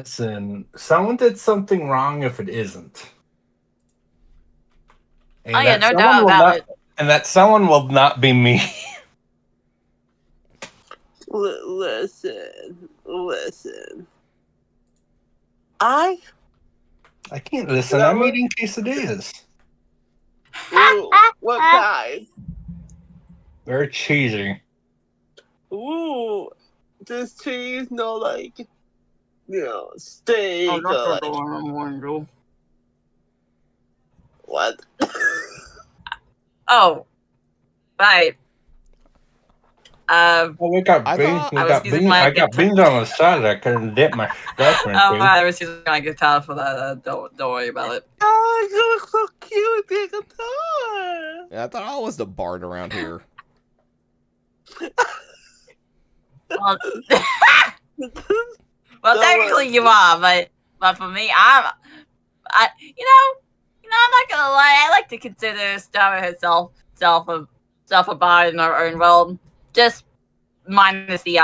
Listen, someone did something wrong if it isn't. Oh And yeah, that no someone doubt will about not it. and that someone will not be me. Listen. I can't listen. I'm eating quesadillas. Ooh, what kind? Very cheesy. Ooh, this cheese, no, like, steak or like what? Oh, right. Well, we got beans. I got beans on the side. I couldn't dip my stuff into. I was using my guitar for that. Don't worry about it. Oh, you look so cute with your guitar. Yeah, I thought I was the bard around here. Well, technically you are, but for me, I'm not gonna lie. I like to consider Star herself a bard in her own world, just minus the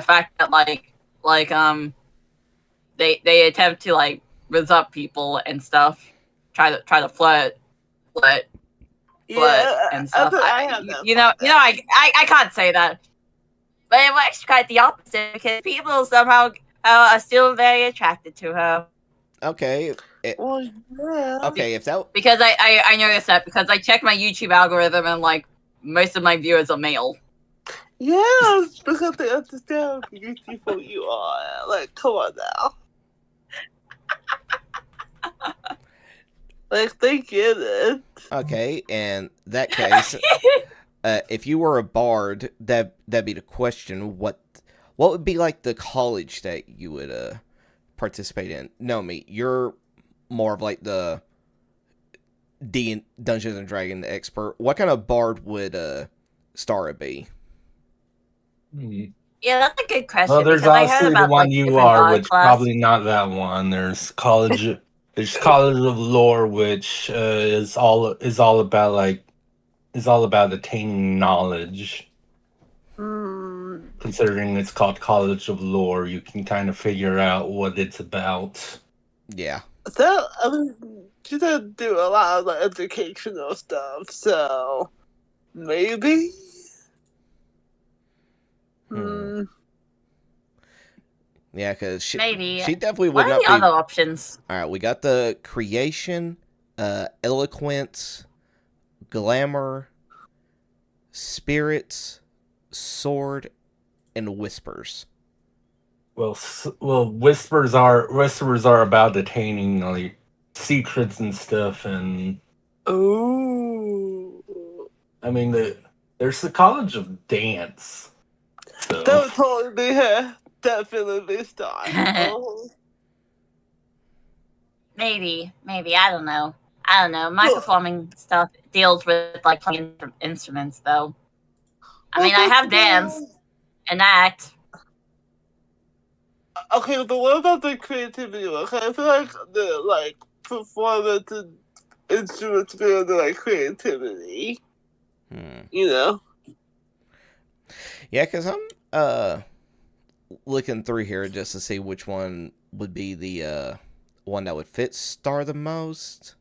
fact that they attempt to like rizz up people and stuff, try to flirt and stuff. I can't say that, but it was actually quite the opposite because people somehow are still very attracted to her. Okay. Okay, if that because I noticed that because I checked my YouTube algorithm and like most of my viewers are male. Yes, because they understand how beautiful you are. Like, come on now. Like, they get it. Okay, in that case, if you were a bard, that'd be the question. What would be like the college that you would participate in? Nomi, you're more of like the Dungeons and Dragons expert. What kind of bard would Stara be? Yeah, that's a good question. Well, there's also the one you are, which probably not that one. There's college. There's College of Lore, which is all about attaining knowledge. Considering it's called College of Lore, you can kind of figure out what it's about. Yeah. So, I mean, she did do a lot of like, educational stuff, so maybe. Yeah, because she maybe definitely would what not are be. the other options? All right, we got the creation, eloquence, glamour, spirits, sword, and whispers. Well, whispers are about attaining like secrets and stuff, and I mean there's the College of Dance. So. Don't totally definitely start. Maybe I don't know. My performing stuff deals with like playing instruments, though. I mean, I have dance and act. Okay, but what about the creativity one? I feel like the performance and instruments feel the creativity. You know? Yeah, because I'm looking through here just to see which one would be the one that would fit Star the most.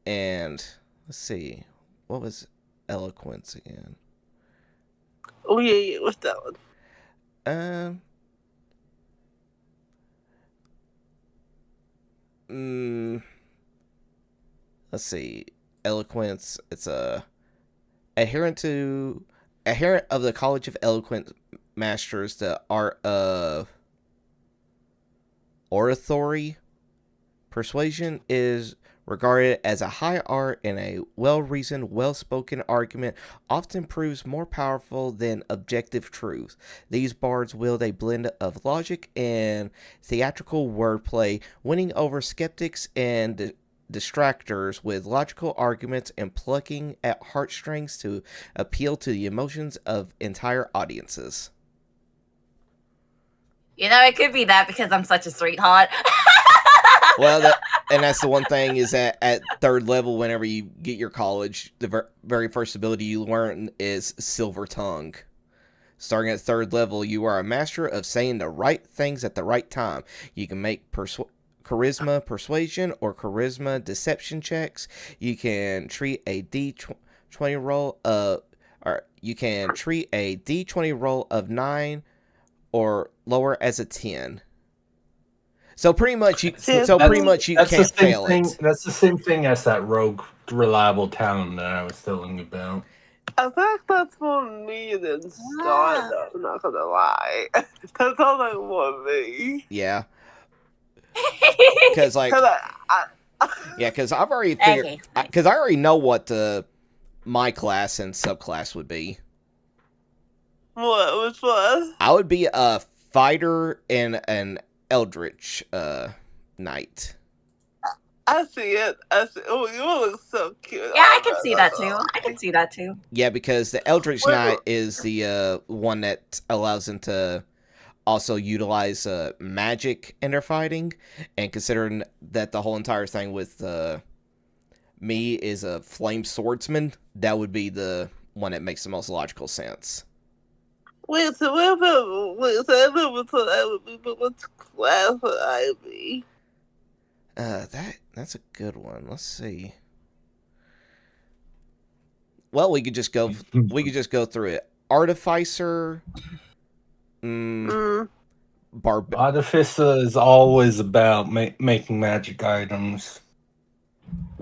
And let's see, what was eloquence again? Oh yeah, what's that one? Let's see, eloquence. It's adherent of the College of Eloquent Masters, the art of oratory. Persuasion is regarded as a high art, and a well-reasoned, well-spoken argument often proves more powerful than objective truth. These bards wield a blend of logic and theatrical wordplay, winning over skeptics and distractors with logical arguments and plucking at heartstrings to appeal to the emotions of entire audiences. It could be that because I'm such a sweetheart. Well, that's the one thing is that at third level, whenever you get your college, the very first ability you learn is Silver Tongue. Starting at 3rd level, you are a master of saying the right things at the right time. You can make charisma persuasion or charisma deception checks. You can treat a D20 roll of, or you can treat a D20 roll of 9 or lower as a 10. So pretty much you can't fail it. That's the same thing as that rogue reliable talent that I was telling you about. I think that's more me than Star, though. I'm not gonna lie. That's all like more me. Yeah. Because like, because I've already figured. Because I already know what my class and subclass would be. What? Which one? I would be a fighter and an eldritch knight. I see it. Oh, you look so cute. Yeah, I can see that too. Yeah, because the eldritch knight is the one that allows them to also utilize magic in their fighting, and considering that the whole entire thing with me is a flame swordsman, that would be the one that makes the most logical sense. Wait, so what about, I never thought I would be, but what class would I be? That's a good one. Let's see. Well, we could just go through it. Artificer. Artificer is always about making magic items.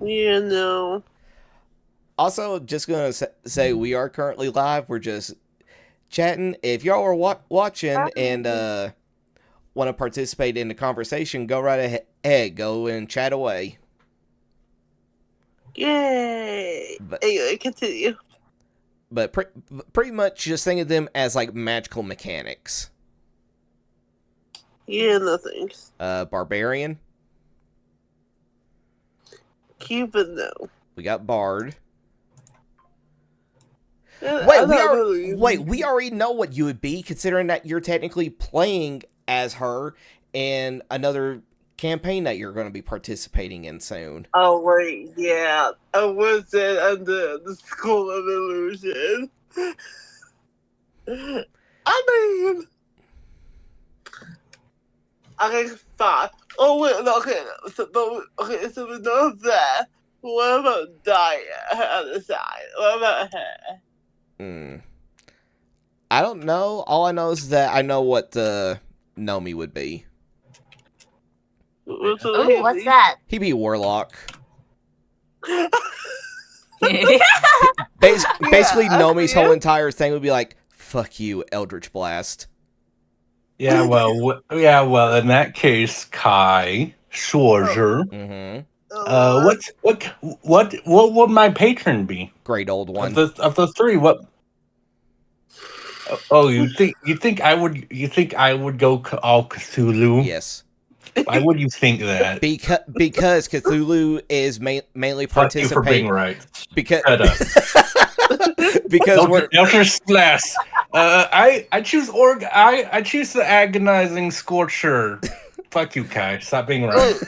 Yeah, no. Also, just gonna say we are currently live. We're just chatting. If y'all are watching and want to participate in the conversation, go right ahead. Go and chat away. Yay! But, anyway, continue. But pretty much just think of them as like magical mechanics. Yeah, no thanks. Barbarian. Cupid, no. We got Bard. Wait, we already know what you would be, considering that you're technically playing as her in another campaign that you're going to be participating in soon. Oh, wait, yeah. I was under the School of Illusion. I mean... Okay, fine. Oh, wait, okay. So we know that. What about Daya on the side? What about her? I don't know. All I know is that I know what Nomi would be. What's that? He'd be Warlock. Basically, Nomi's whole entire thing would be like, "Fuck you, Eldritch Blast." Yeah, well, in that case, Kai Schwarzer. What would my patron be? Great old one. Of the three, what? Oh, you think I would go all Cthulhu? Yes. Why would you think that? Because Cthulhu is mainly participating. For being right. Because Eldritch Blast. I choose I choose the agonizing Scorcher. Fuck you, Kai. Stop being right.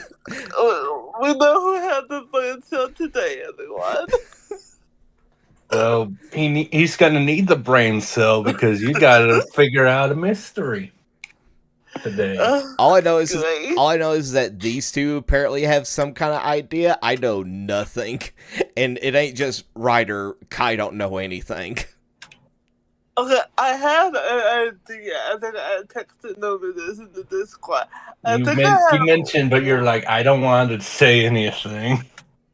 We know who had the brain cell today, everyone. Well, he's gonna need the brain cell because you gotta figure out a mystery today. All I know is that these two apparently have some kind of idea. I know nothing, and it ain't just Ryder. Kai don't know anything. Okay, I have an idea. I think I texted Nomi this in the Discord. You mentioned, but you're like, I don't want to say anything.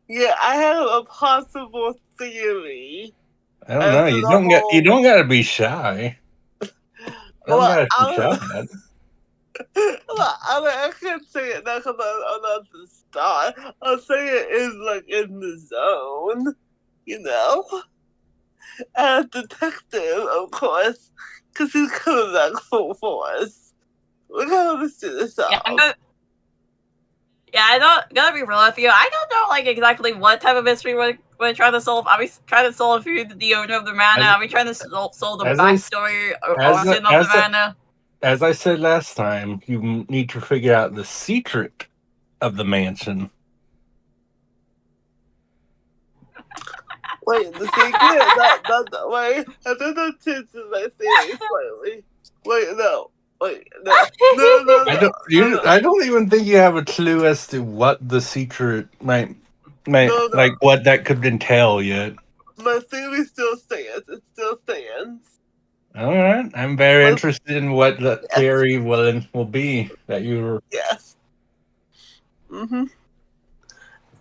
Yeah, I have a possible theory. I don't know. You don't gotta be shy. I can't say it now because I'm not the star. I'll say it is like in the zone, you know? And detective, of course, because he's coming back full force. We're gonna see this out. I gotta be real with you. I don't know like exactly what type of mystery we're trying to solve. Are we trying to solve who the owner of the mana? Are we trying to solve the backstory or origin of the mana? As I said last time, you need to figure out the secret of the mansion. Wait, the secret? Not, wait, I think that changes my theory slightly. Wait, no. Wait, no. I don't even think you have a clue as to what the secret might No. like what that could entail yet. My theory still stands. It still stands. All right, I'm very interested in what the theory will be that you were. Yes.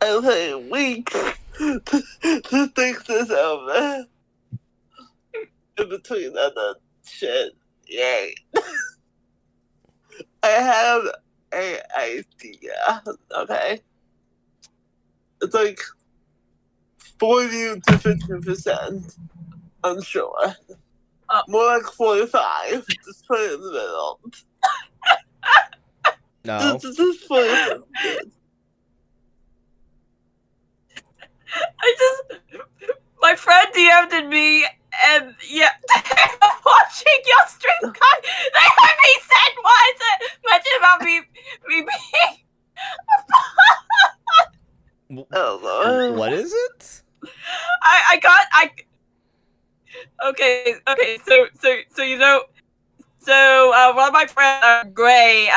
I've had weeks to think this over. In between other shit. Yay. I have an idea. Okay. It's like 40 to 50%. Unsure. More like 45. Just put it in the middle. No. Just put it in the middle. My friend DM'd me, and yeah, watching your stream, they heard me said once, mention about me being. What is it? Okay, so you know, one of my friends, Gray,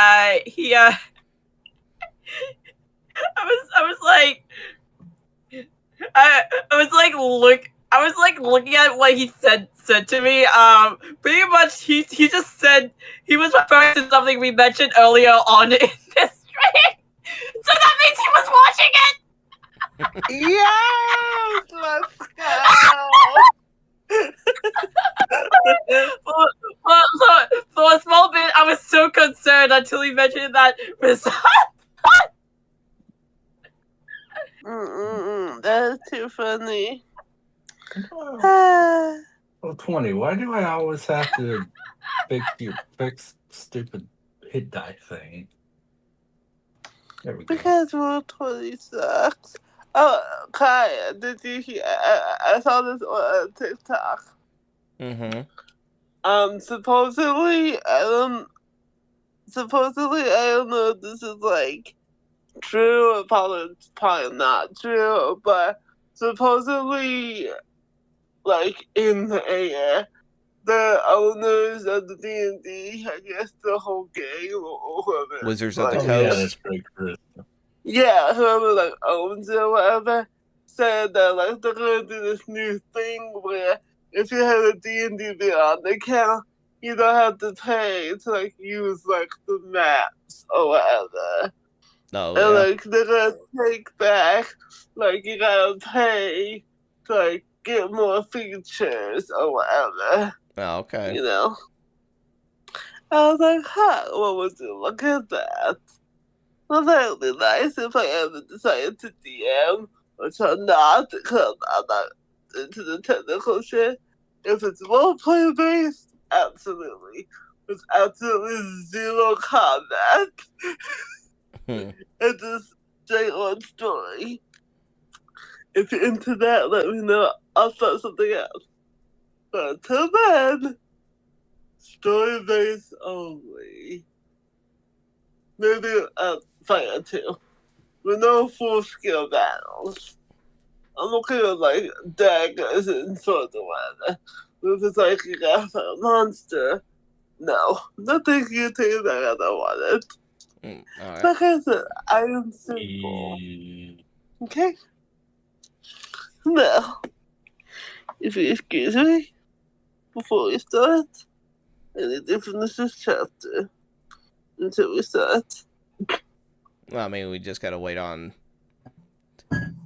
he I was like looking at what he said to me. Pretty much he just said he was referring to something we mentioned earlier on in this stream. So that means he was watching it. Yes, let's go. For a small bit, I was so concerned until he mentioned that. That's too funny. Oh, 20. Why do I always have to fix stupid hit die thing? There we go. Because Roll 20 sucks. Oh, Kaya, did you hear? I saw this on TikTok. Supposedly, I don't know if this is like true or probably not true, but supposedly, like in the air, the owners of the D&D, I guess the whole game or whoever, Wizards of the like, Coast. Yeah, that's pretty true. Yeah, whoever like owns it or whatever, said that like they're gonna do this new thing where if you have a D&D Beyond account, you don't have to pay to like use like the maps or whatever. Oh, And yeah. like they're gonna take back like you gotta pay to like get more features or whatever. Oh, okay. You know? I was like, what would you look at that? Well, that would be nice if I ever decided to DM, which I'm not, because I'm not into the technical shit. If it's roleplay based, absolutely. With absolutely zero combat. It's just straight on story. If you're into that, let me know. I'll start something else. But until then, story based only. Maybe Fire 2. With no full scale battles. I'm okay with like daggers and swords or whatever. But if it's like you gotta fight a monster, no. Nothing you take that I don't want it. Alright. Like I said, I am simple. Okay? Now, if you excuse me, before we start, anything from this chapter until we start. Well, I mean, we just gotta wait on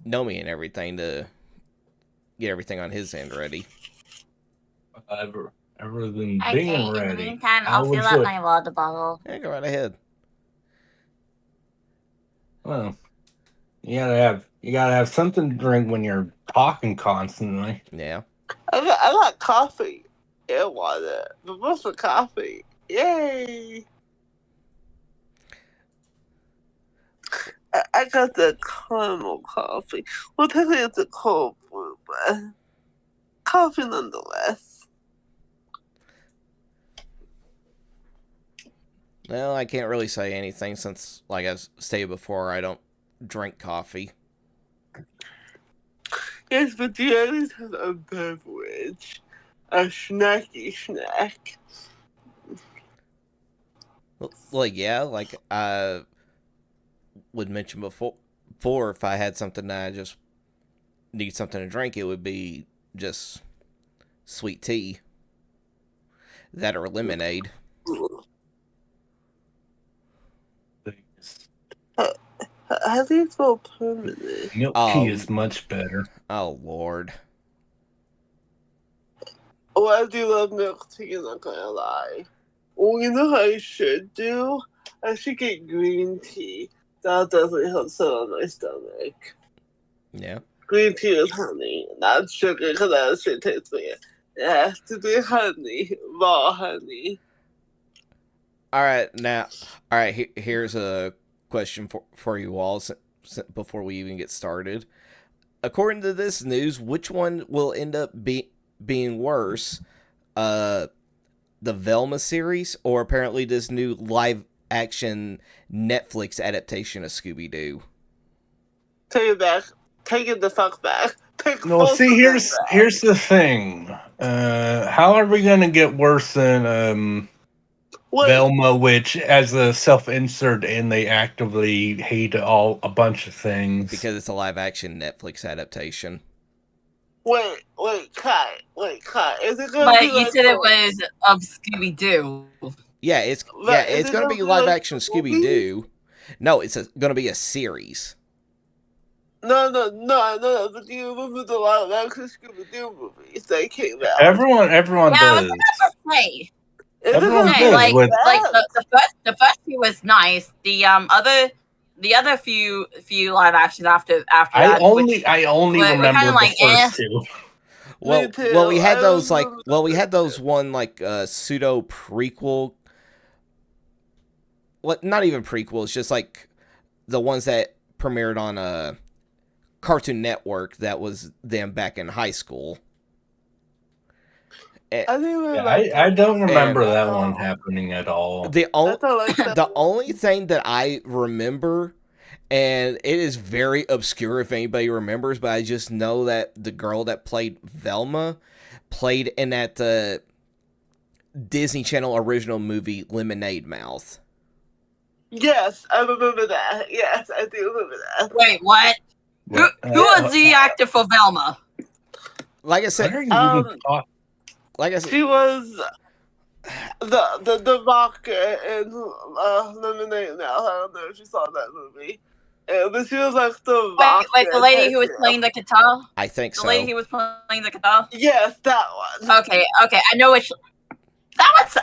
Nomi and everything to get everything on his end ready. Other than Okay, being in the ready. meantime, I'll fill up my water bottle. Yeah, go right ahead. Well, you gotta have something to drink when you're talking constantly. Yeah. I got coffee and water, but mostly coffee. Yay! I got the caramel coffee. Well, technically it's a cold brew, but coffee nonetheless. Well, I can't really say anything since, like I stated before, I don't drink coffee. Yes, but you at least have a beverage. A snacky snack. Well, yeah, like I would mention before, if I had something that I just need something to drink, it would be just sweet tea. That or lemonade. How do you spell permanent? Milk tea is much better. Oh, Lord. Oh, I do love milk tea, I'm not gonna lie. Well, you know what I should do? I should get green tea. That definitely helps sit on my stomach. Yeah. Green tea with honey, not sugar, because that shit tastes weird. It has to be honey, raw honey. Alright, here's a question for you all before we even get started. According to this news, which one will end up being worse? The Velma series, or apparently this new live-action Netflix adaptation of Scooby-Doo? Take it back. Take it the fuck back. No, see, here's the thing. How are we gonna get worse than Velma, which as a self-insert and they actively hate a bunch of things because it's a live-action Netflix adaptation. Wait, Kai. Is it gonna be you said it was of Scooby-Doo. Yeah, it's gonna be live-action Scooby-Doo. No, it's gonna be a series. No. But do you remember the live-action Scooby-Doo movies that came out? Everyone does. Everyone does. The first few was nice. The other few live action after that. I only remember the first two. Well, we had those one pseudo prequel. What? Not even prequels, just like the ones that premiered on Cartoon Network. That was them back in high school. I don't remember that one happening at all. The only thing that I remember, and it is very obscure if anybody remembers, but I just know that the girl that played Velma played in that Disney Channel original movie Lemonade Mouth. Yes, I remember that. Yes, I do remember that. Wait, what? Who was the actor for Velma? Like I said, she was the rocker in Lemonade Mouth. I don't know if you saw that movie. But she was like the rocker. Wait, the lady who was playing the guitar? I think so. The lady who was playing the guitar? Yes, that one. Okay, I know which. That was.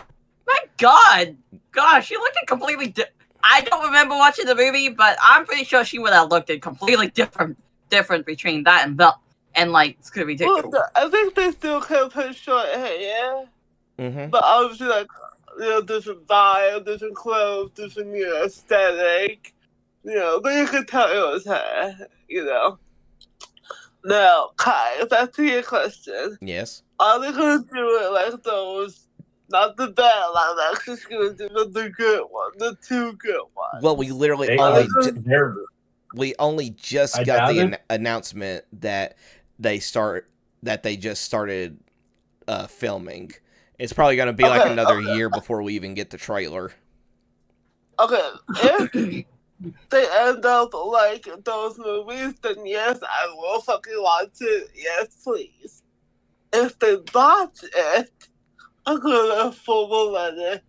My God. Gosh, she looked completely I don't remember watching the movie, but I'm pretty sure she would have looked completely different between that and like Scooby-Doo. Well, I think they still kept her short hair. Mm-hmm. But obviously, like, different vibe, different clothes, different, aesthetic. But you could tell it was her, Now, Kai, back to your question. Yes. Are they going to do it like those, not the bad live-action Scooby-Doo, but the good one, the two good ones? Well, we literally only just got the announcement that they just started filming. It's probably going to be like another year before we even get the trailer. Okay, if they end up like those movies, then yes, I will fucking watch it. Yes, please. If they botch it, I'm gonna formal letter,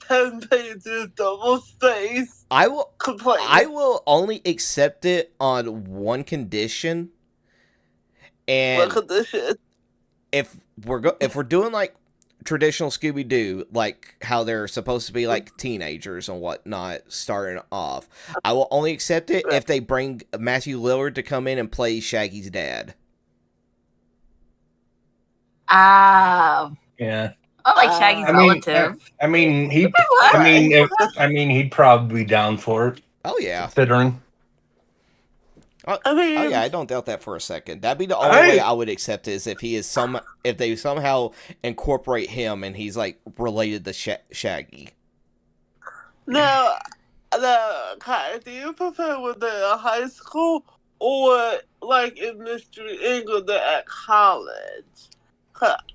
10 pages, double space. I will complain. I will only accept it on one condition. And what condition? If we're doing like traditional Scooby-Doo, like how they're supposed to be like teenagers and whatnot starting off, I will only accept it if they bring Matthew Lillard to come in and play Shaggy's dad. Yeah. I like Shaggy's relative. He'd probably be down for it. Oh yeah. Considering. I don't doubt that for a second. That'd be the only way I would accept it, is if if they somehow incorporate him and he's like related to Shaggy. Now, Kai, do you prefer when they're in high school or like in Mystery England at college.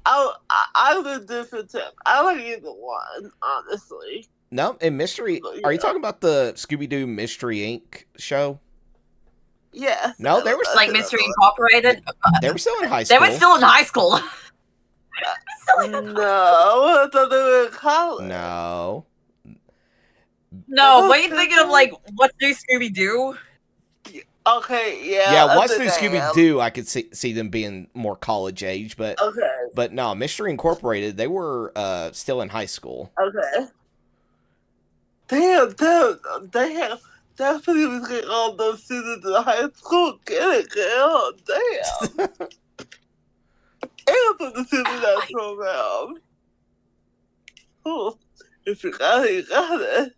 I the different type. I like either one, honestly. No, in Mystery, are you talking about the Scooby-Doo Mystery Inc. show? Yes. No, they were like Mystery Incorporated. They were still in high school. They were still in high school. No, I thought they were in college. No. No, what are you thinking of? Like, what's new Scooby-Doo? Okay, yeah. Yeah, what's new Scooby-Doo? I could see them being more college age, but no, Mystery Incorporated, they were still in high school. Okay. Damn, they have definitely was getting all those students in high school. Get it, girl. Damn. And for the students in that program. Oh, if you got it, you got it.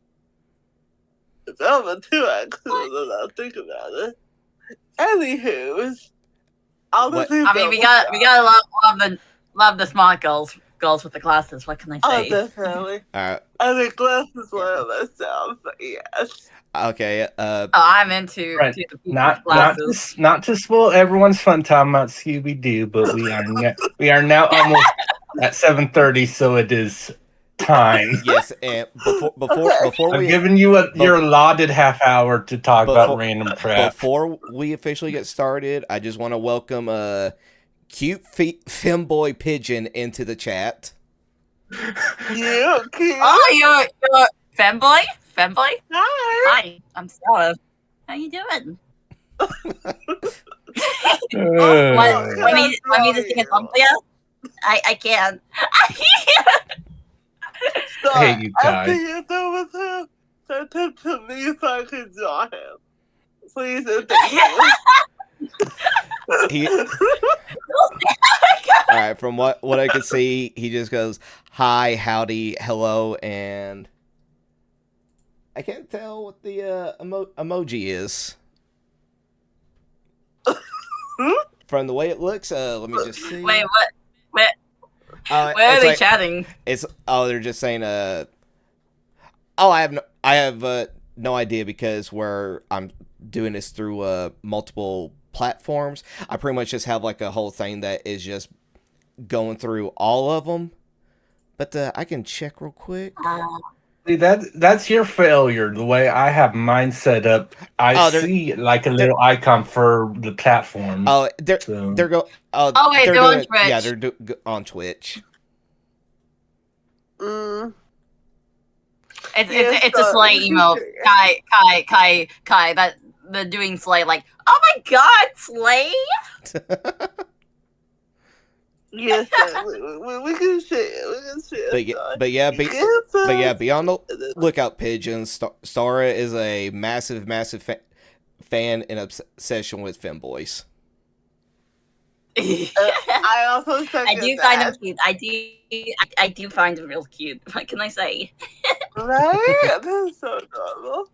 If I'm a two, I couldn't not think about it. Anywho, I mean, we gotta love the smart girls with the glasses. What can I say? Oh, definitely. I think glasses one of myself, but yes. Okay. I'm into the glasses. Not to spoil everyone's fun time about Scooby Doo, but we are now almost at 7:30, so it is time. Yes, and before I'm giving you your allotted half hour to talk about random crap. Before we officially get started, I just want to welcome cute femboy pigeon into the chat. Yeah, cute. Oh, you're femboy? Femboy? Hi. I'm Sarah. How you doing? Want me to sing a song for you? I can. Stop. I hate you, Kai. After you're done with him, send him to me so I can draw him. Please and thank you. All right, from what I could see, he just goes, hi, howdy, hello, and I can't tell what the emoji is. From the way it looks, let me just see. Wait, what? Where are they chatting? They're just saying I have no idea, because where I'm doing this through multiple platforms, I pretty much just have like a whole thing that is just going through all of them. But I can check real quick. See, that's your failure. The way I have mine set up, I see like a little icon for the platform. Oh, they're on Twitch. Yeah, they're on Twitch. It's a Slay emo. Kai. That they're doing Slay. Like, oh my God, Slay. Yes, we can share. But yeah, be on the lookout, pigeons. Stara is a massive fan and obsession with femboys. I also I do find them cute. I do find them real cute. What can I say? Right? That's so adorable.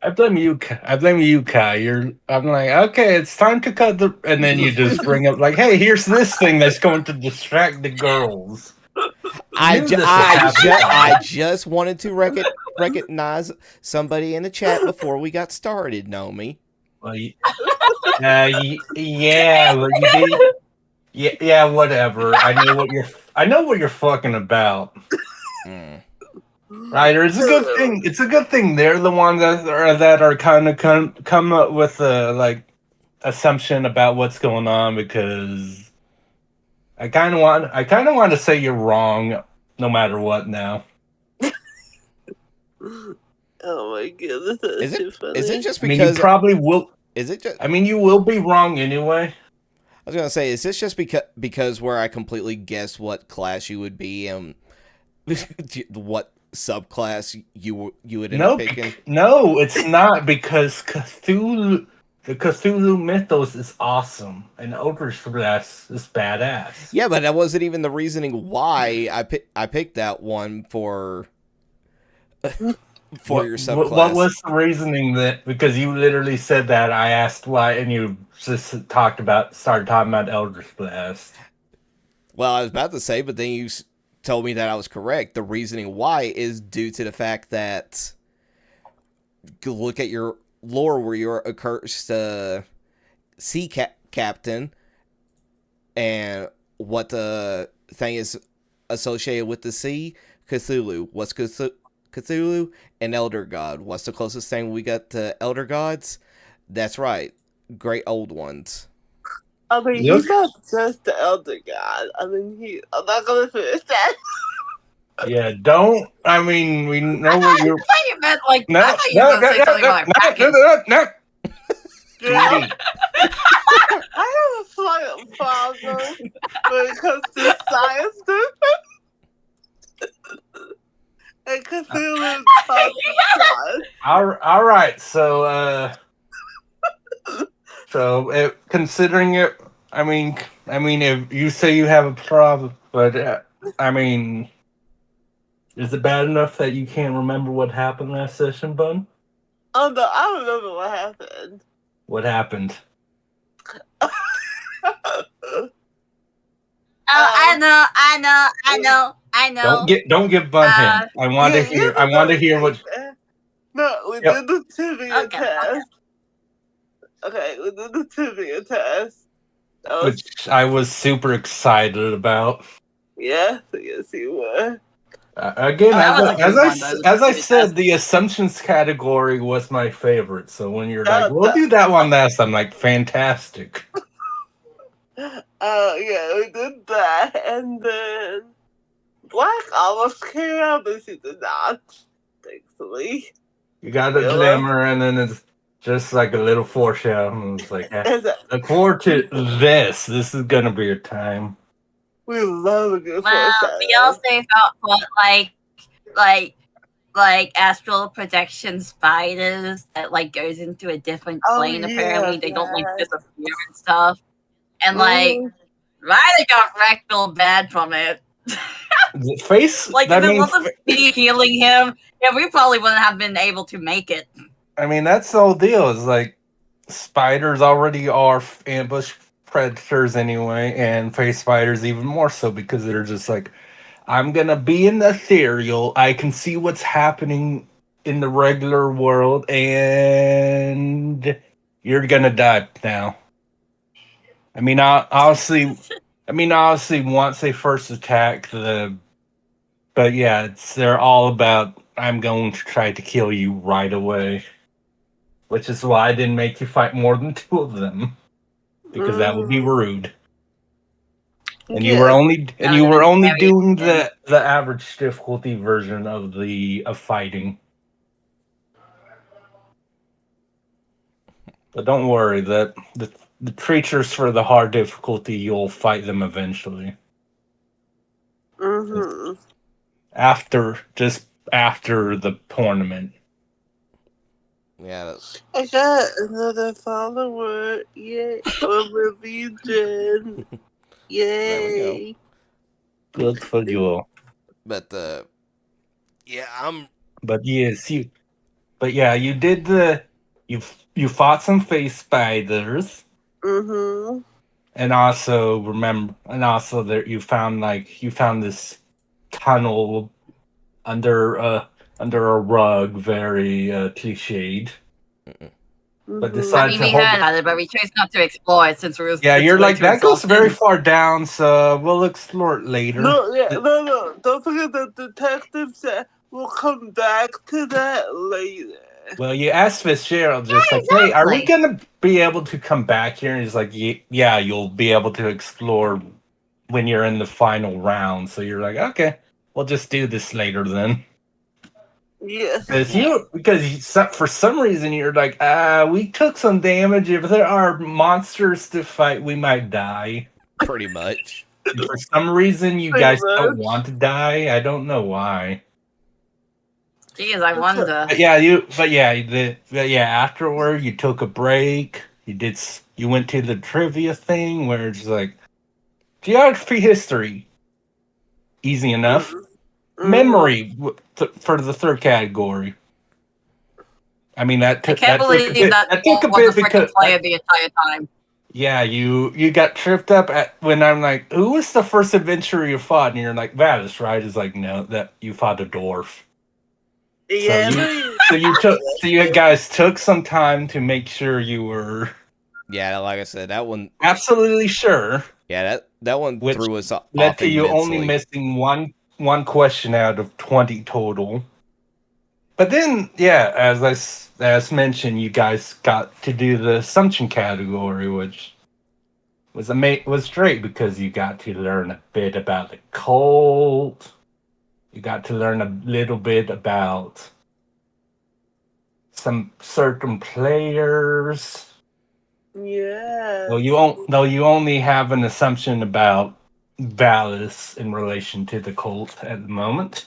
I blame you, Kai. I'm like, okay, it's time to cut and then you just bring up like, hey, here's this thing that's going to distract the girls. I just wanted to recognize somebody in the chat before we got started, Nomi. Well, yeah, but you did. Yeah, whatever. I know what you're fucking about. Right, it's a good thing. It's a good thing they're the ones that are kind of come up with a like assumption about what's going on, because I kind of want to say you're wrong no matter what now. Oh my goodness, that's too funny. Is it just because? I mean, you probably will. Is it just? I mean, you will be wrong anyway. I was gonna say, is this just because where I completely guessed what class you would be and what subclass you would end up picking? No, it's not, because the Cthulhu mythos is awesome and Ogre's Blast is badass. Yeah, but that wasn't even the reasoning why I picked that one for your subclass. What was the reasoning that? Because you literally said that. I asked why, and you just started talking about Eldritch Blast. Well, I was about to say, but then you told me that I was correct. The reasoning why is due to the fact that look at your lore where you're a cursed sea captain, and what the thing is associated with the sea? Cthulhu. What's Cthulhu? An elder god. What's the closest thing we got to elder gods? That's right. Great old ones. I mean, Yep. he's not just the elder god. I mean, I'm not gonna finish that. Yeah, don't. I mean, we know what you're. I thought you meant like. No, I thought you were no, going to say something about Kraken. no. Yeah. I have a slight problem when it comes to science. And Cthulhu's All right. So, considering it, I mean, if you say you have a problem, but I mean, is it bad enough that you can't remember what happened last session, Bun? Oh no, I remember what happened. What happened? I know. Don't give Bun him. I want to hear. I want to hear what. No, we did the trivia test. Okay, we did the trivia test. Which I was super excited about. Yes, you were. Again, as I said, the assumptions category was my favorite. So when you're like, "We'll do that one last," I'm like, "Fantastic." Yeah, we did that, and then Black almost came out, but she did not. Thankfully, you got a glimmer, and then it's just like a little foreshadow. It's like, look forward to this. This is gonna be your time. We love a good foreshadow. We also felt like astral projection spiders that like goes into a different plane. Apparently, they don't like disappear and stuff. And like, Ryder got wrecked real bad from it. Face like if it wasn't me healing him, yeah, we probably wouldn't have been able to make it. I mean, that's the whole deal. Is like spiders already are ambush predators anyway, and face spiders even more so because they're just like, I'm gonna be in the ethereal. I can see what's happening in the regular world, and you're gonna die now. I mean, obviously, once they first attack but yeah, they're all about, I'm going to try to kill you right away. Which is why I didn't make you fight more than 2 of them. Because that would be rude. And you were only doing the average difficulty version of fighting. But don't worry, that the creatures for the hard difficulty, you'll fight them eventually. Mm-hmm. After the tournament. Yeah. I got another follower. Yay! From a region. Yay! Good for you. But yeah, I'm. But yes, you did you fought some face spiders. Mm-hmm. And also there you found this tunnel under a rug, very cliched. But decided we heard about it, but we chose not to explore it since we were. Yeah, you're like, that goes very far down, so we'll explore it later. No. Don't forget the detective said we'll come back to that later. Well, you asked Fitzgerald hey, are we gonna be able to come back here? And he's like, yeah, you'll be able to explore when you're in the final round. So you're like, okay, we'll just do this later then. Yes. Because for some reason you're like, we took some damage. If there are monsters to fight, we might die. Pretty much. For some reason, you guys don't want to die. I don't know why. Jeez, I wonder. Afterward, you took a break. You went to the trivia thing where it's like geography, history, easy enough. Mm-hmm. Memory for the third category. I mean, that took a bit because play the entire time. Yeah, you got tripped up when I'm like, who was the first adventurer you fought? And you're like, Vadis, right? It's like, no, that you fought a dwarf. Yeah, So you guys took some time to make sure you were. Yeah, like I said, that one absolutely sure. Yeah, that one which threw us off led to you immensely. only missing one question out of 20 total. But then, yeah, as mentioned, you guys got to do the assumption category, which was great because you got to learn a bit about the cult. You got to learn a little bit about some certain players. Yeah. Though you only have an assumption about Valis in relation to the cult at the moment.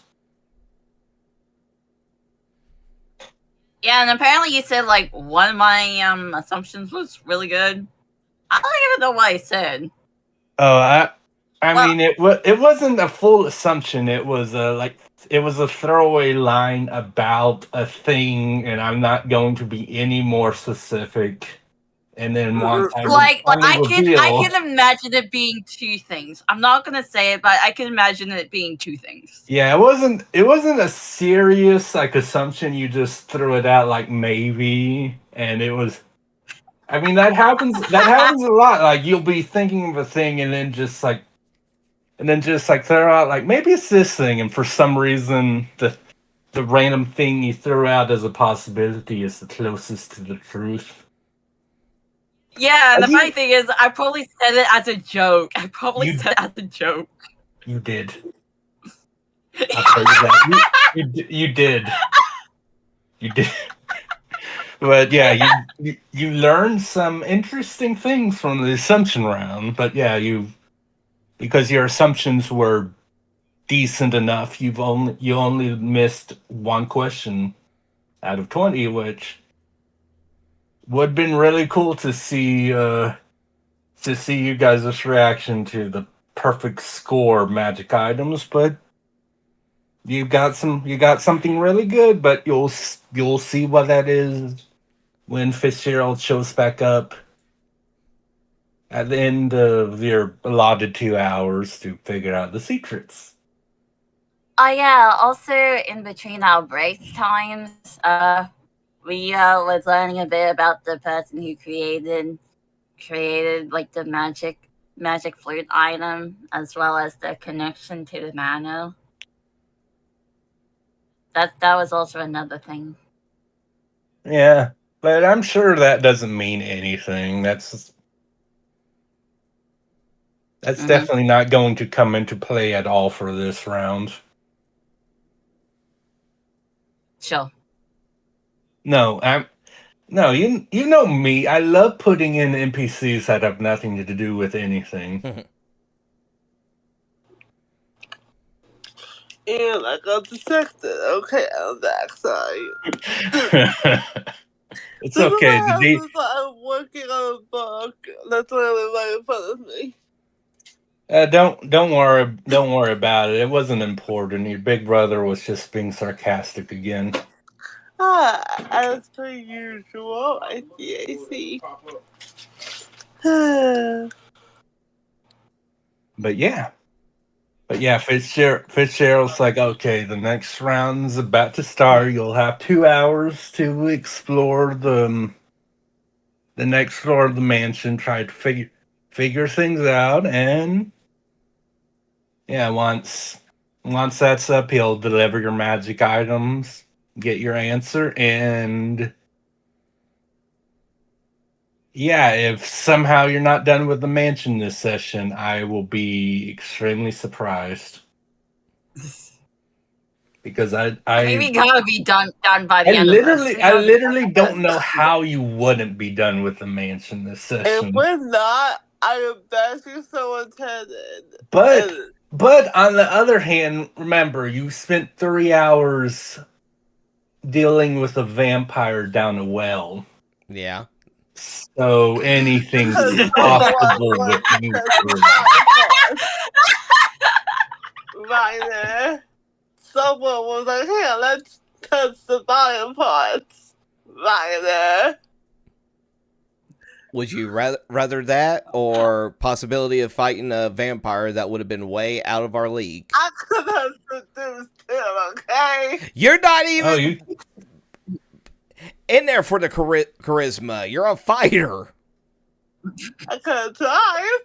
Yeah, and apparently you said like one of my assumptions was really good. I don't even know what I said. Oh, I mean it wasn't a full assumption. It was a throwaway line about a thing, and I'm not going to be any more specific. And then once I can imagine it being two things. I'm not gonna say it, but I can imagine it being two things. Yeah, it wasn't a serious like assumption. You just threw it out like maybe, and it was. I mean that happens a lot. Like you'll be thinking of a thing, and then just like throw out like maybe it's this thing, and for some reason the random thing you threw out as a possibility is the closest to the truth. Yeah, and the funny thing is, I probably said it as a joke. You did. I'll tell you that. You did. You did. But yeah, you learned some interesting things from the assumption round. But yeah, because your assumptions were decent enough, you only missed one question out of 20, which would have been really cool to see you guys' reaction to the perfect score magic items, but you got something really good, but you'll see what that is when Fitzgerald shows back up at the end of your allotted 2 hours to figure out the secrets. Oh yeah, also in between our break times, we was learning a bit about the person who created like the magic flute item, as well as the connection to the Mano. That was also another thing. Yeah, but I'm sure that doesn't mean anything. That's definitely not going to come into play at all for this round. Sure. No, you know me. I love putting in NPCs that have nothing to do with anything. And I got detected. Okay, on that side. It's okay. I'm working on a book. That's really right in front of me. Don't worry about it. It wasn't important. Your big brother was just being sarcastic again. As per usual, I see. But yeah, Fitzgerald's like, okay, the next round's about to start. You'll have 2 hours to explore the next floor of the mansion, try to figure things out, and yeah, once that's up, he'll deliver your magic items, get your answer, and yeah, if somehow you're not done with the mansion this session, I will be extremely surprised. Because I mean, we gotta be done by the end of this. I literally don't know how you wouldn't be done with the mansion this session. If we're not, I am bashing so intended. But on the other hand, remember, you spent 3 hours dealing with a vampire down a well. Yeah. So anything's possible with you. Right there. Someone was like, "Here, let's touch the bottom parts." Right there. Would you rather that or possibility of fighting a vampire that would have been way out of our league? I could have seduced him, okay? You're not even. In there for the charisma. You're a fighter. I could have tried.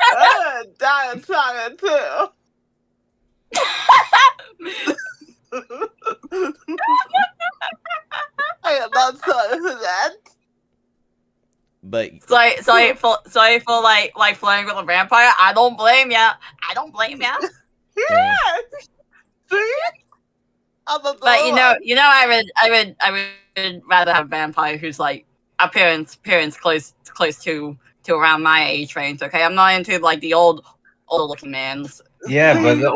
I would die trying too. I am not sorry for that. But sorry for like flirting with a vampire. I don't blame ya. I don't blame ya. Yeah. See? But I would rather have a vampire who's like appearance close to around my age range. Okay, I'm not into like the older looking mans. Yeah, but the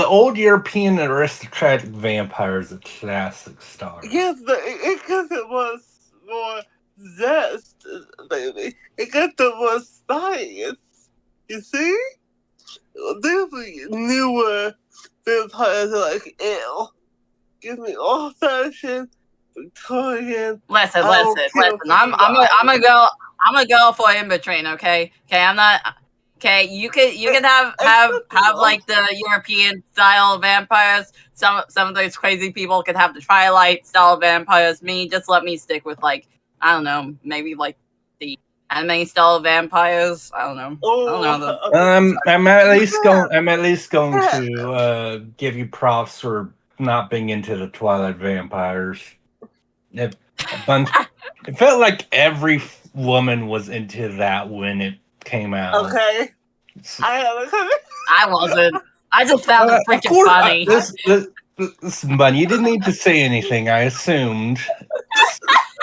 old European aristocratic vampire is a classic star. Yes, but because it was more zest, baby. It got the more science. You see? There's newer vampires are like, ew. Give me old fashioned Victorian. Listen. I'm a girl for in between. Okay, I'm not. Okay, you can have like the European style vampires. Some of those crazy people can have the Twilight style vampires. Just let me stick with like, I don't know, maybe like the anime style vampires. I don't know. I'm at least going to give you props for not being into the Twilight vampires. It felt like every woman was into that when it came out. Okay. I wasn't. I just found it freaking funny. Listen, Bunny, you didn't need to say anything. I assumed.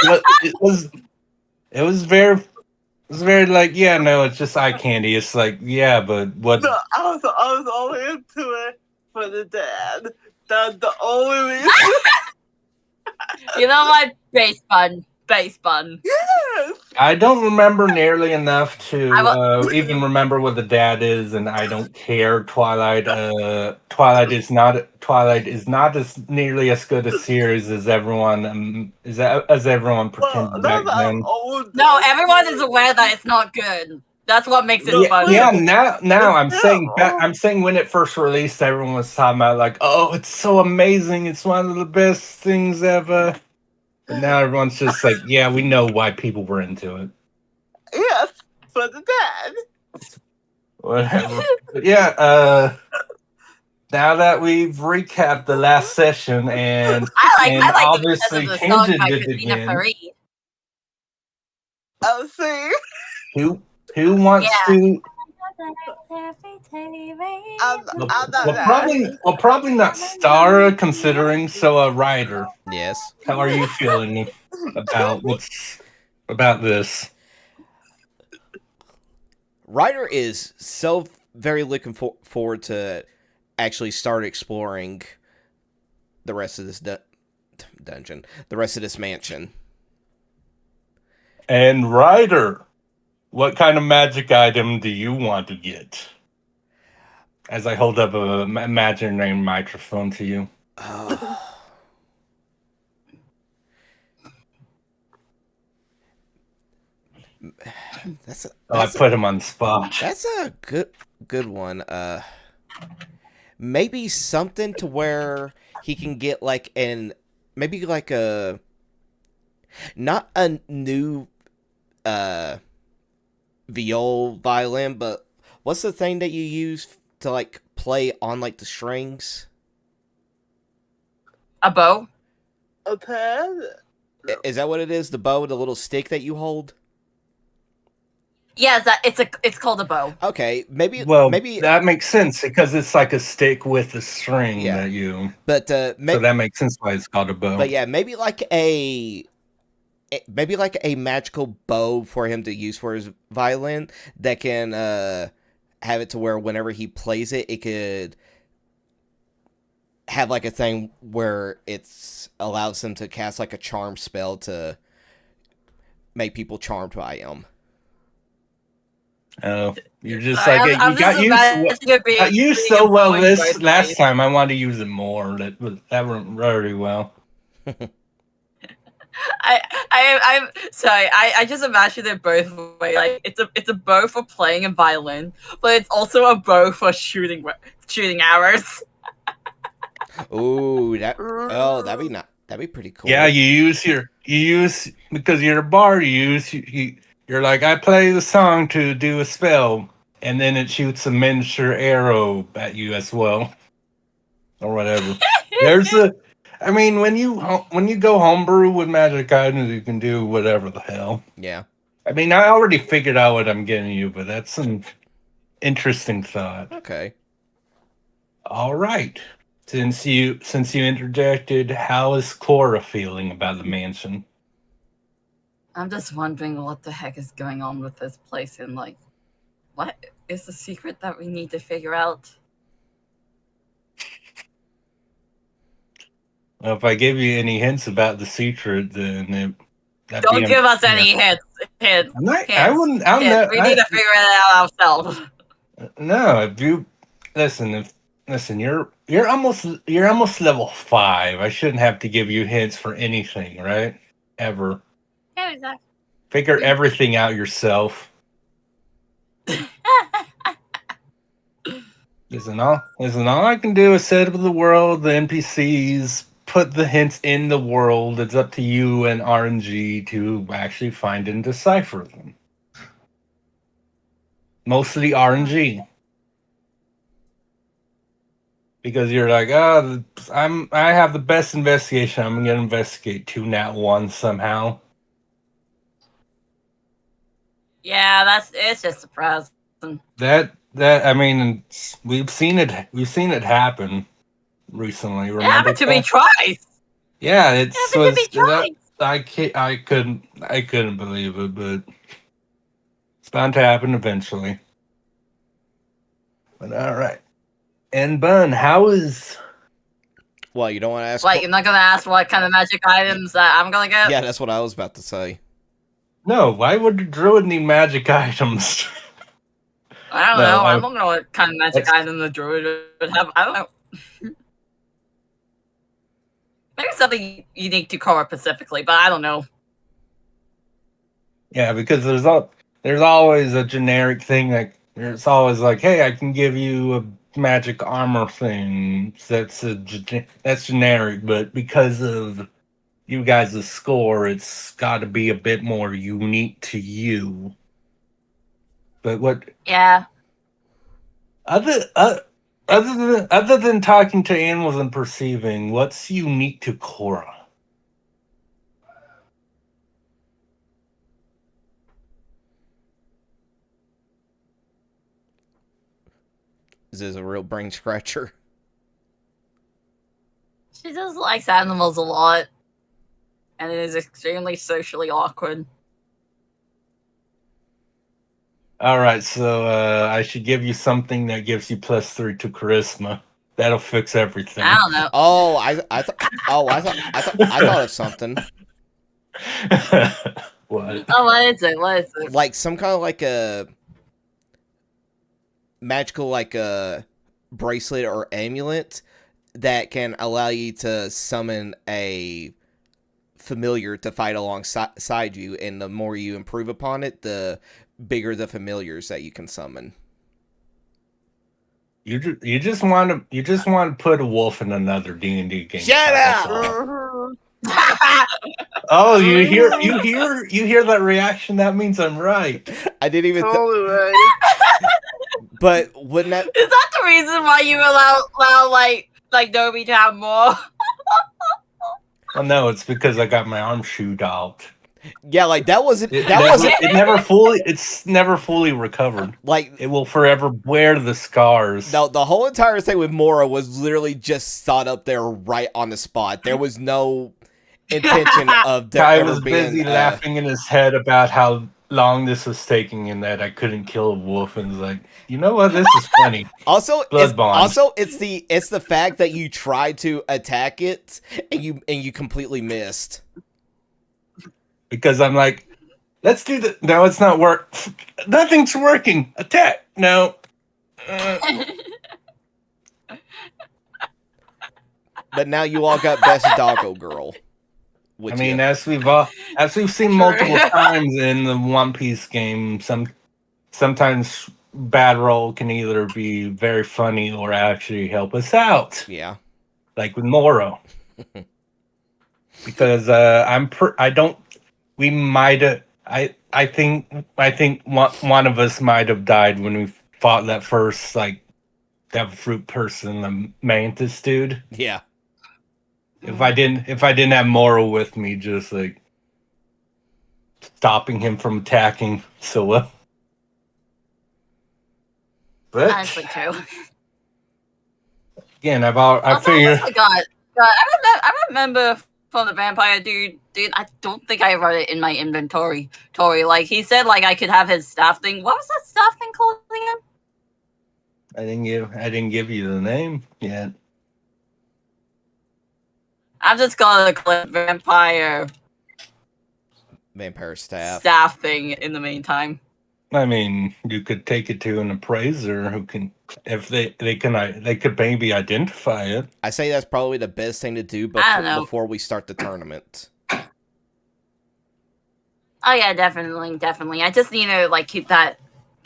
It was very like, yeah, no, it's just eye candy. It's like, yeah, but what? No, I was only into it for the dad. That's the only reason. You know what? Base bun. Yes. I don't remember nearly enough to even remember what the dad is, and I don't care. Twilight is not as nearly as good a series as everyone pretended back then. No, everyone is aware that it's not good. That's what makes it funny. Yeah, now I'm saying when it first released, everyone was talking about like, oh, it's so amazing, it's one of the best things ever. But now everyone's just like, yeah, we know why people were into it. Yes, for the dad. Whatever. But yeah, now that we've recapped the last session and obviously Kendra did it again. I'll see. Who wants to? Probably not Stara, considering Ryder. Yes. How are you feeling about this? Ryder is so very looking forward to actually start exploring the rest of this dungeon, the rest of this mansion. And Ryder, what kind of magic item do you want to get? As I hold up a imaginary microphone to you. I put him on the spot. That's a good one. Maybe something to where he can get like not a new violin, but what's the thing that you use to like play on like the strings? A bow? A pad? Is that what it is? The bow, the little stick that you hold? Yeah, it's called a bow. Okay, maybe that makes sense because it's like a stick with a string that you. But so that makes sense why it's called a bow. But yeah, maybe like a magical bow for him to use for his violin that can have it to where whenever he plays it, it could have like a thing where it's allows him to cast like a charm spell to make people charmed by him. Oh, you're just like you got used so well this last time. I want to use it more. That went very well. I'm sorry. I just imagine it both ways. Like it's a bow for playing a violin, but it's also a bow for shooting arrows. Ooh, that'd That'd be pretty cool. Yeah, because you're a bard. You're like, I play the song to do a spell, and then it shoots a miniature arrow at you as well, or whatever. I mean, when you go homebrew with magic items, you can do whatever the hell. Yeah. I mean, I already figured out what I'm getting you, but that's an interesting thought. Okay. All right. Since you interjected, how is Cora feeling about the mansion? I'm just wondering what the heck is going on with this place and like, what is the secret that we need to figure out? Well, if I give you any hints about the secret, then don't give us any hints. Hints. I'm not, hints. I wouldn't. We need to figure it out ourselves. No, if you listen, you're almost level 5. I shouldn't have to give you hints for anything, right? Ever. Yeah, exactly. Figure everything out yourself. Listen, all I can do is set up the world, the NPCs, put the hints in the world. It's up to you and RNG to actually find and decipher them. Mostly RNG. Because you're like, I have the best investigation. I'm gonna investigate 2 nat 1 somehow. Yeah, it's just surprising. That I mean, we've seen it happen recently. Remember? It happened to me twice. Yeah, I couldn't believe it, but it's bound to happen eventually. But all right. And Bun, how is? Well, you don't want to ask. Like, you're not gonna ask what kind of magic items I'm gonna get? Yeah, that's what I was about to say. No, why would the druid need magic items? I don't know. I don't know what kind of magic item the druid would have. I don't know. Maybe something unique to Korra specifically, but I don't know. Yeah, because there's always a generic thing that it's always like, hey, I can give you a magic armor thing. That's generic, but because of you guys' score, it's got to be a bit more unique to you. But what? Yeah. Other than talking to animals and perceiving, what's unique to Korra? Is this a real brain scratcher? She just likes animals a lot. And it is extremely socially awkward. Alright, so I should give you something that gives you +3 to charisma. That'll fix everything. I don't know. Oh, I thought of something. What? Oh, what is it? Like some kind of like a magical like a bracelet or amulet that can allow you to summon a familiar to fight alongside you, and the more you improve upon it, the bigger the familiars that you can summon. You just want to put a wolf in another D&D game. Shut up! Oh, you hear that reaction? That means I'm right. I didn't even. Totally right. But wouldn't that? Is that the reason why you allow like Dobie to have more? Well, no, it's because I got my arm shoot out. Yeah, like that wasn't. It's never fully recovered. Like it will forever wear the scars. No, the whole entire thing with Mora was literally just thought up there right on the spot. There was no intention of there Kai ever was being, busy laughing in his head about how long this was taking and that I couldn't kill a wolf, and was like, you know what, this is funny. It's the fact that you tried to attack it and you completely missed. Because I'm like, let's do the. No, it's not work. Nothing's working. Attack. No. But now you all got best doggo girl. I mean, as we've seen multiple times in the One Piece game, sometimes bad roll can either be very funny or actually help us out. Yeah. Like with Moro. because I don't. We might have. I think one of us might have died when we fought that first that fruit person, the mantis dude. Yeah. If I didn't have Moro with me, just like stopping him from attacking so well. But Honestly, true. again, I figured. I remember from the vampire dude. I don't think I wrote it in my inventory. Like he said, like I could have his staff thing. What was that staff thing called again? I didn't give you the name yet. I'm just gonna call it vampire staff thing in the meantime. I mean, you could take it to an appraiser who can, if they could maybe identify it. I say that's probably the best thing to do before we start the tournament. Oh yeah, definitely. I just need to like keep that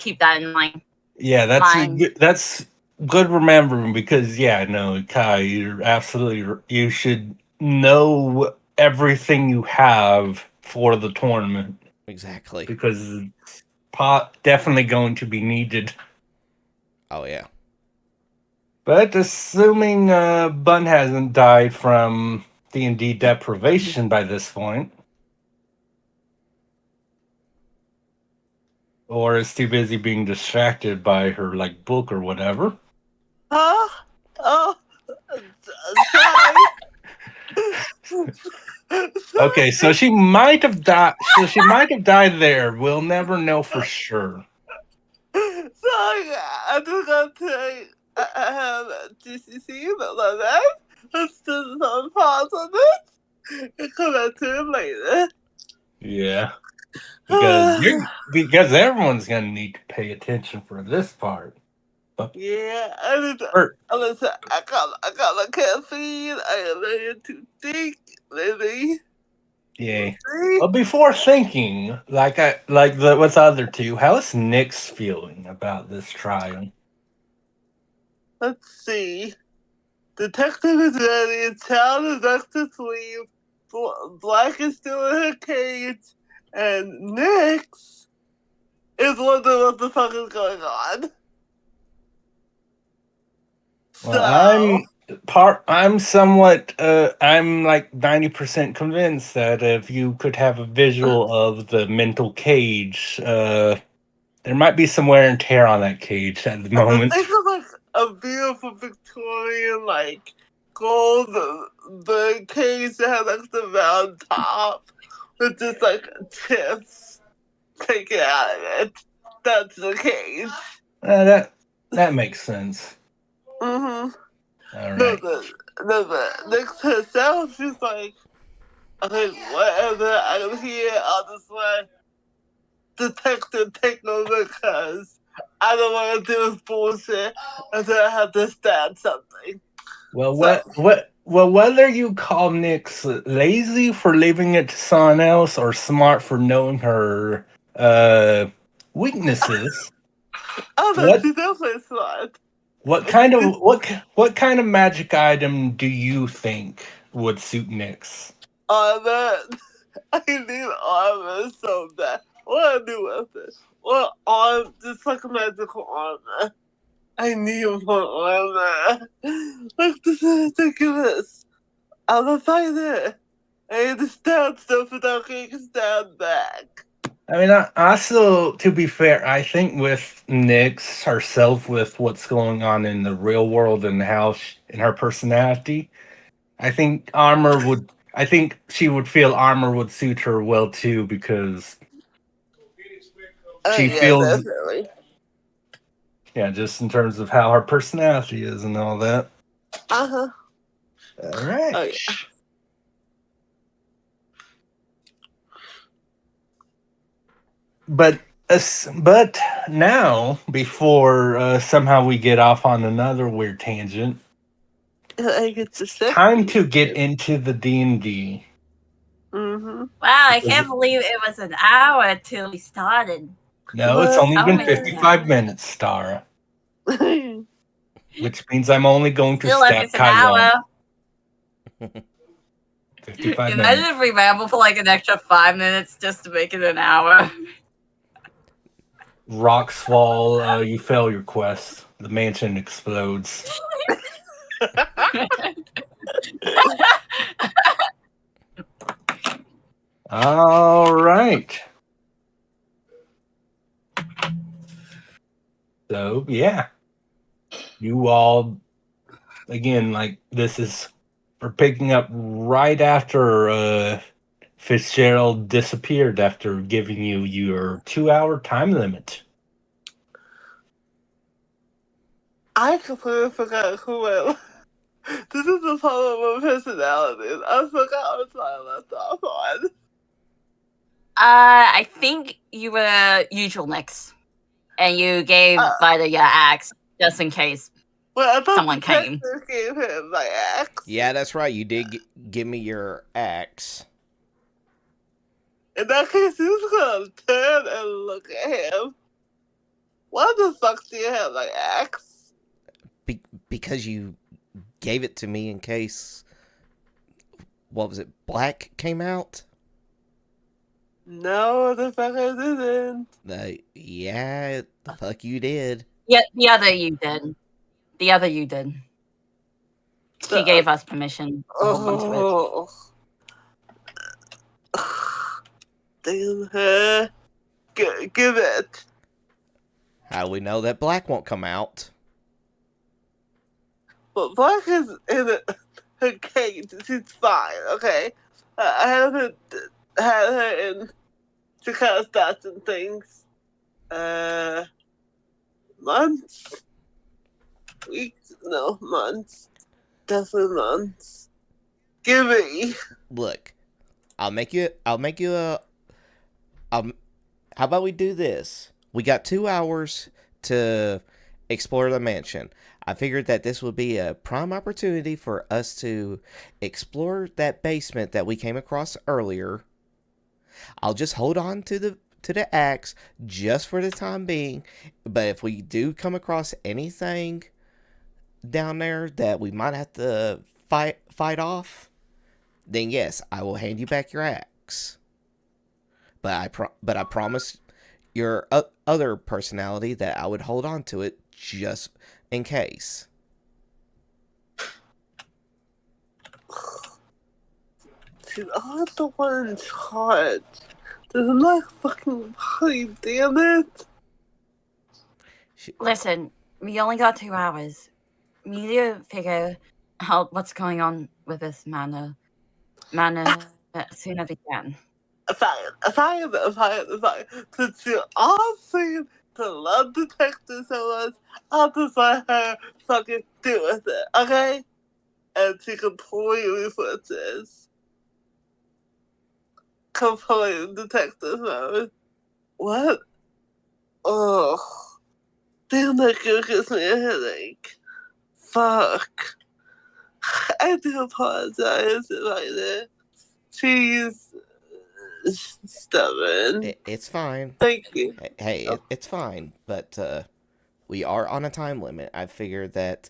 in mind. Yeah, that's good remembering, because no, Kai, you should know everything you have for the tournament. Exactly. Because it's definitely going to be needed. Oh yeah. But assuming Bun hasn't died from D&D deprivation by this point, or is too busy being distracted by her book or whatever. Huh? Oh, sorry. Okay, so she might have died. So she might have died there. We'll never know for sure. Sorry, I forgot to I have GCC, but my bad. I'm still on pause on it. I'll come back to it later. Yeah. Because everyone's gonna need to pay attention for this part. Yeah, I got my caffeine. I am ready to think, maybe. Yeah. Well, before thinking, with the other two, how's Nyx feeling about this trial? Let's see. Detective is ready. Child is back to sleep. Black is still in her cage, and Nyx is wondering what the fuck is going on. Well, I'm somewhat I'm like 90% convinced that if you could have a visual of the mental cage, there might be some wear and tear on that cage at the moment. Think of a beautiful Victorian gold the cage that has the round top with just chips taken out of it. That's the cage. That makes sense. Mm-hmm. All right. No, next to herself, she's like, okay, whatever, I'm here, I'll just let detective take over because I don't want to do this bullshit until I have to stab something. Well, whether you call Nyx lazy for leaving it to someone else or smart for knowing her weaknesses, She's definitely smart. What kind of magic item do you think would suit Nyx? Armor. I need armor so bad. What do I do with it? What arm? Just magical armor. I need more armor. This is ridiculous. I'm a fighter. I need to stab stuff without getting stabbed back. I mean, also, to be fair, I think with Nyx herself, with what's going on in the real world and how in her personality, I think she would feel armor would suit her well too, because she feels. Definitely. Yeah, just in terms of how her personality is and all that. Uh-huh. All right. Oh, yeah. But now, before somehow we get off on another weird tangent, it's time to get into the D&D. Mm-hmm. Wow, I can't believe it was an hour till we started. No, it's only been 55 minutes, Stara. Which means I'm only going to stab Kai once. 55 Imagine minutes. if we ramble for like an extra 5 minutes just to make it an hour. Rocks fall. You fail your quest. The mansion explodes. All right. So yeah, you all again like this is we're picking up right after Fitzgerald disappeared after giving you your 2-hour time limit. I completely forgot who I. This is the problem with personalities. I forgot what I left off on. I think you were usual next, and you gave Vida your axe just in case someone came. Gave him my axe. Yeah, that's right. You did give me your axe. In that case, he's gonna turn and look at him. Why the fuck do you have my axe? Because you gave it to me in case. What was it? Black came out? No, the fuck I didn't. Yeah, the fuck you did. Yeah, the other you did. The other you did. She gave us permission to hold on to it. Damn her. Give it. How do we know that Black won't come out? But Black is in her cage. She's fine, okay? I haven't had her in to contestants and things. Months? Weeks? No, months. Definitely months. Give me. Look, I'll make you a. How about we do this? We got 2 hours to explore the mansion. I figured that this would be a prime opportunity for us to explore that basement that we came across earlier. I'll just hold on to the axe just for the time being. But if we do come across anything down there that we might have to fight off, then yes, I will hand you back your axe. But I promise your other personality that I would hold on to it just in case. Dude, I'm not the one in charge. Doesn't like fucking body, damn it. Listen, we only got 2 hours. We need to figure out what's going on with this manor as soon as we can. Fine. Since you're all saying to love detective so much, I'll just let her fucking deal with it, okay? And she completely switches. Completely detective mode. What? Ugh. Damn, that girl gives me a headache. Fuck. I do apologize if I did. She's stubborn. It's fine. Thank you. Hey, it's fine. But we are on a time limit. I figured that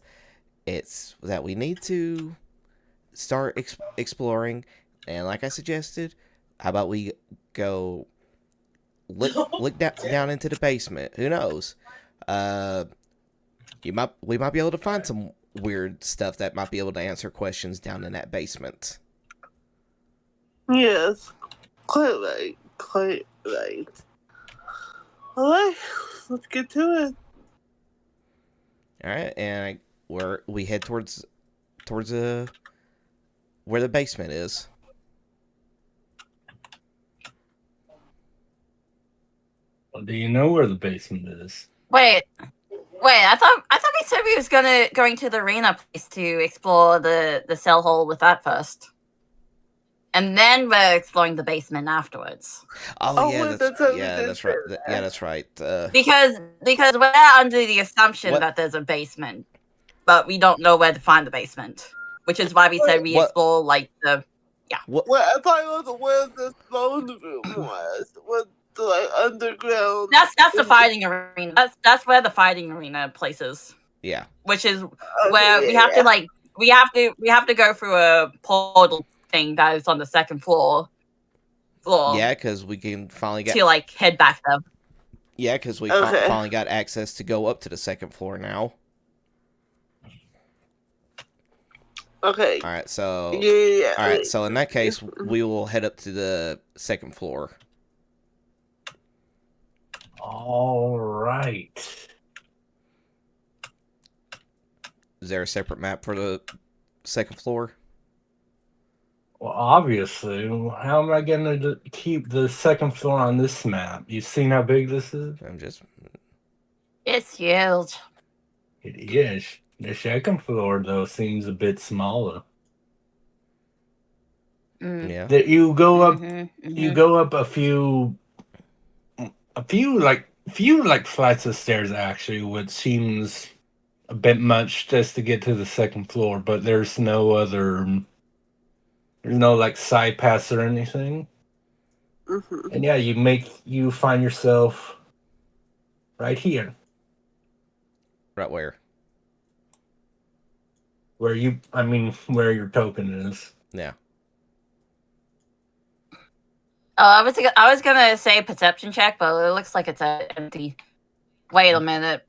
we need to start exploring. And like I suggested, how about we go look down into the basement? Who knows? We might be able to find some weird stuff that might be able to answer questions down in that basement. Yes, quite right. Alright, let's get to it. Alright, and we head towards where the basement is. Well, do you know where the basement is? Wait. I thought we said we was going to the arena place to explore the cell hole with that first. And then we're exploring the basement afterwards. Oh yeah, that's right. Yeah, that's right. Because we're under the assumption that there's a basement, but we don't know where to find the basement, which is why we said we explore like the Well, I thought it was where the phone room was. With the like underground. That's the fighting arena. That's where the fighting arena place is. Yeah. Which is where we have to go through a portal thing that is on the second floor. Yeah, because we can finally get to like head back there. Yeah, because we finally got access to go up to the second floor now. Okay. All right, so yeah. All right, so in that case, we will head up to the second floor. All right. Is there a separate map for the second floor? Well, obviously. How am I going to keep the second floor on this map? You seen how big this is? It's huge. It is. The second floor, though, seems a bit smaller. Yeah. That you go up, you go up a few flights of stairs actually, which seems a bit much just to get to the second floor. But there's no like side pass or anything. And yeah, you find yourself right here. Right where? Where your token is. Yeah. Oh, I was gonna say perception check, but it looks like it's empty. Wait a minute.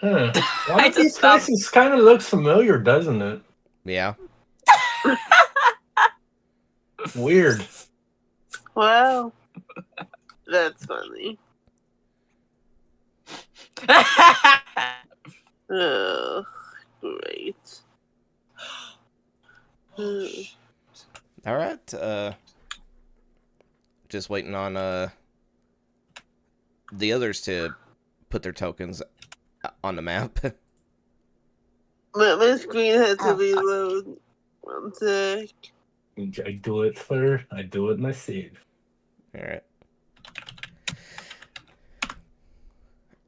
Huh. One of these places kind of looks familiar, doesn't it? Yeah. Weird. Wow. That's funny. Oh, great. All right. Just waiting on the others to put their tokens on the map. My screen has to reload. 1 sec. I do it myself. Alright.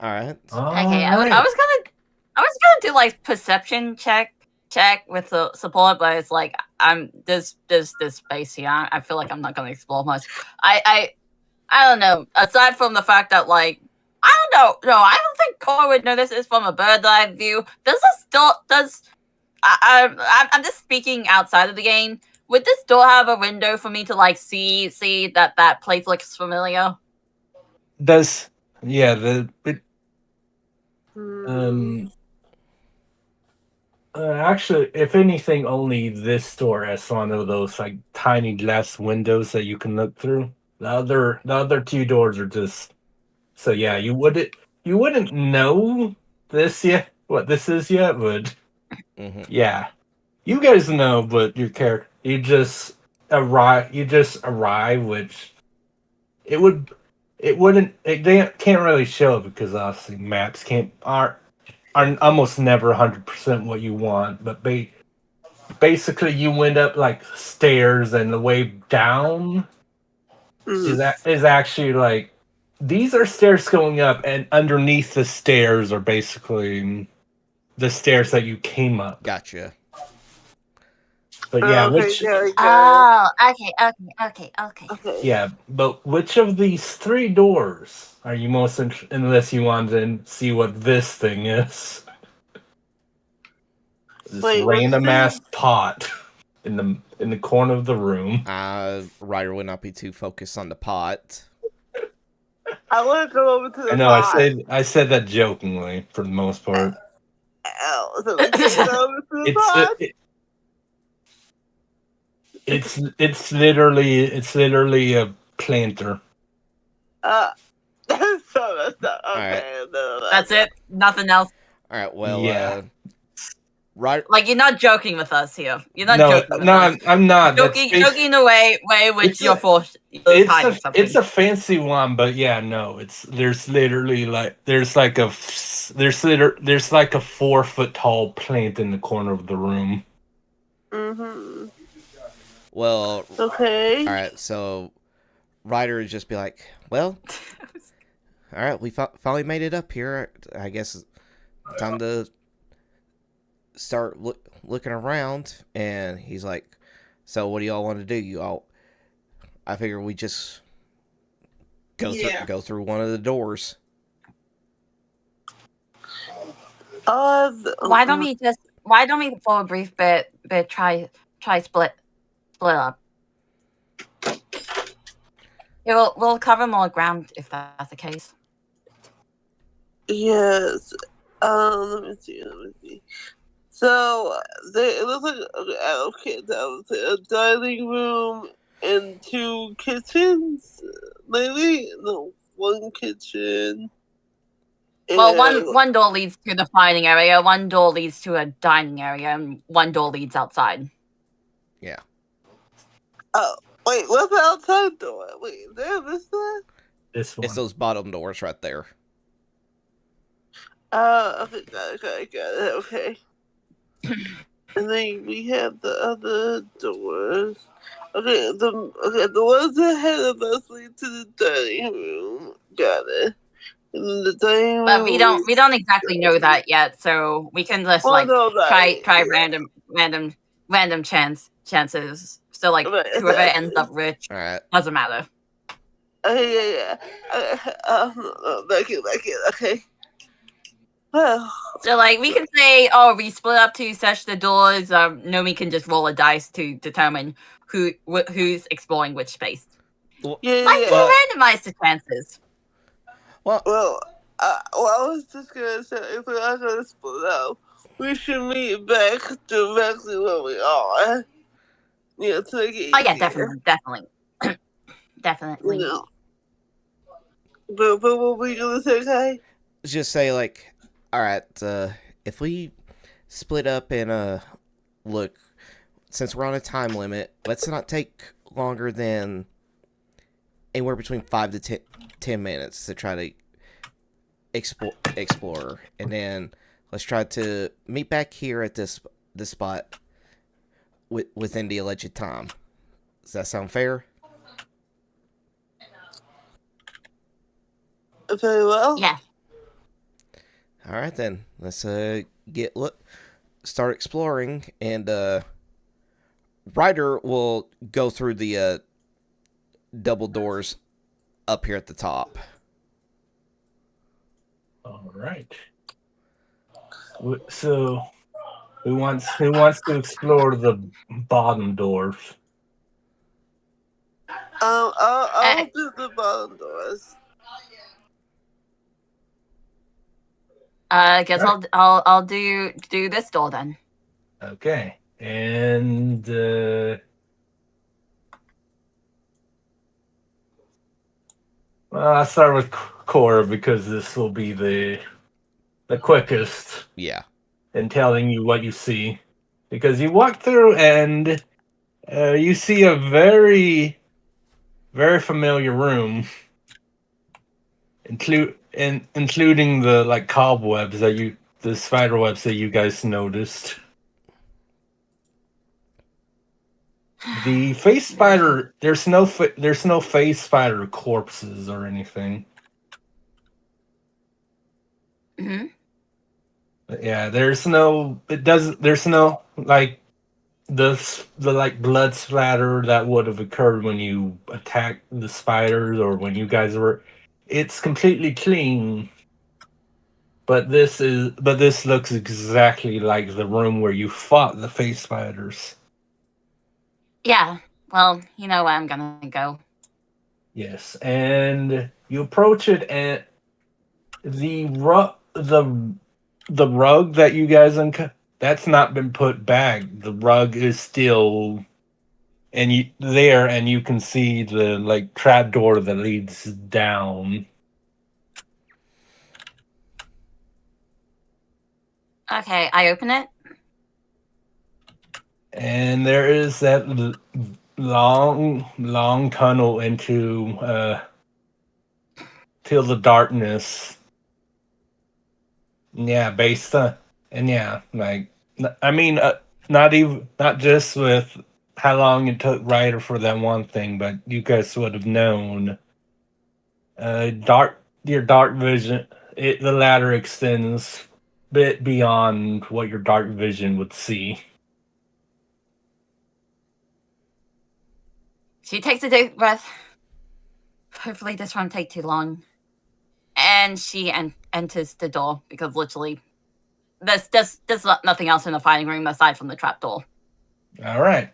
Alright. Okay, I was gonna do like perception check with the support, but it's like there's space here. I feel like I'm not gonna explore much. I don't know. Aside from the fact that like I don't know. No, I don't think Cora would know this is from a bird's eye view. I'm just speaking outside of the game. Would this door have a window for me to like see that place looks familiar? Actually, if anything, only this door has one of those like tiny glass windows that you can look through. The other two doors are just so yeah. You wouldn't know this yet. What this is yet, but yeah, you guys know. But your character, you just arrive, which it can't really show because obviously maps are almost never 100% what you want, but basically you went up like stairs and the way down is actually like these are stairs going up, and underneath the stairs are basically the stairs that you came up. Gotcha. But yeah, okay. Yeah, but which of these three doors are you most interested in, unless you want to see what this thing is? This random ass pot in the corner of the room. Ryder would not be too focused on the pot. I want to go over to the pot. No, I said that jokingly for the most part. So we can go over to the pot? It's literally a planter. Okay. Right. That's it. Nothing else. All right. Well, yeah. Right. Like you're not joking with us here. You're not joking with us. I'm not. Joking the way which you're forced. It's a fancy one, but yeah, no. There's like a 4-foot tall plant in the corner of the room. Well. Okay. All right. So, Ryder would just be like, "Well, all right, we finally made it up here. I guess time to start looking around." And he's like, "So what do y'all want to do? I figure we just go through one of the doors." Why don't we for a brief bit try try split up. We'll cover more ground if that's the case. Yes. Let me see. So it looks like okay, that was a dining room and 2 kitchens. Maybe no, 1 kitchen. Well, one door leads to the dining area, 1 door leads to a dining area, and 1 door leads outside. Yeah. Oh, wait, what's the outside door? Wait, is there this one? This one. It's those bottom doors right there. Okay, got it, okay. And then we have the other doors. Okay, the ones that head of us lead to the dining room. Got it. And then the dining room. But we don't exactly know that yet, so we can just try random chances. So whoever ends up rich doesn't matter. Okay, back it, okay. Well. So we can say, oh, we split up to search the doors. Nomi can just roll a dice to determine who's exploring which space. To randomize the chances. Well, I was just gonna say, if we're not gonna split up, we should meet back directly where we are. Yeah, to make it easier. Oh yeah, definitely. You know. But what were you gonna say, Kai? Just say all right, if we split up and look, since we're on a time limit, let's not take longer than anywhere between 5 to 10 minutes to try to explore, and then let's try to meet back here at this spot within the alleged time. Does that sound fair? Very well. Yeah. All right then, let's start exploring, and Ryder will go through the double doors up here at the top. All right. So, who wants to explore the bottom doors? I'll do the bottom doors. I guess I'll do this door then. Okay, and I'll start with Cora because this will be the quickest. Yeah. In telling you what you see, because you walk through and you see a very, very familiar room, including the cobwebs the spider webs that you guys noticed. The face spider, there's no face spider corpses or anything. Mm-hmm. Yeah, there's no the blood splatter that would have occurred when you attacked the spiders or when you guys were. It's completely clean. But this looks exactly like the room where you fought the face spiders. Yeah, well, you know where I'm gonna go. Yes, and you approach it, and the rug that you guys that's not been put back. The rug is still and you can see the trap door that leads down. Okay, I open it. And there is that long tunnel into till the darkness. Yeah, based on, and yeah, not just with how long it took Ryder for that one thing, but you guys would have known. Your dark vision, the ladder extends a bit beyond what your dark vision would see. She takes a deep breath. Hopefully this won't take too long. And she enters the door because literally there's nothing else in the fighting room aside from the trapdoor. All right.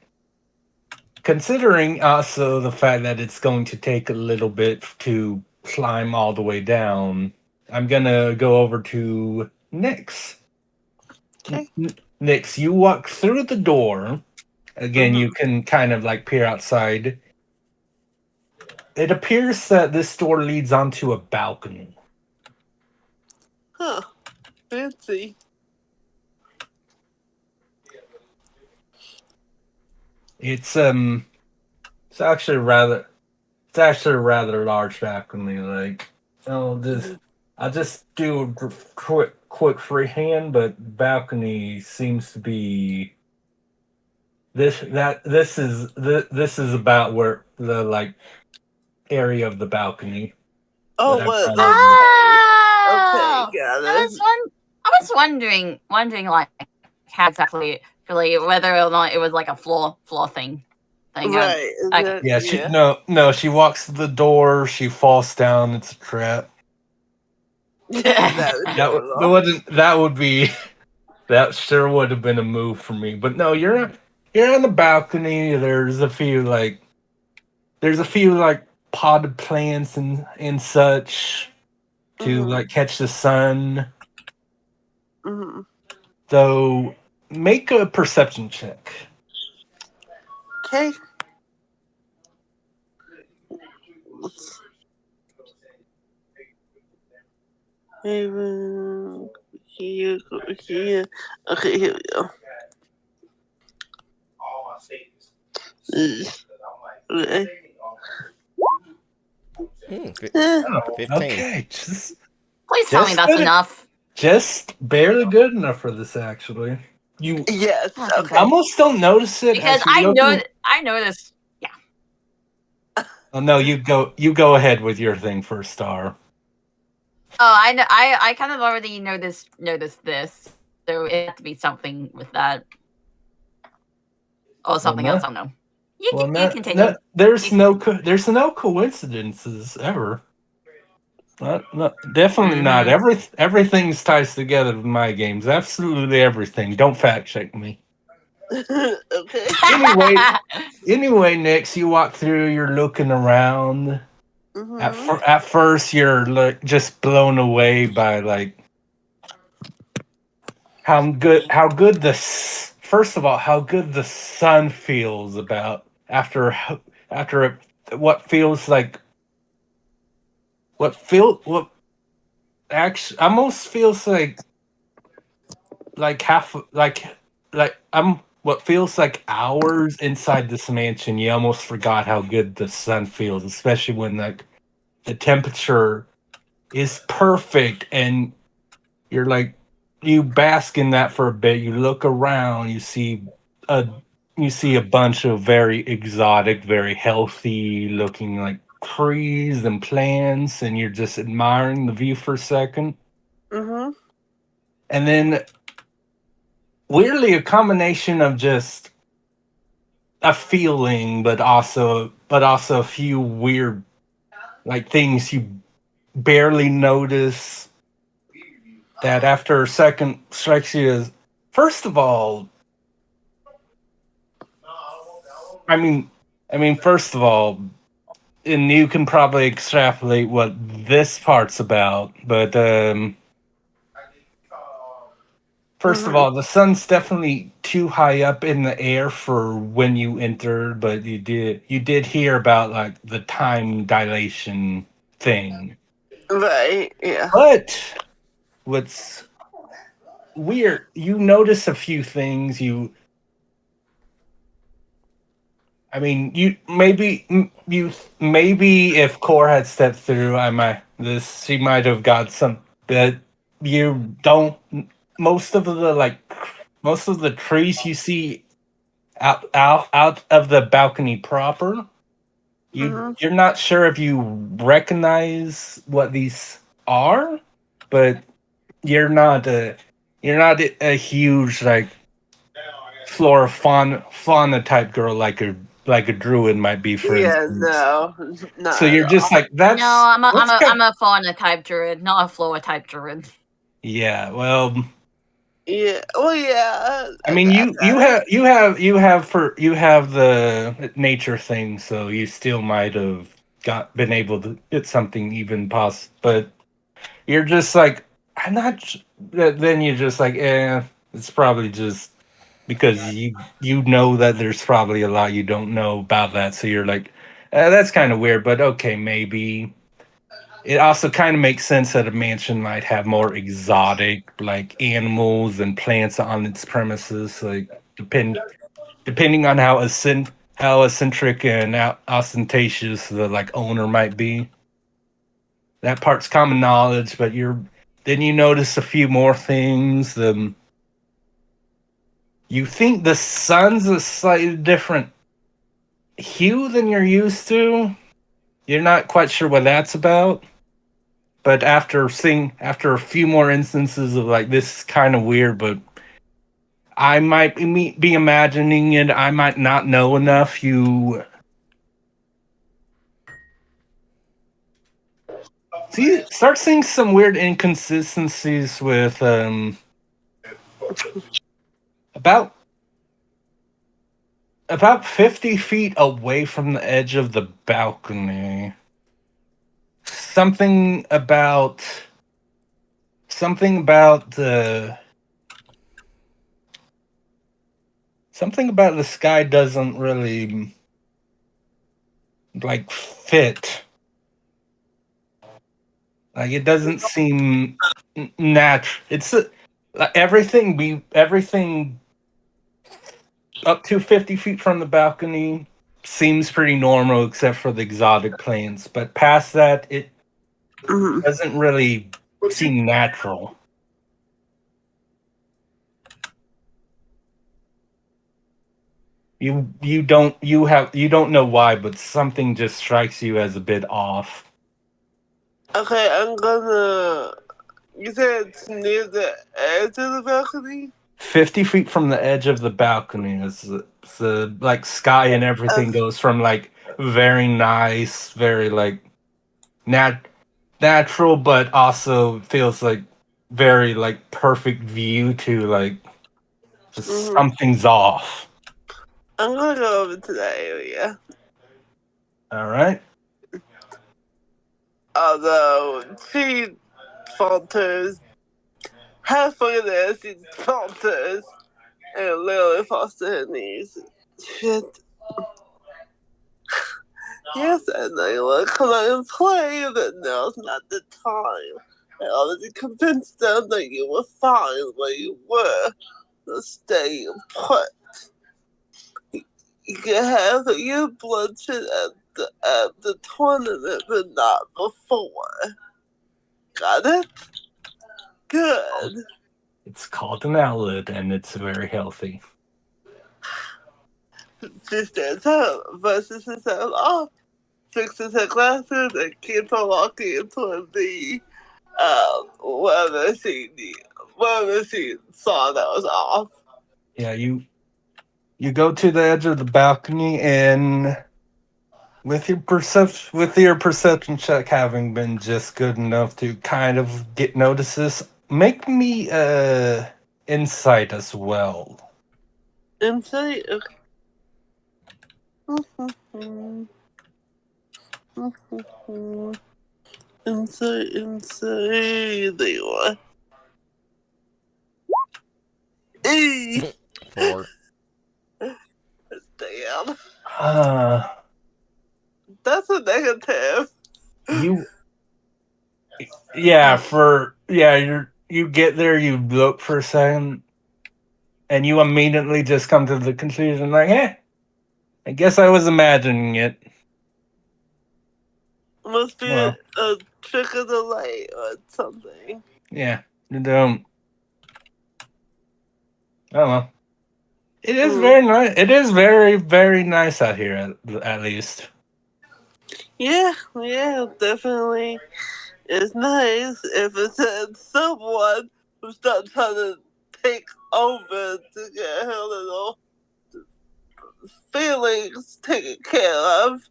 considering also the fact that it's going to take a little bit to climb all the way down, I'm gonna go over to Nyx. Okay. Nyx, you walk through the door. Again, you can kind of like peer outside. It appears that this door leads onto a balcony. Huh. Fancy. It's actually rather a rather large balcony. Like, I'll just do a quick freehand, but balcony seems to be this is about where the like area of the balcony. Oh, that I'm what? trying to- Oh, Okay, got I it. was wondering like how exactly really whether or not it was like a floor thing. Right. Okay. Yeah, she walks to the door, she falls down, it's a trap. That sure would have been a move for me. But no, you're on the balcony. There's a few like potted plants and such to like catch the sun. Mm-hmm. So make a perception check. Okay. Here. Okay, here we go. Okay. Oh, 15. okay. Please tell me that's enough. Just barely good enough for this, actually. You Yes. Okay. almost don't notice it Because I noticed. Yeah. Oh no, you go ahead with your thing first, Star. Oh, I kind of already noticed this, so it had to be something with that, or something else. I don't know. You continue. There's no coincidences ever. Definitely not. Everything's ties together with my games. Absolutely everything. Don't fact check me. Okay. Anyway, Nyx, you walk through. You're looking around. Mm-hmm. At first, you're just blown away by like how good first of all how good the sun feels about after what feels like what actually almost feels like half like I'm what feels like hours inside this mansion. You almost forgot how good the sun feels, especially when like the temperature is perfect and you're like you bask in that for a bit. You look around, you see a bunch of very exotic, very healthy looking like trees and plants, and you're just admiring the view for a second. Mm-hmm. And then weirdly a combination of just a feeling but also a few weird like things you barely notice that after a second strikes you as first of all first of all, and you can probably extrapolate what this part's about, but first of all, the sun's definitely too high up in the air for when you entered, but you did hear about like the time dilation thing. Right, yeah. But what's weird, you notice a few things. You maybe if Core had stepped through, she might have got some, but you don't. Most of the trees you see out of the balcony proper, you're not sure if you recognize what these are, but you're not a huge like flora fauna type girl like a druid might be, for instance. No. So you're just like that's no. I'm a fauna type druid, not a flora type druid. Yeah, well, Yeah. Well, yeah. I mean, got you that. have the nature thing, so you still might have been able to get something even but you're just like, I'm not. Then you're just like, it's probably just because you know that there's probably a lot you don't know about that, so you're like, that's kind of weird, but okay, maybe. It also kind of makes sense that a mansion might have more exotic, like animals and plants on its premises, like depending on how eccentric and ostentatious the like owner might be. That part's common knowledge, but then you notice a few more things. You think the sun's a slightly different hue than you're used to. You're not quite sure what that's about. But after a few more instances of like, this is kind of weird, but I might be imagining it. I might not know enough. You start seeing some weird inconsistencies with about 50 feet away from the edge of the balcony. Something about the sky doesn't really like fit. Like it doesn't seem natural. It's everything up to 50 feet from the balcony seems pretty normal except for the exotic plants. But past that, it Mhm. doesn't really seem natural. You don't know why, but something just strikes you as a bit off. Okay, I'm gonna. You said it's near the edge of the balcony? 50 feet from the edge of the balcony is the like sky and everything goes from like very nice, very like natural, but also feels like very like perfect view to like just something's off. I'm gonna go over to that area. All right. Although she falters, halfway there she falters and literally falls to her knees. Shit. Yes, I know you want to come out and play, but now's not the time. I already convinced them that you were fine where you were. So stay put. You can have your bloodshed at the tournament, but not before. Got it? Good. It's called an outlet, and it's very healthy. She stands up, brushes herself off, fixes her glasses, and keeps on walking toward the wherever she saw that was off. Yeah, you go to the edge of the balcony, and with your perception check having been just good enough to kind of get notices, make me insight as well. Insight? Okay. Insight. There you are. 4. Damn. Uh, That's a negative. you you get there, you look for a second, and you immediately just come to the conclusion like, I guess I was imagining it. Must be a trick of the light or something. Yeah, you don't. Oh well. It is very nice. It is very, very nice out here, at least. Yeah, definitely. It's nice if it's had someone who's not trying to take over to get her little feelings taken care of.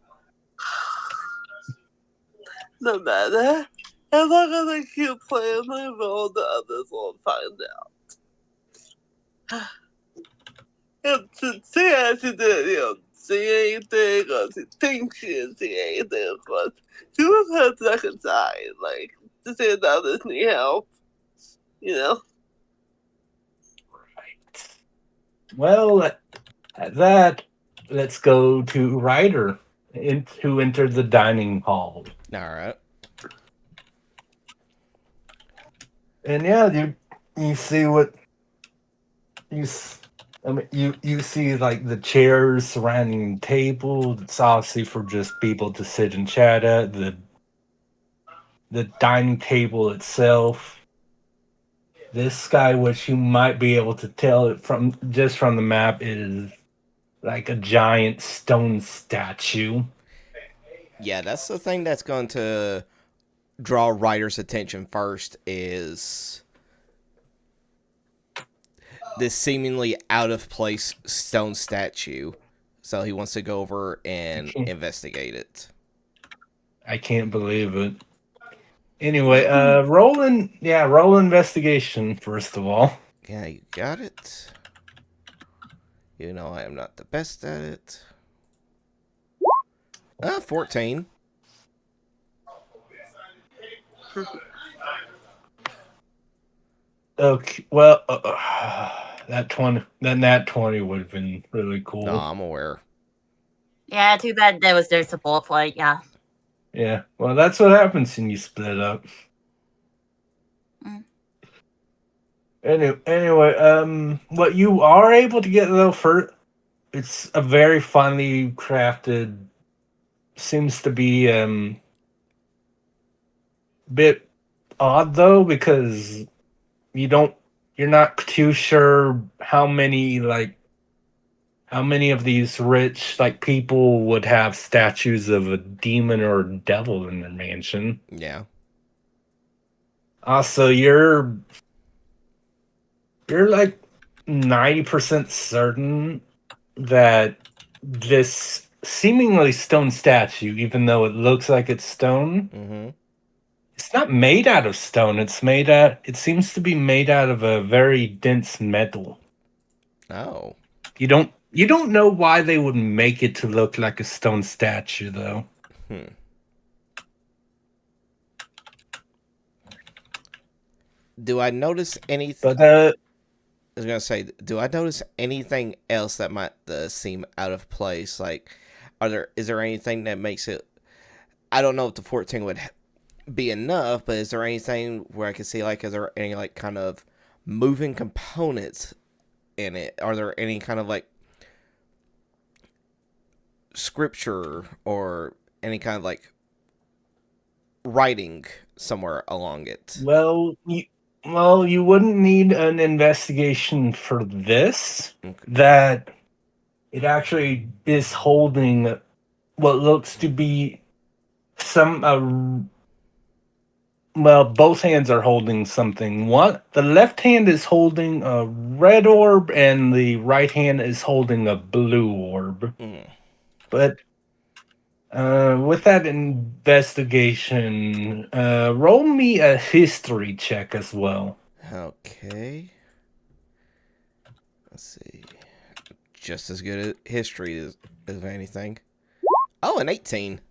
No matter. As long as I keep playing my role, the others will find out. 现在是这种CA 这个是定期 CA 这个，just have to reconcile, like, to say that does need help, you know? Right. Well, at that, let's go to Ryder, who entered the dining hall. All right. And yeah, you see what you see like the chairs surrounding the table. It's obviously for just people to sit and chat at. The dining table itself. This guy, which you might be able to tell it from the map, is like a giant stone statue. Yeah, that's the thing that's going to draw Ryder's attention first, is this seemingly out of place stone statue. So he wants to go over and investigate it. I can't believe it. Anyway, roll investigation first of all. Yeah, you got it. You know I am not the best at it. 14. Okay, well, that 20 would have been really cool. No, I'm aware. Yeah, too bad there was no support for it, yeah. Yeah, well, that's what happens when you split up. Mm. Anyway, what you are able to get though, it's a very finely crafted, seems to be bit odd though, because you're not too sure how many of these rich people would have statues of a demon or a devil in their mansion. Yeah. Also, you're 90% certain that this seemingly stone statue, even though it looks like it's stone, it's not made out of stone. It seems to be made out of a very dense metal. Oh. You don't know why they would make it to look like a stone statue, though. Do I notice anything? But I was gonna say, do I notice anything else that might seem out of place? Like, is there anything that makes it? I don't know if the 14 would be enough, but is there anything where I can see is there any kind of moving components in it? Are there any kind of scripture or any kind of writing somewhere along it? Well, you wouldn't need an investigation for this. Okay. That it actually is holding what looks to be some. Both hands are holding something. The left hand is holding a red orb, and the right hand is holding a blue orb. But with that investigation, roll me a history check as well. Okay. Let's see. Just as good at history as anything. Oh, an 18.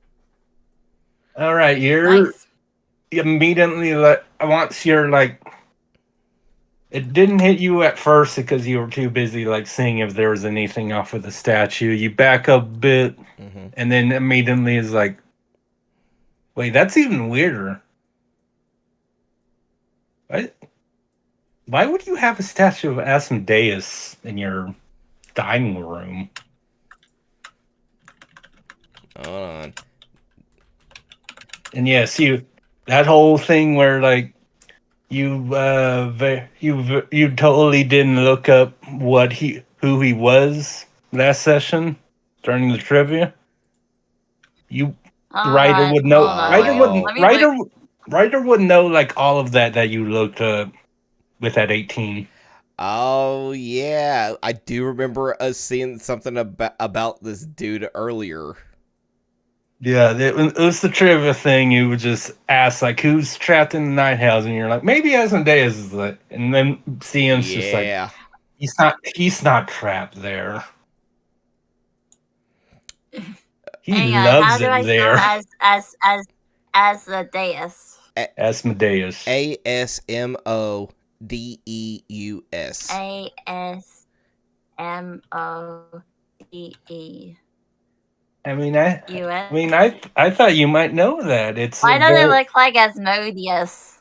All right, you're nice. Immediately once you're it didn't hit you at first because you were too busy seeing if there was anything off with the statue. You back up a bit, and then immediately is wait, that's even weirder. Why would you have a statue of Asmodeus in your dining room? Hold on. And yes, that whole thing where you totally didn't look up who he was last session during the trivia. Ryder would know. Ryder would know all of that you looked up with that 18. Oh yeah, I do remember us seeing something about this dude earlier. Yeah, it was the trivia thing. You would just ask who's trapped in the night house, and you're maybe Asmodeus is and then CM's just He's not trapped there. He Hang on, loves how do it I there. spell Asmodeus? Asmodeus. Asmodeus. Asmodee. I mean, US. I thought you might know that. It's Why does it look like Asmodeus?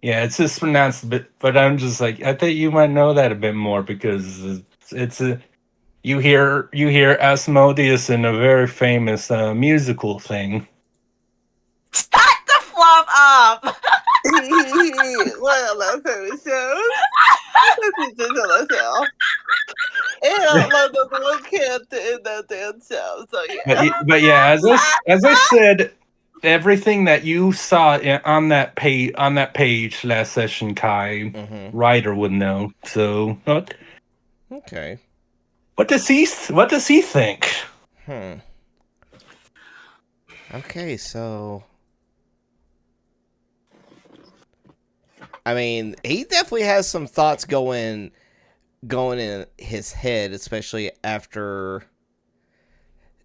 Yeah, it's just pronounced a bit, but I'm just like, I think you might know that a bit more because it's a you hear Asmodeus in a very famous musical thing. Start the fluff up. One of my favorite shows. This is myself. And my number one character in that damn show. So yeah. But yeah, as I said, everything that you saw on that page last session, Kai, Ryder would know. So what? Okay. What does he think? Okay, so I mean, he definitely has some thoughts going in his head, especially after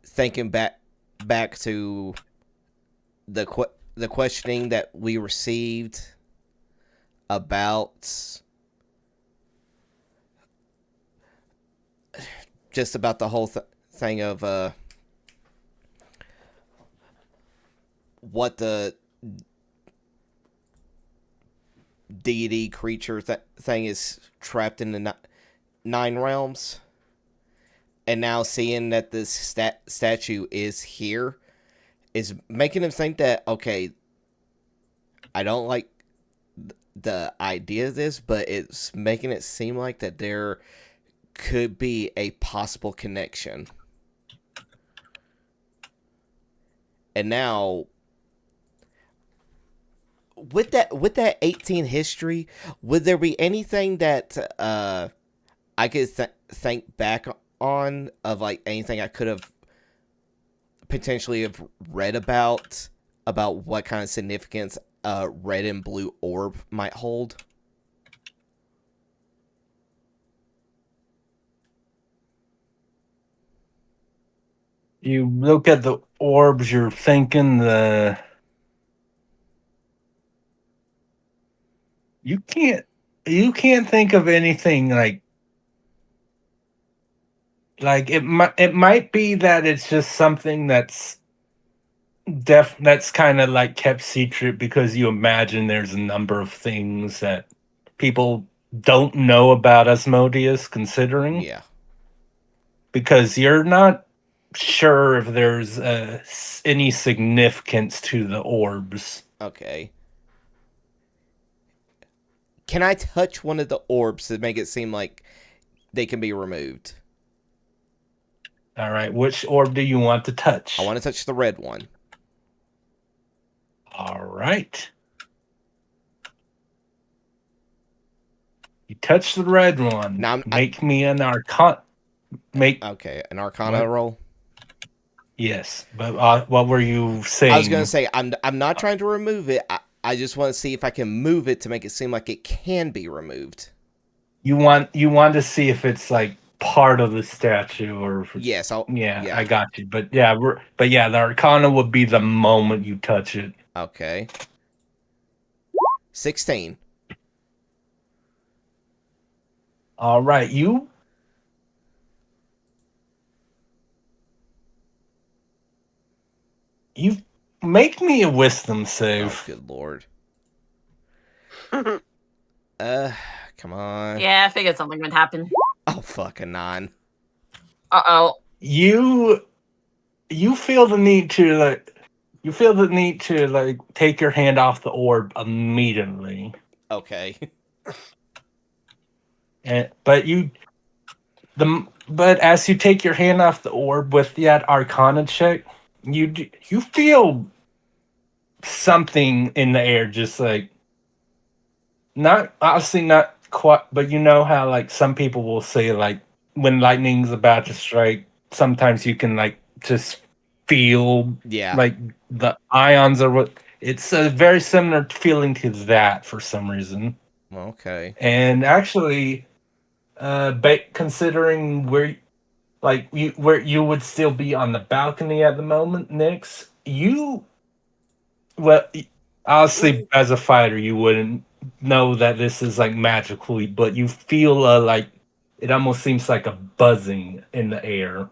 thinking back to the questioning that we received about just about the whole thing of what the deity creature thing is trapped in the 9 realms, and now seeing that this statue is here is making him think that, okay, I don't like the idea of this, but it's making it seem like that there could be a possible connection. And now with that 18 history, would there be anything that I could think back on of like anything I could have potentially have read about what kind of significance a red and blue orb might hold? You look at the orbs, you're thinking you can't think of anything like it might be that it's just something that's kind of like kept secret because you imagine there's a number of things that people don't know about Asmodeus, considering. Yeah. Because you're not sure if there's any significance to the orbs. Okay. Can I touch one of the orbs to make it seem like they can be removed? All right. Which orb do you want to touch? I want to touch the red one. All right. You touch the red one. Now make me an arcana. Okay, an arcana roll. Yes, but what were you saying? I was going to say I'm not trying to remove it. I just want to see if I can move it to make it seem like it can be removed. You want to see if it's like part of the statue or yes, yeah, I got you. But yeah, the arcana would be the moment you touch it. Okay. 16. All right, you make me a wisdom save. Oh, good lord. Come on. Yeah, I figured something would happen. Oh, fuck, a 9. Uh-oh. You feel the need to take your hand off the orb immediately. Okay. But as you take your hand off the orb with that arcana check, you feel something in the air, just like not quite, but you know how like some people will say like when lightning's about to strike, sometimes you can like just feel like the ions are what. It's a very similar feeling to that for some reason. Okay. And actually, considering where you would still be on the balcony at the moment, Nix, well, honestly, as a fighter, you wouldn't know that this is like magically, but you feel like it almost seems like a buzzing in the air.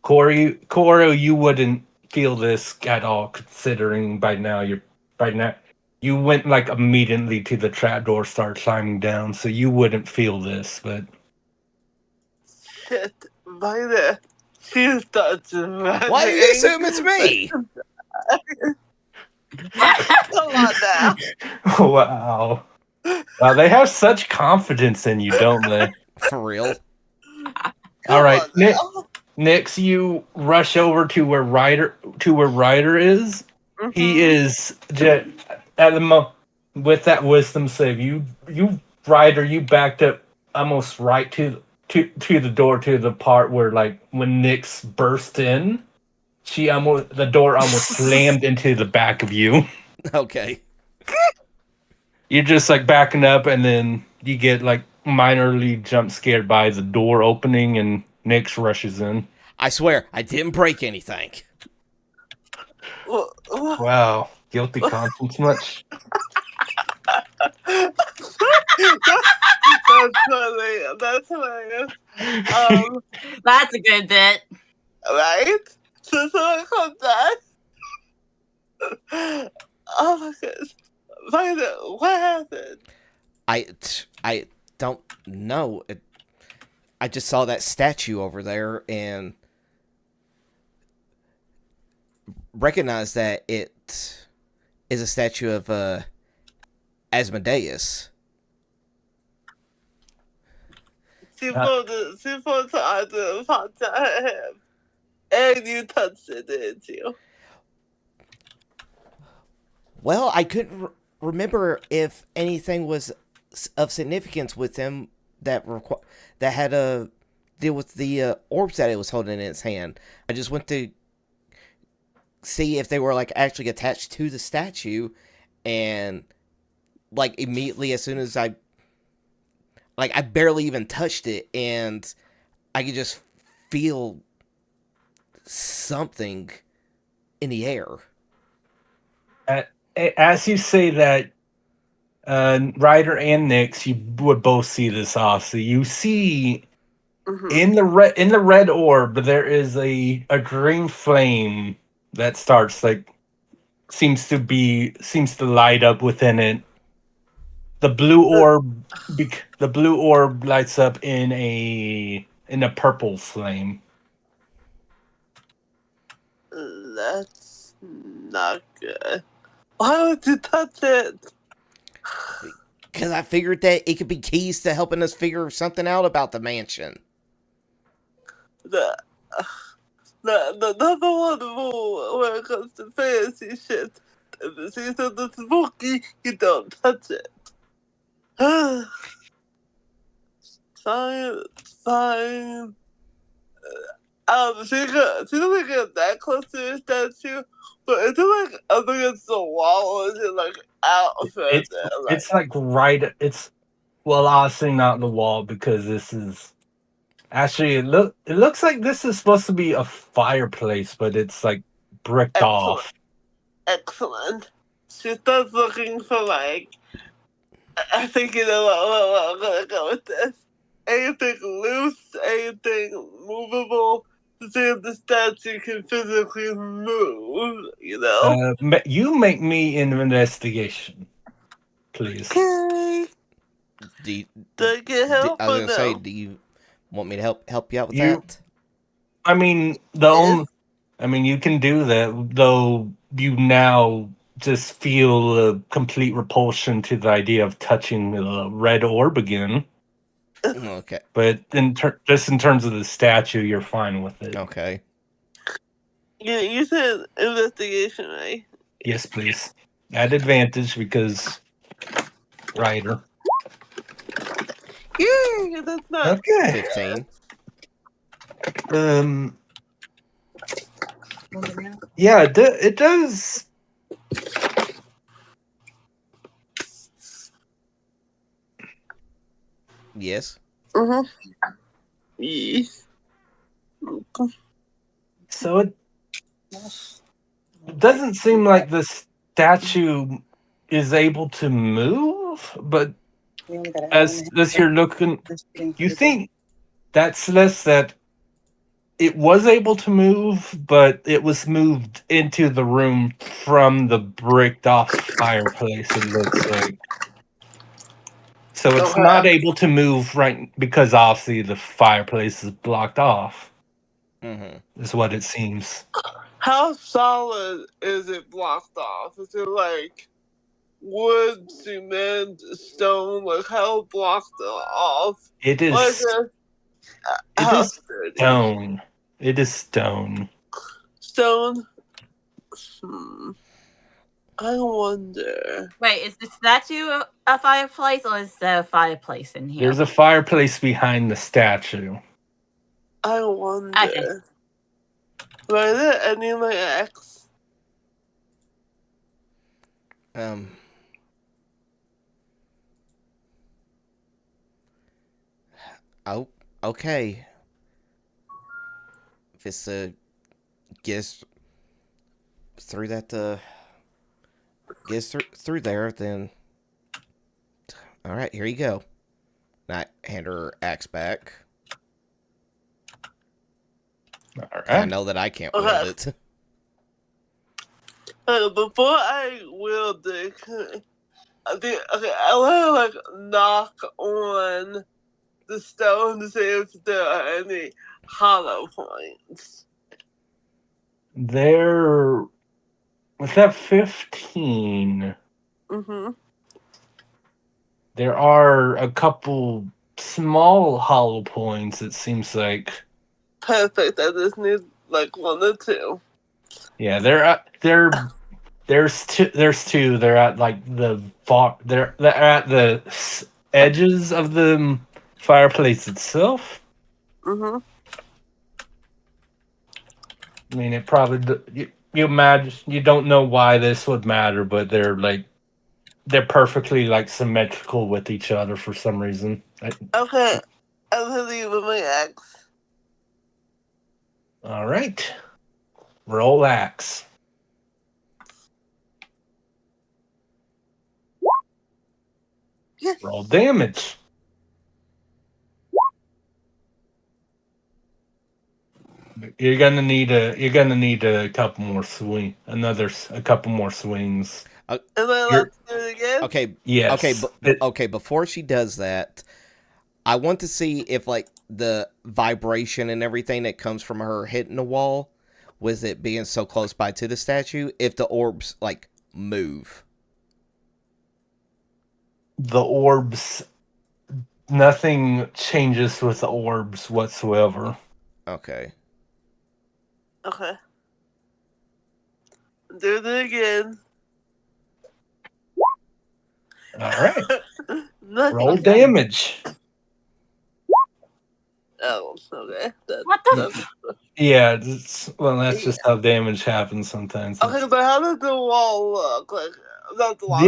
Corey, you wouldn't feel this at all, considering by now you went like immediately to the trapdoor, started climbing down, so you wouldn't feel this. But Shit, Vita, she starts running. Why do you assume it's me? Come on now. Wow. Wow, they have such confidence in you, don't they? For real? All right, Come on now. Nix, you rush over to where Ryder is. He is just at the with that wisdom save. You Ryder, you backed up almost right to the door, to the part where like when Nix burst in, the door almost slammed into the back of you. Okay. You're just like backing up, and then you get like minorly jump scared by the door opening, and Nix rushes in. I swear, I didn't break anything. Wow, guilty conscience much? That's funny. That's hilarious. That's a good bit. Right? So someone comes back. Oh my goodness. Vita, what happened? I don't know. I just saw that statue over there and recognized that it is a statue of Asmodeus. She pulled her eyes and popped out her head. And you touched it, didn't you? Well, I couldn't remember if anything was of significance with him that had a deal with the orbs that it was holding in its hand. I just went to see if they were like actually attached to the statue, and like immediately as soon as I barely even touched it, and I could just feel something in the air. As you say that, Ryder and Nix, you would both see this off. So you see in the red orb, there is a green flame that starts seems to light up within it. The blue orb lights up in a purple flame. That's not good. Why would you touch it? Because I figured that it could be keys to helping us figure something out about the mansion. The number one rule when it comes to fantasy shit, if you see something spooky, you don't touch it. Fine. She doesn't get that close to the statue, but is it like up against the wall, or is it like out further? It's like right. It's obviously not the wall, because this is actually it looks like this is supposed to be a fireplace, but it's like bricked off. Excellent. She starts looking for like. I think you know what I'm gonna go with this. Anything loose, anything movable, to see if the statue can physically move, you know? You make me an investigation, please. Okay. Do I get help? I was gonna say, do you want me to help you out with that? I mean, you can do that, though you now just feel a complete repulsion to the idea of touching the red orb again. Okay. But just in terms of the statue, you're fine with it. Okay. Yeah, you said investigation, right? Yes, please. At advantage, because Ryder. Yeah, that's not Okay. 15. Yeah, it does. Yes. Yes. So it doesn't seem like the statue is able to move, but as you're looking, you think that's less that it was able to move, but it was moved into the room from the bricked off fireplace, it looks like. So it's not able to move right because obviously the fireplace is blocked off. Is what it seems. How solid is it blocked off? Is it like wood, cement, stone? Like how blocked off? It is. It is stone. It is stone. Stone. I wonder. Wait, is the statue a fireplace, or is there a fireplace in here? There's a fireplace behind the statue. I wonder. Okay. Were there any of my ex? Oh, okay. If it's gets through that gets through there, then all right, here you go. I hand her axe back. All right. I know that I can't wield it. Before I wield it, I want to knock on the stone to see if there are any hollow points. There, with that 15, there are a couple small hollow points, it seems like. Perfect. I just need like 1 or 2. Yeah, there's two. They're at like they're at the edges of the fireplace itself. I mean, it probably you imagine you don't know why this would matter, but they're perfectly like symmetrical with each other for some reason. Okay, I'm gonna leave with my axe. All right, roll axe. Yes. Roll damage. You're gonna need a couple more a couple more swings. Am I allowed to do it again? Okay. Yes. Okay. Before she does that, I want to see if like the vibration and everything that comes from her hitting the wall, with it being so close by to the statue, if the orbs like move. The orbs, nothing changes with the orbs whatsoever. Okay. Okay. Do it again. All right. Roll damage. Oh, okay. What the? Yeah, that's just how damage happens sometimes. Okay, but how does the wall look? Like, not the wall.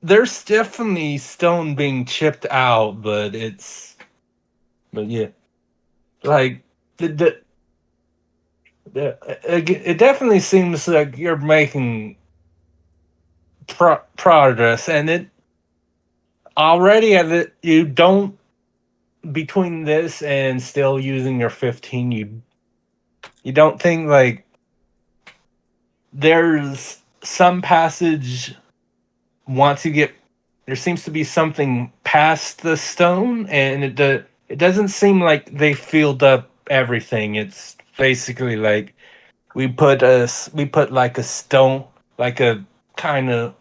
There's definitely stone being chipped out, but yeah, like it definitely seems like you're making progress, and it already you don't, between this and still using your 15, you don't think like there's some passage once you get there seems to be something past the stone, and it doesn't seem like they filled up everything. It's basically like we put like a stone, like a kind of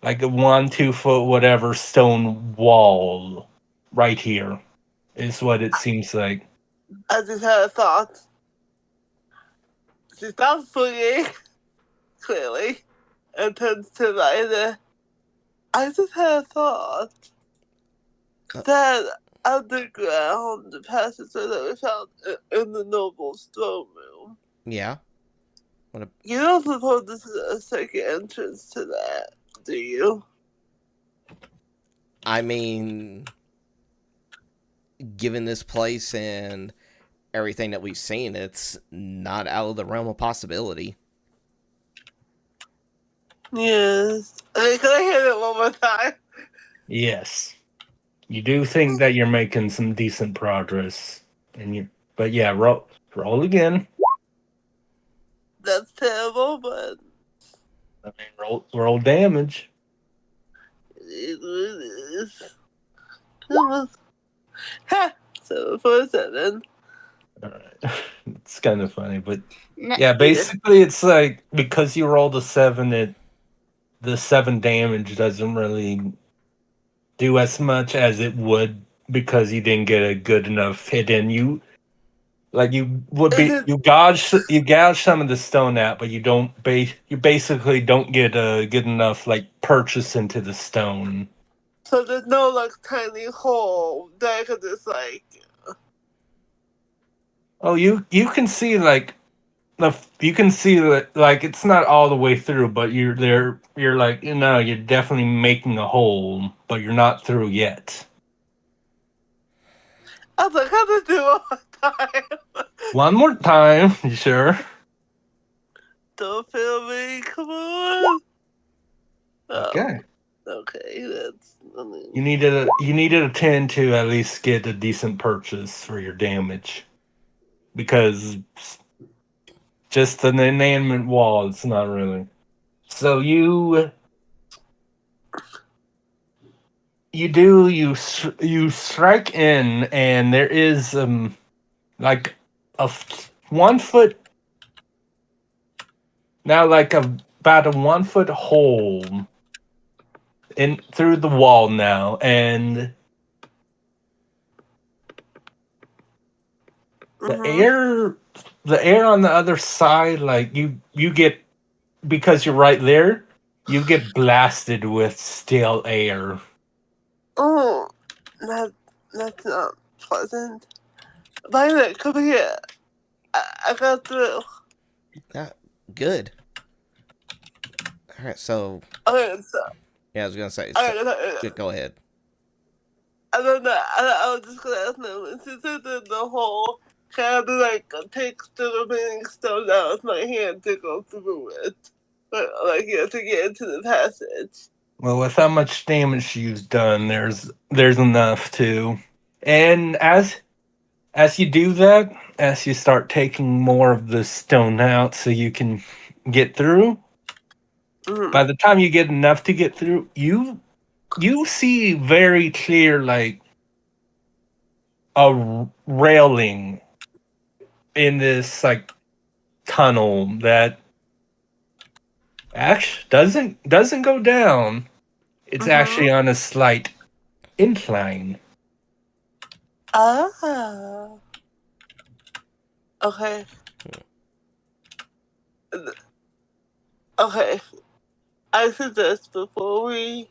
like a 1-2 foot whatever stone wall right here is what it seems like. I just had a thought. She stops swinging, clearly, and turns to Ryder. I just had a thought that underground passage that we found in the noble's throne room. Yeah. You don't suppose this is a second entrance to that, do you? I mean, given this place and everything that we've seen, it's not out of the realm of possibility. Yes. Okay, can I hear it one more time? Yes. You do think that you're making some decent progress. But yeah, roll again. That's terrible, but I mean, roll damage. it is. Ha! 747. Alright. It's kind of funny, but No, yeah, basically it's like because you rolled a 7, the 7 damage doesn't really do as much as it would because you didn't get a good enough hit in. You gouge some of the stone out, but you basically don't get a good enough like purchase into the stone. So there's no like tiny hole that I could just like. Oh, you can see like like it's not all the way through, but you're there. You're like you're definitely making a hole, but you're not through yet. I was like, how to do all the time? One more time, you sure? Don't feel me, come on. Oh, Okay. okay, that's. I mean, You needed a 10 to at least get a decent purchase for your damage, because just an inanimate wall, it's not really. So you strike in, and there is like a 1 foot now, like about a 1 foot hole in through the wall now, and the air on the other side, like you get, because you're right there, you get blasted with stale air. Oh, that's not pleasant. Violet, come here. I got through. Good. All right, so Okay, so. yeah, I was gonna say. Go ahead. I don't know. I was just gonna ask them, since it's in the hole, can I do like take the remaining stone out with my hand to go through it? Like, yeah, to get into the passage. Well, with how much damage you've done, there's enough to. And as you do that, as you start taking more of the stone out so you can get through, by the time you get enough to get through, you see very clear, like a railing in this like tunnel that actually doesn't go down. It's actually on a slight incline. Ah. Okay. Okay. I suggest before we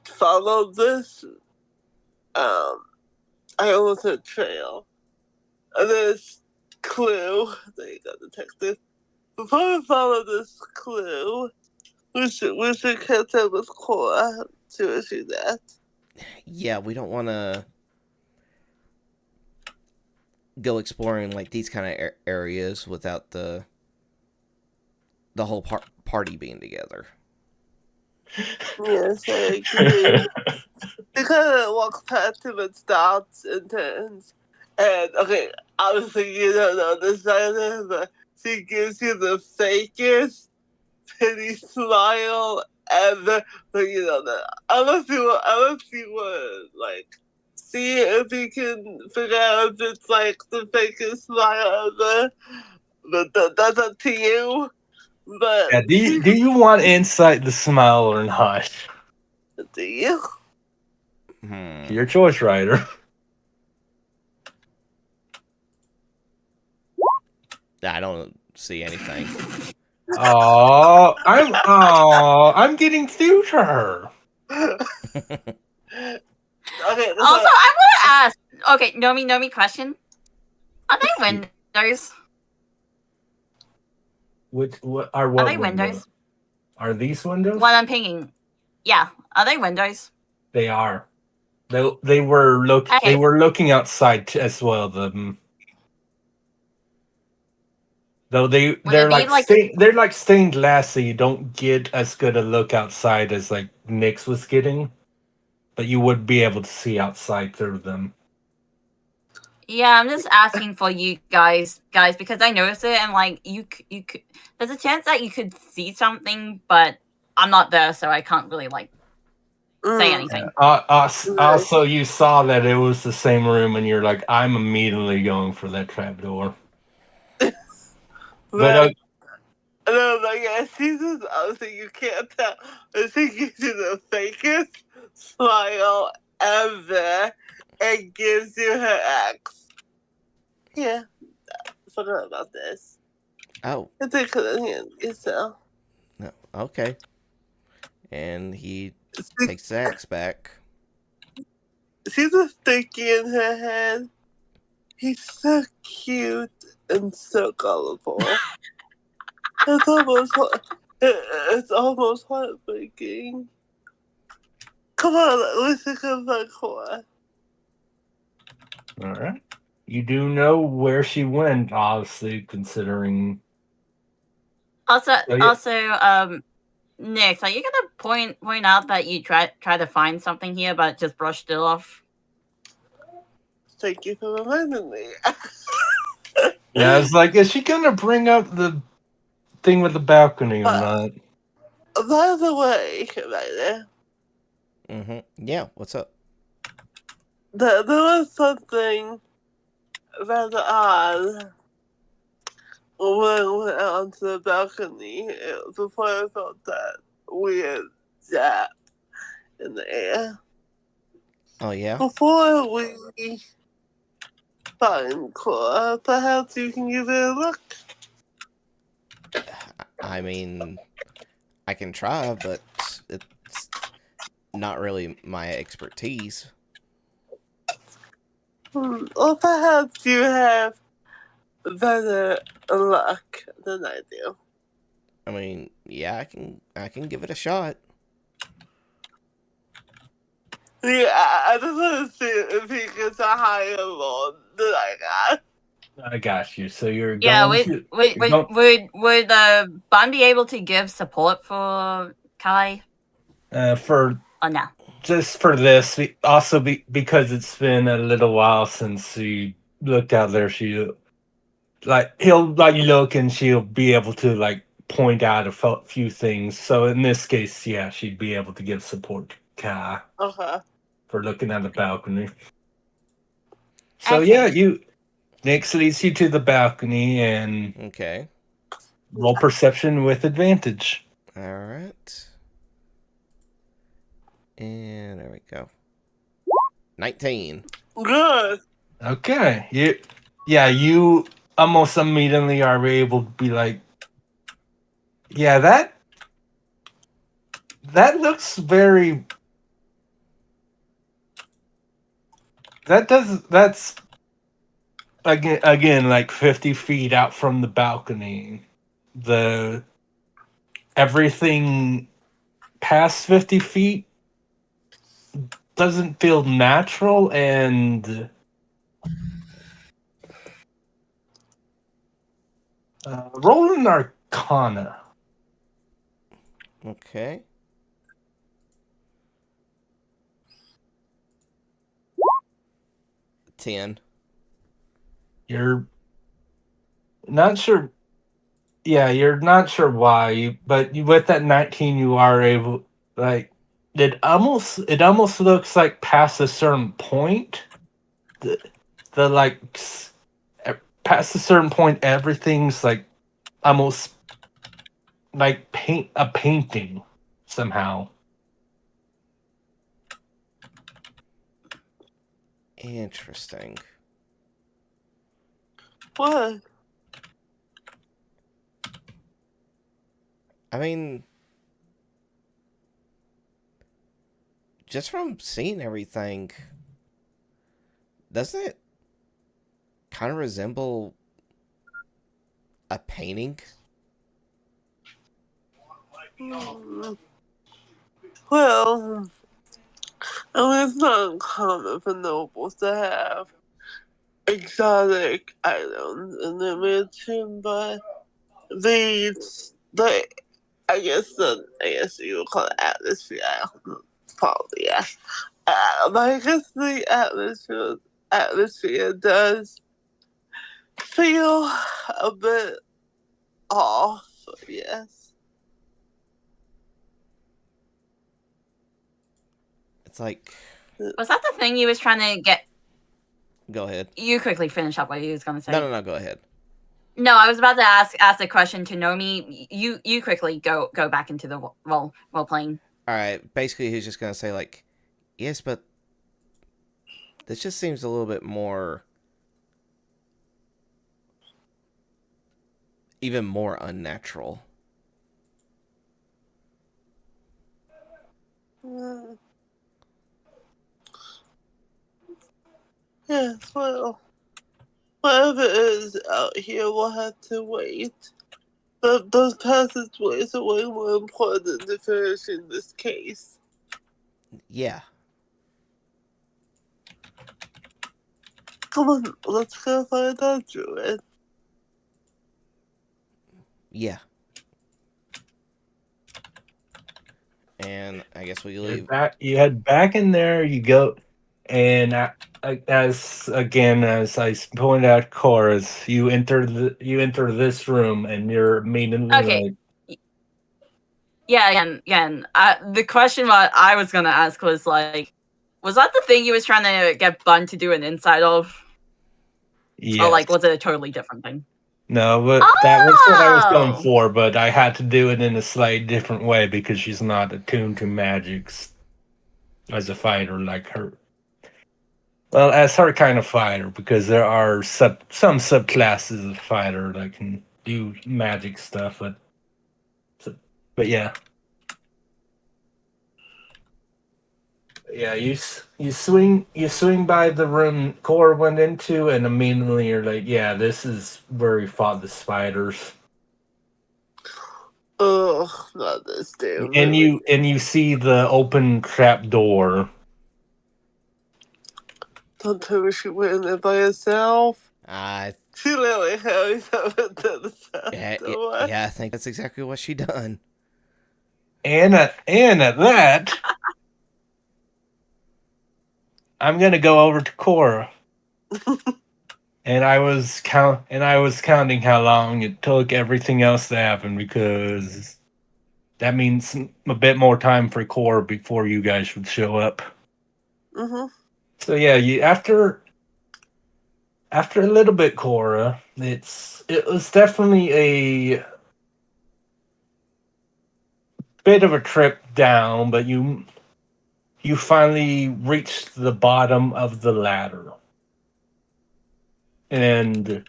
follow this, I almost said trail. This clue. There you go, detective. Before we follow this clue, we should catch up with Cora to issue that. Yeah, we don't want to go exploring like these kind of areas without the whole party being together. Yes, I agree. They kind of walk past him and stops and turns. And, okay, obviously you don't know this either, but she gives you the fakest pity smile ever. But you know that. Unless you want, like, see if you can figure out if it's like the fakest smile ever. But that's up to you. But Yeah, do you want insight the smile or not? do you? Your choice, Ryder. I don't see anything. I'm getting through to her. Okay. Also, I want to ask. Okay, Nomi, question. Are they windows? What are they windows? Are these windows? What I'm pinging. Yeah, are they windows? They are. They were Okay. looking outside as well. Though they're like stained glass, so you don't get as good a look outside as like Nyx was getting, but you would be able to see outside through them. Yeah, I'm just asking for you guys, because I noticed it, and like you could. There's a chance that you could see something, but I'm not there, so I can't really like say anything. Also, you saw that it was the same room, and you're like, I'm immediately going for that trapdoor. But no, like I see this other you can't tell. I think you do the fakest smile ever and gives you her ex. Yeah, forgot about this. Oh. I think so. No. Okay. And he takes the axe back. See the sticky in her head? He's so cute and so colorful. It's almost heartbreaking. Come on, let's take a look for her. all right, you do know where she went, obviously, considering. Also, Nyx, are you gonna point out that you try to find something here, but just brushed it off? Thank you for reminding me. Yeah, it's like, is she gonna bring up the thing with the balcony or not? By the way, right there. Yeah, what's up? There was something rather odd when we went out onto the balcony before I felt that weird zap in the air. Oh, yeah? Before we find Cora, perhaps you can give it a look. I mean, I can try, but it's not really my expertise. Or perhaps you have better luck than I do. I mean, yeah, I can give it a shot. Yeah, I just want to see if he gets a higher roll than I got. I got you. So you're Yeah, going would Bun be able to give support for Kai? for Oh no. just for this. Also, because it's been a little while since we looked out there. He'll like look, and she'll be able to like point out a few things. So in this case, yeah, she'd be able to give support to Kai for looking at the balcony. So yeah, Nyx leads you to the balcony and okay. Roll perception with advantage. All right. And there we go. 19. Good. Okay. You almost immediately are able to be like, yeah, that looks very. That's again like 50 feet out from the balcony. Everything past 50 feet doesn't feel natural, and roll an Arcana. Okay. 10. You're not sure. Yeah, you're not sure why, but with that 19, you are able. Like, it almost looks like past a certain point. The like past a certain point, everything's like almost like a painting somehow. Interesting. What? I mean, just from seeing everything, doesn't it kind of resemble a painting? Well, It's not uncommon for nobles to have exotic items in their mansion, but I guess you would call it atmosphere. I don't know, probably yeah. But I guess the atmosphere does feel a bit off. Yes. It's like. Was that the thing you was trying to get? Go ahead. You quickly finish up what you was going to say. No. Go ahead. No, I was about to ask a question to Nomi. You quickly go back into the role playing. All right. Basically, he's just gonna say like, yes, but this just seems a little bit more, even more unnatural. Yes, well, whatever it is out here will have to wait. But those passageways are way more important to finishing this case. Yeah. Come on, let's go find out, Druid. Yeah. And I guess we leave. You head back in there. You go, and as I pointed out, chorus. You enter this room, and you're immediately okay. Yeah, again. The question what I was gonna ask was like, was that the thing you was trying to get Bun to do an inside of? Yes. Or like, was it a totally different thing? No, but that was what I was going for, but I had to do it in a slightly different way because she's not attuned to magics as a fighter like her. Well, as her kind of fighter, because there are some subclasses of fighter that can do magic stuff, but yeah. Yeah, you swing by the room Cor went into, and immediately you're like, yeah, this is where we fought the spiders. Ugh, not this damn. And you see the open trap door. Don't tell me she went in there by herself. She literally held herself into the side door. Yeah, I think that's exactly what she done. And at that, I'm gonna go over to Cora. And I was counting how long it took everything else to happen, because that means a bit more time for Cora before you guys would show up. Mm-hmm. So yeah, after a little bit, Cora, it was definitely a bit of a trip down, but you finally reached the bottom of the ladder. And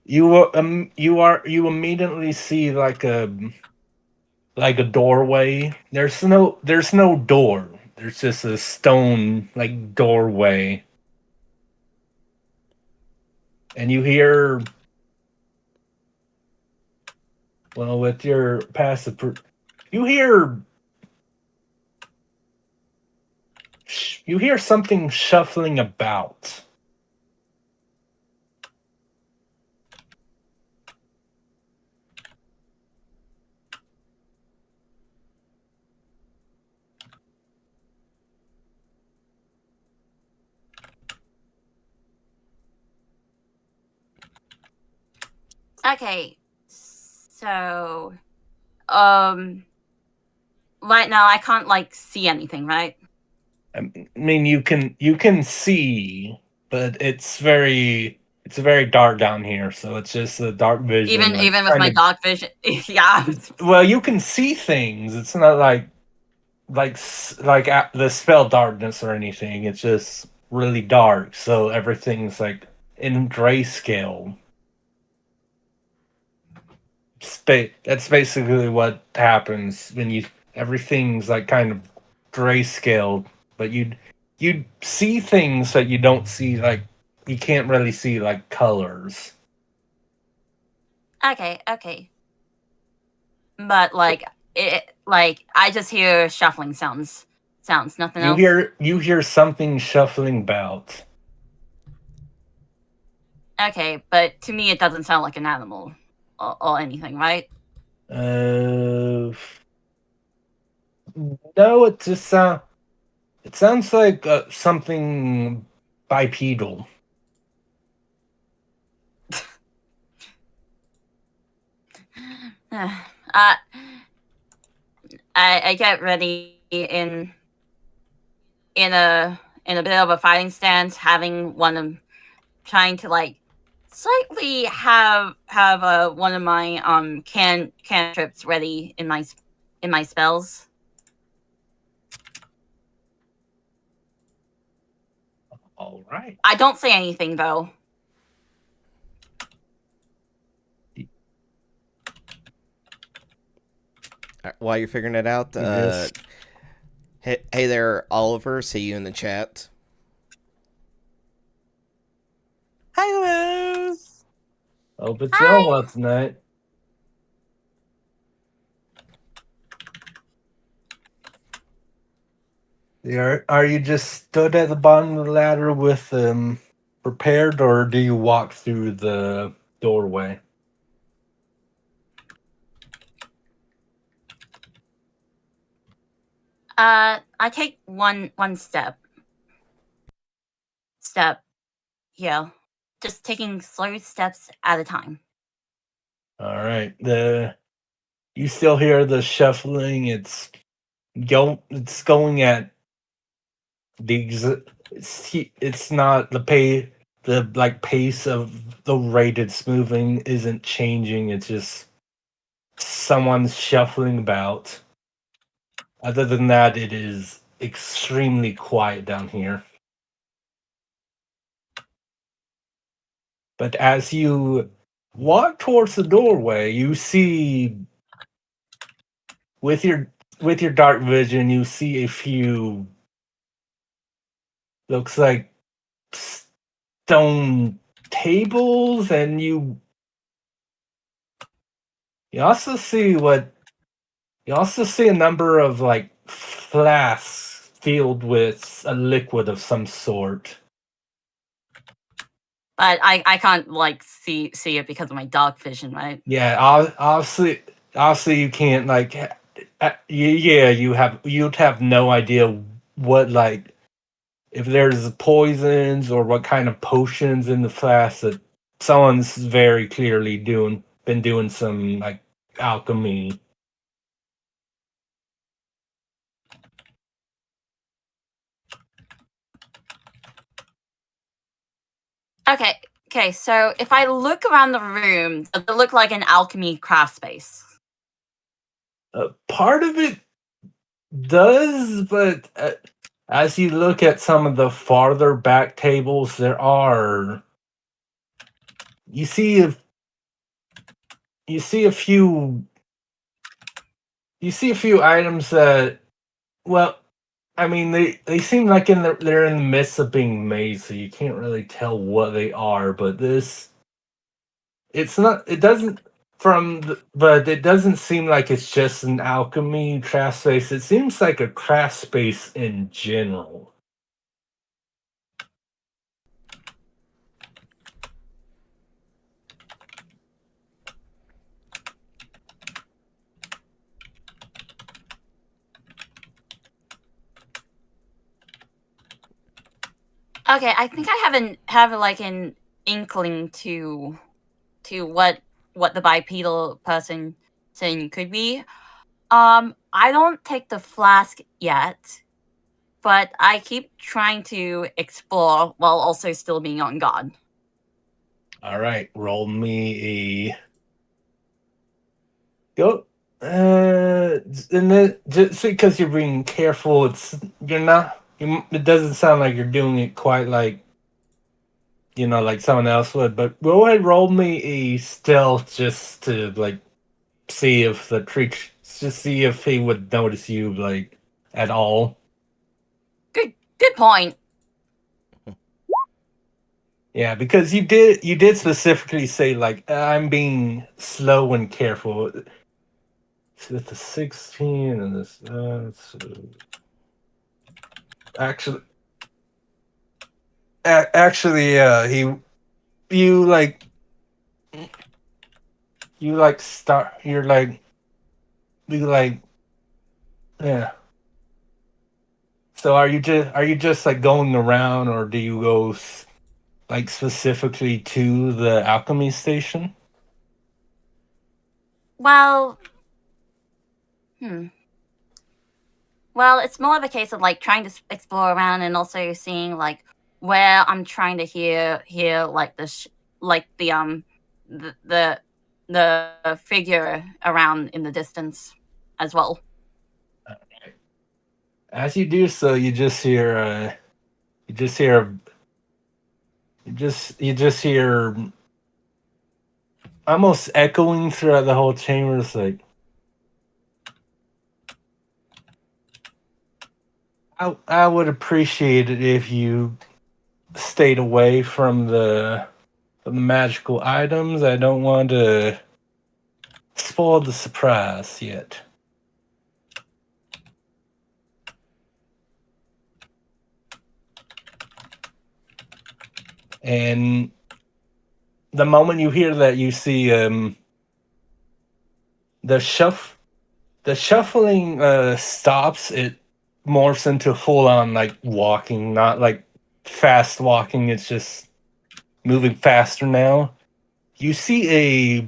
you immediately see like a doorway. There's no door. There's just a stone like doorway. And you hear, well, with your passive, you hear something shuffling about. Okay, so, right now I can't like see anything, right? I mean, you can see, but it's very dark down here, so it's just a dark vision. Even with my dark vision, yeah. Well, you can see things. It's not like the spell darkness or anything. It's just really dark, so everything's like in grayscale. That's basically what happens when everything's like kind of grayscale, but you'd see things that you don't see, like you can't really see like colors. Okay. But like I just hear shuffling sounds. Nothing else. You hear something shuffling about. Okay, but to me it doesn't sound like an animal or anything, right? No, it just it sounds like something bipedal. I get ready in a bit of a fighting stance, having trying to like slightly have one of my cantrips ready in my spells. All right. I don't say anything though. While you're figuring it out, hey there, Oliver. See you in the chat. Hi, Liz. Hope it's going well tonight. Are you just stood at the bottom of the ladder with prepared, or do you walk through the doorway? I take one step. Yeah, just taking slow steps at a time. All right. You still hear the shuffling. It's going at it's not the pace of the rate it's moving isn't changing. It's just someone's shuffling about. Other than that, it is extremely quiet down here. But as you walk towards the doorway, you see with your dark vision, you see a few looks like stone tables, and you also see a number of like flasks filled with a liquid of some sort. But I can't like see it because of my dark vision, right? Yeah, obviously you can't like. You'd have no idea what like if there's poisons or what kind of potions in the flask that someone's very clearly been doing some like alchemy. Okay, so if I look around the room, does it look like an alchemy craft space? Part of it does, but as you look at some of the farther back tables, you see a few items that, well, I mean, they seem like they're in the midst of being made, so you can't really tell what they are. But it's not. It doesn't but it doesn't seem like it's just an alchemy craft space. It seems like a craft space in general. Okay, I think I have like an inkling to what the bipedal person saying could be. I don't take the flask yet, but I keep trying to explore while also still being on guard. All right, roll me a go. And then just because you're being careful, it doesn't sound like you're doing it quite like like someone else would. But go ahead, roll me a stealth just to like see if the creature, just see if he would notice you like at all. Good point. Yeah, because you did specifically say like I'm being slow and careful. It's a 16 and this. Actually, he, you like, start. You like, yeah. So are you just like going around, or do you go like specifically to the alchemy station? Well, Well, it's more of a case of like trying to explore around and also seeing like where I'm trying to hear like like the the figure around in the distance as well. As you do so, you just hear you just hear almost echoing throughout the whole chamber. It's like, I would appreciate it if you stayed away from the magical items. I don't want to spoil the surprise yet. And the moment you hear that, you see the shuffling stops. It morphs into full on like walking, not like fast walking. It's just moving faster now. You see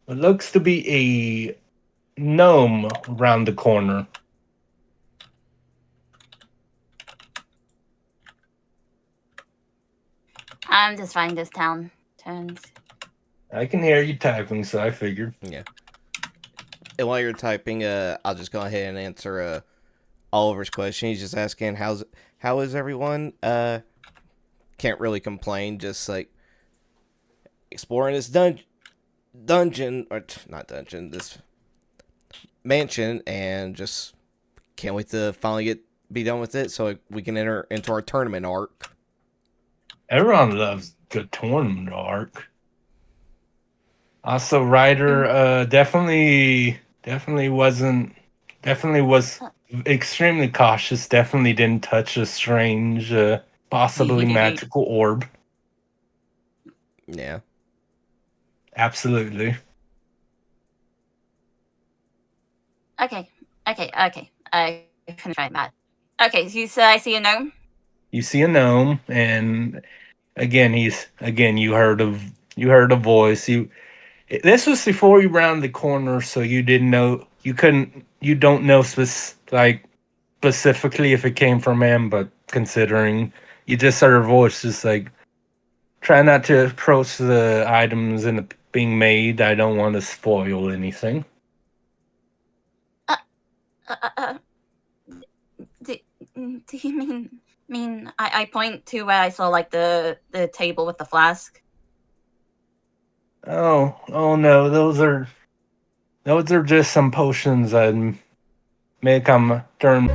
what looks to be a gnome around the corner. I'm just finding this town turns. I can hear you typing, so I figured. Yeah. And while you're typing, I'll just go ahead and answer Oliver's question. He's just asking how is everyone? Can't really complain. Just like exploring this dungeon or not dungeon, this mansion, and just can't wait to finally be done with it so we can enter into our tournament arc. Everyone loves good tournament arc. Also, Ryder definitely was extremely cautious. Definitely didn't touch a strange, possibly magical orb. Yeah. Absolutely. Okay. I finished writing that. Okay, so you said I see a gnome? You see a gnome, and again, you heard a voice. This was before you rounded the corner, so you didn't know, you don't know specifically if it came from him, but considering you just heard a voice, just like, try not to approach the items being made. I don't want to spoil anything. Do you mean I point to where I saw like the table with the flask? Oh no, those are just some potions that may come during.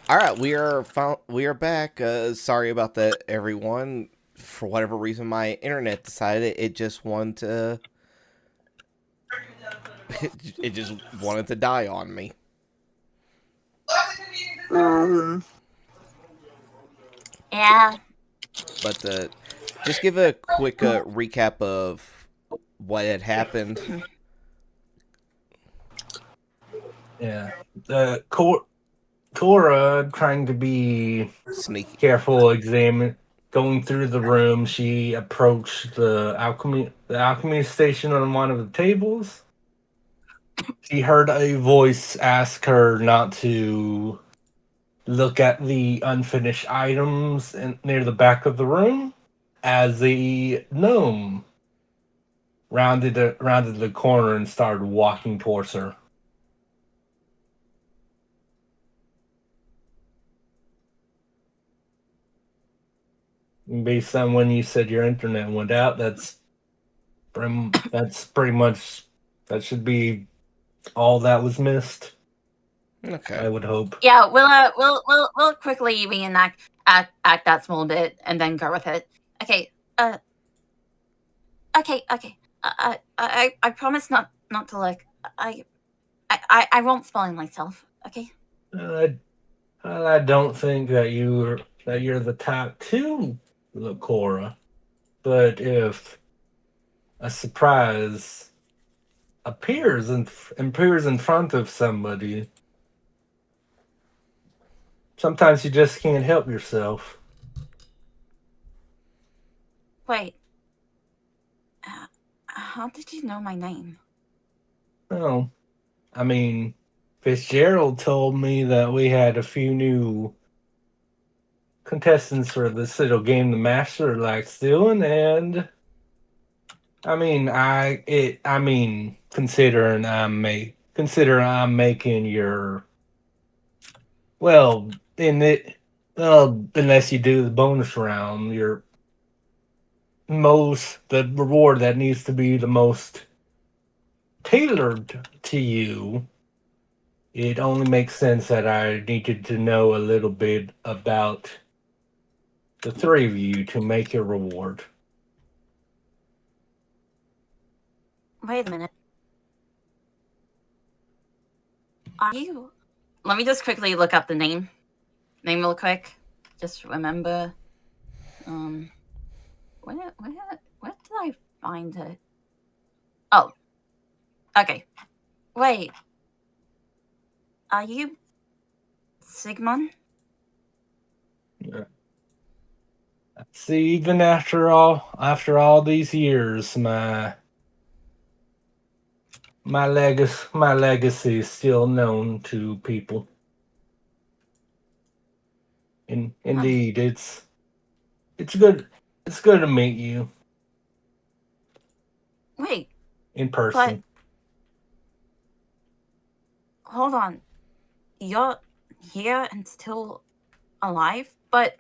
All right, we are back. Sorry about that, everyone. For whatever reason, my internet decided it just wanted to. It just wanted to die on me. Yeah. But just give a quick recap of what had happened. Yeah. Cora, trying to be Sneaky. careful, going through the room, she approached the alchemy station on one of the tables. She heard a voice ask her not to look at the unfinished items near the back of the room, as the gnome rounded the corner and started walking towards her. Based on when you said your internet went out, that's pretty much, that should be all that was missed. Okay. I would hope. Yeah, we'll quickly reenact act that small bit and then go with it. Okay. Okay. I promise not to look. I won't spoil myself. Okay. I don't think that you're the top two, Cora. But if a surprise appears in front of somebody, sometimes you just can't help yourself. Wait. How did you know my name? Oh, I mean, Fitzgerald told me that we had a few new contestants for this little game the master likes doing, and I mean, considering I'm making your, well, unless you do the bonus round, the reward that needs to be the most tailored to you, it only makes sense that I needed to know a little bit about the three of you to make your reward. Wait a minute. Are you? Let me just quickly look up the name real quick. Just remember. Where did I find it? Oh. Okay. Wait. Are you Sigmund? Yeah. See, even after all these years, my legacy is still known to people. Indeed, it's good. It's good to meet you. Wait. In person. But hold on. You're here and still alive, but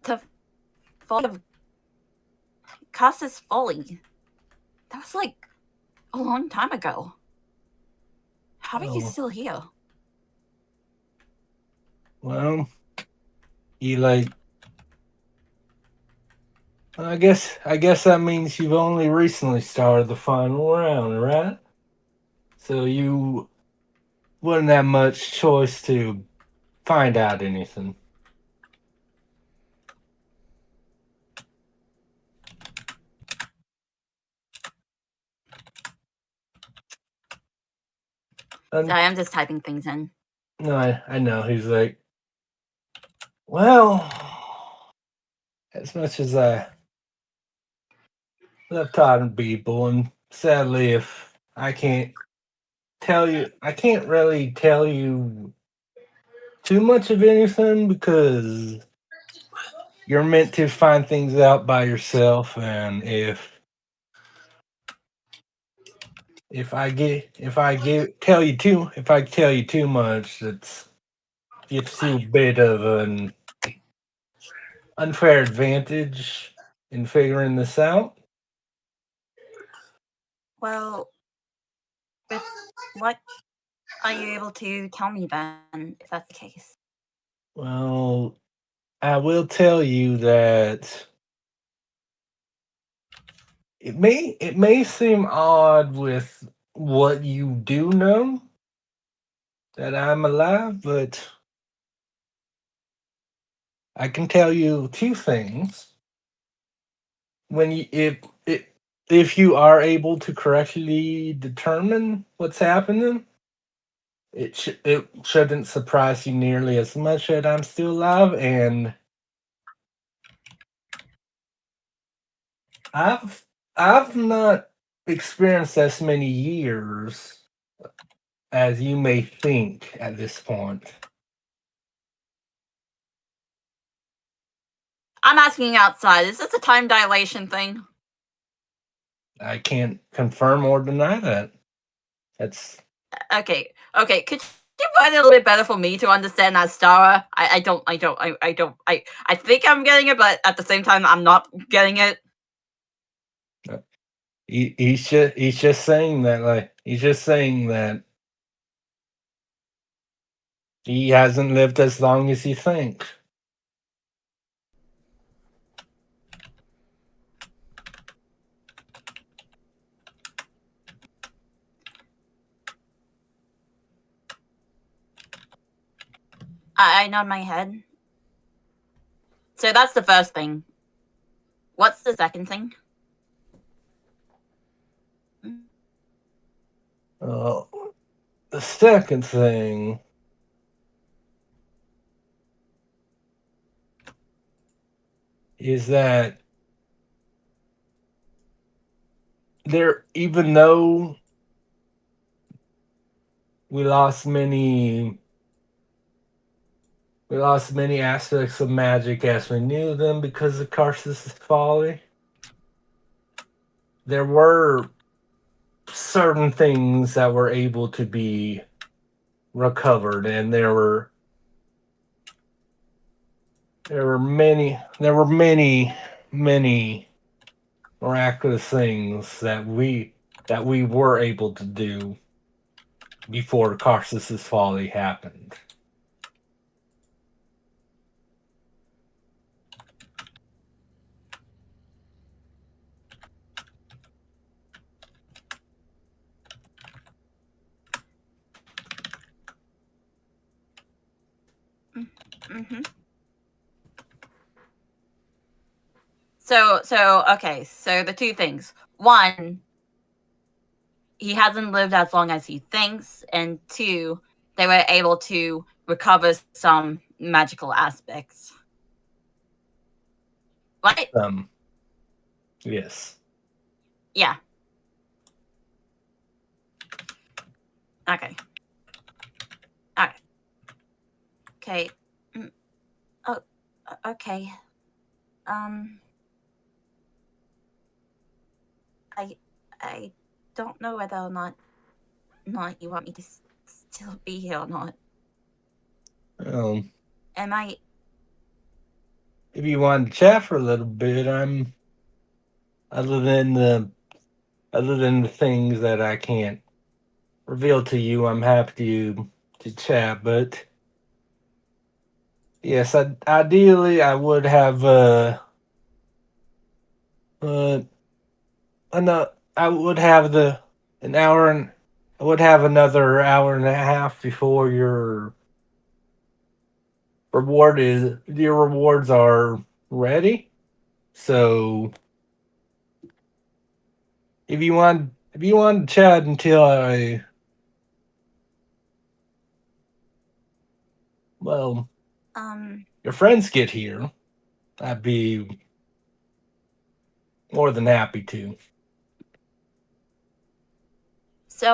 to follow Casas Folly. That was like a long time ago. How are you still here? Well, you I guess that means you've only recently started the final round, right? So you wouldn't have much choice to find out anything. Sorry, I'm just typing things in. No, I know. He's like, well, as much as I love talking to people, and sadly, if I can't really tell you too much of anything, because you're meant to find things out by yourself, and if I tell you too much, it's a bit of an unfair advantage in figuring this out. Well, what are you able to tell me then, if that's the case? Well, I will tell you that it may seem odd with what you do know that I'm alive, but I can tell you two things. When you if you are able to correctly determine what's happening, it shouldn't surprise you nearly as much that I'm still alive, and I've I've not experienced as many years as you may think at this point. I'm asking outside. Is this a time dilation thing? I can't confirm or deny that. That's Okay. Okay. Could you write it a little bit better for me to understand that, Stara? I think I'm getting it, but at the same time, I'm not getting it. he's just saying that, like, he's just saying that he hasn't lived as long as you think. I nod my head. So that's the first thing. What's the second thing? The second thing is that even though we lost many aspects of magic as we knew them because of Karsus' folly, there were certain things that were able to be recovered, and there were many miraculous things that we were able to do before Karsus' folly happened. Mm-hmm. So okay. So the two things. One, he hasn't lived as long as he thinks, and two, they were able to recover some magical aspects. Right? Yes. Yeah. Okay. Alright. Okay. Oh, okay. I don't know whether or not you want me to still be here or not. Am I? If you want to chat for a little bit, I'm other than the things that I can't reveal to you, I'm happy to chat. But yes, ideally, I would have enough. I would have an hour and I would have another hour and a half before your rewards are ready. So if you want to chat until well, your friends get here, I'd be more than happy to. So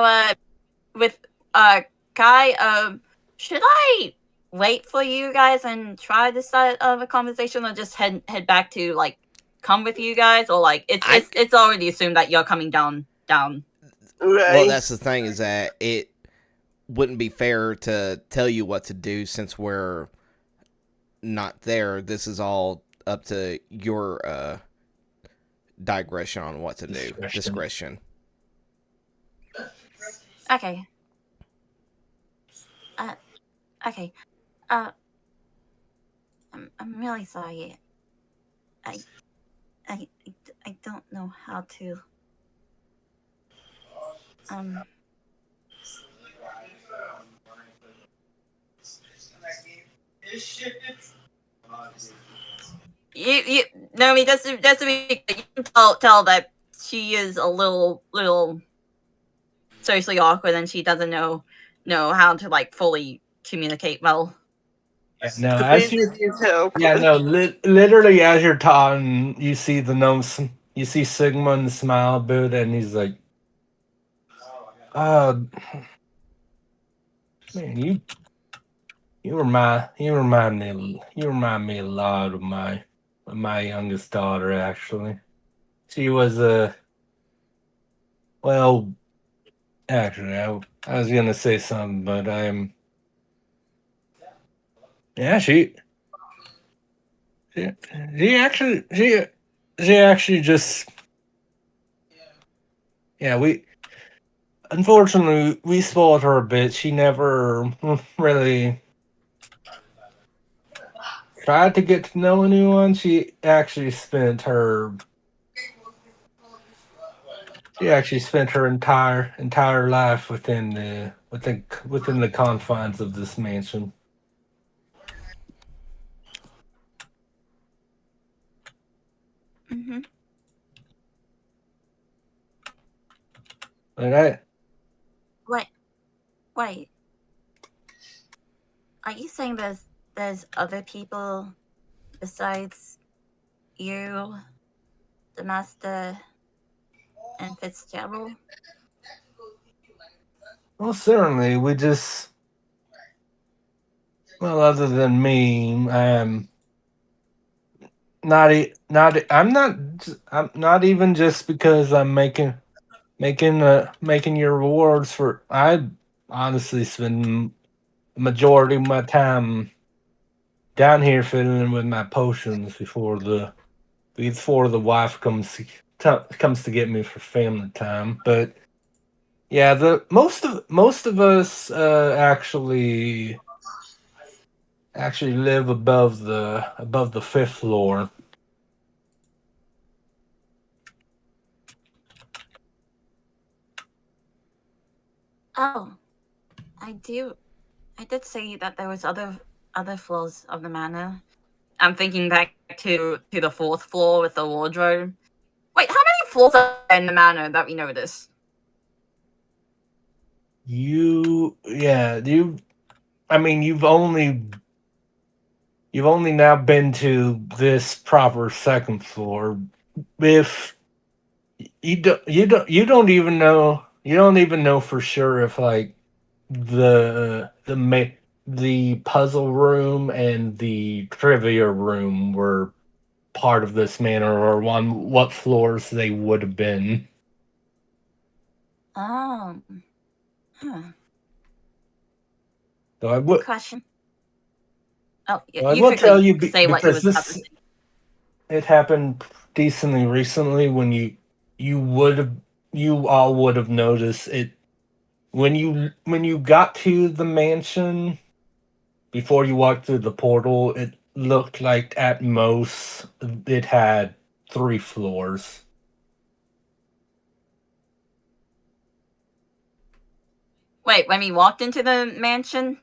with Kai, should I wait for you guys and try to start a conversation, or just head back to like come with you guys, or like it's already assumed that you're coming down? Right. Well, that's the thing, is that it wouldn't be fair to tell you what to do since we're not there. This is all up to your digression on what to do. Discretion. Okay. Okay. Uh, I'm really sorry. I I don't know how to. You no, I mean that's you can tell that she is a little socially awkward and she doesn't know how to like fully communicate well. No, as you yeah, no, literally as you're talking, you see the gnomes, you see Sigmund smile, Buddha, and he's like, man, you remind me a lot of my youngest daughter. Actually, she was well, actually, I was gonna say something, but yeah, she, she actually she actually just yeah we unfortunately we spoiled her a bit. She never really tried to get to know anyone. She actually spent her entire life within the confines of this mansion. Mm-hmm. But I Wait. Are you saying there's other people besides you, the master, and Fitzgerald? well certainly other than me, I'm not even just because I'm making your rewards for I honestly spend majority of my time down here fiddling with my potions before the wife comes to get me for family time. But yeah, the most of us actually live above the fifth floor. Oh, I do. I did say that there was other floors of the manor. I'm thinking back to the fourth floor with the wardrobe. Wait, how many floors are there in the manor that we noticed? I mean, you've only now been to this proper second floor. If you don't even know for sure if like the puzzle room and the trivia room were part of this manor or on what floors they would have been. Oh, huh. So I would Question. Oh, I you will tell quickly you say what you because was about to this say. it happened decently recently when you would have you all would have noticed it when you got to the mansion before you walked through the portal. It looked like at most it had 3 floors. Wait, when we walked into the mansion?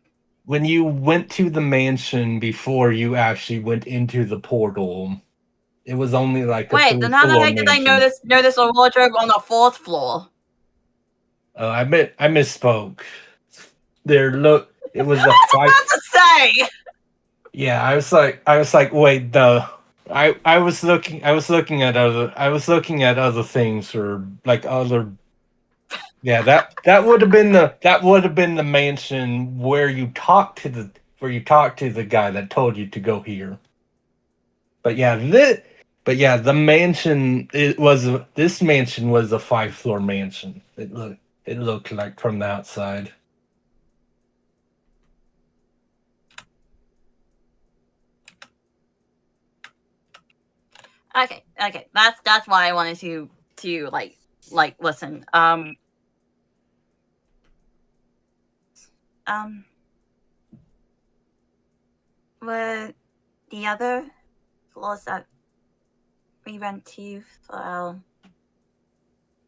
When you went to the mansion before you actually went into the portal, it was only like a Wait, then how the three-floor heck did I mansion. notice a wardrobe on the fourth floor? I misspoke. It was a I was five. about to say. Yeah, I was like, wait, I was looking at other things or like other. Yeah, that would have been the mansion where you talked to the guy that told you to go here. But yeah, the mansion this mansion was a 5-floor mansion. It looked like from the outside. Okay, that's why I wanted to like listen. Um, what the other floors that we went to for our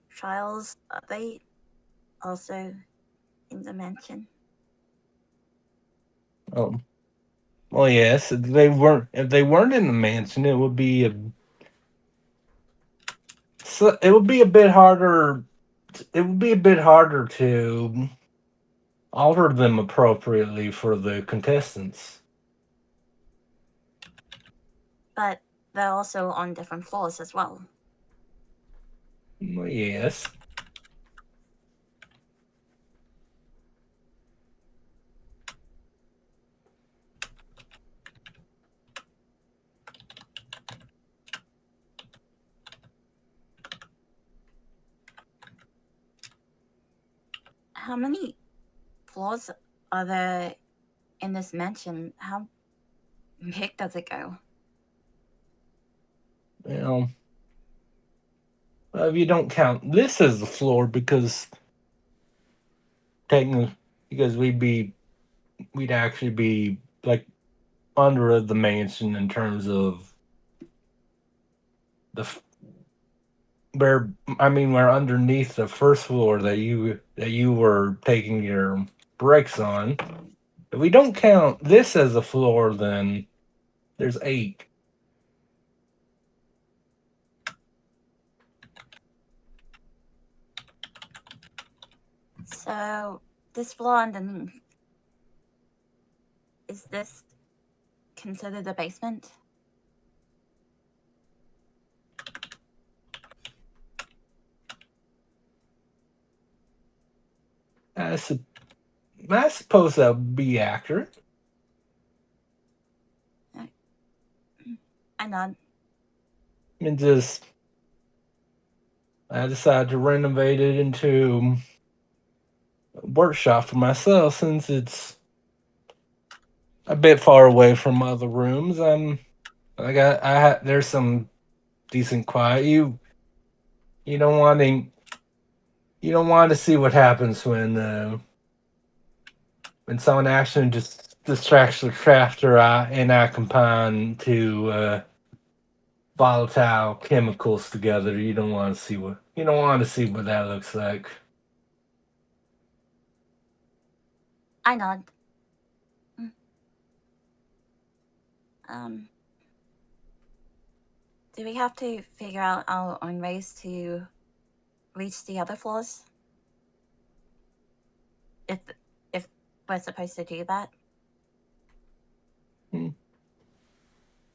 trials, are they also in the mansion? Oh, well, yes. If they weren't in the mansion, it would be a bit harder. It would be a bit harder to alter them appropriately for the contestants. But they're also on different floors as well. Well, yes. How many floors are there in this mansion? How big does it go? Well, if you don't count this as the floor, because technically, because we'd actually be like under the mansion in terms of the we're underneath the first floor that you were taking your breaks on. If we don't count this as a floor, then there's 8. So this floor underneath, is this considered a basement? I suppose that would be accurate. I nod. I decided to renovate it into a workshop for myself since it's a bit far away from other rooms. There's some decent quiet. You don't want to see what happens when someone actually just distracts the crafter and I combine two volatile chemicals together. You don't want to see what that looks like. I nod. Do we have to figure out our own ways to reach the other floors? If we're supposed to do that?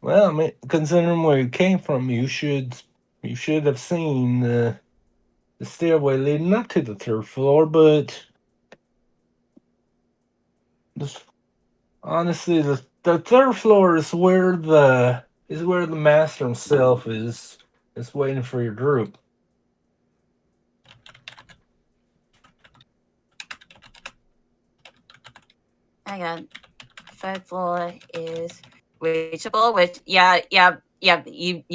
Well, I mean, considering where you came from, you should have seen the stairway leading up to the 3rd floor. But honestly, the 3rd floor is where the master himself is waiting for your group. I got 3rd floor is reachable, which yeah, you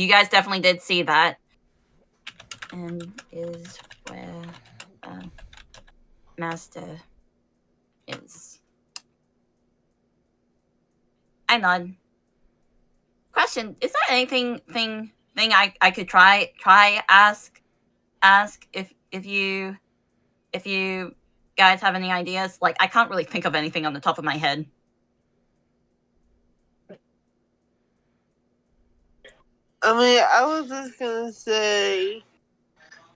guys definitely did see that. And is where master is. I nod. Question: is there anything I could try ask if you guys have any ideas? Like, I can't really think of anything on the top of my head. I mean, I was just gonna say,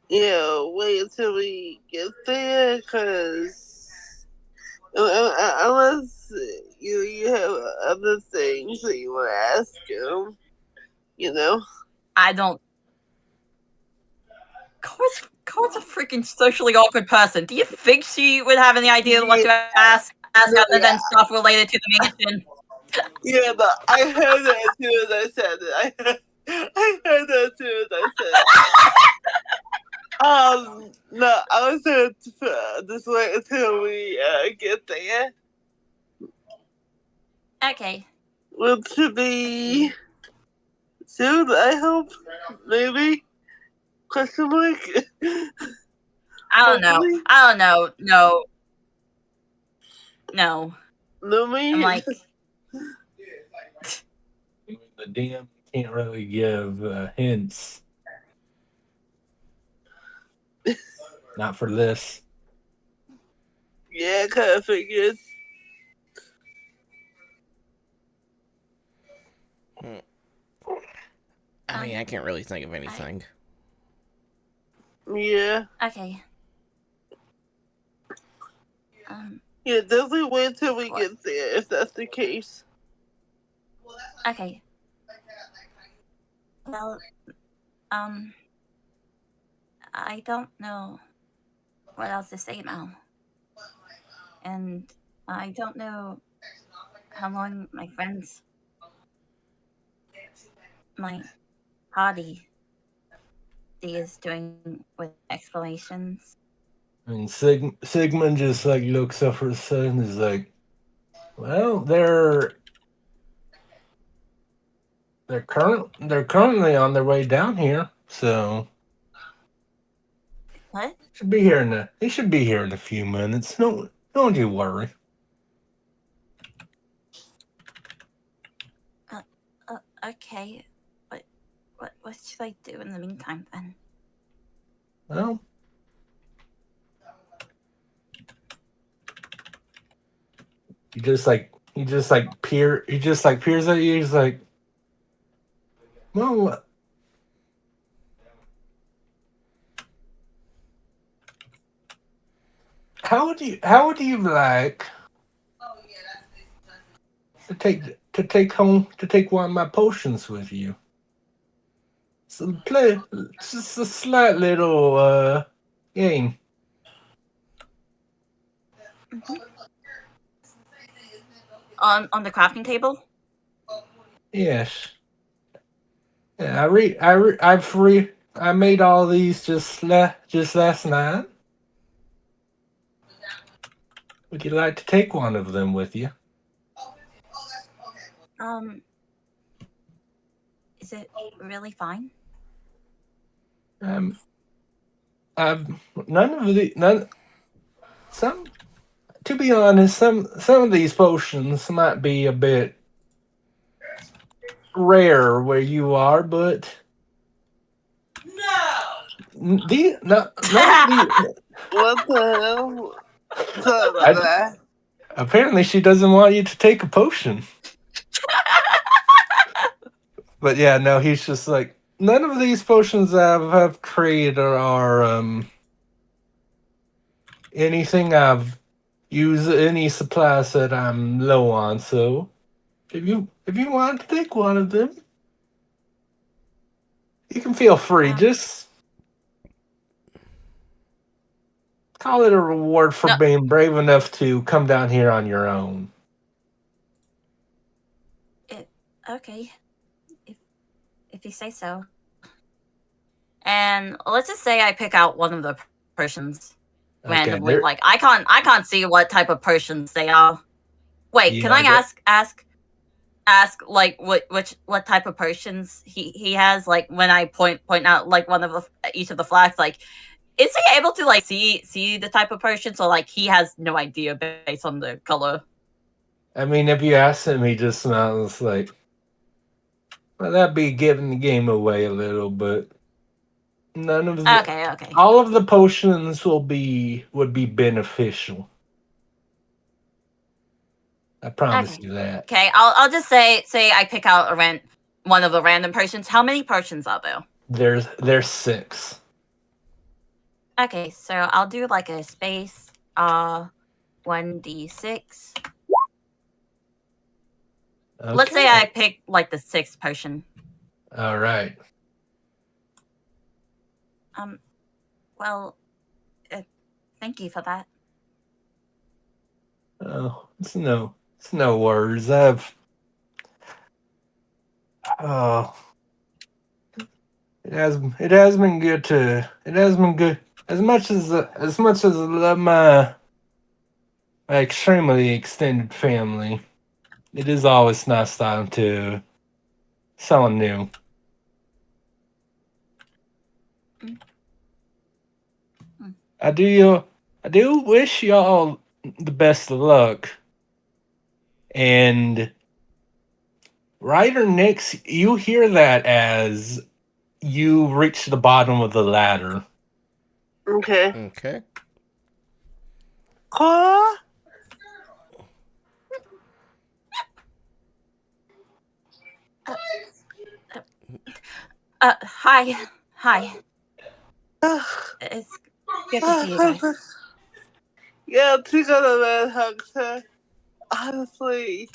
wait until we get there, because unless you have other things that you want to ask him, I don't. Cora's a freaking socially awkward person. Do you think she would have any idea what to ask other than stuff related to the mansion? Yeah, but I heard that as soon as I said it. I heard that as soon as I said it. No, I was going to just wait until we get there. Okay. Which should be soon, I hope. Maybe? Question mark? I don't know. No. No, me? I'm like, the DM can't really give hints. Not for this. Yeah, kind of figured. I mean, I can't really think of anything. Yeah. Okay. Yeah, definitely wait till we get there if that's the case. Okay. Well, I don't know what else to say now. And I don't know how long my party is doing with explanations. And Sigmund just like looks up for a second and is like, well, they're currently on their way down here, so What? they should be here in a few minutes. Don't you worry. Okay. What should I do in the meantime then? Well, he just peers at you. He's like, well, how would you like to take one of my potions with you? So play just a slight little game. Mm-hmm. On the crafting table? Yes. Yeah, I made all these just last night. Would you like to take one of them with you? Is it really fine? To be honest, some of these potions might be a bit rare where you are, but none of the What the hell? Sorry about that. apparently she doesn't want you to take a potion. But yeah, no, he's just like, none of these potions I've created are anything I've used any supplies that I'm low on. So if you want to take one of them, you can feel free. Just call it a reward for being brave enough to come down here on your own. Okay. If you say so. And let's just say I pick out one of the potions randomly. Like I can't see what type of potions they are. Wait, can I ask like what type of potions he has? Like when I point out like one of each of the flags, like is he able to like see the type of potion? So like he has no idea based on the color. I mean, if you ask him, he just smiles like, well, that'd be giving the game away a little, but none of the okay. All of the potions would be beneficial. I promise you that. Okay, I'll just say I pick out one of the random potions. How many potions are there? There's 6. Okay, so I'll do like a space 1d6. Okay. Let's say I pick like the 6th potion. All right. Well, thank you for that. Oh, it's no worries. It has been good as much as I love my extremely extended family. It is always nice talking to someone new. I do wish y'all the best of luck, and Ryder Nix, you hear that as you reach the bottom of the ladder. Okay. Okay. Cora? Hi. It's good to see you guys. Yeah, she got a man hug her. Honestly.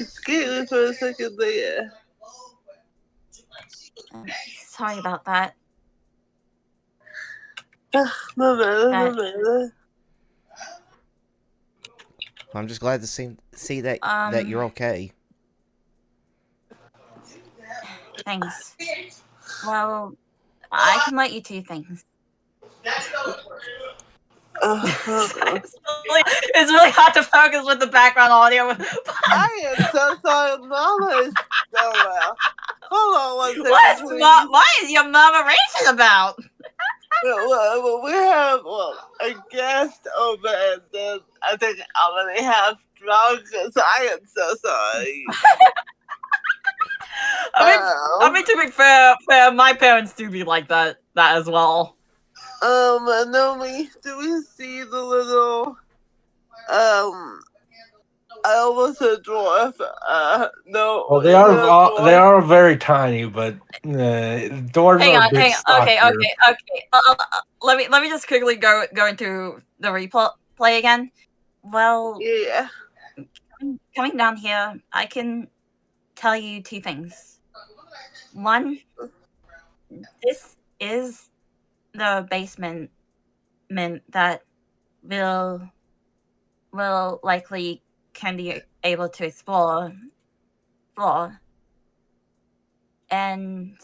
It scared me for a second there. Sorry about that. No matter. I'm just glad to see that you're okay. Thanks. Well, I can let you do things. It's really hard to focus with the background audio. I am so sorry, Mama is so well. Hold on one second, please. What is your murmuration about? Well, we have a guest over, and then I think I already have drunk, so I am so sorry. I mean, to be fair, my parents do be like that as well. Naomi, do we see the little, I almost said dwarf. No. Well, they are very tiny, but dwarves hang are on, a bit stockier. Okay. Let me just quickly go into the replay again. Well, yeah. Coming down here, I can tell you two things. One, this is the basement that will likely can be able to explore. And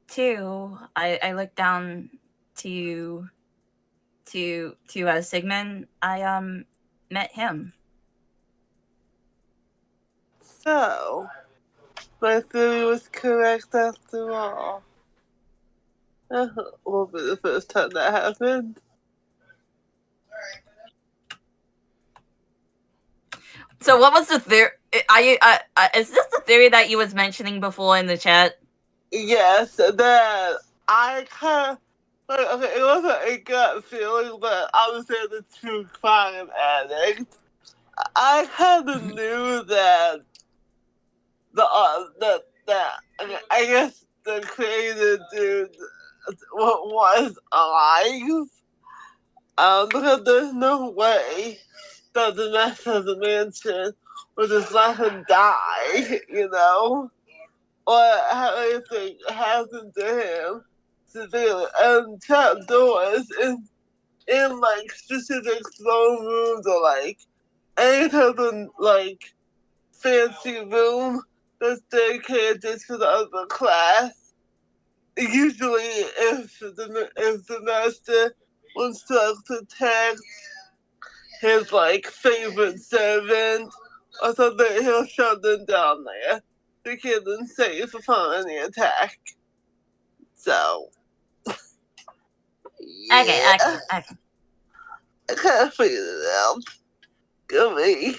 two, I looked down to Sigmund. I met him. So, my theory was correct after all. Won't be the first time that happened. So what was the theory? Is this the theory that you was mentioning before in the chat? Yes, that I kind of, okay, it wasn't a gut feeling, but I was in the true crime addict. I kind of knew that I guess the creator dude was alive. Because there's no way that the master of the mansion would just let him die, or have anything happen to him severely. And trap doors in like specific throne rooms or like any type of like fancy room that's dedicated to the upper class. Usually, if the master wants to like, protect his like favorite servant or something, he'll shut them down there to keep them safe from any attack. So, yeah. Okay. I kind of figured it out. Go me.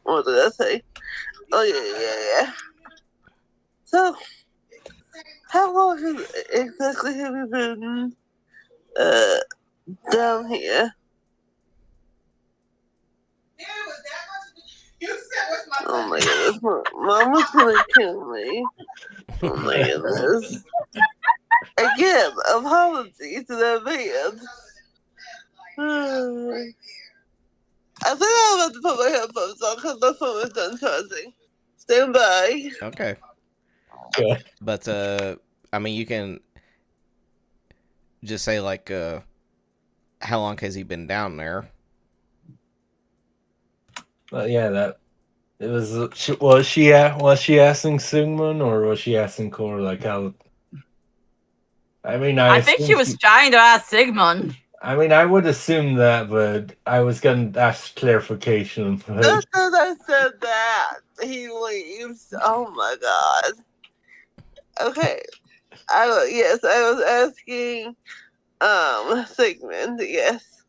What did I say? Oh yeah. So, how long exactly have you been down here? Oh my goodness, Mama's gonna kill me. Oh my goodness. Again, apologies in advance. I think I'm about to put my headphones on because my phone is done charging. Stand by. Okay. Yeah. But I mean, you can just say like, how long has he been down there? Yeah, that it was. Was she asking Sigmund or was she asking Cor like how? I mean, I think she was trying to ask Sigmund. I mean, I would assume that, but I was gonna ask clarification. Just as I said that, he leaves. Oh my god. Okay. I was asking Sigmund, yes.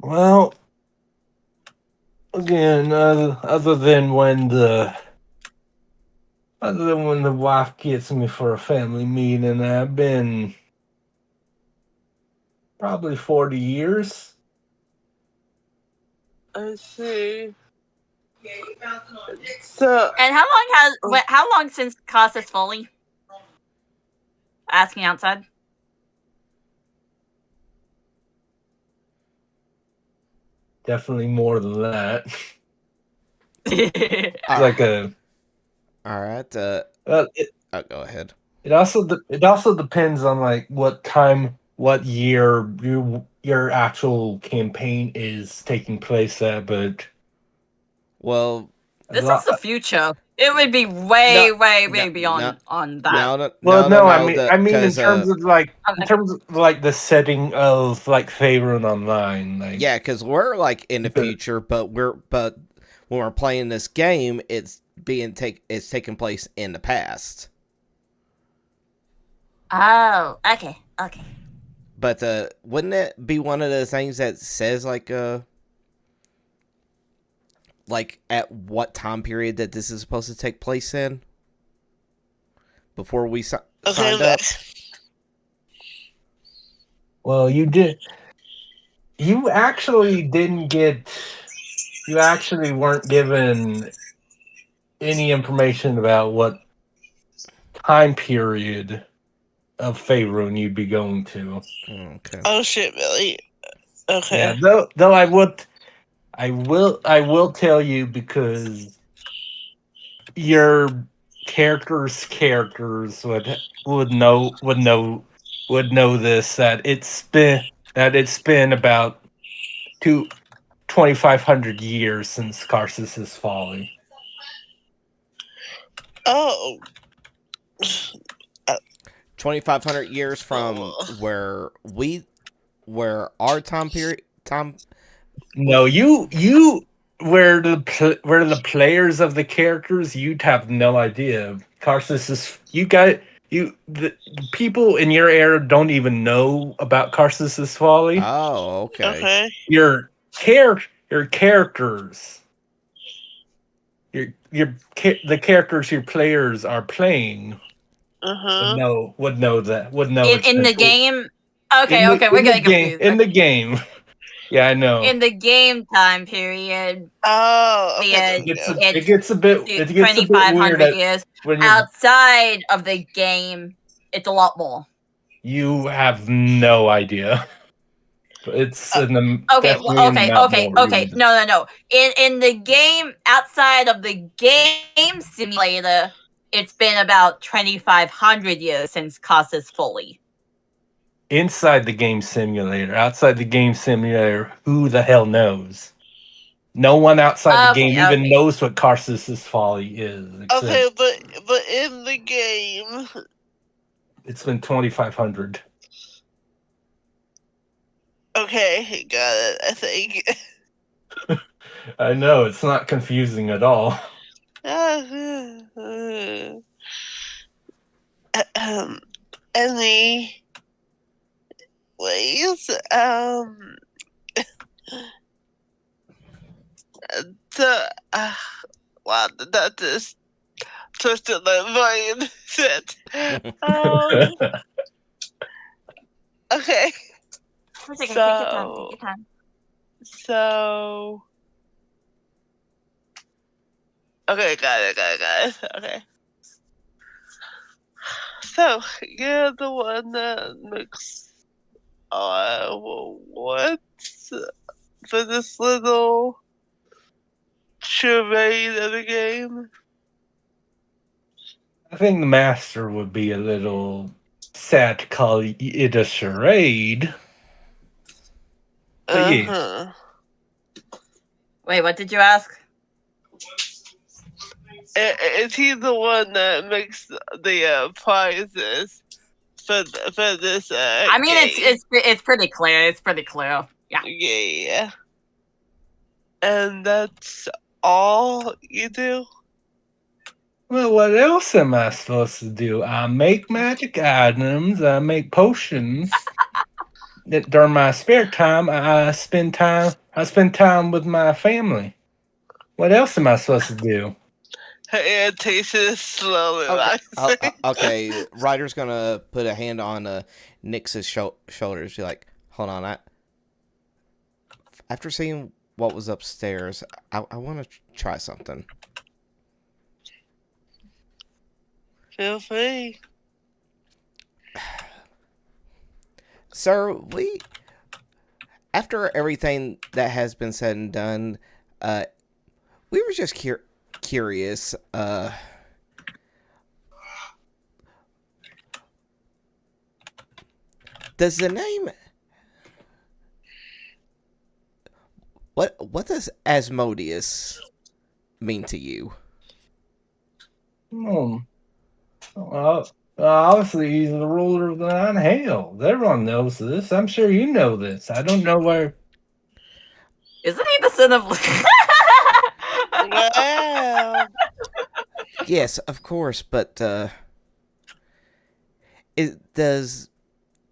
Well, again, other than when the wife gets me for a family meeting, I've been probably 40 years. I see. So, And how long since Casas Foley? Asking outside. Definitely more than that. All Like right. All right. go ahead. It also depends on like what time, what year your actual campaign is taking place at. But Well, this is the future. It would be way beyond on that. I mean in terms of like the setting of like Faerun Online, like yeah, because we're like in the future, but when we're playing this game, it's taking place in the past. Oh, okay. But wouldn't it be one of the things that says like at what time period that this is supposed to take place in? Before we signed up? Well, you did. You actually didn't get. You actually weren't given any information about what time period of Faerun you'd be going to. Okay. Oh shit, really? Okay. Yeah, though I will tell you, because your characters would know this, that it's been about 2,500 years since Karsus' folly. Oh. 2,500 years from where our time. No, where the players of the characters, you'd have no idea. Karsus is the people in your era don't even know about Karsus' folly. Oh, okay. Your characters, the characters your players are playing would know that. In the game. Okay, we're getting confused. In the game. Yeah, I know. In the game time period. Oh, okay. It gets a bit 2,500 years. Outside of the game, it's a lot more. You have no idea. It's okay. No. In the game, outside of the game simulator, it's been about 2,500 years since Casas Foley. Inside the game simulator, outside the game simulator, who the hell knows? No one outside the game even knows what Karsus' folly is. Okay, but in the game, it's been 2,500. Okay, got it. I think. I know, it's not confusing at all. Any ways, wow, that just twisted my mindset. Okay. Take your time. So, okay, got it. Okay. So, you're the one that makes what for this little charade of the game? I think the master would be a little sad to call it a charade. But yes. Wait, what did you ask? Is he the one that makes the prizes for this? I mean, game? it's pretty clear. It's pretty clear. Yeah. Yeah. And that's all you do? Well, what else am I supposed to do? I make magic items. I make potions. That during my spare time, I spend time with my family. What else am I supposed to do? Her irritation is slowly Okay, rising. okay. Ryder's gonna put a hand on Nix's shoulders. Be like, hold on. After seeing what was upstairs, I want to try something. Feel free. Sir, after everything that has been said and done, we were just curious. Does the name what does Asmodeus mean to you? Obviously, he's the ruler of the nine hells. Everyone knows this. I'm sure you know this. I don't know where. Isn't he the son of? Wow. Yes, of course, but does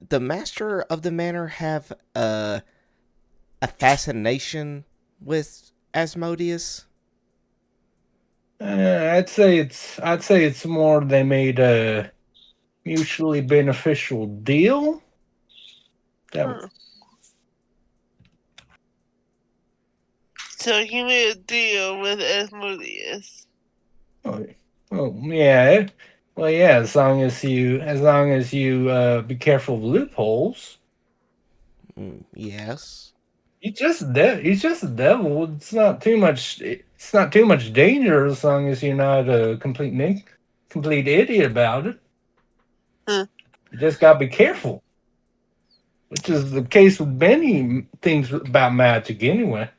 the master of the manor have a fascination with Asmodeus? I'd say it's more they made a mutually beneficial deal. So he made a deal with Asmodeus. Oh yeah. Well, yeah. As long as you be careful of loopholes. Yes. He's just a devil. It's not too much. It's not too much danger as long as you're not a complete idiot about it. Huh. You just gotta be careful, which is the case with many things about magic, anyway.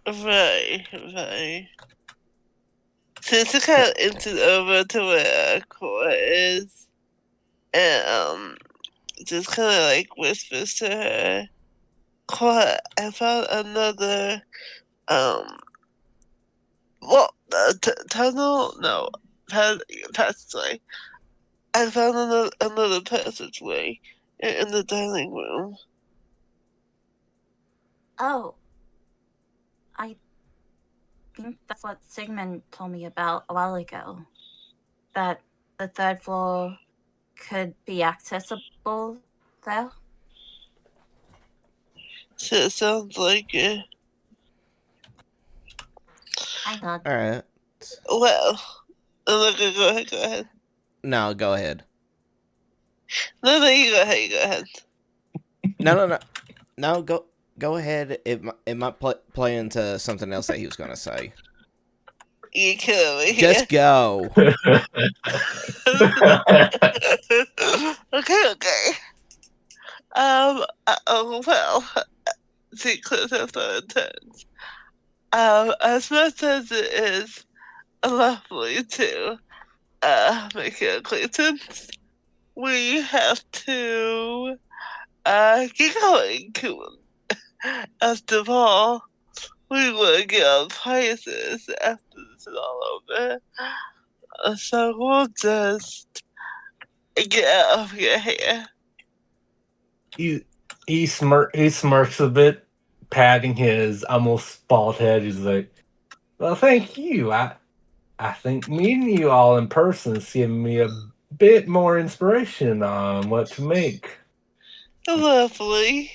Right. Since it kind of entered over to where Cora is, and just kind of like whispers to her, Cora, I found another tunnel? No, passageway. I found another passageway in the dining room. Oh, I think that's what Sigmund told me about a while ago. That the third floor could be accessible there. So it sounds like it. I know. All right. Well, look, go ahead. No, go ahead. No, you go ahead. No, go ahead. It might play into something else that he was gonna say. You killing me. Just go. Okay. Well, secrets have no intents. As much as it is lovely to make your acquaintance, we have to get going. First of all, we will get our prices after this is all over. So we'll just get out of your hair. He smirks a bit, patting his almost bald head. He's like, "Well, thank you. I think meeting you all in person has given me a bit more inspiration on what to make." Lovely.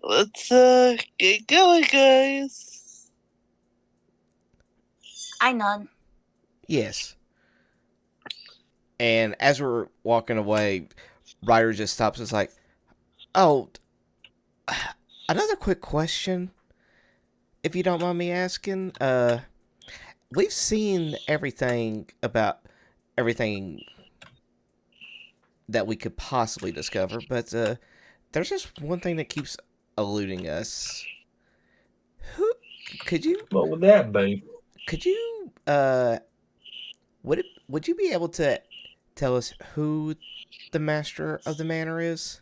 Let's get going, guys. I nod. Yes. And as we're walking away, Ryder just stops us like, "Oh, another quick question, if you don't mind me asking. We've seen everything about everything that we could possibly discover, but there's just one thing that keeps eluding us. Could you? What would that be? Could you? Would you be able to tell us who the master of the manor is?"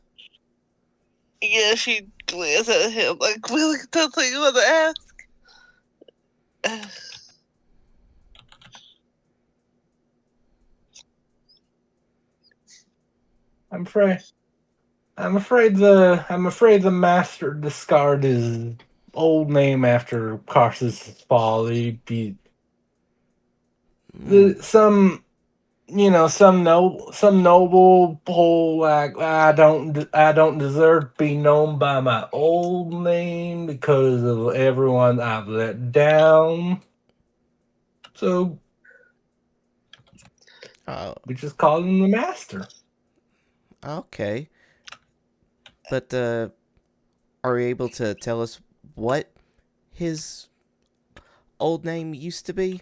Yeah, she glares at him like, really, that's what you want to ask? I'm afraid the master discard his old name after Cars's folly. Some some noble bull like I don't deserve to be known by my old name because of everyone I've let down. So we just call him the master. Okay. But are you able to tell us what his old name used to be?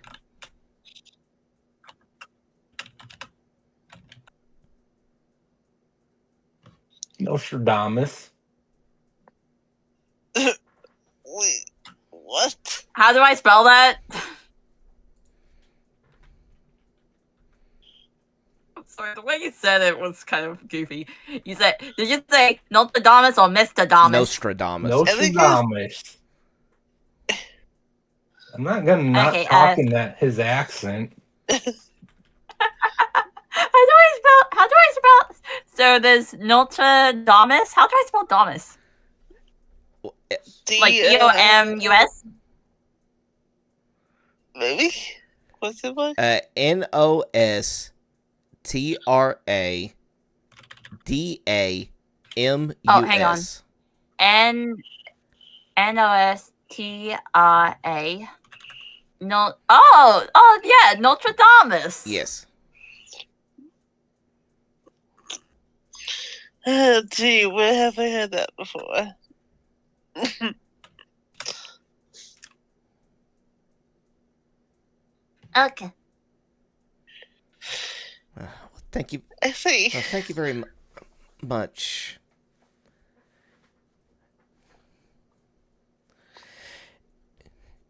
Nostradamus. Wait, what? How do I spell that? I'm sorry, the way you said it was kind of goofy. Did you say Nostradamus or Mr. Damus? Nostradamus. Nostradamus. I'm not gonna not Okay, talk in his accent. How do I spell? So there's Notre Damus. How do I spell Damus? Like D-O-M-U-S? Maybe? What's it like? Nostradamus. Oh, hang on. Nostra. No. Oh, yeah, Notre Damus. Yes. Gee, where have I heard that before? Okay. Thank you. I see. Well, thank you very much.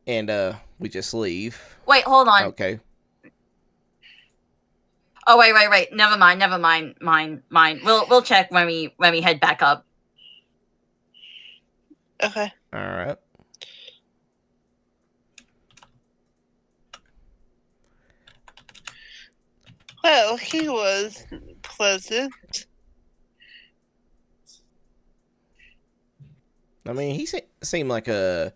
And we just leave. Wait, hold on. Okay. Oh, wait. Never mind. Mine. We'll check when we head back up. Okay. All right. Well, he was pleasant. I mean, he seemed like a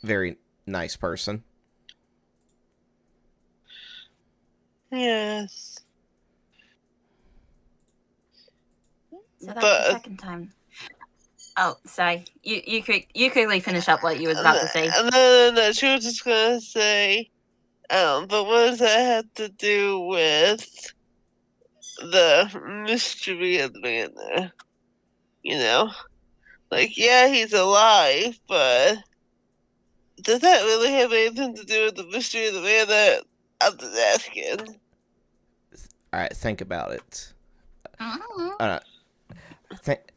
very nice person. Yes. So that's the second time. Oh, sorry. You quickly finish up what you was about to say. No. She was just gonna say, but what does that have to do with the mystery of the man there? You know? Like, yeah, he's alive, but does that really have anything to do with the mystery of the man there? I'm just asking. Alright, think about it.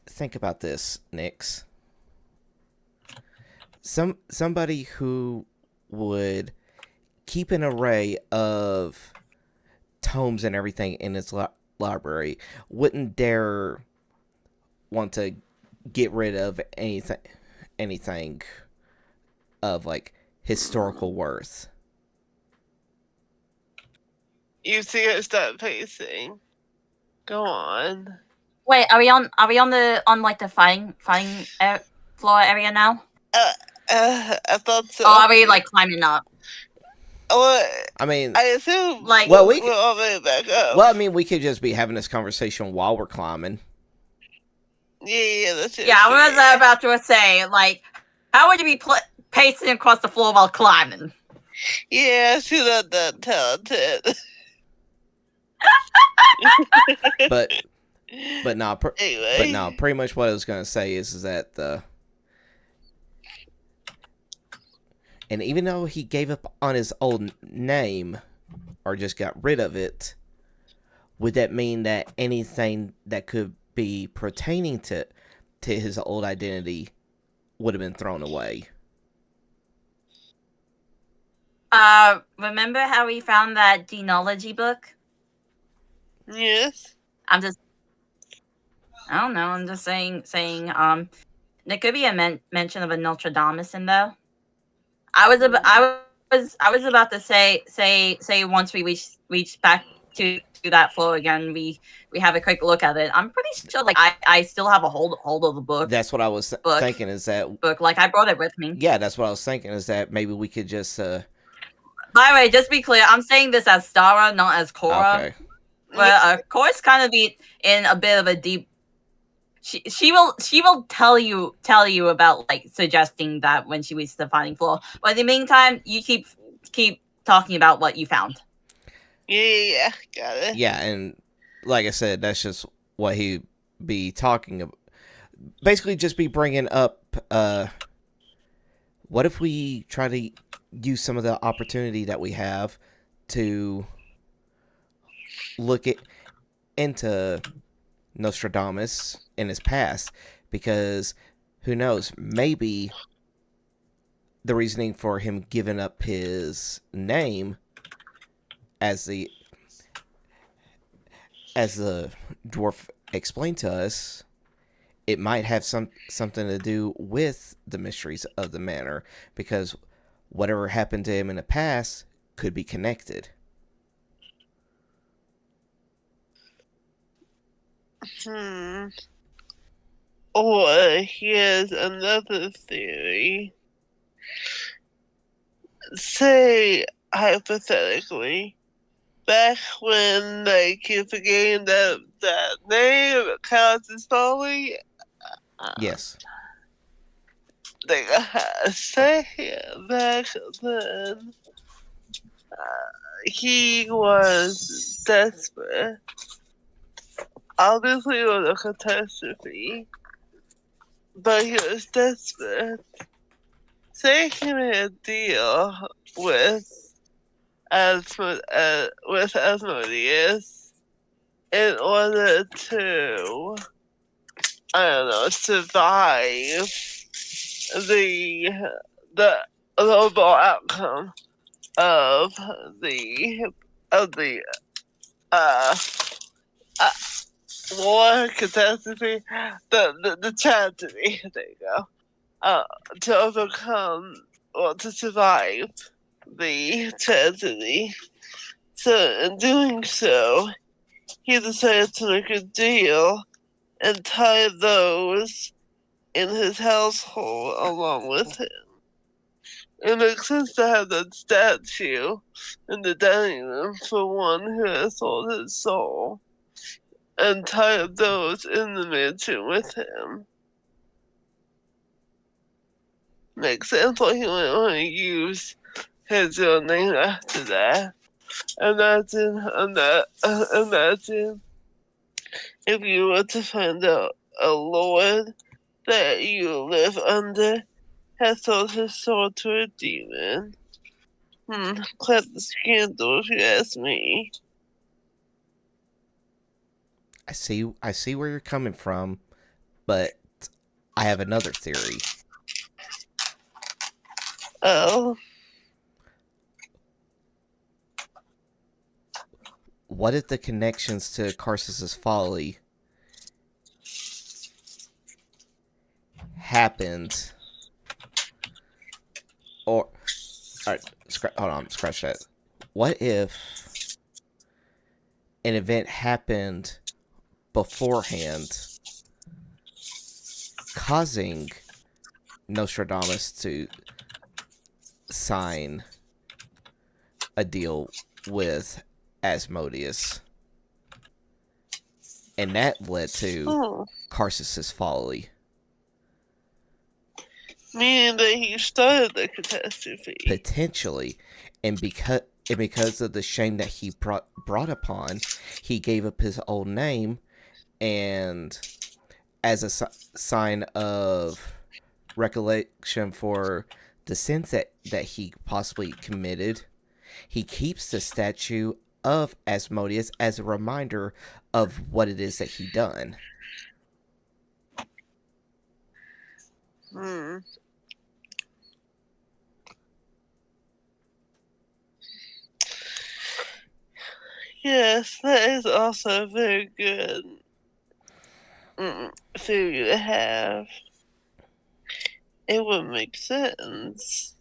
Think about this, Nix. Somebody who would keep an array of tomes and everything in his library wouldn't dare want to get rid of anything of like historical worth. You see her start pacing. Go on. Wait, are we on like the fighting floor area now? I thought so. Or are we like climbing up? Well, I mean, I assume like we're already back up. Well, I mean, we could just be having this conversation while we're climbing. Yeah, that's it. Yeah, I was about to say, like, how would you be pacing across the floor while climbing? Yeah, she's not that talented. But no, anyway. But no, pretty much what I was gonna say is that and even though he gave up on his old name or just got rid of it, would that mean that anything that could be pertaining to his old identity would have been thrown away? Remember how we found that genealogy book? Yes. I'm just I don't know. I'm just saying. There could be a mention of a Nostradamus in there. I was about to say once we reach back to that floor again, we have a quick look at it. I'm pretty sure like I still have a hold of the book. That's what I was thinking. Is that book? Like I brought it with me. Yeah, that's what I was thinking. Is that maybe we could just. By the way, just be clear, I'm saying this as Stara, not as Cora. Okay. But Cora's kind of be in a bit of a deep. She will tell you about like suggesting that when she reaches the fighting floor. But in the meantime, you keep talking about what you found. Yeah, got it. Yeah, and like I said, that's just what he'd be talking about. Basically, just be bringing up. What if we try to use some of the opportunity that we have to look into Nostradamus in his past, because who knows, maybe the reasoning for him giving up his name as the dwarf explained to us, it might have something to do with the mysteries of the manor, because whatever happened to him in the past could be connected. Or here's another theory. Say, hypothetically, back when you forgetting that name, Clouds' Folly. Yes. Say back then, he was desperate. Obviously, it was a catastrophe, but he was desperate. Say he made a deal with Asmodeus in order to, I don't know, survive the overall outcome of the war, catastrophe, the tragedy. There you go. To overcome or to survive the tragedy. So in doing so, he decided to make a deal and tie those in his household along with him. It makes sense to have that statue in the dining room for one who has sold his soul, and tie up those in the mansion with him. Makes sense why he wouldn't want to use his real name after that. Imagine if you were to find out a lord that you live under has sold his soul to a demon. Quite the scandal, if you ask me. I see where you're coming from, but I have another theory. Oh. What if the connections to Karsus's Folly happened, or all right, hold on, scratch that. What if an event happened beforehand, causing Nostradamus to sign a deal with Asmodeus, and that led to Karsus's Folly? Meaning that he started the catastrophe. Potentially, and because of the shame that he brought upon, he gave up his old name, and as a sign of recollection for the sins that he possibly committed, he keeps the statue of Asmodeus as a reminder of what it is that he done. Yes, that is also very good. theory to have. It would make sense.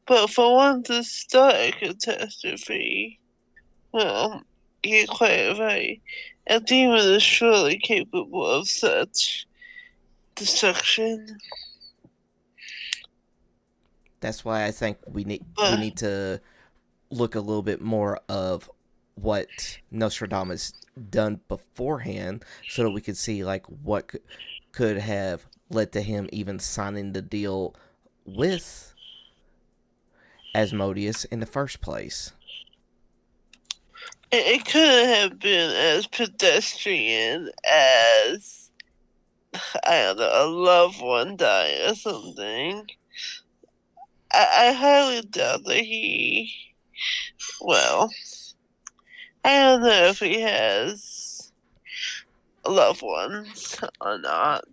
But for one to start a catastrophe, well, you're quite right. A demon is surely capable of such destruction. That's why I think we need to look a little bit more of what Nostradamus done beforehand, so that we could see like what could have led to him even signing the deal with Asmodeus in the first place. It couldn't have been as pedestrian as, I don't know, a loved one dying or something. I highly doubt that he, well, I don't know if he has loved ones or not.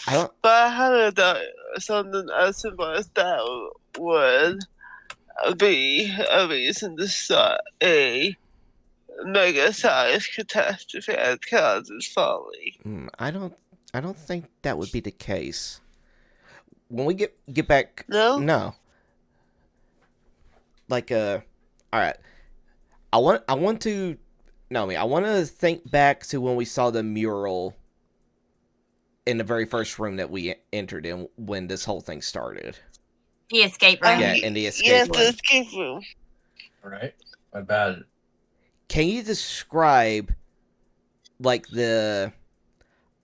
But I highly doubt something as simple as that would be a reason to start a mega-sized catastrophe that causes folly. I don't think that would be the case. When we get back, no. Like all right. I want to think back to when we saw the mural in the very first room that we entered in when this whole thing started. The escape room. Yeah, in the escape room. Yes, the escape room. All right. My bad. Can you describe like the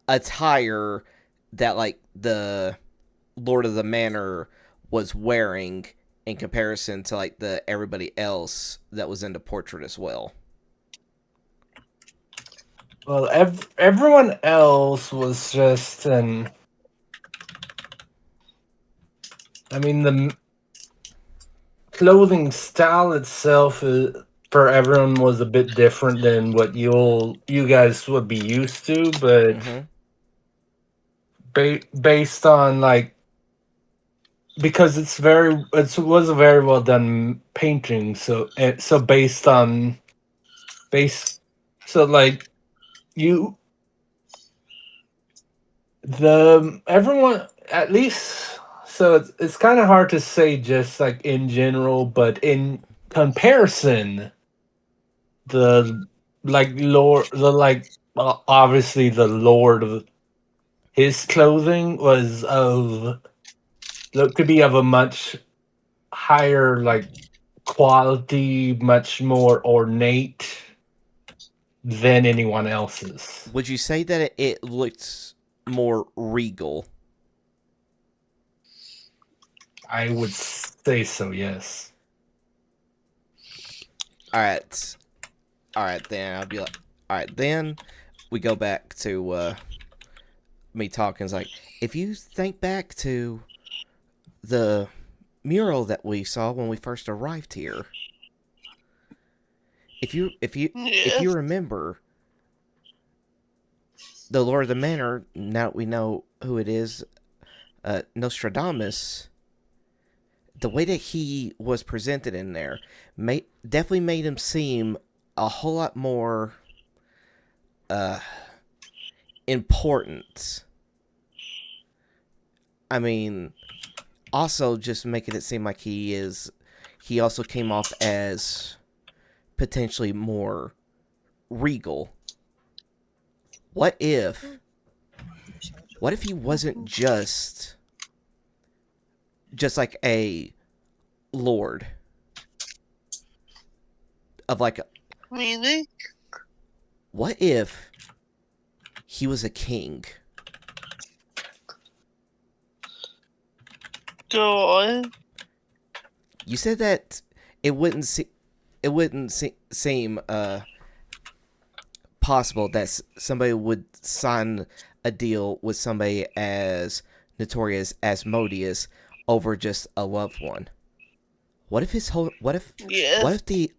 attire that like the Lord of the Manor was wearing in comparison to like the everybody else that was in the portrait as well? Well, everyone else was just the clothing style itself for everyone was a bit different than what you guys would be used to, but based on like, because it was a very well done painting, so based on like everyone, at least, so it's kind of hard to say just like in general, but in comparison, obviously the Lord of his clothing could be of a much higher like quality, much more ornate than anyone else's. Would you say that it looks more regal? I would say so, yes. All right, then I'll be like, all right, then we go back to me talking. It's like, if you think back to the mural that we saw when we first arrived here, if you remember, the Lord of the Manor, now that we know who it is, Nostradamus, the way that he was presented in there definitely made him seem a whole lot more important. I mean, also just making it seem like he also came off as potentially more regal. What if he wasn't just like a lord of like Meaning? What if he was a king? Go on. You said that it wouldn't seem possible that somebody would sign a deal with somebody as notorious as Asmodeus over just a loved one. What if his whole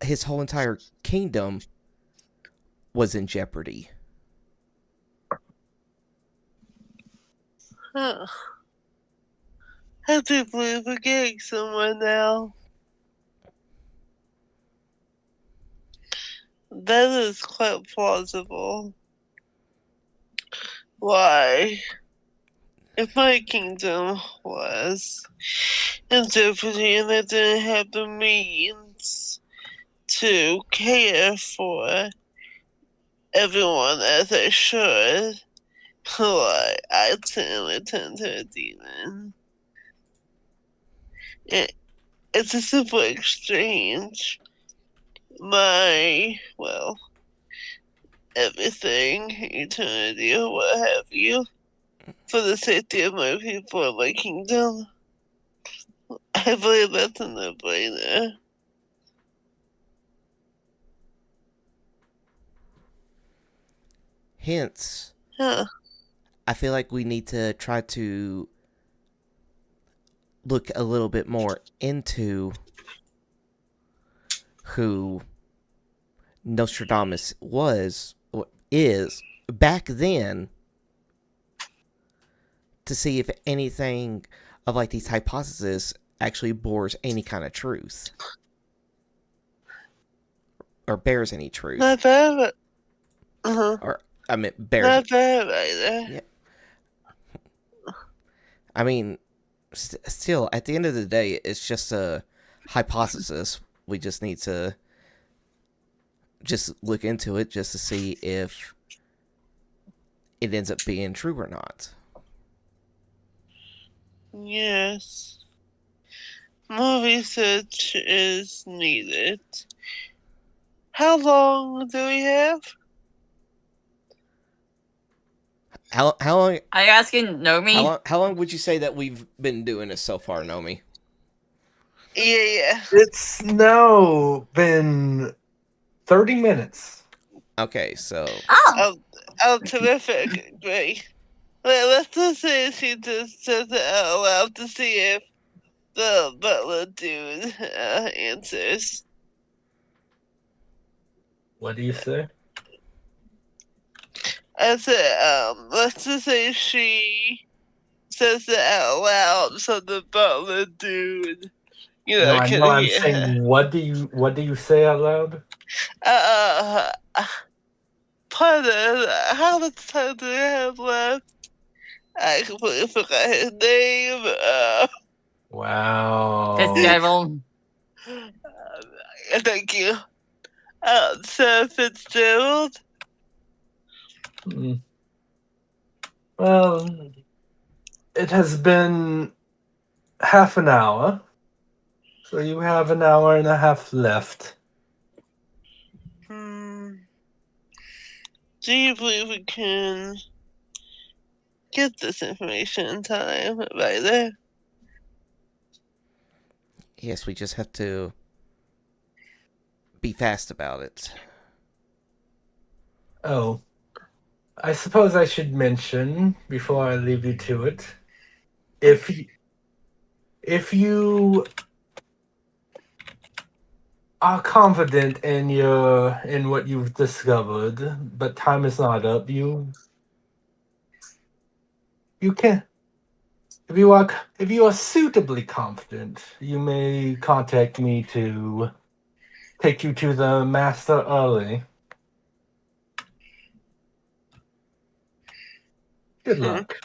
his whole entire kingdom was in jeopardy? Huh. I do believe we're getting somewhere now. That is quite plausible. why, if my kingdom was in jeopardy and I didn't have the means to care for everyone as I should, why, I tend to a demon. It's a simple exchange. Everything, eternity, or what have you, for the safety of my people and my kingdom. I believe that's a no-brainer. Hence, Huh. I feel like we need to try to look a little bit more into who Nostradamus was or is back then to see if anything of like these hypotheses actually bores any kind of truth or bears any truth. Not bad. Uh-huh. Or I mean, bears. Not bad either. Yeah. I mean, still, at the end of the day, it's just a hypothesis. We just need to just look into it just to see if it ends up being true or not. Yes. More research is needed. How long do we have? How long? Are you asking Nomi? How long would you say that we've been doing this so far, Nomi? Yeah. It's now been 30 minutes. Okay, so. Oh, terrific. Great. Let's just say she just says it out loud to see if the butler dude answers. What do you say? I said, let's just say she says it out loud so the butler dude, No, I can know. I'm hear. saying, what do you say out loud? Pardon, how much time do I have left? I completely forgot his name. Wow. Fitzgerald. Thank you. Sir Fitzgerald. Well, it has been half an hour, so you have an hour and a half left. Do you believe we can get this information in time, right there? Yes, we just have to be fast about it. Oh, I suppose I should mention before I leave you to it, if you are confident in what you've discovered, but time is not up, you can. If you are suitably confident, you may contact me to take you to the master early. Good luck.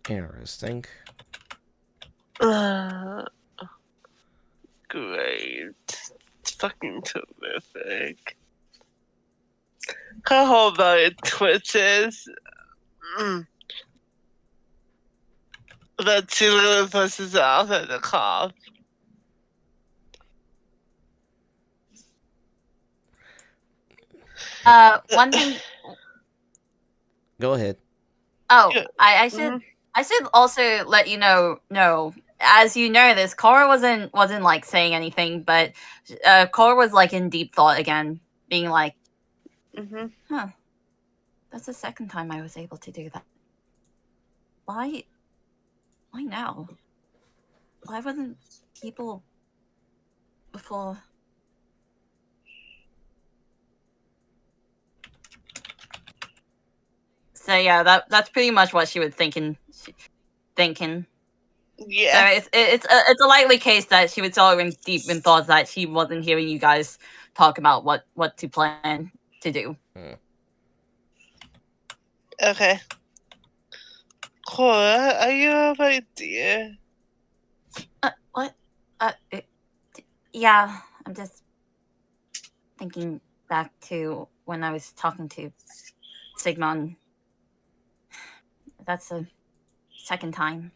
Interesting. Great. It's fucking terrific. How about it twitches? That she literally pushes off at the cop. One thing. Go ahead. Oh, I should also let you know. No, as you know, this Cora wasn't like saying anything, but Cora was like in deep thought again, being like, "Huh, that's the second time I was able to do that. Why now? Why wasn't people before?" So yeah, that's pretty much what she was thinking. Yeah. So it's a likely case that she was so in deep in thoughts that she wasn't hearing you guys talk about what to plan to do. Okay. Cora, are you have an idea? What? Yeah, I'm just thinking back to when I was talking to Sigmund. That's the second time.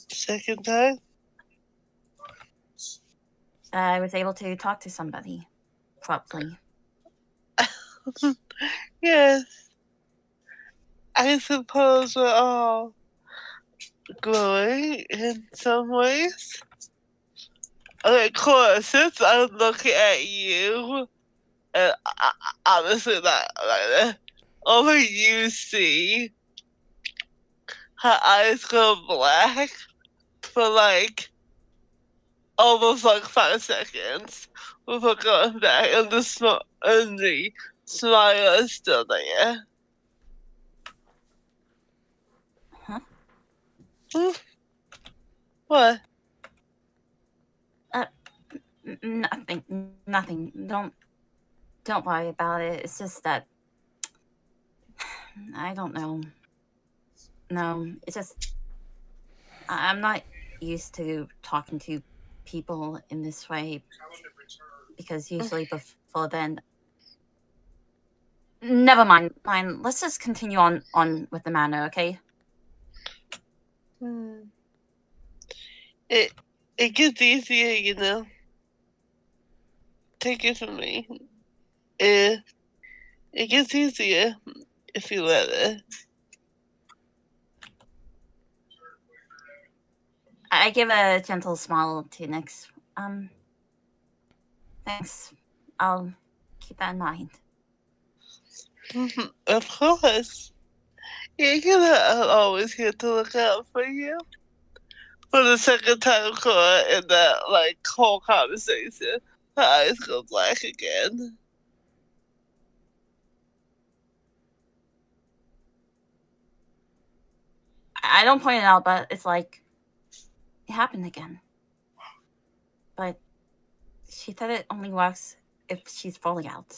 Second time? I was able to talk to somebody properly. Yes. I suppose we're all growing in some ways. Okay, Cora, since I'm looking at you, and honestly, not like that, only you see her eyes go black for like almost like 5 seconds before going back, and the smile is still there. Huh? What? Nothing. Don't worry about it. It's just that I don't know. No, it's just I'm not used to talking to people in this way because usually before then. Never mind. Fine. Let's just continue on with the manner, okay? It gets easier, you know. Take it from me. It gets easier if you let it. I give a gentle smile to Nyx. Thanks. I'll keep that in mind. Of course. Yeah, you know, I'm always here to look out for you. For the second time, Cora, in that like whole conversation, her eyes go black again. I don't point it out, but it's like it happened again. But she said it only works if she's falling out.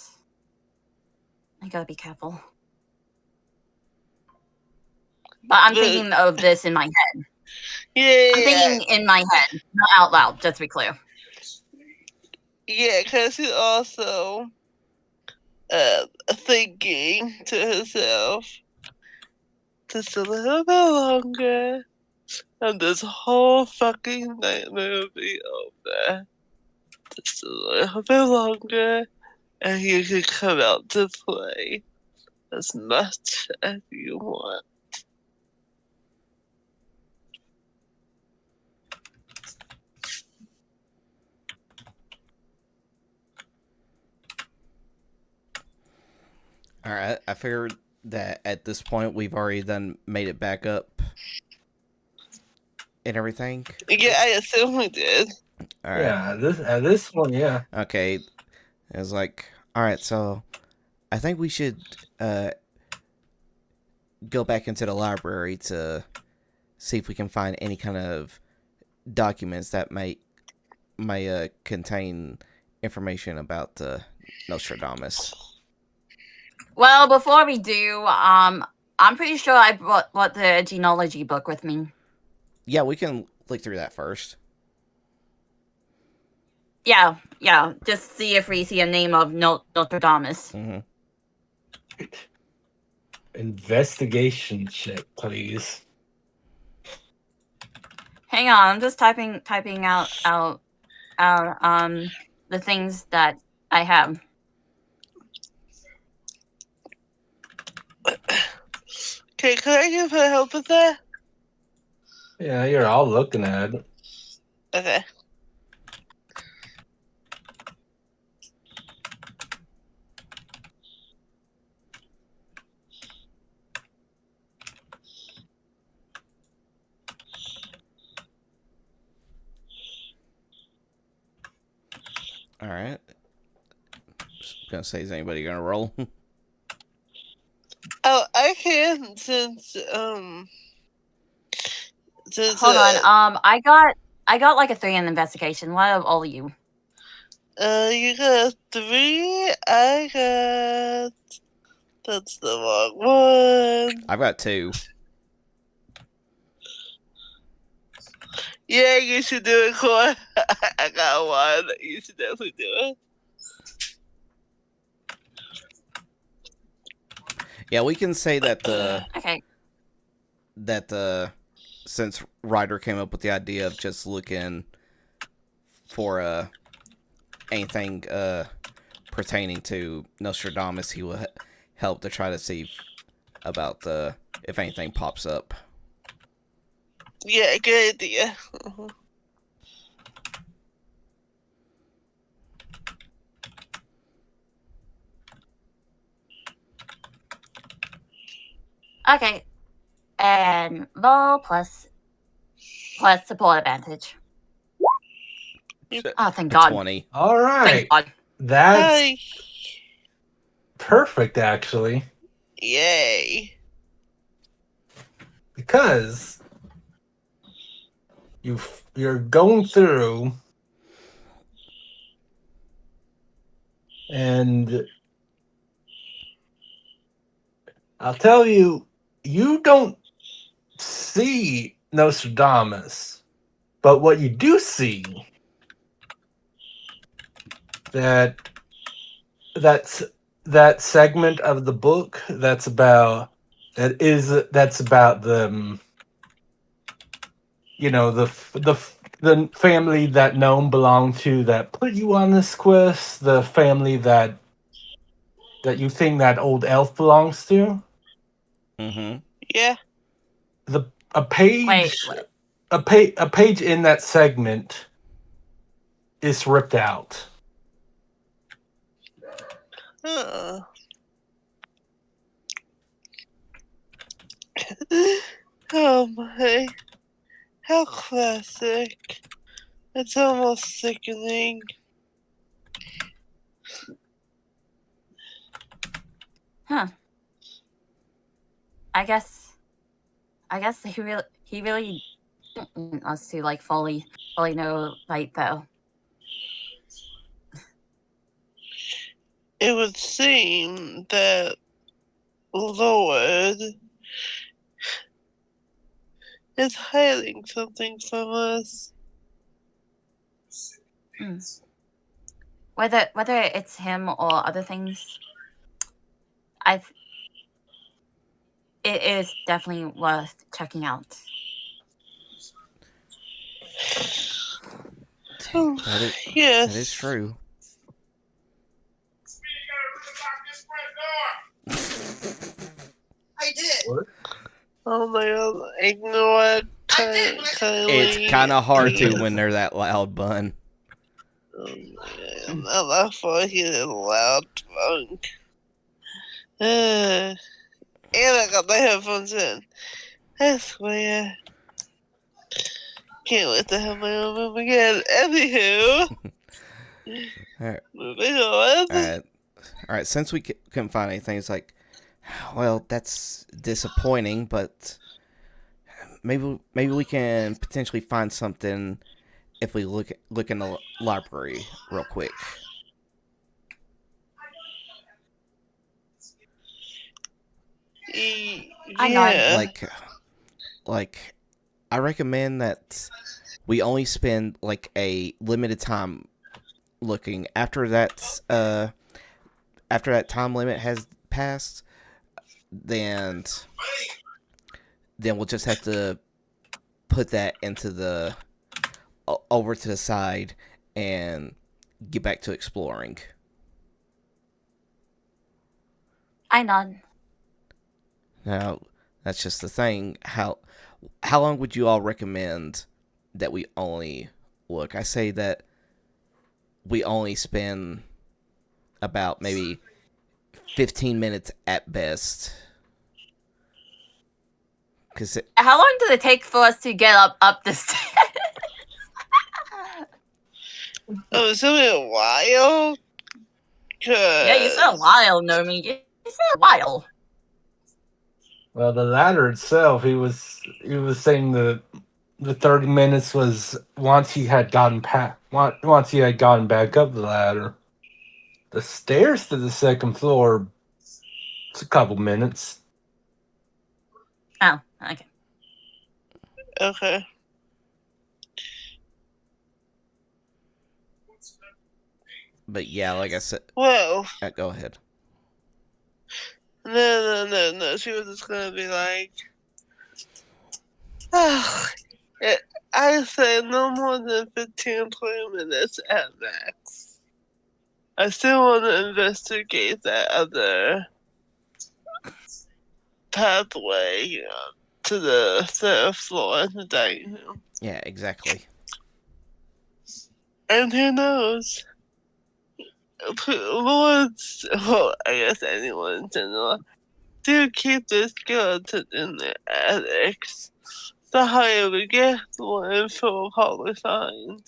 I gotta be careful. But I'm thinking of this in my head. Yeah. I'm thinking in my head, not out loud, just to be clear. Yeah, because she's also thinking to herself just a little bit longer, and this whole fucking nightmare will be over. Just a little bit longer, and you can come out to play as much as you want. Alright, I figured that at this point we've already done made it back up and everything. Yeah, I assume we did. Alright. Yeah, this one, yeah. Okay. It was like, alright, so I think we should go back into the library to see if we can find any kind of documents that may contain information about Nostradamus. Well, before we do, I'm pretty sure I brought the genealogy book with me. Yeah, we can look through that first. Yeah. Just see if we see a name of Nostradamus. Mm-hmm. Investigation check, please. Hang on, I'm just typing out the things that I have. Okay, can I give her help with that? Yeah, you're all looking at it. Okay. Alright. Gonna say, is anybody gonna roll? Oh, I can, since Hold on. I got like a 3 in investigation. What of all of you? You got 3. I got. That's the wrong one. I've got 2. Yeah, you should do it, Cor. I got 1. You should definitely do it. Yeah, we can say that Okay. since Ryder came up with the idea of just looking for anything pertaining to Nostradamus, he will help to try to see about if anything pops up. Yeah, good idea. Okay. And roll plus support advantage. Oh, thank God. 20. All right. Thank God. That's Hi. perfect, actually. Yay. Because you're going through and I'll tell you, you don't see Nostradamus, but what you do see that's that segment of the book that's about the the family that Gnome belonged to that put you on this quest, the family that you think that old elf belongs to. Mm-hmm. Yeah. A page Wait. a page in that segment is ripped out. Oh. Oh my. How classic. It's almost sickening. Huh. I guess he really didn't want us to like fully know like though. It would seem that Lord is hiding something from us. Whether it's him or other things, it is definitely worth checking out. Yes. That is true. I did. What? Oh my God! Ignore kindly. It's kind of hard to when they're that loud, Bun. Oh man, I'm not fucking loud drunk. And I got my headphones in. I swear. Can't wait to have my own room again. Anywho. Alright. Moving on. Alright, since we couldn't find anything, it's like, well, that's disappointing, but maybe we can potentially find something if we look in the library real quick. Yeah. Like I recommend that we only spend like a limited time looking. After that time limit has passed, then we'll just have to put that into the over to the side and get back to exploring. I nod. Now, that's just the thing. How long would you all recommend that we only look? I say that we only spend about maybe 15 minutes at best. How long did it take for us to get up the stairs? Oh, it's only a while? Yeah, you said a while, Nomi. You said a while. Well, the ladder itself, he was saying the 30 minutes was once you had gotten once you had gotten back up the ladder. The stairs to the second floor, it's a couple minutes. Oh, okay. Okay. But yeah, like I said, Well, go ahead. no. She was just gonna be like, I say no more than 15, 20 minutes at max. I still want to investigate that other pathway, to the third floor in the dining room. Yeah, exactly. And who knows? Lords, well, I guess anyone in general, do keep this skeleton in their attics. The higher we get, the more info we'll probably find.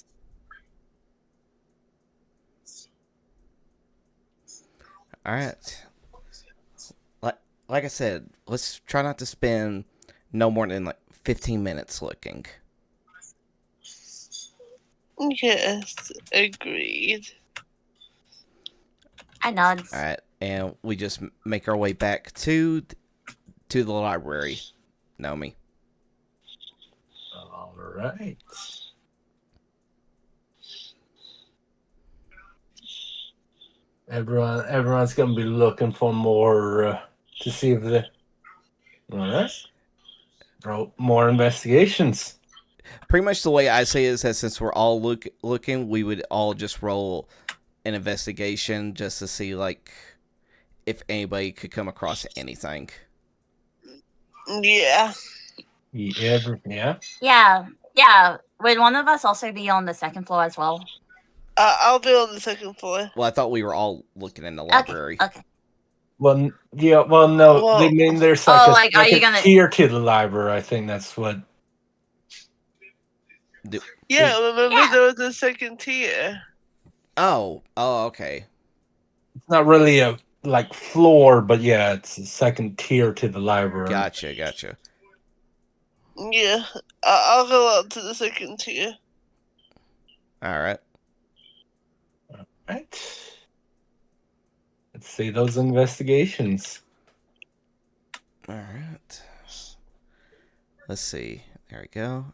Alright. Like I said, let's try not to spend no more than 15 minutes looking. Yes, agreed. I nod. Alright, and we just make our way back to the library. Naomi. All right. Everyone's gonna be looking for more to see if the. All right. More investigations. Pretty much the way I say it is that since we're all looking, we would all just roll an investigation just to see if anybody could come across anything. Yeah. Yeah. Yeah. Would one of us also be on the second floor as well? I'll be on the second floor. Well, I thought we were all looking in the library. Okay. Well, yeah. Well, no. Well, they mean there's are a you gonna tier to the library. I think that's what. Yeah, remember there was a second tier. Oh, okay. It's not really a floor, but yeah, it's a second tier to the library. Gotcha. Yeah, I'll go out to the second tier. Alright. Right. Let's see those investigations. Alright. Let's see. There we go.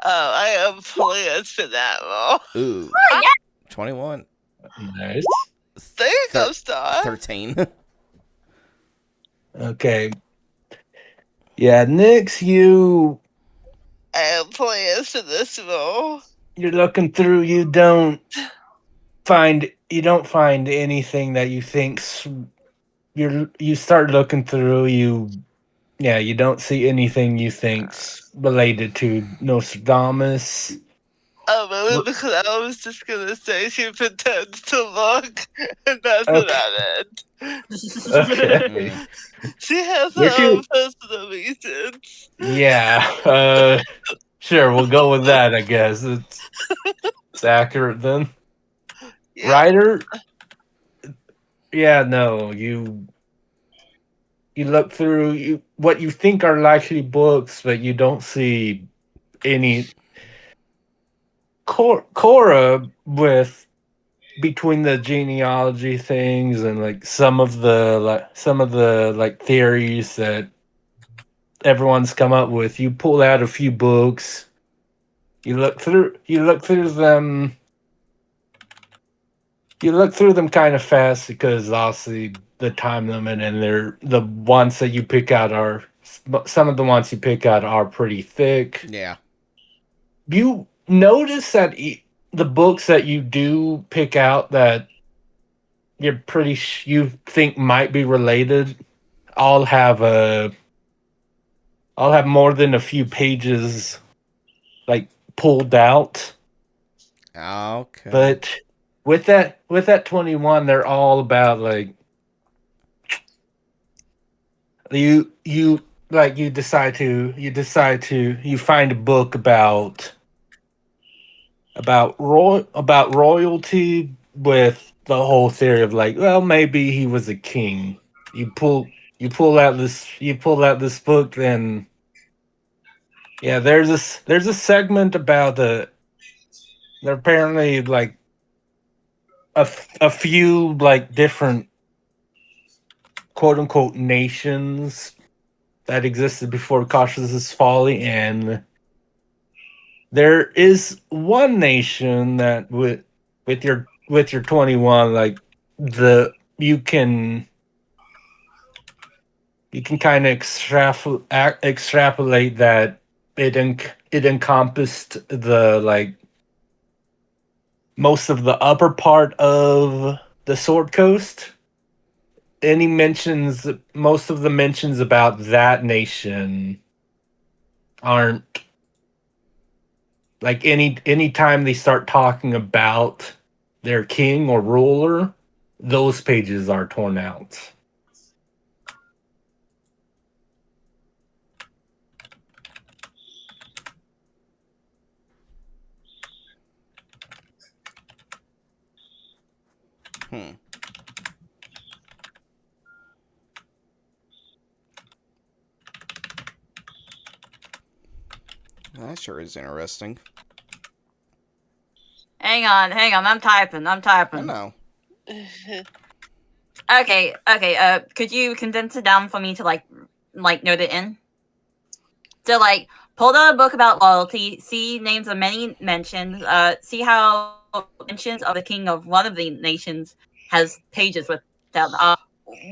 Oh, I have plans for that roll. Ooh. Oh, yeah. 21. Nice. There you go, Star. 13. Okay. Yeah, Nix, I have plans for this roll. You're looking through. You don't find anything that you think's. You start looking through. You don't see anything you think's related to Nostradamus. Oh, really? Because I was just gonna say she pretends to look, and that's about it. Okay. She has her own personal reasons. Yeah. Sure, we'll go with that, I guess. It's accurate then. Yeah. Ryder? Yeah, no, you look through what you think are likely books, but you don't see any. Cora, with between the genealogy things and some of the theories that everyone's come up with, you pull out a few books. You look through them. You look through them kind of fast because obviously the time limit, and the ones that you pick out are some of the ones you pick out are pretty thick. Yeah. You notice that the books that you do pick out that you're you think might be related, all have more than a few pages pulled out. Okay. But with that 21, they're all about you find a book about royalty with the whole theory of maybe he was a king. You pull you pull out this book, then yeah, there's a segment about there apparently like a few like different quote unquote nations that existed before Cautious Folly, and there is one nation that with your 21, like the you can kind of extrapolate that it encompassed the like most of the upper part of the Sword Coast. Any mentions Most of the mentions about that nation aren't like any time they start talking about their king or ruler, those pages are torn out. That sure is interesting. Hang on. I'm typing. I know. Okay. Could you condense it down for me to like note it in? So like, pull out a book about loyalty. See names of many mentions. See how mentions of the king of one of the nations has pages with them.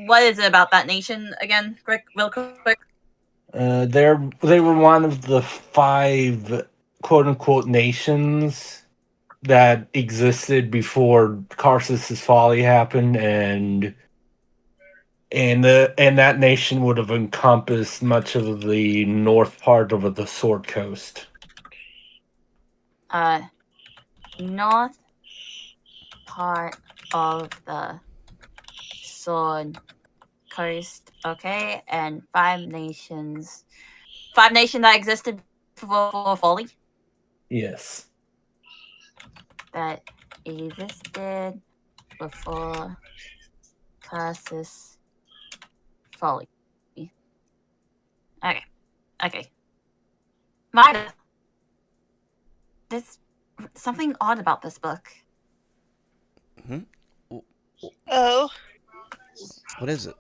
What is it about that nation again? Real quick. They were one of the 5 quote unquote nations that existed before Karsus's Folly happened, and that nation would have encompassed much of the north part of the Sword Coast. North part of the Sword Coast. Okay, and 5 nations. 5 nations that existed before Folly. Yes. That existed before Karsus Folly. Okay. Mida, there's something odd about this book. Oh. What is it?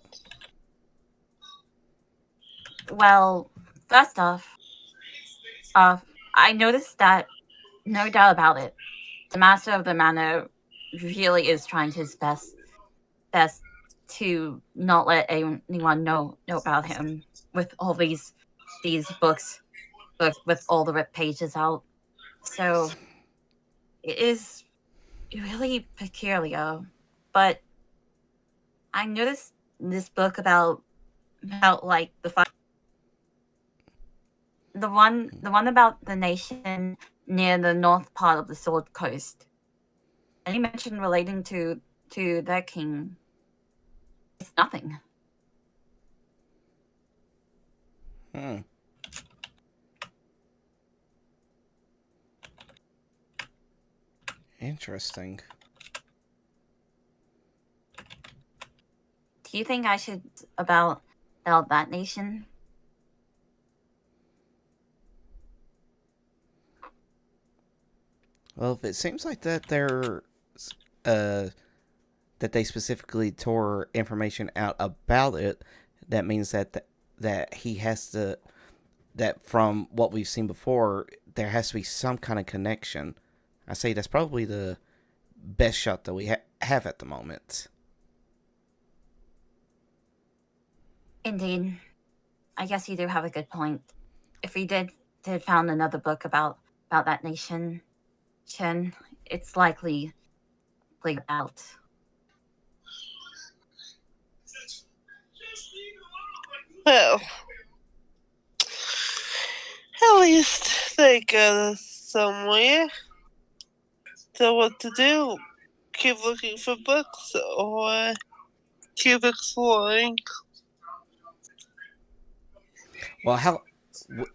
Well, first off, I noticed that, no doubt about it, the master of the manor really is trying his best to not let anyone know about him with all these books with all the ripped pages out. So it is really peculiar. But I noticed this book about like the one about the nation near the north part of the Sword Coast. Any mention relating to their king? It's nothing. Interesting. Do you think I should about that nation? Well, if it seems like that that they specifically tore information out about it, that means that he has to, that from what we've seen before, there has to be some kind of connection. I say that's probably the best shot that we have at the moment. Indeed. I guess you do have a good point. If we did found another book about that nation, Chen, it's likely out. Well, at least they got us somewhere. So what to do? Keep looking for books or keep exploring? Well, how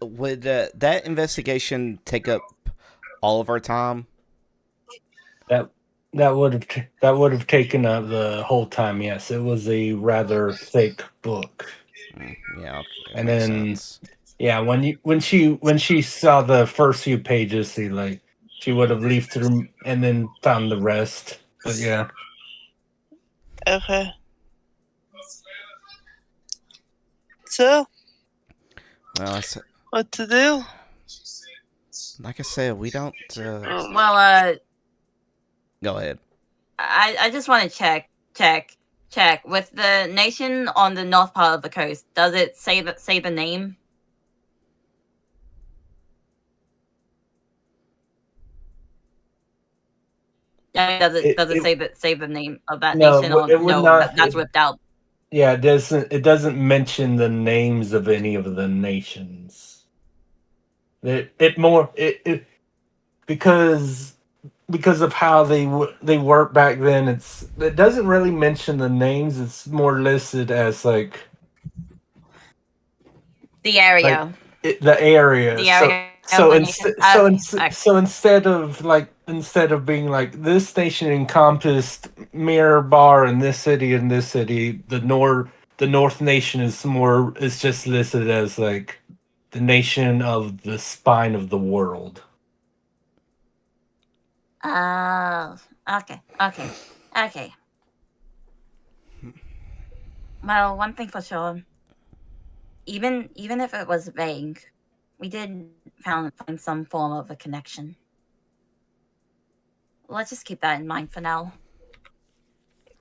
would that investigation take up all of our time? That would have taken up the whole time. Yes, it was a rather thick book. Yeah, okay. And Makes then sense. yeah, when she saw the first few pages, she would have leafed through and then found the rest. But yeah. Okay. So, Well, what to do? like I said, we don't. Well, Go ahead. I just want to check with the nation on the north part of the coast. Does it say the name? Yeah, does it say the name of that No, nation, or it would no? not. That's whipped out. Yeah, it doesn't mention the names of any of the nations. It because of how they work back then. It doesn't really mention the names. It's more listed as like The area. the area. The area So of the nation. so instead of being like this nation encompassed Mirabar and this city and this city, the North nation is just listed as like the nation of the spine of the world. Oh, okay. Well, one thing for sure, even if it was vague, we did find some form of a connection. Let's just keep that in mind for now.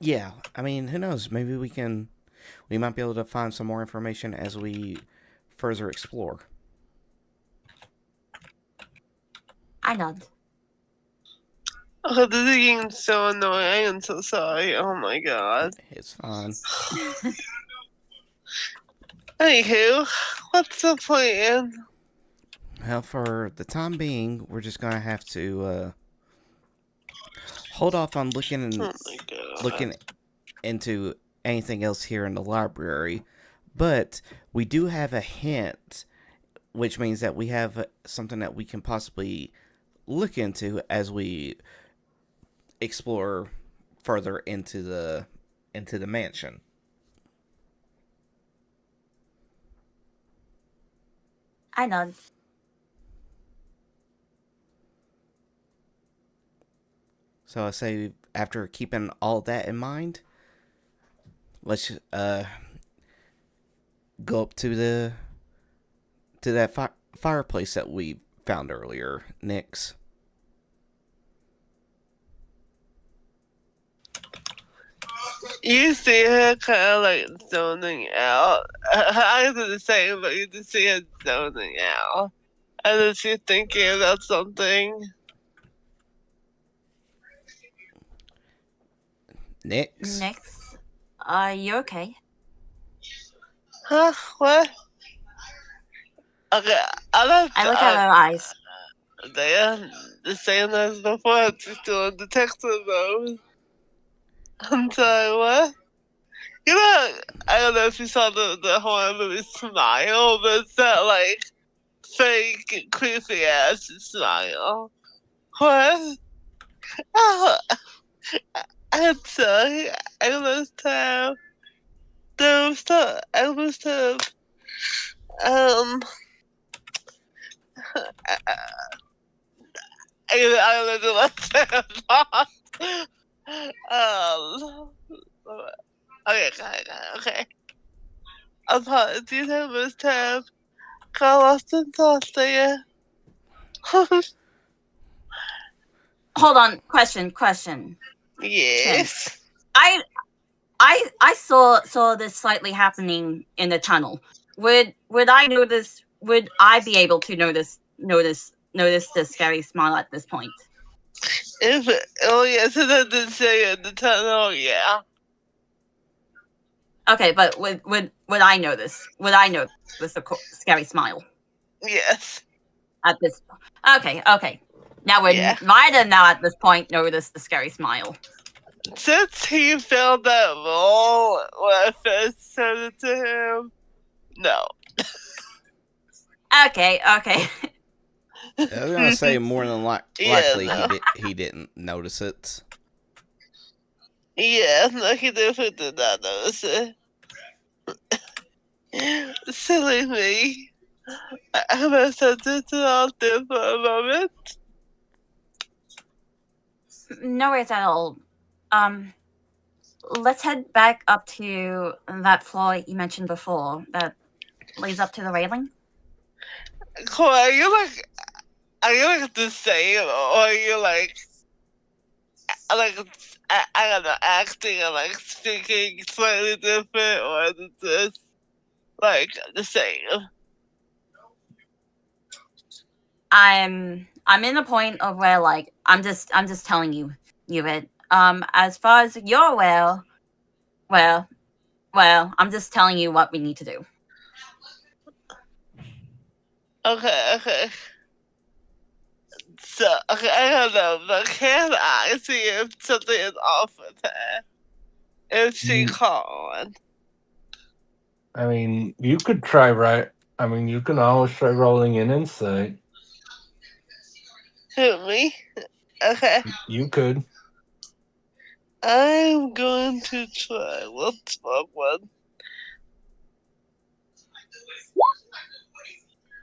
Yeah, I mean, who knows? Maybe we might be able to find some more information as we further explore. I know. Oh, this is getting so annoying. I am so sorry. Oh my god. It's fine. Anywho, what's the plan? Well, for the time being, we're just gonna have to hold off on looking into anything else here in the library. But we do have a hint, which means that we have something that we can possibly look into as we explore further into the mansion. I know. So I say, after keeping all that in mind, let's go up to that fireplace that we found earlier, Nyx. You see her kind of like zoning out. Her eyes are the same, but you just see her zoning out. And then she's thinking about something. Nyx, are you okay? Huh? What? Okay, I look at her eyes. They are the same as before. She's still in detective mode. I'm sorry, what? You know, I don't know if you saw the horror movie Smile, but it's that like fake creepy ass smile. What? Oh, I'm sorry. I must have. I must have. I don't know what okay. Apologies, I must have got lost in thought there. Hold on. Question. Yes. I saw this slightly happening in the tunnel. Would I notice? Would I be able to notice the scary smile at this point? Yes, and I did say in the tunnel, yeah. Okay, but would I notice? Would I notice the scary smile? Yes. At this. Okay. Now would Vida now at this point notice the scary smile? Since he failed that role when I first said it to him, no. Okay. I was gonna say more than likely he didn't notice it. Yeah, no, he definitely did not notice it. Silly me. I must have it all there for a moment. No worries at all. Let's head back up to that floor you mentioned before that leads up to the railing. Cole, are you like the same, or are you like I don't know, acting and like speaking slightly different, or is it just like the same? I'm in a point of where like I'm just telling you it. As far as you're aware, well, I'm just telling you what we need to do. Okay. So, okay, I don't know, but can I see if something is off with her? If she called? I mean, you could try I mean, you can always try rolling in insight. Who, me? Okay. You could. I'm going to try. Let's fuck one.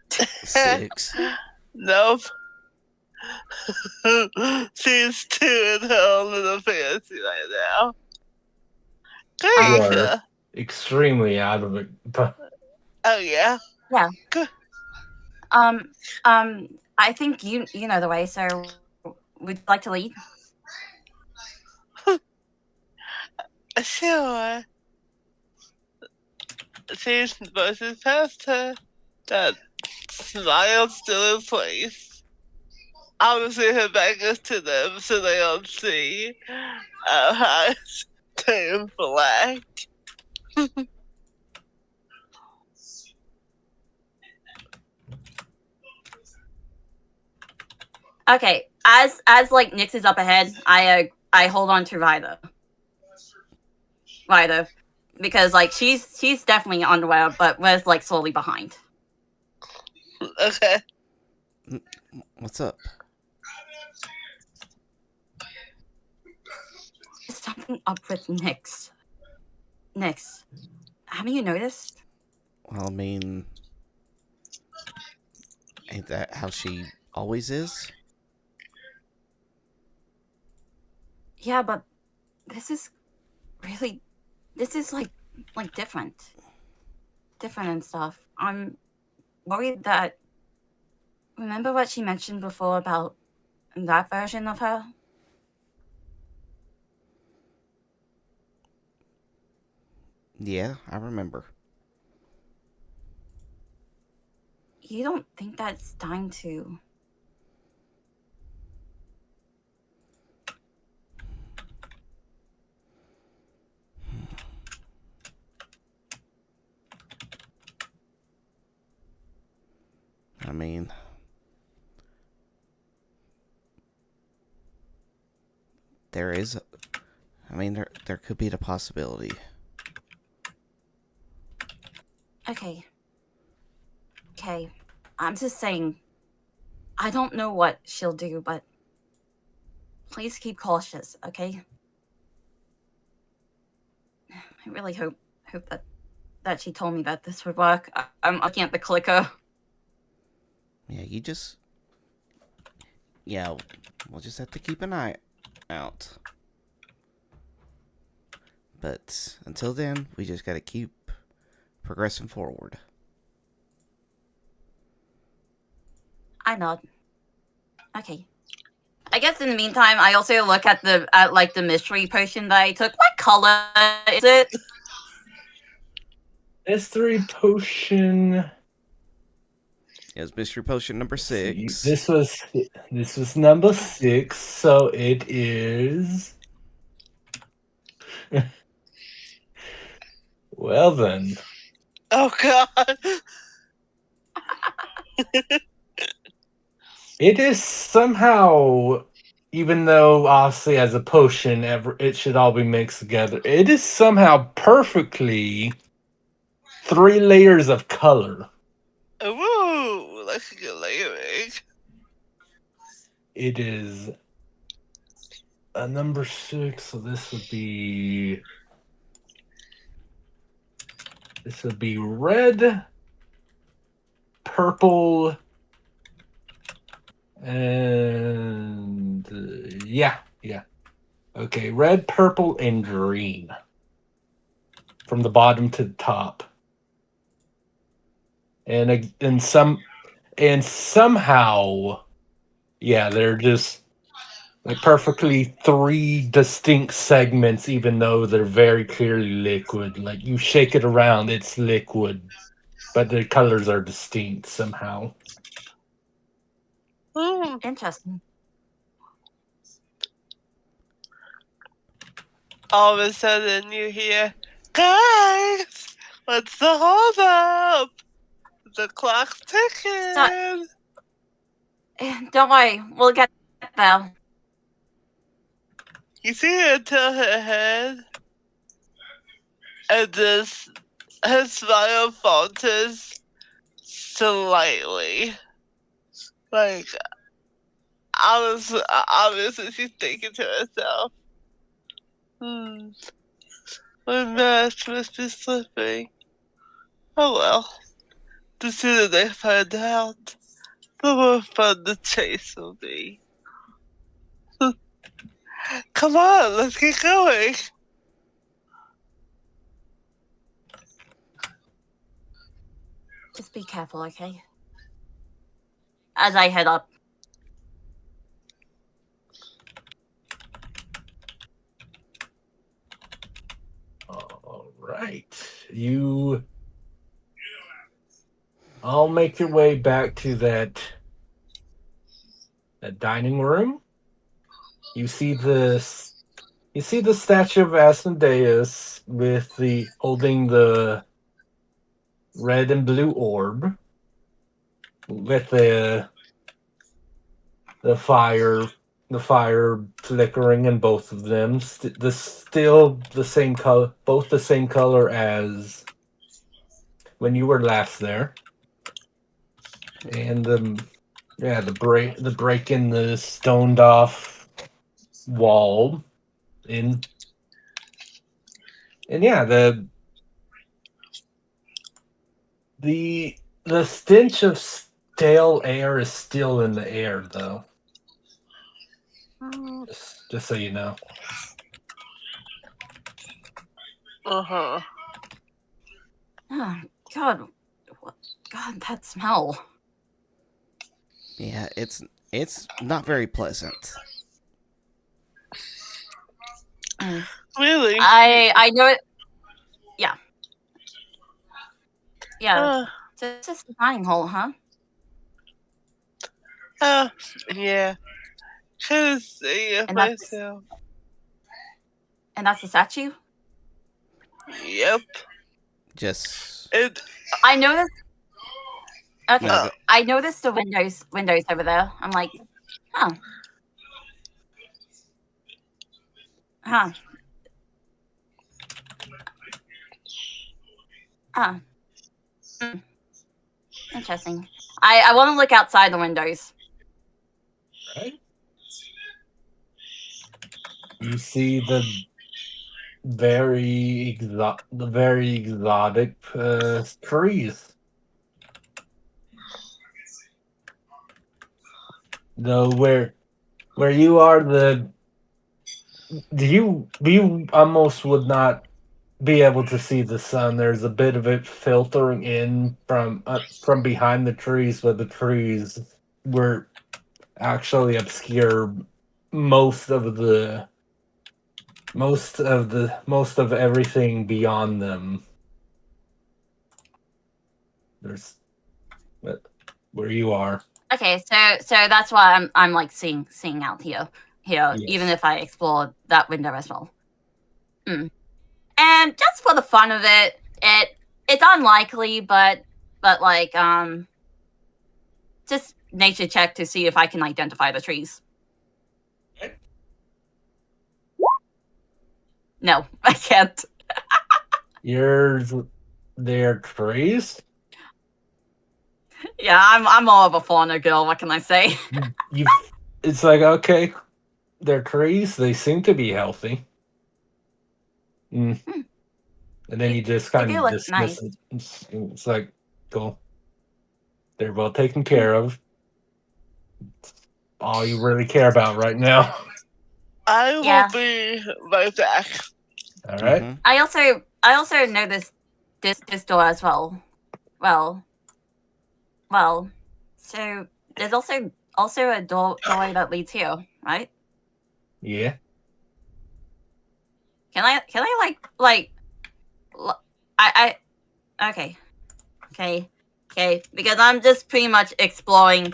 6. Nope. She's too in her own little fantasy right now. You Great. are extremely out of it. But Oh yeah. Yeah. Good. I think you know the way, so would you like to lead? Sure. She's buzzing past her. That smile still in place. Obviously, her back is to them, so they don't see our eyes turn black. Okay, as like Nyx is up ahead, I hold on to Ryder, because like she's definitely underwear, but was like slowly behind. Okay. What's up? There's something up with Nyx. Nyx, haven't you noticed? Well, I mean, ain't that how she always is? Yeah, but this is like different and stuff. I'm worried that. Remember what she mentioned before about that version of her? Yeah, I remember. You don't think that's time to? I mean, there is. I mean, there could be the possibility. Okay. I'm just saying. I don't know what she'll do, but please keep cautious, okay? I really hope that she told me that this would work. I'm looking at the clicker. Yeah, we'll just have to keep an eye out. But until then, we just gotta keep progressing forward. I nod. Okay. I guess in the meantime, I also look at the mystery potion that I took. What color is it? Mystery potion. It was mystery potion number 6. This was number 6, so it is. Well then. Oh God. It is somehow, even though obviously as a potion, it should all be mixed together. It is somehow perfectly 3 layers of color. Ooh, that's a good layering. It is a number 6, so this would be This would be red, purple, and yeah. Okay, red, purple, and green. From the bottom to the top. And somehow, yeah, they're just like perfectly 3 distinct segments, even though they're very clearly liquid. Like you shake it around, it's liquid, but the colors are distinct somehow. Interesting. All of a sudden you hear, guys, what's the hold up? The clock's ticking. Don't worry, we'll get there. You see her tilt her head, and her smile falters slightly. Like, obviously she's thinking to herself, my mask must be slipping. Oh well. The sooner they find out, the more fun the chase will be. Come on, let's get going. Just be careful, okay? As I head up. All right. I'll make your way back to that dining room. You see the statue of Asmodeus holding the red and blue orb with the fire flickering in both of them. Still the same color, both the same color as when you were last there. And the break in the stoned off wall and yeah, the stench of stale air is still in the air though. Just so you know. Uh-huh. Oh, God. God, that smell. Yeah, it's not very pleasant. Really? I know it. Yeah. Yeah. So it's just a dining hall, huh? Yeah. Couldn't see it myself. And that's the statue? Yep. Just. I noticed. Okay. No, I noticed the windows over there. I'm like, huh. Huh. Interesting. I want to look outside the windows. Right. You see the very exotic trees. Though where you are, you almost would not be able to see the sun. There's a bit of it filtering in from behind the trees, but the trees were actually obscure most of everything beyond them. There's where you are. Okay, so that's why I'm like seeing out here, Yes. even if I explore that window as well. And just for the fun of it, it's unlikely, but like just nature check to see if I can identify the trees. Okay. No, I can't. They're trees. Yeah, I'm more of a fauna girl. What can I say? It's like, okay, they're trees. They seem to be healthy. And then you just They kind do of look dismiss nice. it. It's like, cool. They're well taken care of. All you really care about right now. I Yeah. will be right back. All right. Mhm. I also know this door as well. Well. So there's also a doorway that leads here, right? Yeah. Can I like I okay. Because I'm just pretty much exploring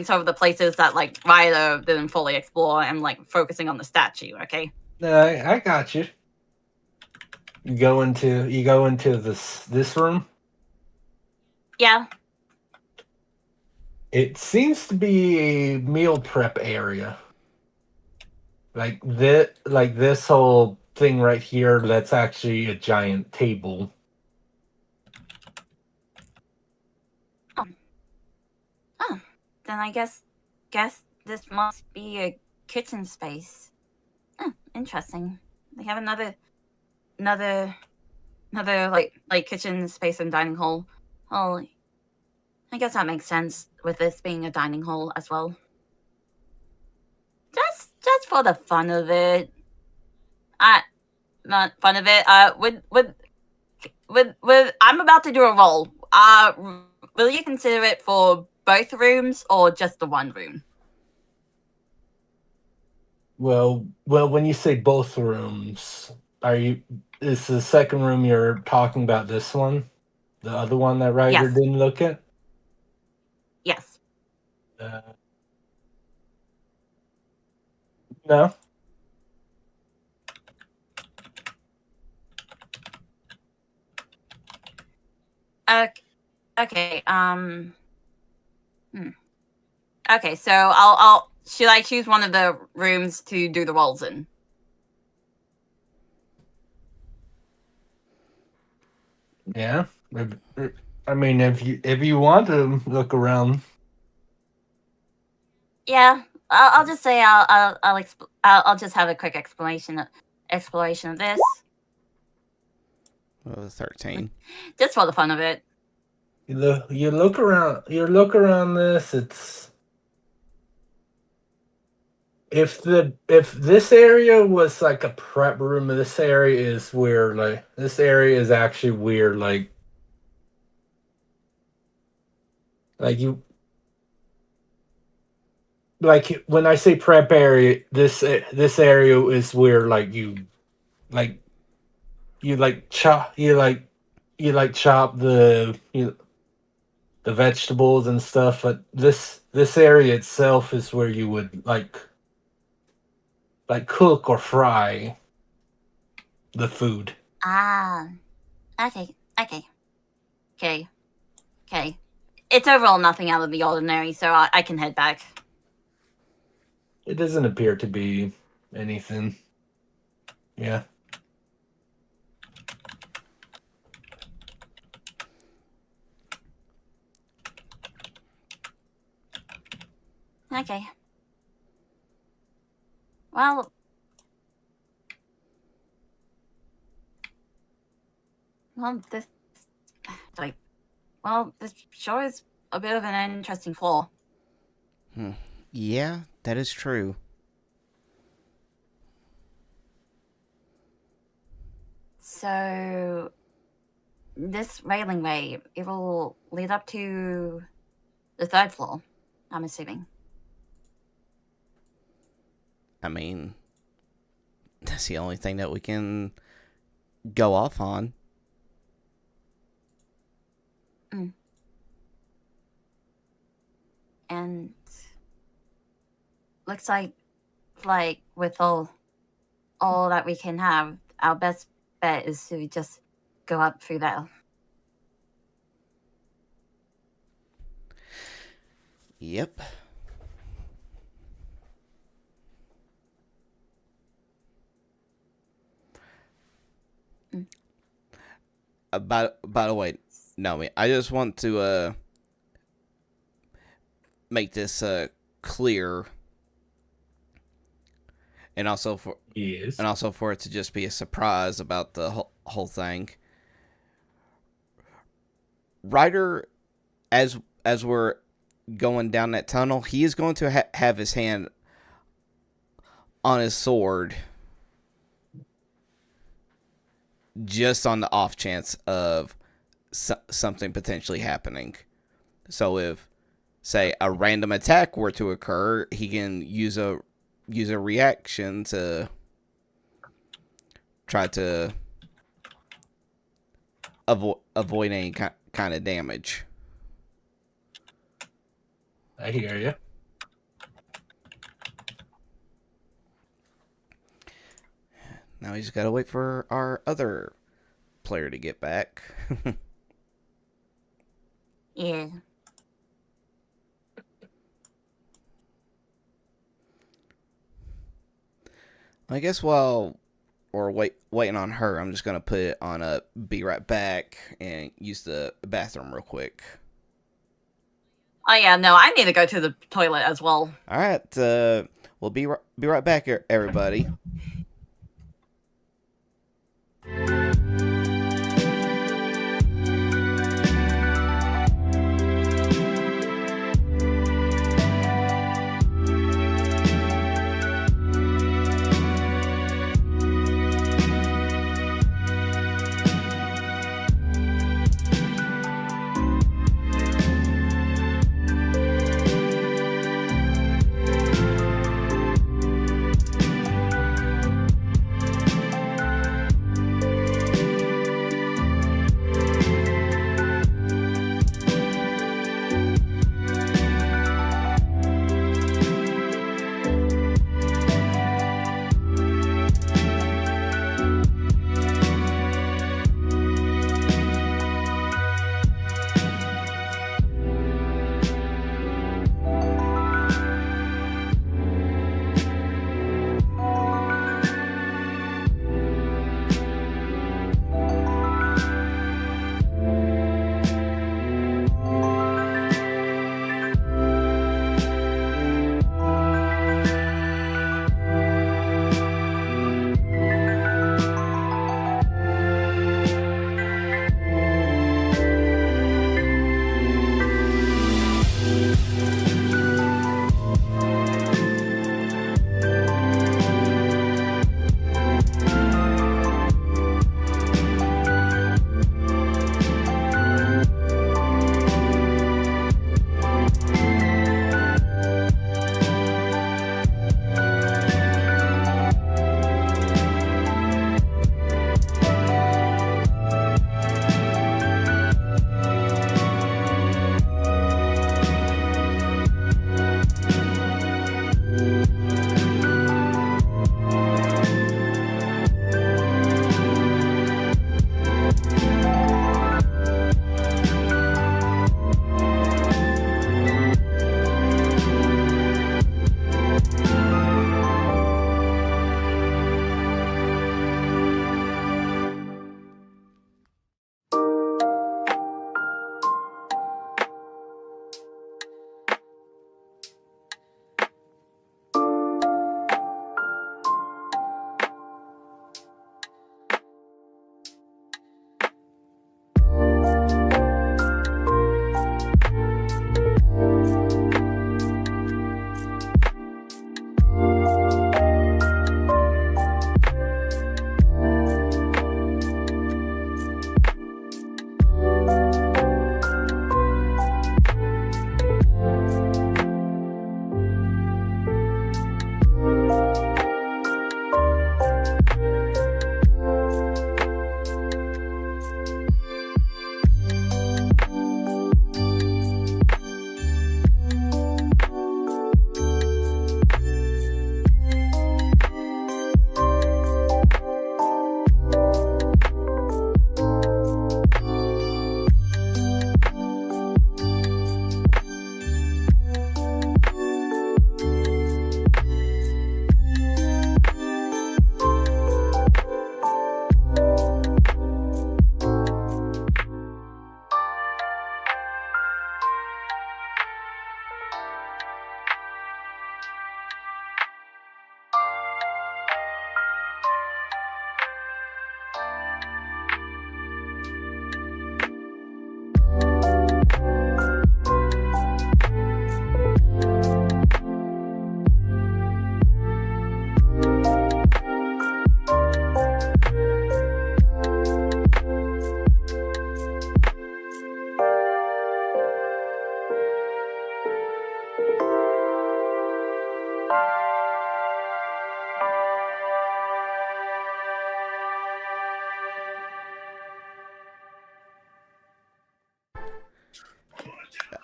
some of the places that like Ryder didn't fully explore and like focusing on the statue, okay? I got you. You go into this room. Yeah. It seems to be a meal prep area. Like this whole thing right here, that's actually a giant table. Oh. Then I guess this must be a kitchen space. Oh, interesting. They have another like kitchen space and dining hall. Oh, I guess that makes sense with this being a dining hall as well. Just for the fun of it. Not fun of it. With I'm about to do a roll. Will you consider it for both rooms or just the one room? Well, when you say both rooms, is the second room you're talking about this one? The other one that Ryder Yes. didn't look at? Yes. No. Okay. Okay, so I'll should I choose one of the rooms to do the rolls in? Yeah. I mean, if you want to look around. Yeah, I'll just say I'll just have a quick explanation of this, Well, 13. just for the fun of it. You look around. You look around this. It's if this area was like a prep room, this area is weird. Like this area is actually weird. Like you. Like when I say prep area, this area is where like you like chop the vegetables and stuff, but this area itself is where you would like cook or fry the food. Ah, okay, okay, okay, okay. It's overall nothing out of the ordinary, so I can head back. It doesn't appear to be anything. Yeah. Okay. Well, this like, this sure is a bit of an interesting floor. Yeah, that is true. So, this railing way, it will lead up to the third floor, I'm assuming. I mean, that's the only thing that we can go off on. And looks like with all that we can have, our best bet is to just go up through there. Yep. By the way, Naomi, I just want to make this clear, and also for Yes. and also for it to just be a surprise about the whole thing. Ryder, as we're going down that tunnel, he is going to have his hand on his sword, just on the off chance of something potentially happening. So if, say, a random attack were to occur, he can use a reaction to try to avoid any kind of damage. I hear you. Now we just gotta wait for our other player to get back. Yeah. I guess while we're waiting on her, I'm just gonna put it on a be right back and use the bathroom real quick. Oh yeah, no, I need to go to the toilet as well. All right, we'll be right back, everybody.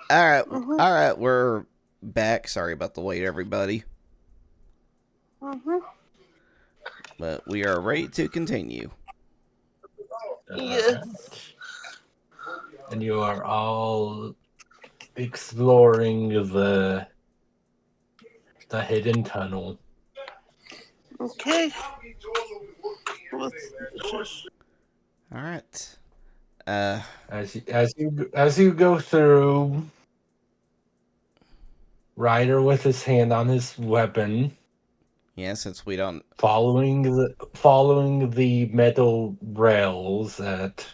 All right, we're back. Sorry about the wait, everybody. But we are ready to continue. Yes. And you are all exploring the hidden tunnel. Okay. All right. As you go through, Ryder with his hand on his weapon. Yeah, since we don't following the metal rails at.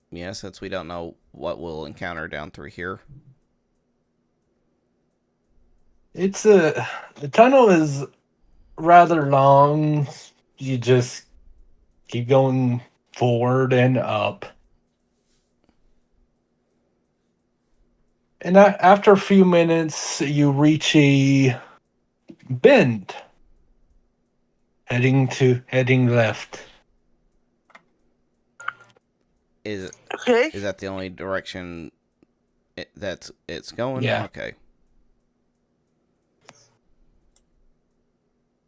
Yeah, since we don't know what we'll encounter down through here. The tunnel is rather long. You just keep going forward and up. And after a few minutes, you reach a bend. Heading left. Is that the only direction it's going? Yeah. Okay.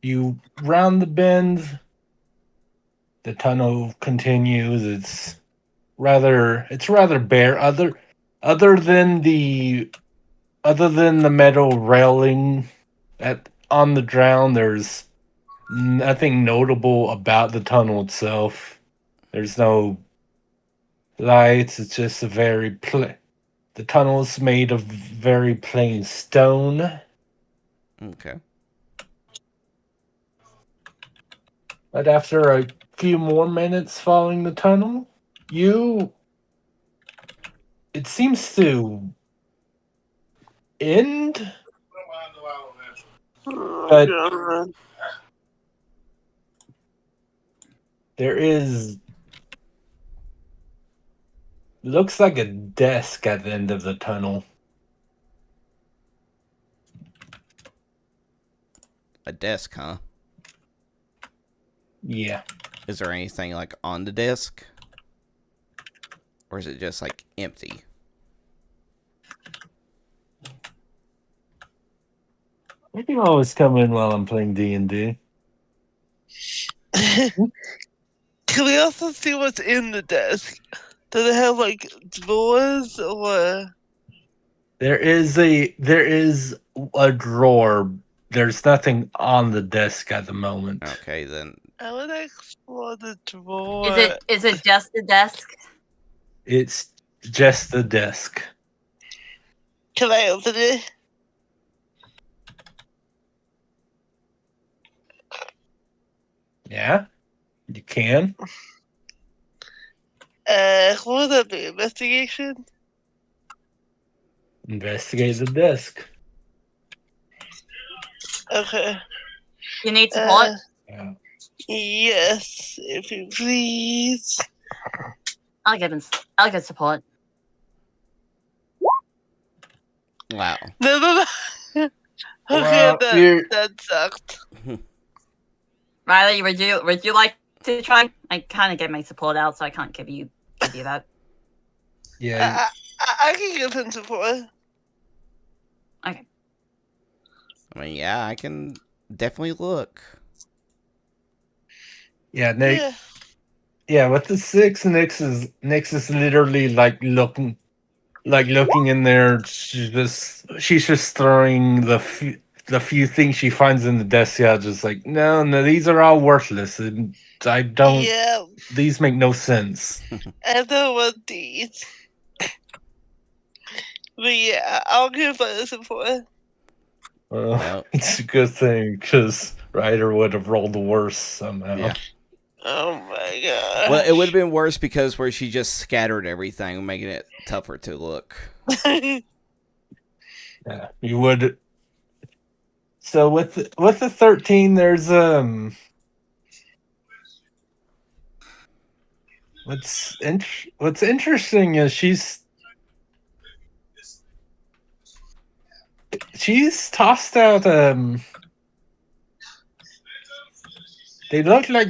You round the bend. The tunnel continues. It's rather bare. Other than the metal railing on the ground, there's nothing notable about the tunnel itself. There's no lights. It's just the tunnel is made of very plain stone. Okay. But after a few more minutes following the tunnel, it seems to end. But looks like a desk at the end of the tunnel. A desk, huh? Yeah. Is there anything like on the desk? Or is it just like empty? You can always come in while I'm playing D&D. Can we also see what's in the desk? Does it have like drawers or? There is a drawer. There's nothing on the desk at the moment. Okay, then. I want to explore the drawer. Is it just the desk? It's just the desk. Can I open it? Yeah, you can. What would that be? Investigation? Investigate the desk. Okay. You need support? Yeah. Yes, if you please. I'll give support. Wow. No. Okay, Well, that sucked. Riley, would you like to try? I kind of get my support out, so I can't give you that. Yeah. I can give him support. Okay. I mean, yeah, I can definitely look. Yeah, Nick. Yeah, with the 6, Nyx is literally like looking in there. She's just throwing the few things she finds in the desk out. Just like no, these are all worthless. And I don't. Yeah. These make no sense. I don't want these. But yeah, I'll give my support. Well, it's a good thing because Ryder would have rolled the worst somehow. Yeah. Oh my god. Well, it would have been worse because where she just scattered everything, making it tougher to look. Yeah, you would. So with the 13, there's what's interesting is she's tossed out they look like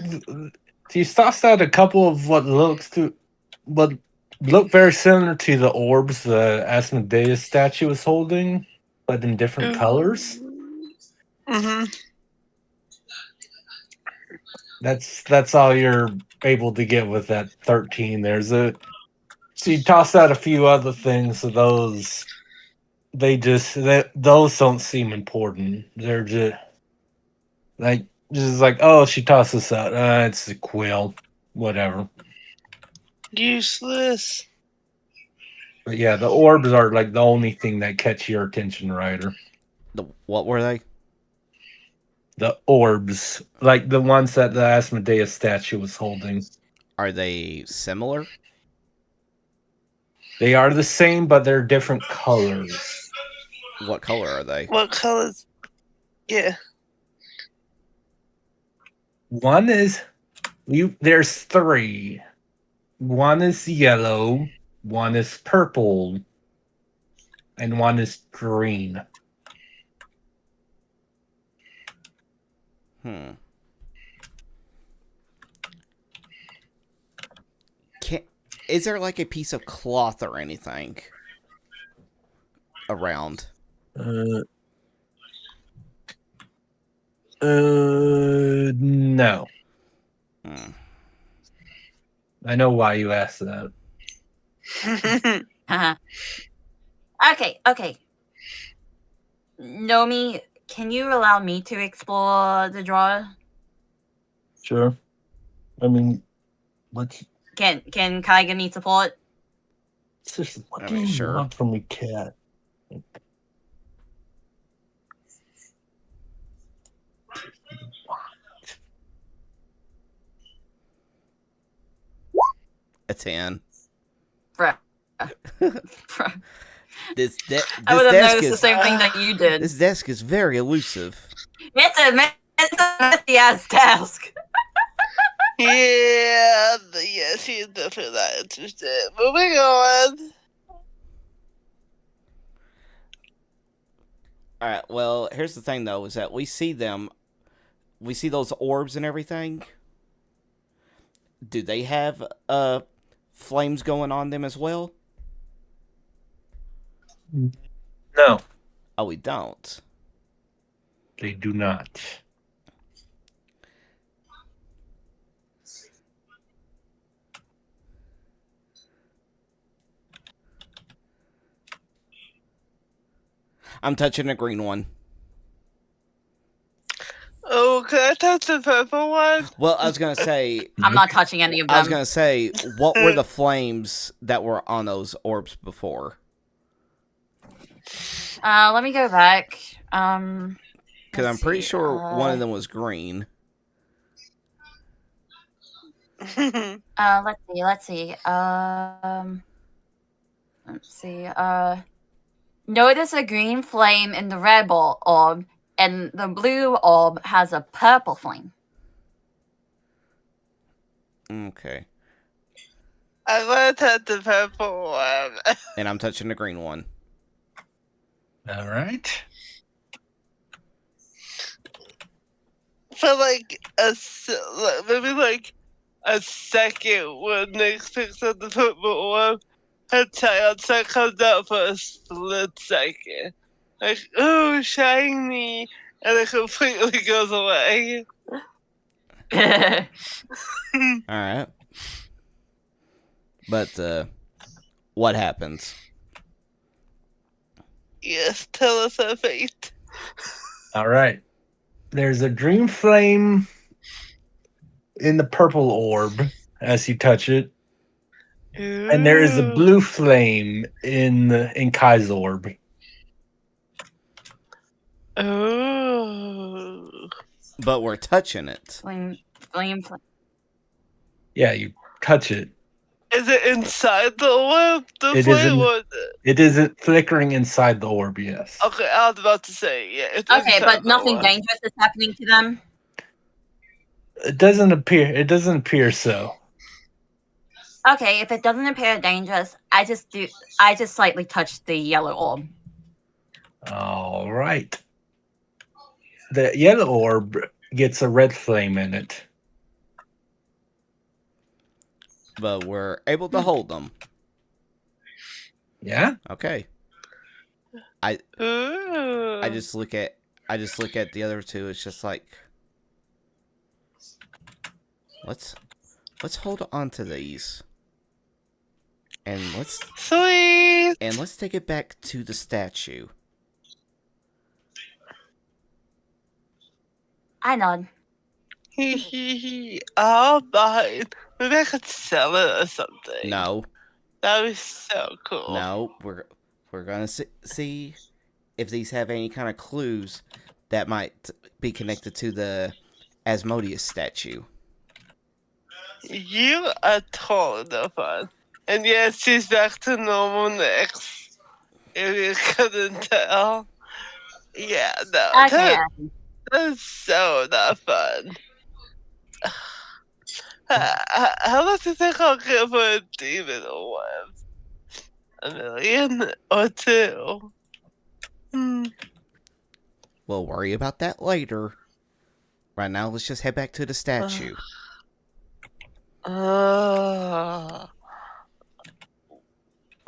she's tossed out a couple of what look very similar to the orbs the Asmodeus statue is holding, but in different colors. Mm-hmm. That's all you're able to get with that 13. So you toss out a few other things, so those those don't seem important. They're just like, oh, she tossed this out. It's a quill, whatever. Useless. But yeah, the orbs are like the only thing that catch your attention, Ryder. What were they? The orbs, like the ones that the Asmodeus statue was holding. Are they similar? They are the same, but they're different colors. What color are they? What colors? Yeah. One is there's 3. One is yellow, one is purple, and one is green. Is there like a piece of cloth or anything around? No. I know why you asked that. Okay. Nomi, can you allow me to explore the drawer? Sure. I mean, what's... Can Kai give me support? What do you want from me, cat? A 10. Bruh. This I would have desk noticed the same thing that you did. This desk is very elusive. It's a messy ass task. Yeah, she's definitely not interested. Moving on. Alright, well, here's the thing, though, is that we see those orbs and everything. Do they have flames going on them as well? No. Oh, we don't. They do not. I'm touching a green one. Oh, can I touch the purple one? Well, I was going to say... I'm not touching any of them. I was going to say, what were the flames that were on those orbs before? Let me go back. Because I'm pretty sure one of them was green. Let's see. Notice a green flame in the red orb, and the blue orb has a purple flame. Okay. I'm gonna touch the purple one. And I'm touching the green one. All right. For like maybe like a second when Nick picks up the purple one, her child set comes out for a split second. Like, ooh, shiny! And it completely goes away. Alright. But, what happens? Yes, tell us our fate. All right. There's a green flame in the purple orb as you touch it. Ooh. And there is a blue flame in Kai's orb. Oh. But we're touching it. Flame. Yeah, you touch it. Is it inside the orb? It isn't flickering inside the orb, yes. Okay, I was about to say, yeah. It's Okay, but nothing dangerous is happening to them? It doesn't appear so. Okay, if it doesn't appear dangerous, I just slightly touch the yellow orb. All right. The yellow orb gets a red flame in it. But we're able to hold them. Yeah. Okay. I just look at the other two. It's just like let's hold on to these. And let's take it back to the statue. I nod. Oh, fine. Maybe I could sell it or something. No. That was so cool. No, we're gonna see if these have any kind of clues that might be connected to the Asmodeus statue. You are totally no fun. And yes, she's back to normal next. If you couldn't tell. Yeah, no. Okay. That's so not fun. How much do you think I'll get for a demon web? $1 million or $2 million? We'll worry about that later. Right now, let's just head back to the statue.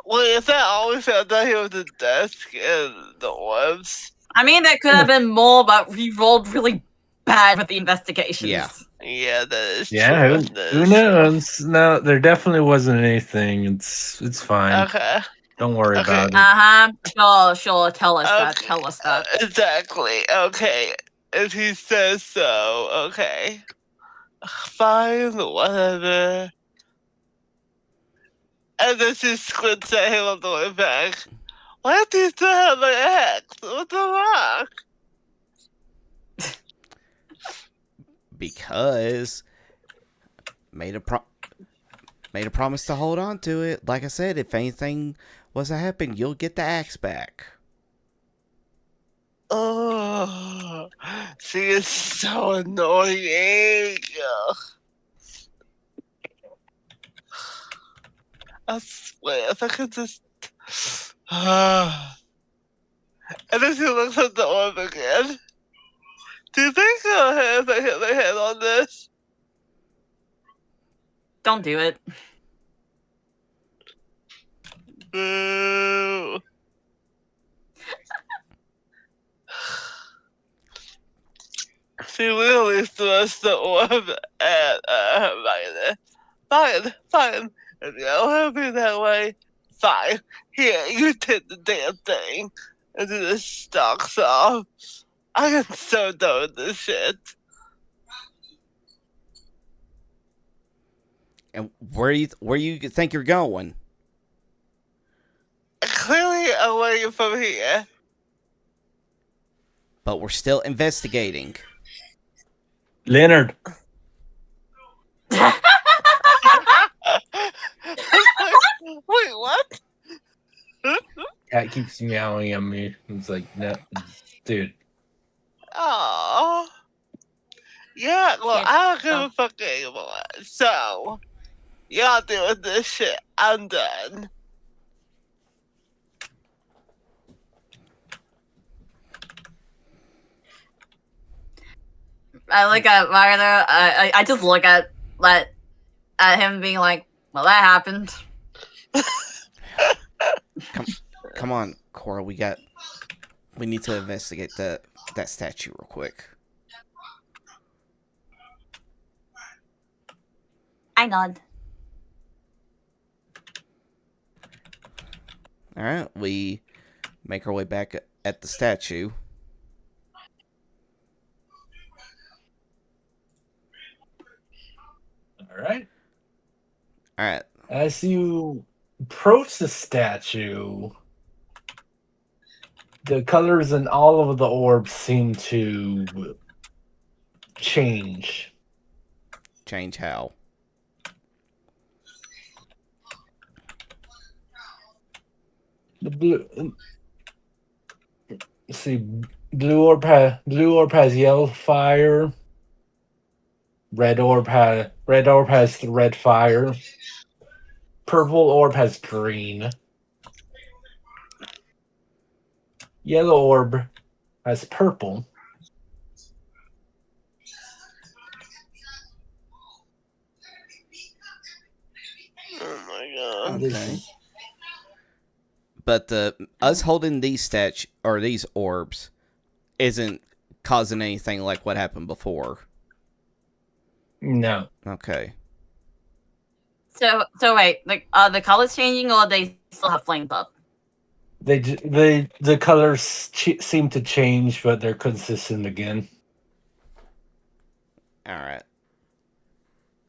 Wait, is that all we found out here with the desk and the orbs? I mean, there could have been more, but we rolled really bad with the investigations. Yeah, that is true. Who knows? No, there definitely wasn't anything. It's fine. Okay. Don't worry about it. Sure. Tell us that. Tell us that. Exactly. Okay. If he says so, okay. Fine, whatever. And then she squints at him on the way back. Why do you still have my axe? What the rock? Because made a promise to hold on to it. Like I said, if anything was to happen, you'll get the axe back. Oh, she is so annoying. I swear, if I could just... And then she looks at the orb again. Do you think I'll have I hit my head on this? Don't do it. Boo. She literally thrust the orb at Hermione. Fine. If you're happy that way, fine. Here, you did the damn thing. And then it stalks off. I am so done with this shit. And where you think you're going? Clearly away from here. But we're still investigating. Leonard. Wait, what? Cat keeps meowing at me. It's like, no, dude. Oh. Yeah, well, I don't give a fuck anymore. So, y'all doing this shit. I'm done. I look at Ryder. I just look at him being like, well, that happened. Come on, Cora. We need to investigate that statue real quick. I nod. All right, we make our way back at the statue. All right. Alright. As you approach the statue, the colors in all of the orbs seem to change. Change how? The blue. Let's see. Blue orb has yellow fire. Red orb has red fire. Purple orb has green. Yellow orb has purple. Oh my god. Okay. But us holding these these orbs isn't causing anything like what happened before. No. Okay. So wait, like, are the colors changing, or they still have flames up? The colors seem to change, but they're consistent again. All right.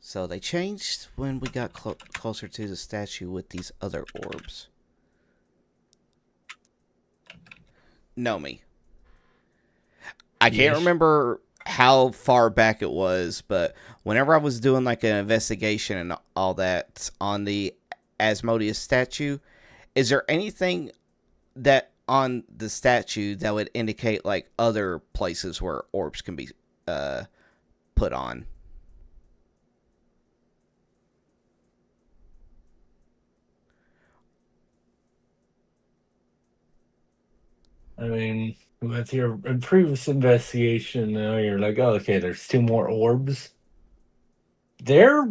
So they changed when we got closer to the statue with these other orbs. Nomi. I can't remember how far back it was, but whenever I was doing like an investigation and all that on the Asmodeus statue, is there anything that on the statue that would indicate like other places where orbs can be put on? I mean, with your previous investigation, now you're like, oh, okay, there's 2 more orbs. There's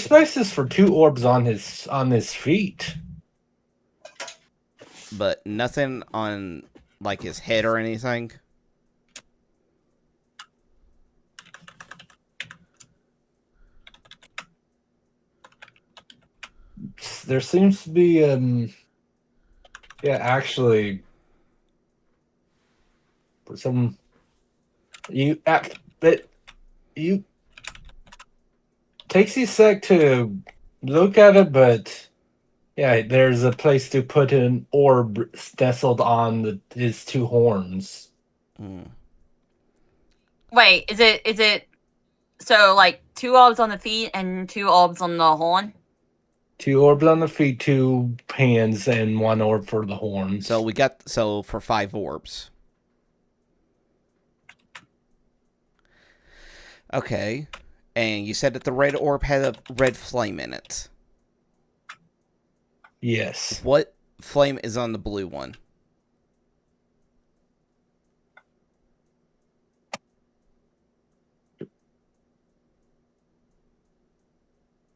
spaces for 2 orbs on his feet, but nothing on like his head or anything. There seems to be yeah, actually, for some but you takes you a sec to look at it, but yeah, there's a place to put an orb nestled on his 2 horns. Wait, is it so like 2 orbs on the feet and 2 orbs on the horn? 2 orbs on the feet, 2 hands, and 1 orb for the horns. So for 5 orbs. Okay. And you said that the red orb had a red flame in it. Yes. What flame is on the blue one?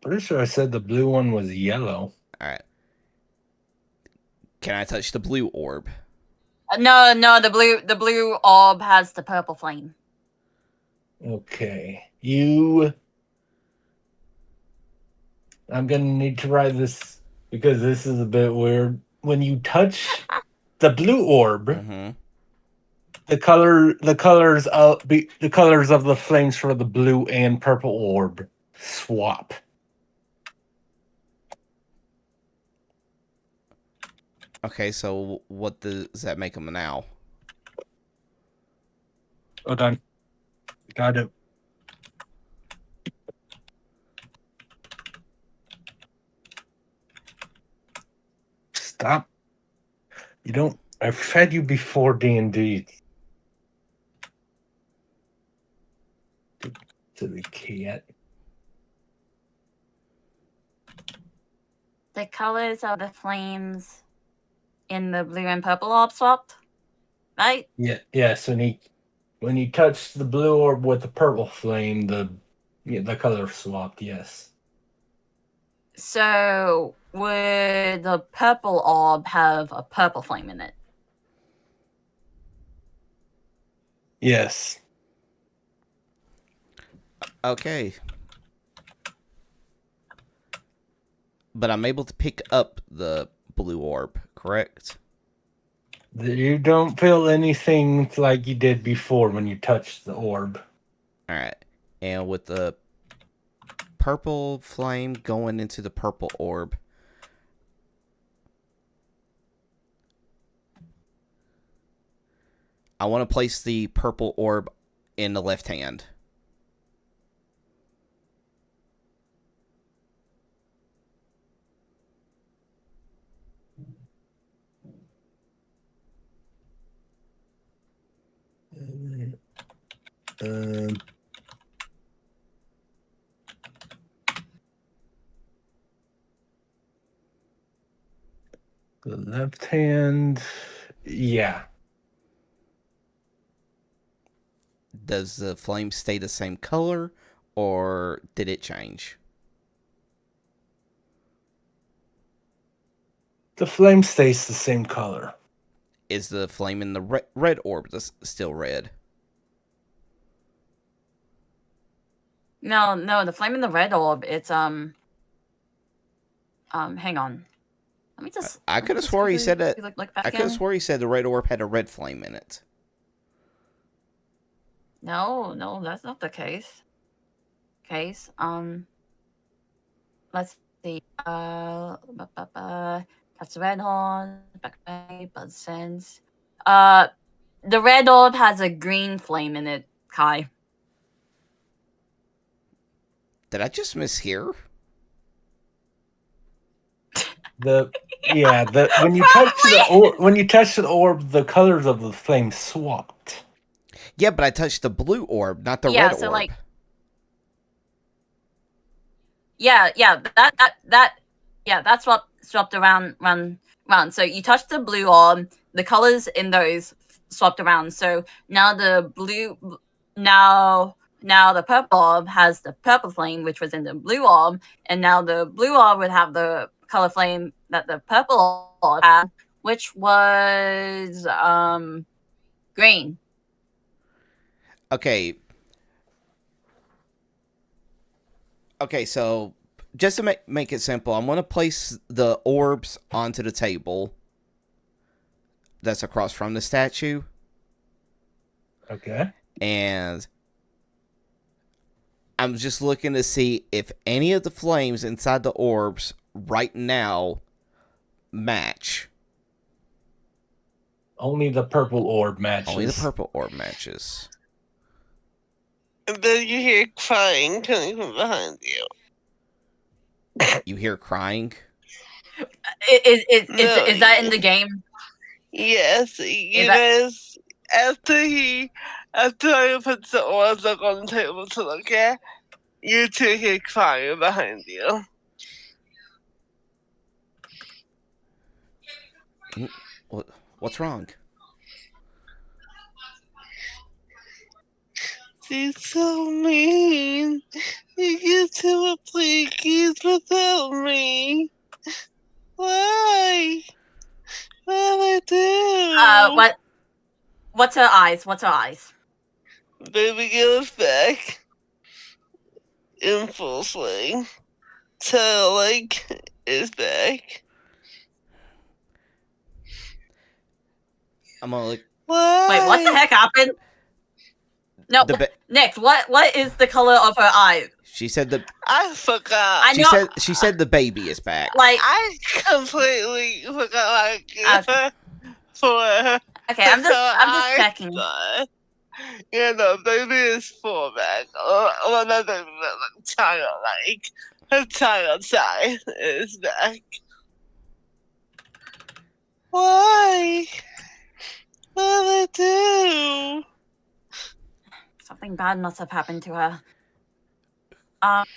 Pretty sure I said the blue one was yellow. Alright. Can I touch the blue orb? No, the blue orb has the purple flame. Okay. I'm gonna need to write this because this is a bit weird. When you touch the blue orb, the colors of the flames for the blue and purple orb swap. Okay, so what does that make them now? Hold on. Got it. Stop. You don't... I've fed you before D&D. To the cat. The colors of the flames in the blue and purple orb swapped, right? Yeah. Yes. When you touch the blue orb with the purple flame, the color swapped. Yes. So would the purple orb have a purple flame in it? Yes. Okay. But I'm able to pick up the blue orb, correct? You don't feel anything like you did before when you touched the orb. Alright. And with the purple flame going into the purple orb, I want to place the purple orb in the left hand. The left hand, yeah. Does the flame stay the same color, or did it change? The flame stays the same color. Is the flame in the red orb still red? No, the flame in the red orb, it's hang on. Let me just I could have swore he said that. I could have in. swore he said the red orb had a red flame in it. No, that's not the case. Let's see. That's the red orb, back but sense. The red orb has a green flame in it, Kai. Did I just mishear? When you touch the orb, the colors of the flame swapped. Yeah, but I touched the blue orb, not the red orb. Like, that's what swapped around. So you touch the blue orb, the colors in those swapped around. So now the purple orb has the purple flame, which was in the blue orb, and now the blue orb would have the color flame that the purple orb had, which was green. Okay, so just to make it simple, I'm going to place the orbs onto the table that's across from the statue. Okay. And I'm just looking to see if any of the flames inside the orbs right now match. Only the purple orb matches. Only the purple orb matches. And then you hear crying coming from behind you. You hear crying? Is that in the game? Yes, you guys. After I put the orbs up on the table to look at, you two hear crying behind you. What's wrong? She's so mean. You get to play games without me. Why? What did I do? What's her eyes? Baby goes back in full swing. So, is back. I'm gonna look. Why? Wait, what the heck happened? No, Nick, what is the color of her eyes? She said I forgot. She said the baby is back. I completely forgot for. Okay, I'm just checking. Baby is full back. Well, not baby, but child, her child side is back. Why? What did I do? Something bad must have happened to her.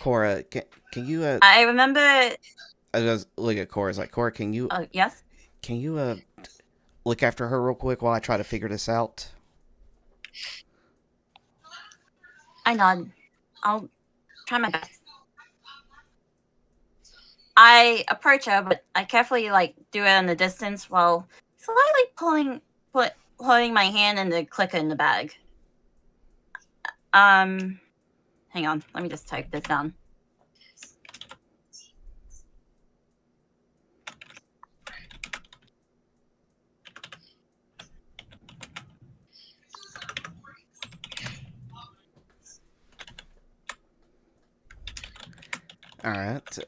Cora, can you? I remember. I just look at Cora's like, Cora, can you? Yes. Can you look after her real quick while I try to figure this out? I nod. I'll try my best. I approach her, but I carefully do it in the distance while slightly putting my hand in the clicker in the bag. Hang on. Let me just type this down. All right.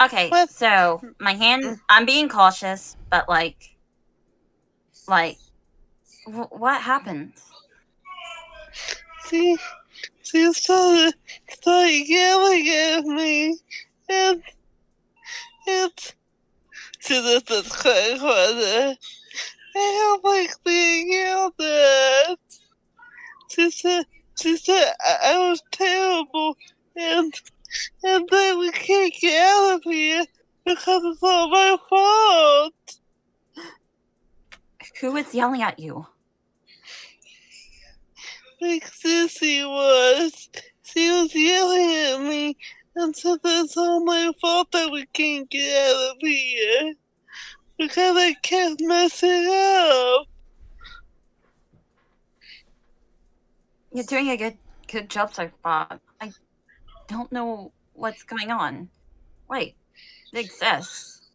Okay, so my hand. I'm being cautious, but what happened? She started yelling at me, and she just was crying harder. I don't like being yelled at. She said I was terrible, and that we can't get out of here because it's all my fault. Who was yelling at you? Sissy was. She was yelling at me And so it's all my fault that we can't get out of here. Because I kept messing up. You're doing a good job so far. I don't know what's going on. Wait, it exists.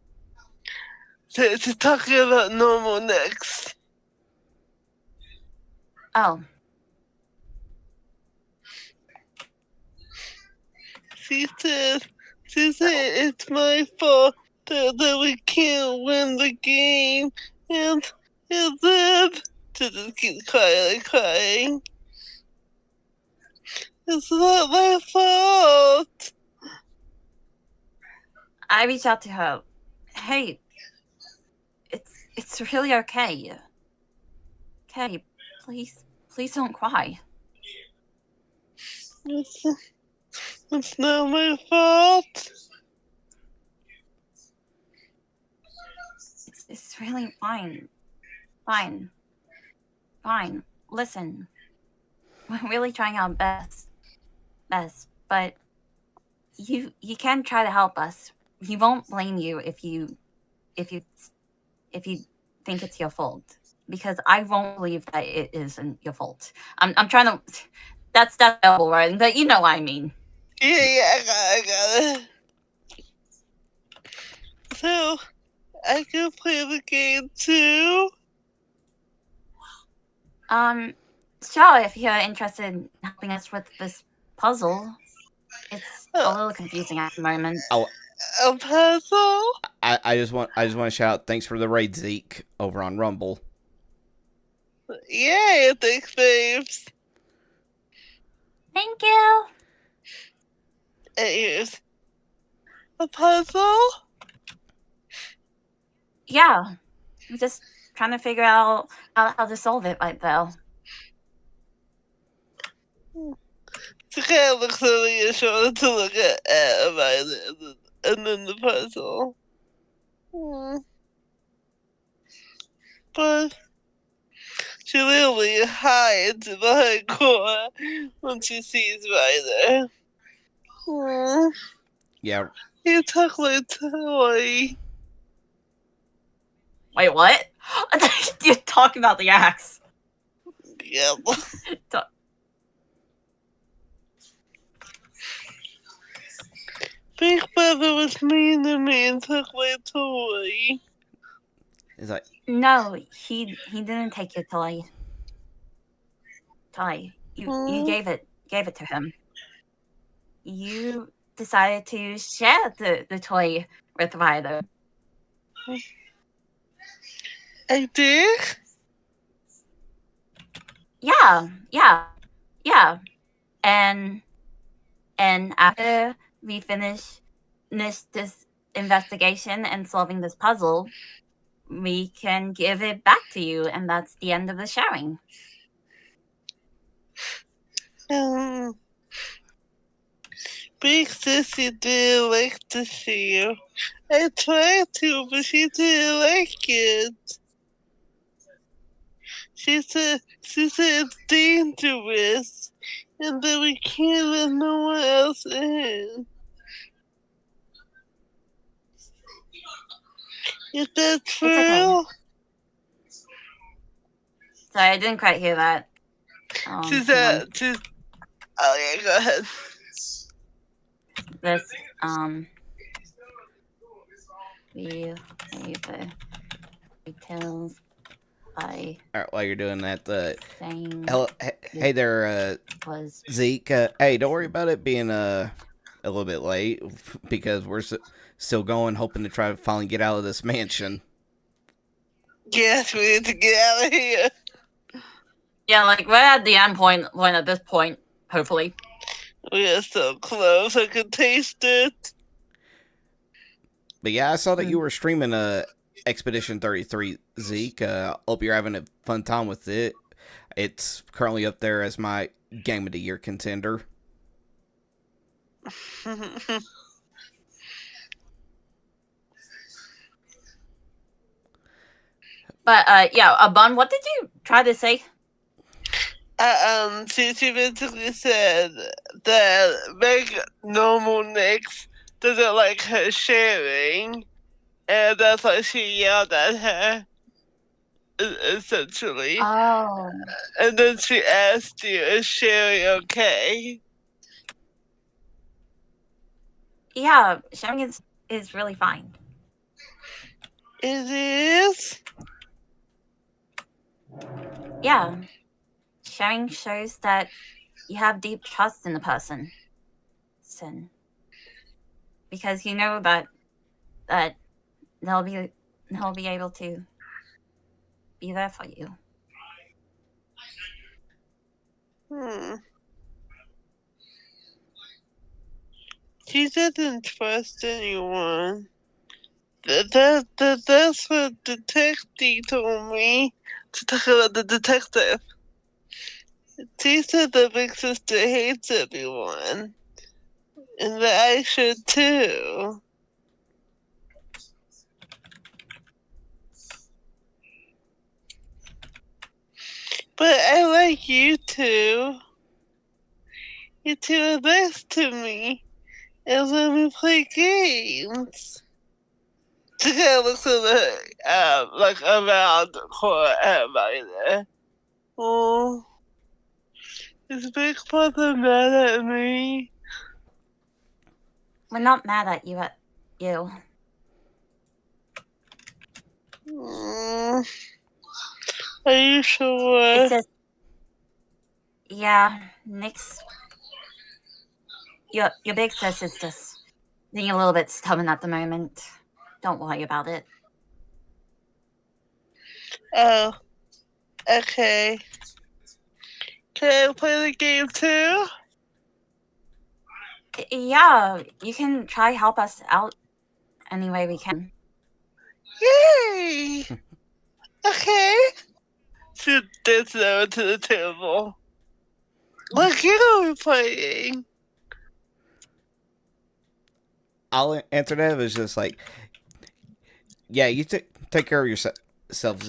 So talking about normal next. Oh. She said it's my fault that we can't win the game, and then to just keep crying. It's not my fault. I reached out to her. Hey, it's really okay. Okay, please don't cry. It's not my fault. It's really fine. Fine. Listen, we're really trying our best, but you can try to help us. We won't blame you if you think it's your fault, because I won't believe that it isn't your fault. I'm trying to. That's double writing, but you know what I mean. Yeah, I got it. So, I can play the game too? Sure, if you're interested in helping us with this puzzle. It's a little confusing at the moment. Oh, a puzzle? I just want to shout out, thanks for the raid, Zeke, over on Rumble. Yay, thanks, babes. Thank you. Here's a puzzle? Yeah. I'm just trying to figure out how to solve it right now. It kind of looks over your shoulder to look at and then the puzzle. But she literally hides behind Cora when she sees Ryder. Yeah. You took my toy. Wait, what? You're talking about the axe. Yep. Big Brother was mean to me and took my toy. Is that... No, he didn't take your toy. You gave it to him. You decided to share the toy with Ryder. I did? Yeah. And after we finish this investigation and solving this puzzle, we can give it back to you, and that's the end of the sharing. Big Sissy didn't like to share. I tried to, but she didn't like it. She said it's dangerous, and that we can't let no one else in. Is that true? Okay. Sorry, I didn't quite hear that. Oh yeah, go ahead. This, we leave the details by... Alright, while you're doing that, saying hey there, Zeke. Hey, don't worry about it being a little bit late, because we're still going, hoping to try to finally get out of this mansion. Yes, we need to get out of here. Yeah, like, we're at the end point at this point, hopefully. We are so close, I can taste it. But yeah, I saw that you were streaming Expedition 33, Zeke. Hope you're having a fun time with it. It's currently up there as my Game of the Year contender. But, yeah, Bun, what did you try to say? She basically said that Meg normal Nix doesn't like her sharing, and that's why she yelled at her, essentially. Oh. And then she asked you, is sharing okay? Yeah, sharing is really fine. It is? Yeah. Sharing shows that you have deep trust in the person. Because you know that they'll be able to be there for you. She doesn't trust anyone. That's what the detective told me to talk about the detective. She said that big sister hates everyone. And that I should too. But I like you two. You two are nice to me. And let me play games. She kind of looks at the, like around for everybody there. Oh, is Big Brother mad at me? We're not mad at you. Are you sure? It's just, yeah, Nick's. Your big sis is just being a little bit stubborn at the moment. Don't worry about it. Oh, okay. Can I play the game too? Yeah, you can try help us out any way we can. Yay! Okay. She danced over to the table. What game are we playing? I'll answer that. It was just like, yeah, you take care of yourself,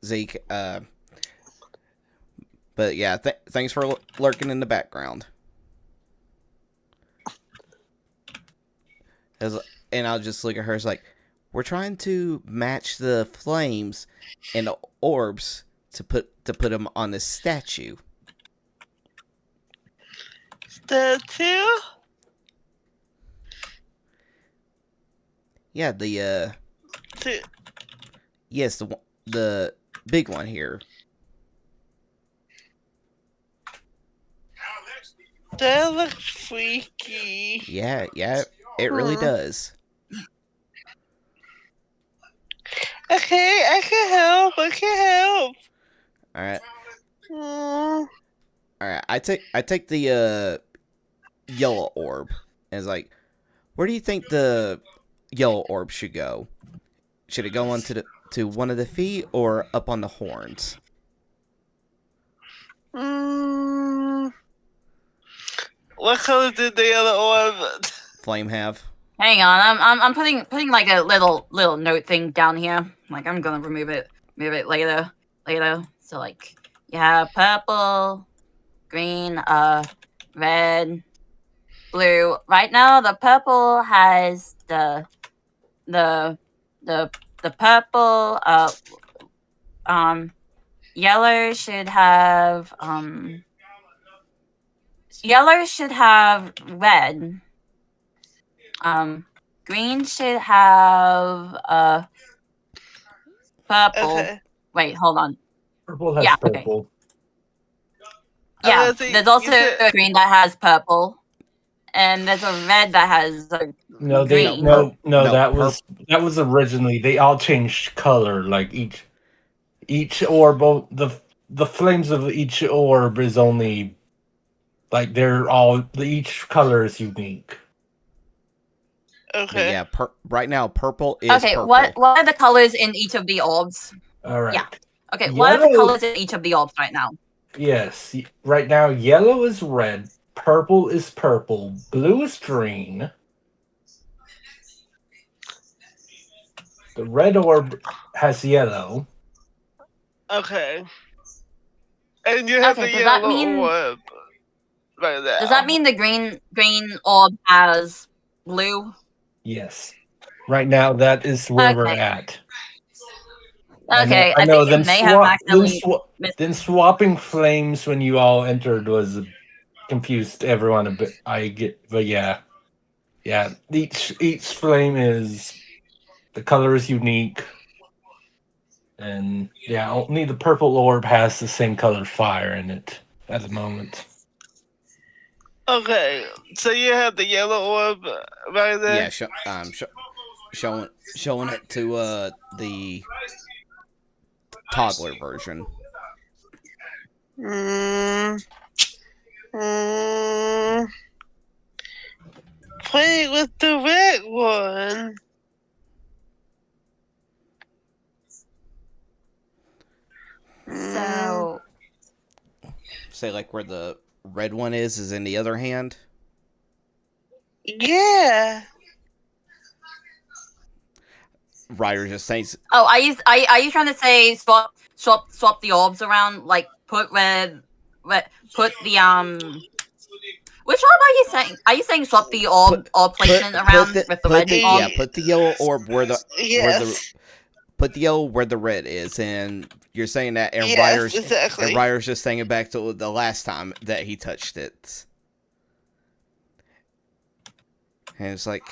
Zeke. But yeah, thanks for lurking in the background. And I'll just look at her as like, we're trying to match the flames and the orbs to put them on the statue. Statue? Yeah, yes, the big one here. That looks freaky. Yeah, it really does. Okay, I can help. All right. All right. I take the yellow orb, and it's like, where do you think the yellow orb should go? Should it go onto to one of the feet or up on the horns? What color did the yellow orb Flame have? Hang on, I'm putting like a little note thing down here. Like I'm gonna remove it later. So like, yeah, purple, green, red, blue. Right now the purple has the purple. Yellow should have red. Green should have purple. Okay. Wait, hold on. Purple has purple. Okay. Yeah, there's also a green that has purple, and there's a red that has green. No, that was originally. They all changed color. Like each orb, the flames of each orb is only like each color is unique. Okay. But yeah, right now purple is okay. Purple. What are the colors in each of the orbs? All right. Yeah. Okay. What are the colors in each of the orbs right now? Yes. Right now, yellow is red, purple is purple, blue is green. The red orb has yellow. Okay. And you have Okay, the does that yellow mean- orb right now. Does that mean the green orb has blue? Yes. Right now, that is where we're Okay. at. Okay, I know. think you may have accidentally missed. Then swapping flames when you all entered was confused everyone a bit. But yeah. Each flame is the color is unique, and yeah, only the purple orb has the same color fire in it at the moment. Okay, so you have the yellow orb right there. Yeah, showing it to the toddler version. Play with the red one. So Say like where the red one is in the other hand. Yeah. Ryder just saying. Oh, are you trying to say swap the orbs around? Like put put the Which orb are you saying? Are you saying swap the orb placement around with the red orb? Yeah, put the yellow orb where the Yes. put the yellow where the red is, and you're saying that, and Yes, exactly. and Ryder's just saying it back to the last time that he touched it, and it's like,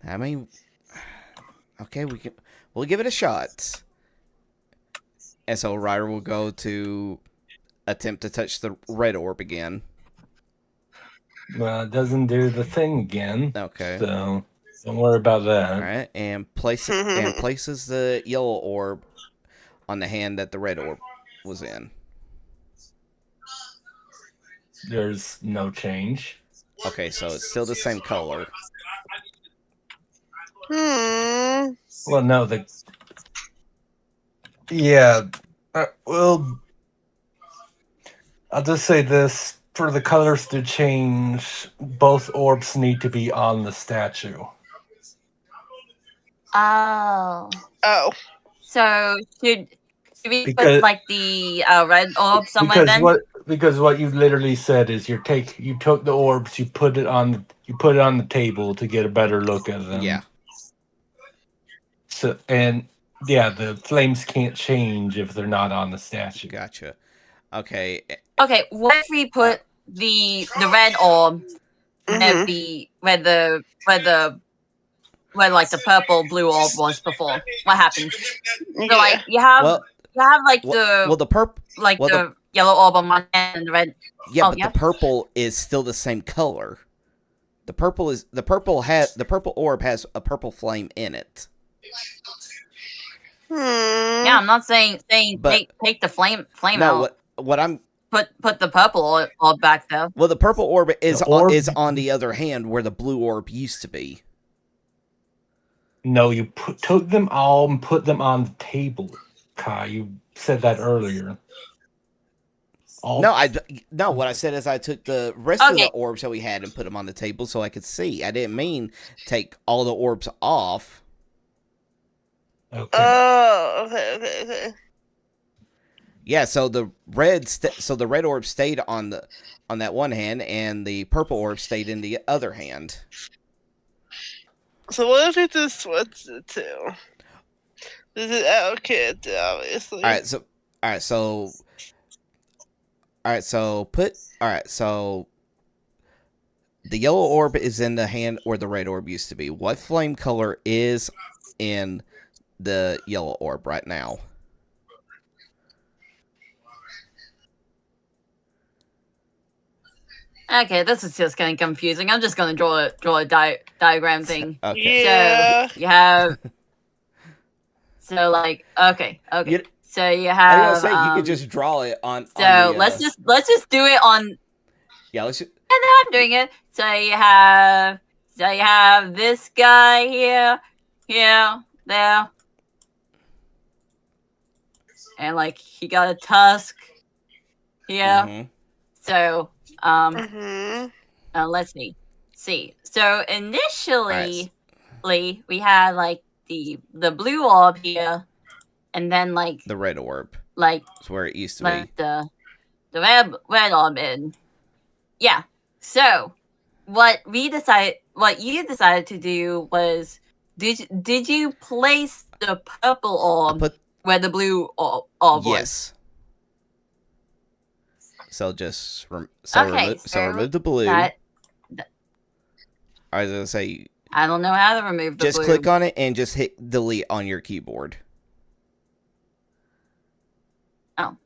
I mean, okay, we'll give it a shot, and so Ryder will go to attempt to touch the red orb again. Well, it doesn't do the thing again. Okay. So don't worry about that. All right, and places the yellow orb on the hand that the red orb was in. There's no change. Okay, so it's still the same color. Well, no, yeah. Well, I'll just say this. For the colors to change, both orbs need to be on the statue. Oh. So should we put like the red orb somewhere then? Because what you literally said is you took the orbs, you put it on the table to get a better look at them. Yeah. So the flames can't change if they're not on the statue. Gotcha. Okay. Okay, what if we put the red orb where like the purple blue orb was before? What happens? So like you have like the yellow orb on one end and the red. Yeah, the purple is still the same color. The purple orb has a purple flame in it. Yeah, I'm not saying take the flame out. What I'm put the purple orb back there. Well, the purple orb is on the other hand where the blue orb used to be. No, you took them all and put them on the table. Kai, you said that earlier. No, what I said is I took the rest of the orbs that we had and put them on the table so I could see. I didn't mean take all the orbs off. Okay. Oh, okay. Yeah, so the red orb stayed on that one hand, and the purple orb stayed in the other hand. So what if it just switched the two? This is out of character, obviously. So the yellow orb is in the hand where the red orb used to be. What flame color is in the yellow orb right now? Okay, this is just getting confusing. I'm just gonna draw a diagram thing. Okay. Yeah. So you have. So like okay. So you have. I was gonna say you could just draw it on. So let's just do it on. Yeah, let's. And then I'm doing it. So you have this guy here, there, and like he got a tusk here. Mm-hmm. So let's see. So initially, we had like the blue orb here, and then like The red orb. Like It's where it used to like be. the red orb in. Yeah. So what you decided to do was did you place the purple orb where the blue orb was? Yes. So just remove the blue. I was gonna say. I don't know how to remove the blue. Just click on it and just hit delete on your keyboard. Oh.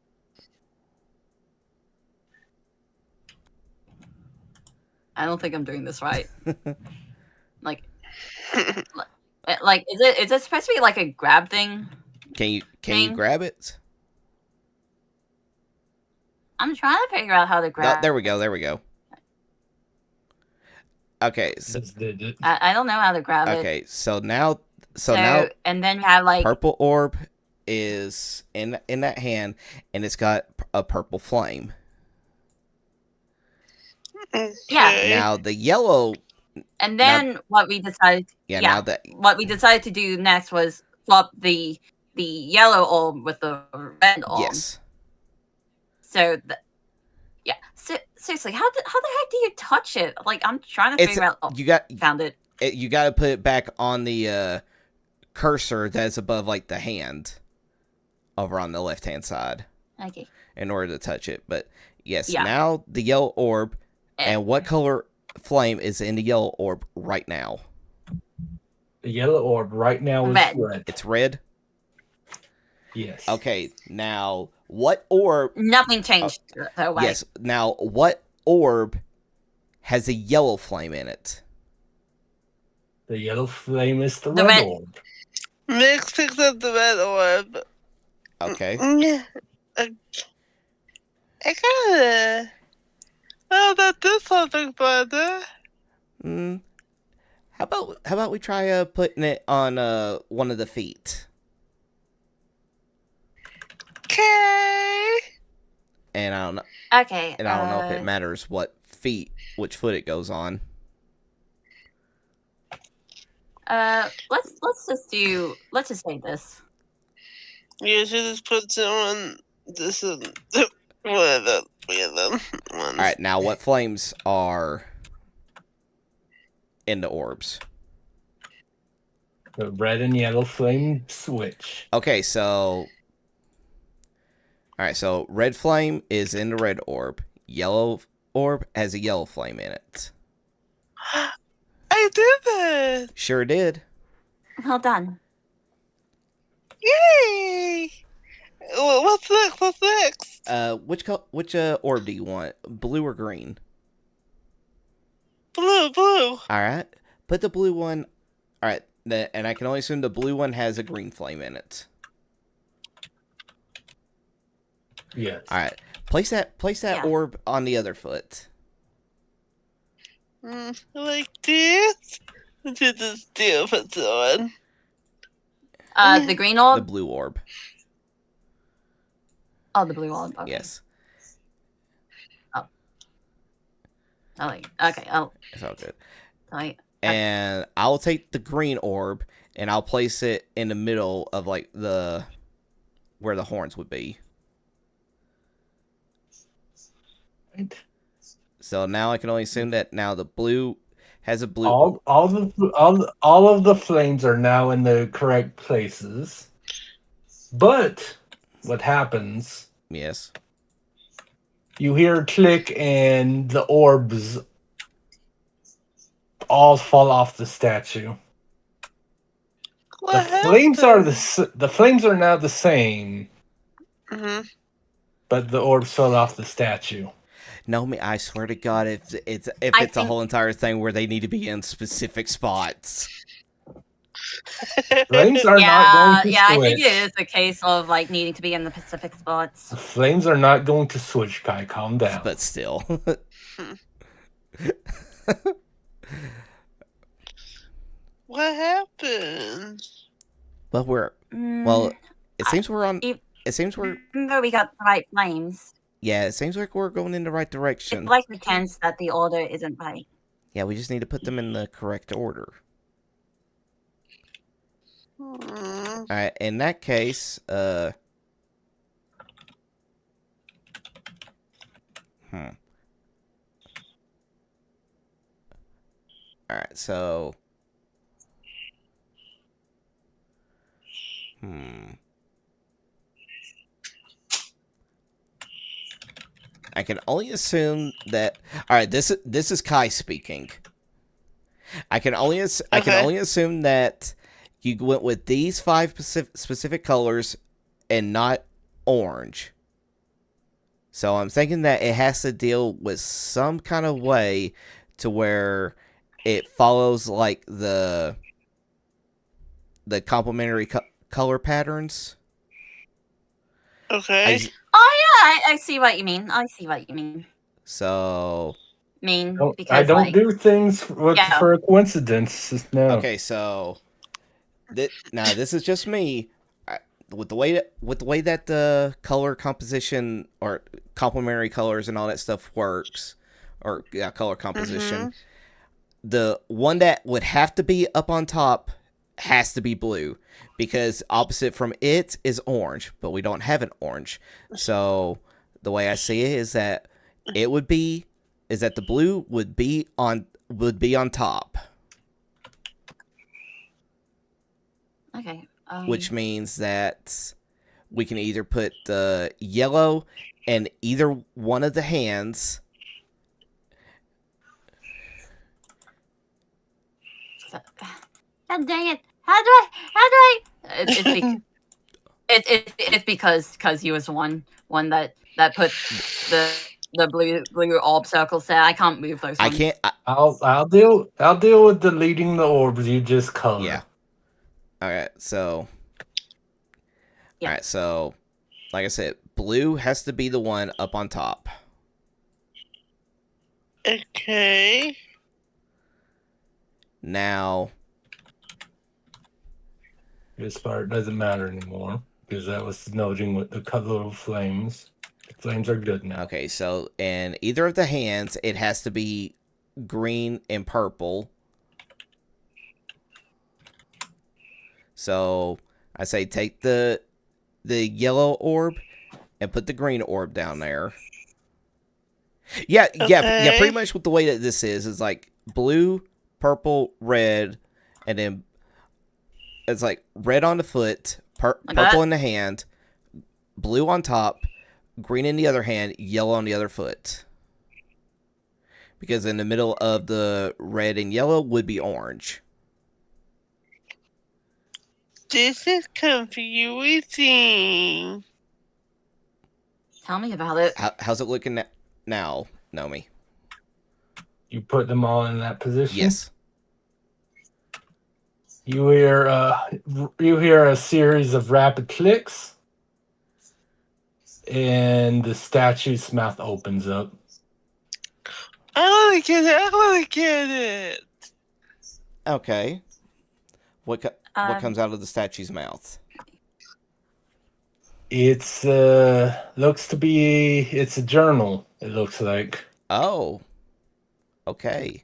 I don't think I'm doing this right. like is it supposed to be like a grab thing? Can you grab it? I'm trying to figure out how to grab. No, there we go. Okay, so I don't know how to grab it. Okay, so now and then you have like purple orb is in that hand, and it's got a purple flame. Yeah. Now the yellow. And then what we decided. What we decided to do next was swap the yellow orb with the red orb. Yes. So seriously, how the heck do you touch it? Like, I'm trying to figure out. Oh, found it. You got to put it back on the cursor that's above like the hand, over on the left hand side. Okay. In order to touch it, but yes, now the yellow orb, and what color flame is in the yellow orb right now? The yellow orb right now is red. It's red? Yes. Okay, now what orb... Nothing changed. Yes, now what orb has a yellow flame in it? The yellow flame is the red orb. Nick picks up the red orb. Okay. I gotta... Oh, that did something better. How about we try putting it on one of the feet? Okay. And I don't know. Okay. And I don't know if it matters which foot it goes on. Let's just say this. You should just put someone this in one of the ones. Alright, now what flames are in the orbs? The red and yellow flame switch. Okay, so... Alright, so red flame is in the red orb. Yellow orb has a yellow flame in it. I did it! Sure did. Well done. Yay! What's next? Which orb do you want? Blue or green? Blue. Alright. Put the blue one... Alright, and I can only assume the blue one has a green flame in it. Yes. Alright. Place that orb on the other foot. Like this? To this deal put on. The green orb? The blue orb. Oh, the blue orb. Okay. Yes. Oh. Okay. Oh. It's all good. And I'll take the green orb and I'll place it in the middle of like where the horns would be. Right. So now I can only assume that now the blue has a blue. All of the flames are now in the correct places. But what happens? Yes. You hear a click and the orbs all fall off the statue. What the flames are now the same. Mm-hmm. But the orbs fell off the statue. No, I swear to God, if it's a whole entire thing where they need to be in specific spots. Flames are not going to switch. I think it is a case of like needing to be in the specific spots. The flames are not going to switch, Kai. Calm down. But still. What happened? Well, it seems we're on. It seems we're. No, we got the right flames. Yeah, it seems like we're going in the right direction. It's like pretends that the order isn't right. Yeah, we just need to put them in the correct order. All right. In that case, All right. So. I can only assume that. All right. This is Kai speaking. I can only assume that you went with these 5 specific colors and not orange. So I'm thinking that it has to deal with some kind of way to where it follows like the complementary color patterns. Okay. I see what you mean. So because I don't do things for a coincidence. No. Okay, so now this is just me. With the way that the color composition or complementary colors and all that stuff works, or color composition, the one that would have to be up on top has to be blue, because opposite from it is orange, but we don't have an orange. So the way I see it is that the blue would be on top. Okay. Which means that we can either put the yellow in either one of the hands. God dang it! How do I? It's because he was one that put the blue orb circles there. I can't move those. I can't. I'll deal with deleting the orbs you just colored. Yeah. All right. So. All right. So, like I said, blue has to be the one up on top. Okay. Now. This part doesn't matter anymore because that was denoting with the color of flames. The flames are good now. Okay, so in either of the hands, it has to be green and purple. So I say take the yellow orb and put the green orb down there. Yeah, pretty much with the way that this is like blue, purple, red, and then it's like red on the foot, purple in the hand, blue on top, green in the other hand, yellow on the other foot. Because in the middle of the red and yellow would be orange. This is confusing. Tell me about it. How's it looking now, Nomi? You put them all in that position? Yes. You hear a series of rapid clicks, and the statue's mouth opens up. I want to get it. Okay. What comes out of the statue's mouth? It's looks to be it's a journal. It looks like. Oh. Okay.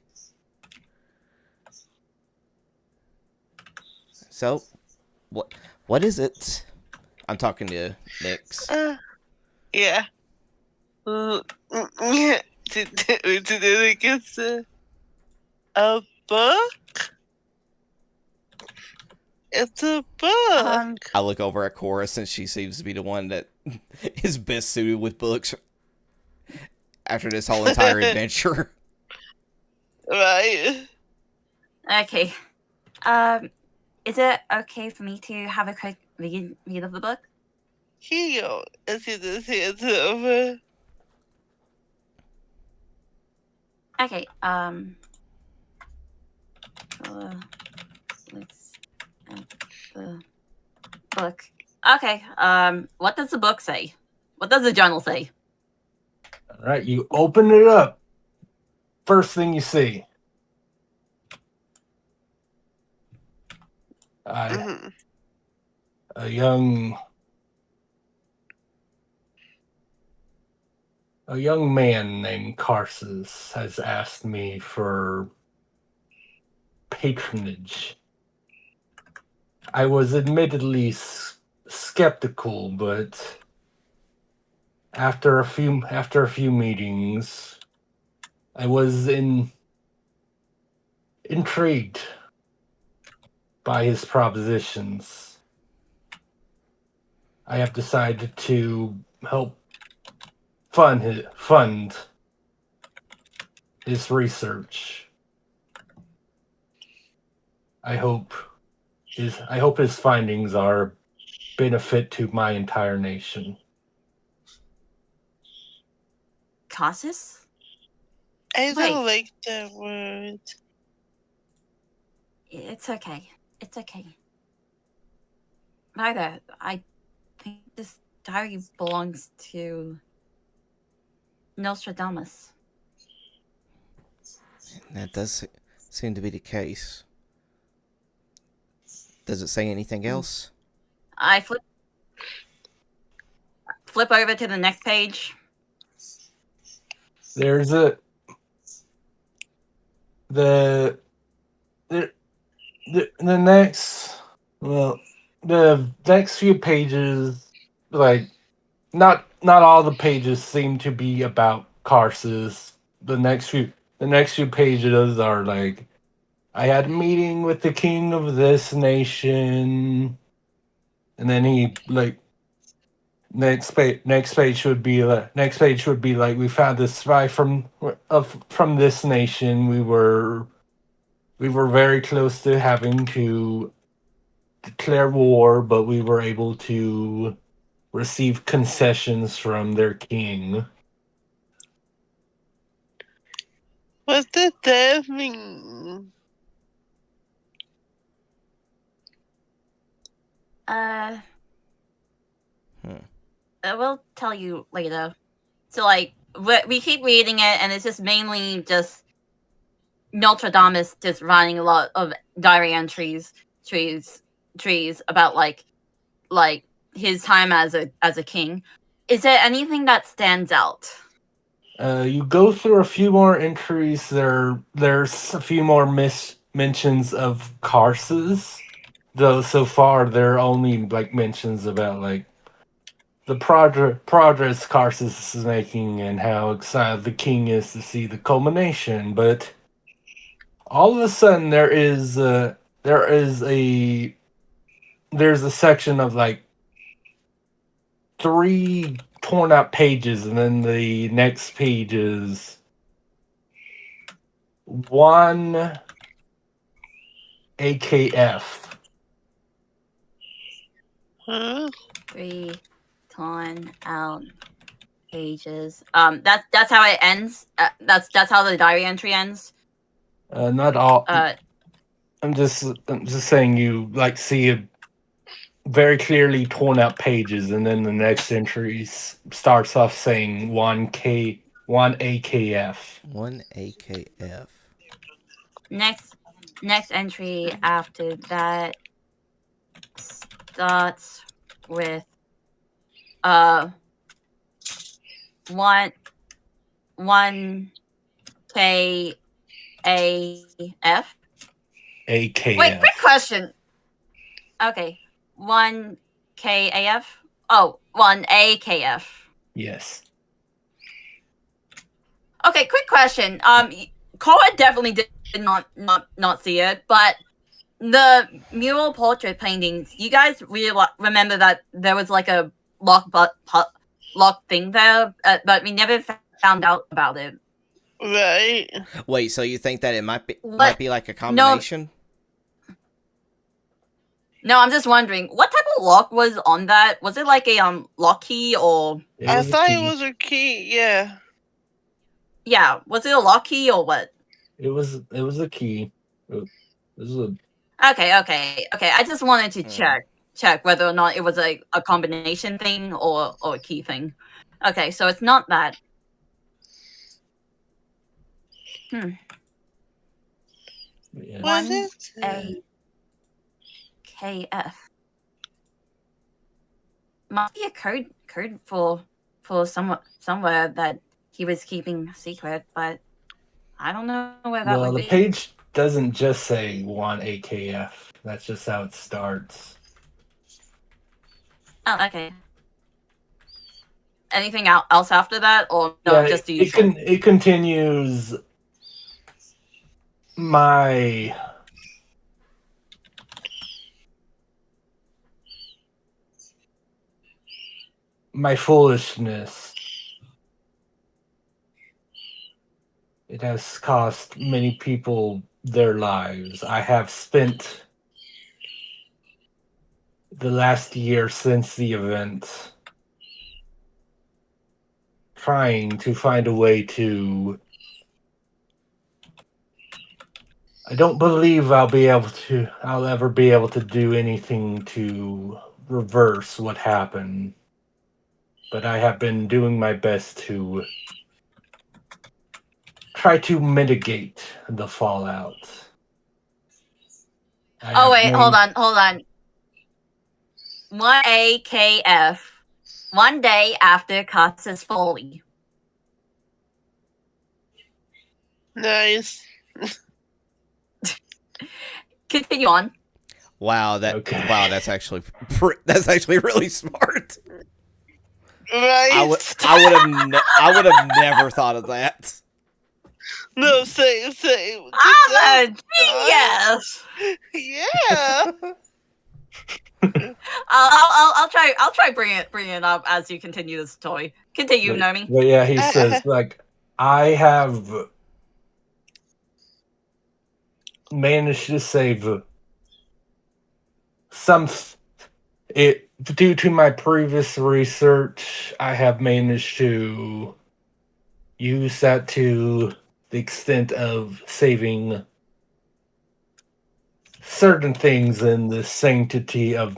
So, what is it? I'm talking to Nix. Yeah. Today it's a book. It's a book. I look over at Cora since she seems to be the one that is best suited with books after this whole entire adventure. Right. Okay. Is it okay for me to have a quick read of the book? Here you go. Let's see this hands over. Okay. Let's at the book. Okay. What does the book say? What does the journal say? All right. You open it up. First thing you see. A young man named Carsus has asked me for patronage. I was admittedly skeptical, but after a few meetings, I was intrigued by his propositions. I have decided to help fund his research. I hope his findings are benefit to my entire nation. Cautious? I Wait. don't like that word. It's okay. It's okay. Neither. I think this diary belongs to Nostradamus. That does seem to be the case. Does it say anything else? I flip over to the next page. There's the next few pages, like not all the pages seem to be about Karsus. The next few pages are like, I had a meeting with the king of this nation, and then he like next page would be like, we found this spy from this nation. We were very close to having to declare war, but we were able to receive concessions from their king. What did that mean? I will tell you later. So, like, we keep reading it, and it's just mainly just Nostradamus just writing a lot of diary entries, trees about like his time as a king. Is there anything that stands out? You go through a few more entries. There's a few more mentions of Karsus, though so far there are only like mentions about like the progress Karsus is making and how excited the king is to see the culmination. But all of a sudden there's a section of like 3 torn out pages, and then the next page is 1 AKF. Huh? 3 torn out pages. That's how it ends. That's how the diary entry ends. Not all. I'm just saying you like see a very clearly torn out pages, and then the next entry starts off saying 1 AKF. 1 AKF. Next entry after that starts with 1 KAF. AKF. Wait, quick question. Okay, 1 KAF. Oh, 1 AKF. Yes. Okay, quick question. Cora definitely did not see it, but the mural portrait paintings. You guys really remember that there was like a lock thing there, but we never found out about it. Right. Wait, so you think that it might be like a combination? No, I'm just wondering what type of lock was on that. Was it like a lock key or? I thought it was a key. Yeah. Yeah, was it a lock key or what? It was a key. It was a... Okay. I just wanted to check whether or not it was a combination thing or a key thing. Okay, so it's not that. What is it? AKF. Must be a code for somewhere that he was keeping secret, but I don't know where that would be. The page doesn't just say 1 AKF. That's just how it starts. Oh, okay. Anything else after that, or no, just the usual? It continues. My foolishness. It has cost many people their lives. I have spent the last year since the event trying to find a way to. I don't believe I'll ever be able to do anything to reverse what happened. But I have been doing my best to try to mitigate the fallout. Oh wait, hold on. 1 AKF. 1 day after Costa's folly. Nice. Continue on. Wow, that's actually really smart. Right? I would have never thought of that. No, same. I'm a genius. Yeah. I'll try bringing it up as you continue this story. Continue, Nomi. But yeah, he says like I have managed to save due to my previous research. I have managed to use that to the extent of saving certain things in the sanctity of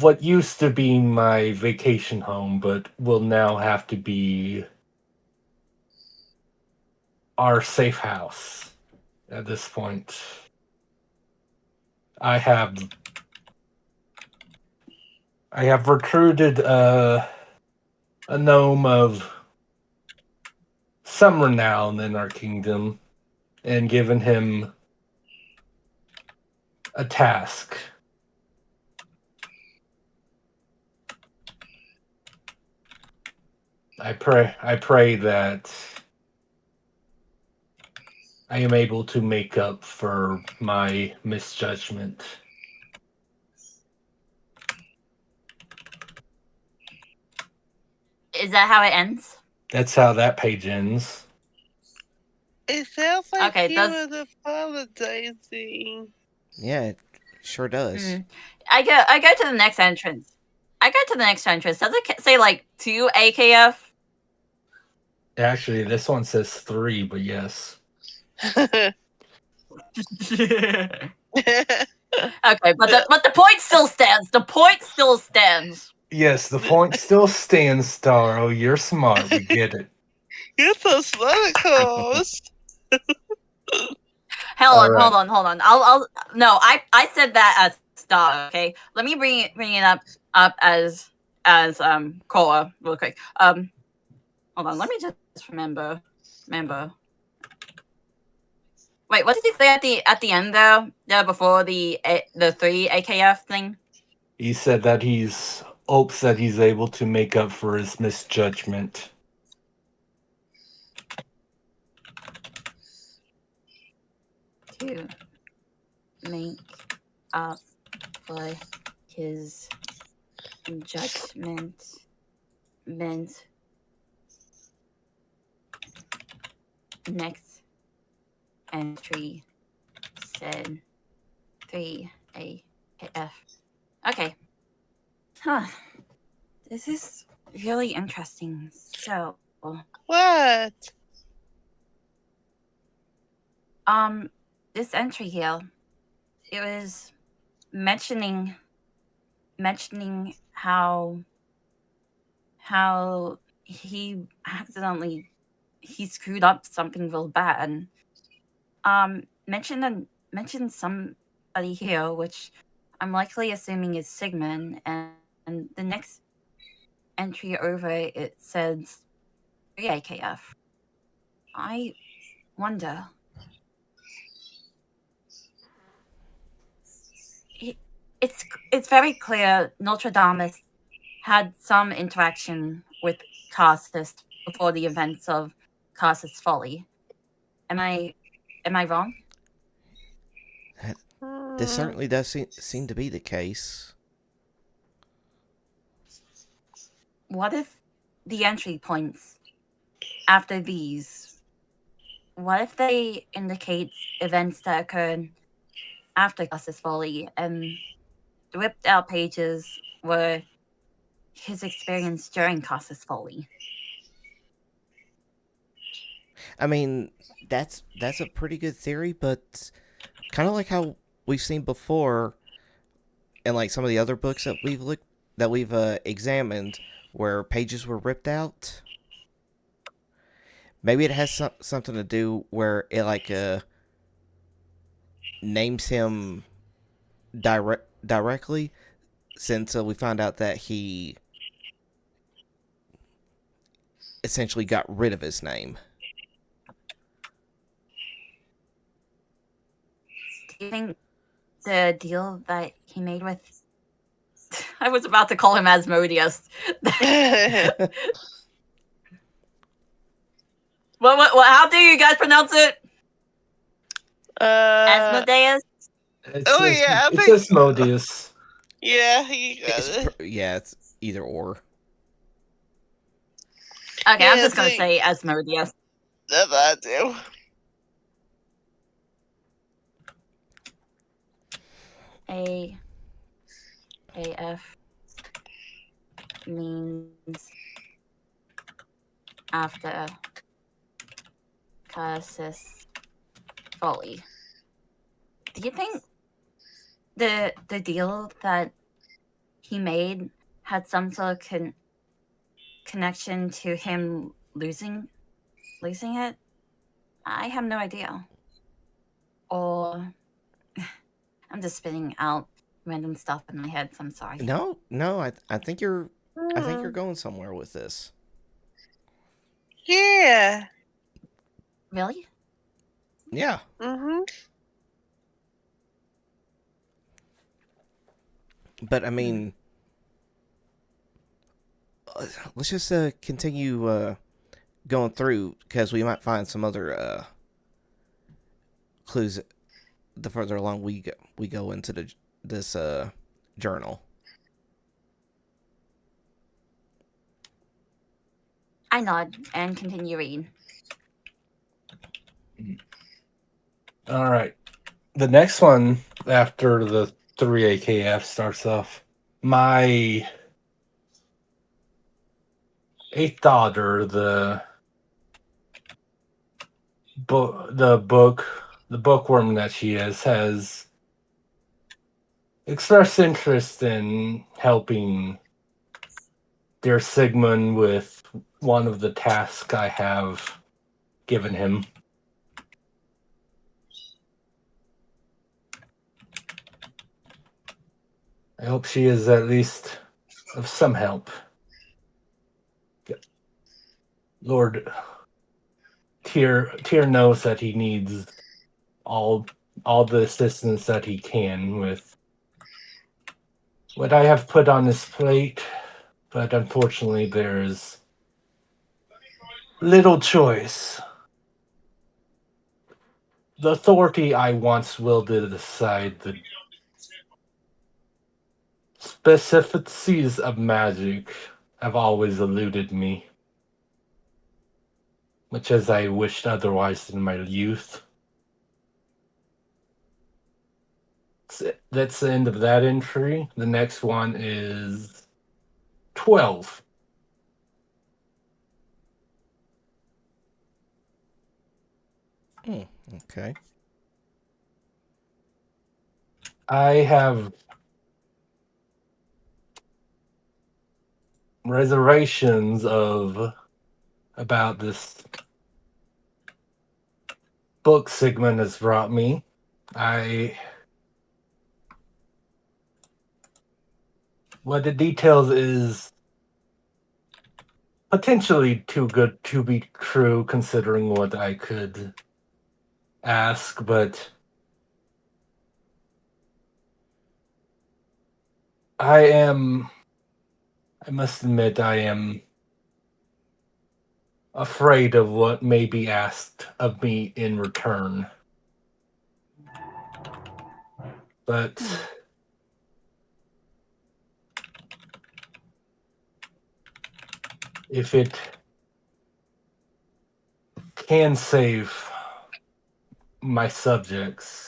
what used to be my vacation home, but will now have to be our safe house at this point. I have recruited a gnome of some renown in our kingdom and given him a task. I pray that I am able to make up for my misjudgment. Is that how it ends? That's how that page ends. It sounds like Okay, he was apologizing. Yeah, it sure does. Mm. I go to the next entrance. Does it say like 2 AKF? Actually, this one says 3, but yes. Okay, but the point still stands. Yes, the point still stands, Starro. You're smart. We get it. You're so smart, Coach. Hold on. I said that as Star. Okay, let me bring it up as Cola real quick. Hold on. Let me just remember. Wait, what did he say at the end though? Yeah, before the 3 AKF thing. He said that hopes that he's able to make up for his misjudgment. To make up for his judgment. Next entry said 3 AKF. Okay. Huh. This is really interesting. So. What? This entry here, it was mentioning how he accidentally screwed up something real bad. Mentioned somebody here, which I'm likely assuming is Sigmund, and the next entry over it says 3 AKF. I wonder it's very clear Nostradamus had some interaction with Cassus before the events of Cassus' Folly. Am I wrong? This certainly does seem to be the case. What if the entry points after these, what if they indicate events that occurred after Cassus' Folly, and the ripped out pages were his experience during Cassus' Folly? I mean, that's a pretty good theory, but kind of like how we've seen before in like some of the other books that we've examined where pages were ripped out. Maybe it has something to do where it like names him directly, since we found out that he essentially got rid of his name. Do you think the deal that he made with... I was about to call him Asmodeus. What, how do you guys pronounce it? Asmodeus? It's Asmodeus. Yeah, you got it. It's either or. Okay, I'm just gonna say Asmodeus. That's what I do. AF means after Cassus' Folly. Do you think the deal that he made had some sort of connection to him losing it? I have no idea. Or I'm just spitting out random stuff in my head, so I'm sorry. No, I think you're going somewhere with this. Yeah. Really? Yeah. Mm-hmm. But I mean, let's just continue going through, because we might find some other clues the further along we go into this journal. I nod and continue reading. All right. The next one after the 3 AKF starts off. My 8th daughter, the bookworm that she is, has expressed interest in helping dear Sigmund with one of the tasks I have given him. I hope she is at least of some help. Lord Tyr knows that he needs all the assistance that he can with what I have put on his plate, but unfortunately there's little choice. The authority I once willed to decide the specificities of magic have always eluded me, much as I wished otherwise in my youth. That's the end of that entry. The next one is 12. Okay. I have reservations about this book Sigmund has brought me. What it details is potentially too good to be true, considering what I could ask, but I must admit, I am afraid of what may be asked of me in return. But if it can save my subjects,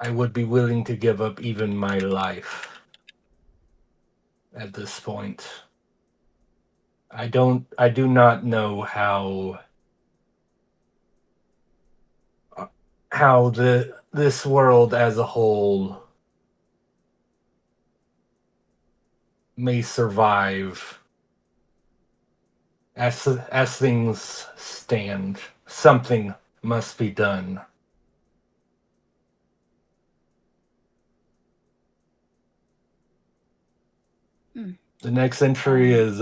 I would be willing to give up even my life at this point. I do not know how this world as a whole may survive as things stand. Something must be done. The next entry is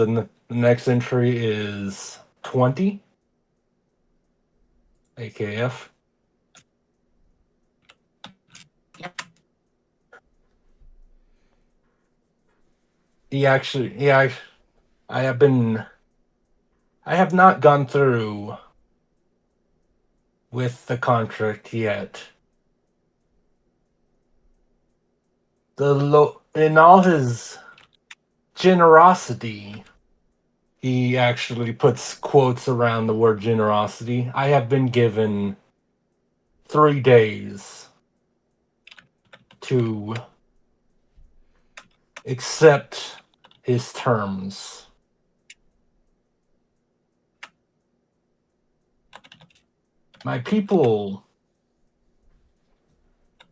20 AKF. Yep. I have not gone through with the contract yet. In all his generosity, he actually puts quotes around the word generosity. I have been given 3 days to accept his terms. My people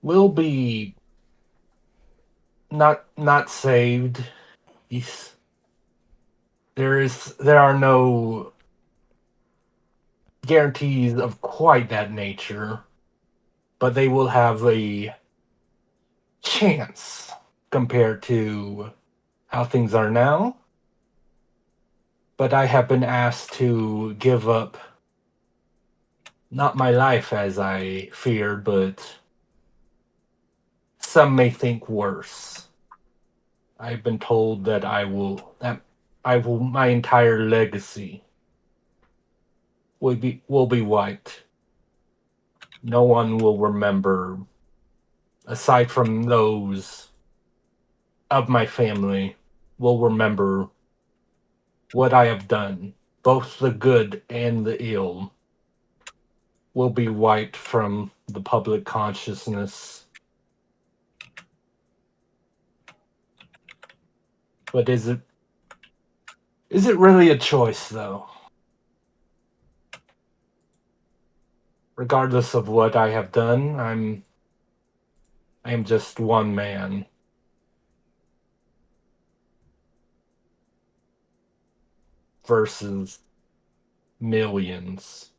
will be not saved. There are no guarantees of quite that nature, but they will have a chance compared to how things are now. But I have been asked to give up not my life as I feared, but some may think worse. I've been told that my entire legacy will be wiped. No one will remember, aside from those of my family, will remember what I have done. Both the good and the ill will be wiped from the public consciousness. But is it really a choice, though? Regardless of what I have done, I am just one man. Versus millions.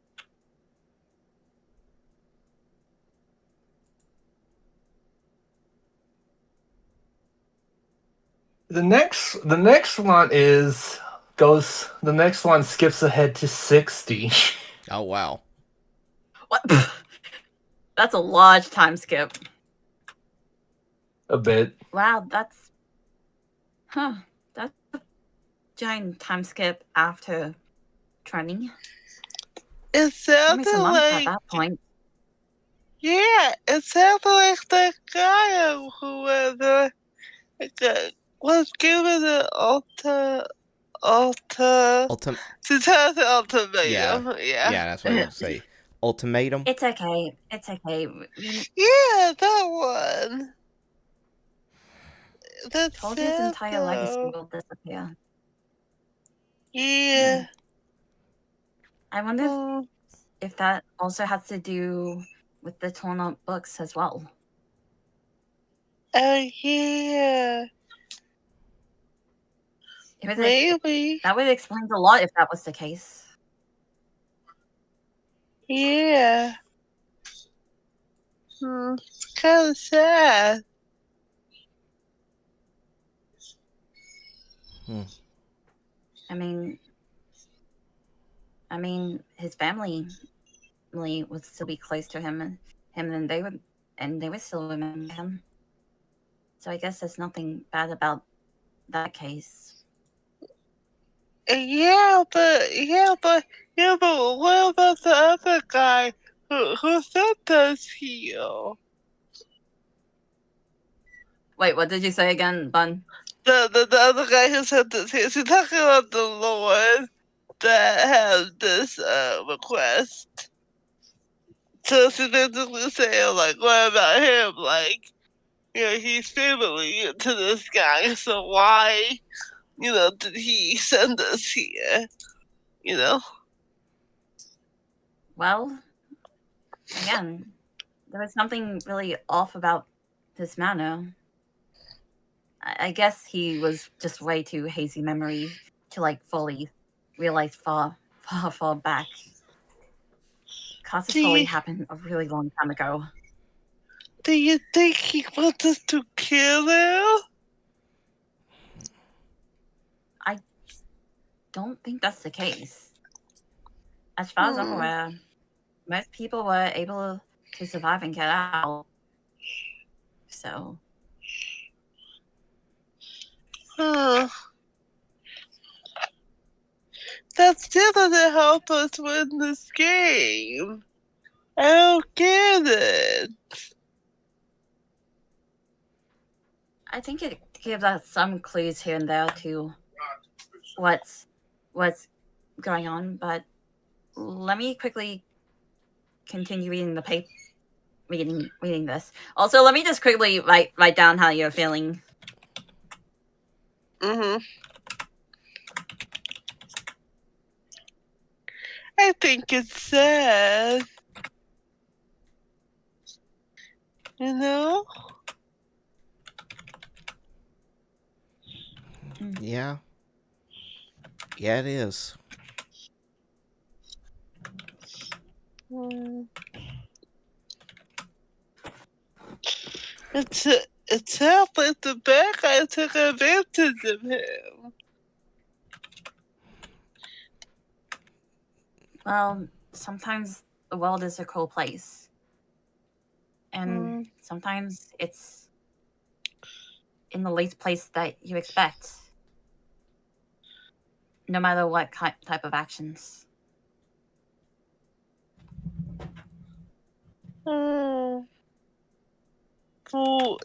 The next one the next one skips ahead to 60. Oh wow. What? That's a large time skip. A bit. Wow, that's a giant time skip after training. It sounded like at that point. Yeah, it sounded like the guy who was given an ultimatum. Yeah, that's what I was going to say. Ultimatum. It's okay. Yeah, that one. That's told his entire legacy will disappear. Yeah. I wonder if that also has to do with the torn up books as well. Yeah. Maybe. That would explain a lot if that was the case. Yeah. It's kind of sad. I mean, his family would still be close to him, and they would and they would still remember him. So I guess there's nothing bad about that case. Yeah, but what about the other guy who sent us here? Wait, what did you say again, Bun? The other guy who sent us here. Is he talking about the Lord that had this request? So she's basically saying, like, what about him? Like, he's family to this guy, so why, did he send us here? Well, again, there was something really off about this manor. I guess he was just way too hazy memory to like fully realize far back. Cause this probably happened a really long time ago. Do you think he wants us to kill him? I don't think that's the case. As far as I'm aware, most people were able to survive and get out. So. Huh. That still doesn't help us win this game. I don't get it. I think it gives us some clues here and there to what's going on, but let me quickly continue reading the paper. Reading this. Also, let me just quickly write down how you're feeling. I think it's sad. Yeah. Yeah, it is. It sounds like the bad guy took advantage of him. Well, sometimes the world is a cruel place. And sometimes it's in the least place that you expect. No matter what type of actions. Ooh,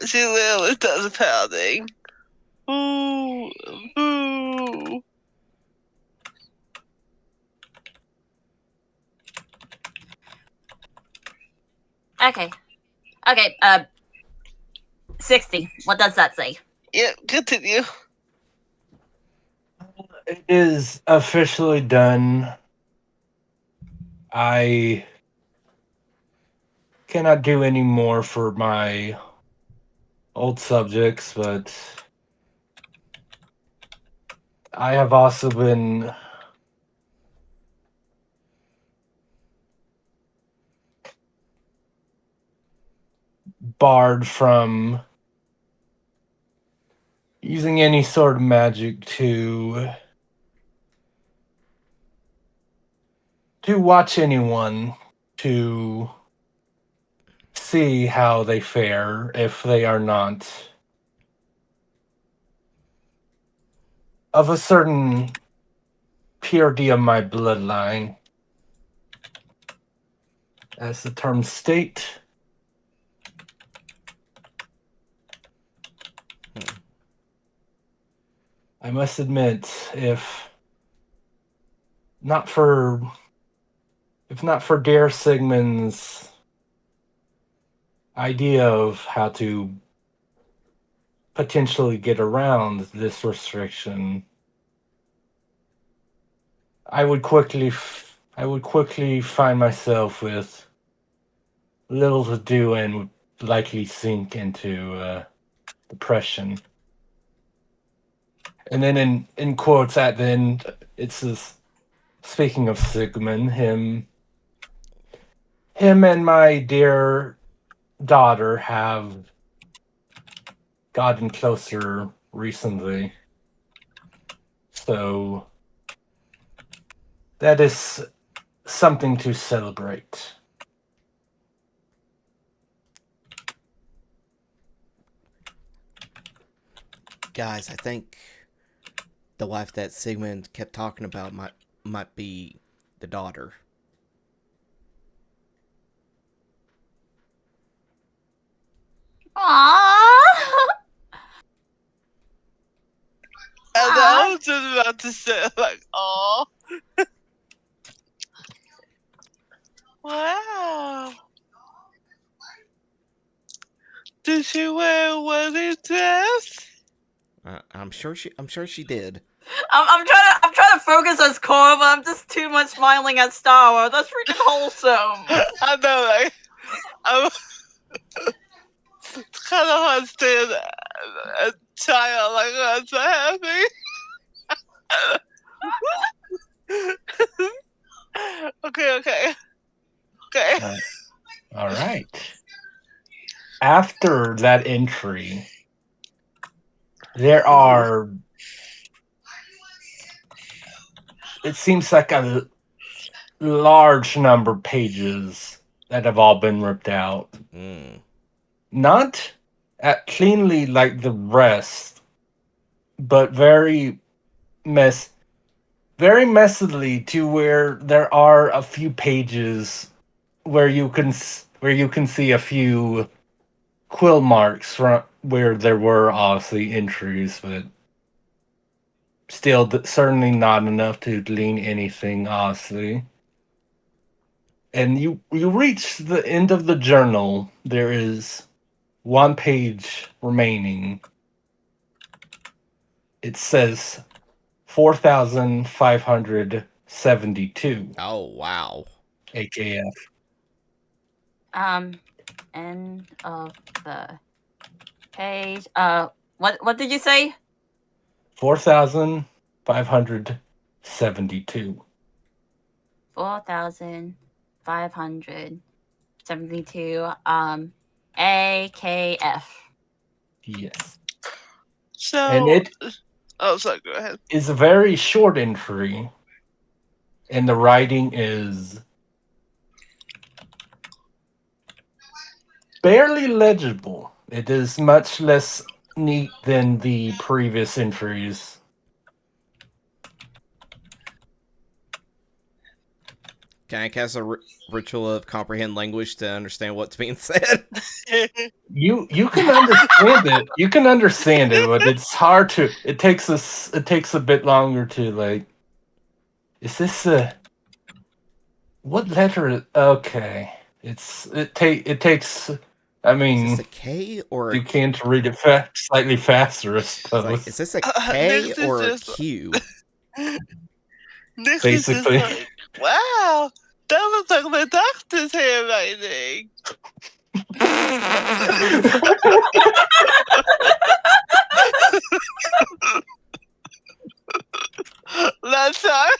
she literally does pounding. Ooh, boo. Okay, 60. What does that say? Yep, continue. It is officially done. I cannot do any more for my old subjects, but I have also been barred from using any sort of magic to watch anyone, to see how they fare if they are not of a certain purity of my bloodline. As the terms state. I must admit, if not for Dare Sigmund's idea of how to potentially get around this restriction, I would quickly find myself with little to do and would likely sink into depression. And then in quotes at the end, it says, speaking of Sigmund, him and my dear daughter have gotten closer recently. So that is something to celebrate. Guys, I think the wife that Sigmund kept talking about might be the daughter. Aww. And I was just about to say, like, oh, wow. Did she wear a wedding dress? I'm sure she did. I'm trying to focus on Cora, but I'm just too much smiling at Star Wars. That's freaking wholesome. I know, like, I'm it's kind of hard seeing a child like that so happy. Okay. All right. After that entry, there are. It seems like a large number of pages that have all been ripped out. Not cleanly like the rest, but very messily to where there are a few pages where you can see a few quill marks from where there were obviously entries, but still certainly not enough to glean anything honestly. And you reach the end of the journal. There is one page remaining. It says 4,572. Oh wow. AKF. End of the page. What did you say? 4,572. 4,572. AKF. Yes. So, and it sorry, go ahead. is a very short entry, and the writing is barely legible. It is much less neat than the previous entries. Can I cast a ritual of comprehend language to understand what's being said? You can understand it. You can understand it, but it's hard to. It takes a bit longer to like. Is this a? What letter? Okay, it takes. I mean, is this a K or you a can't read it slightly faster, I suppose. like, is this a K or a Q? Nick is just Basically. like, wow, that looks like the doctor's handwriting. That's right.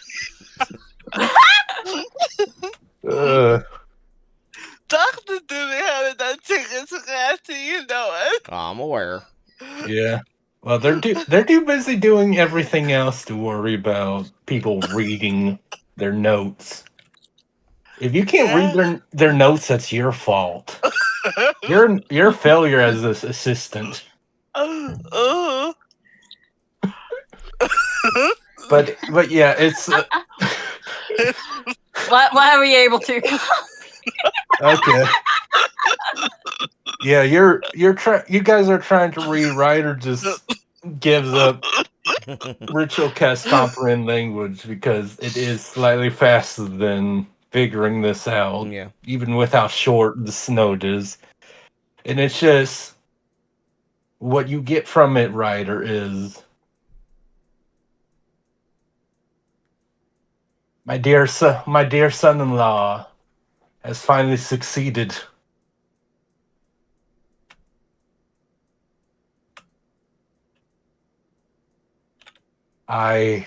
Doctor do be having that chicken scratchy, you know it. I'm aware. Yeah. Well, they're too busy doing everything else to worry about people reading their notes. If you can't read their notes, that's your fault. You're a failure as an assistant. But yeah, it's Why are we able to? okay. Yeah, you guys are trying to rewrite or just gives up ritual cast comprehend language because it is slightly faster than figuring this out. Yeah. Even with how short the note is. And it's just what you get from it, writer, is my dear son-in-law has finally succeeded. I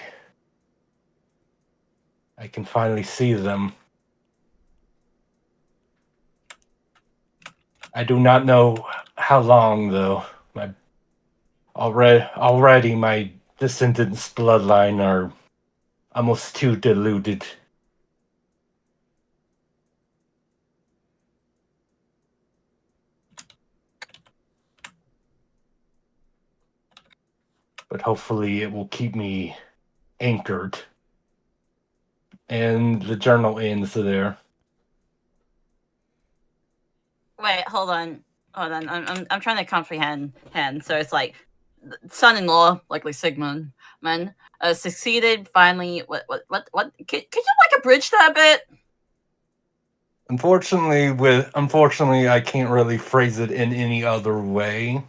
can finally see them. I do not know how long, though. Already my descendants' bloodline are almost too diluted. but hopefully it will keep me anchored. And the journal ends there. Wait, hold on. I'm trying to comprehend. So it's like son-in-law, likely Sigmund, man, succeeded finally. What? Could you like abridge that a bit? Unfortunately, I can't really phrase it in any other way.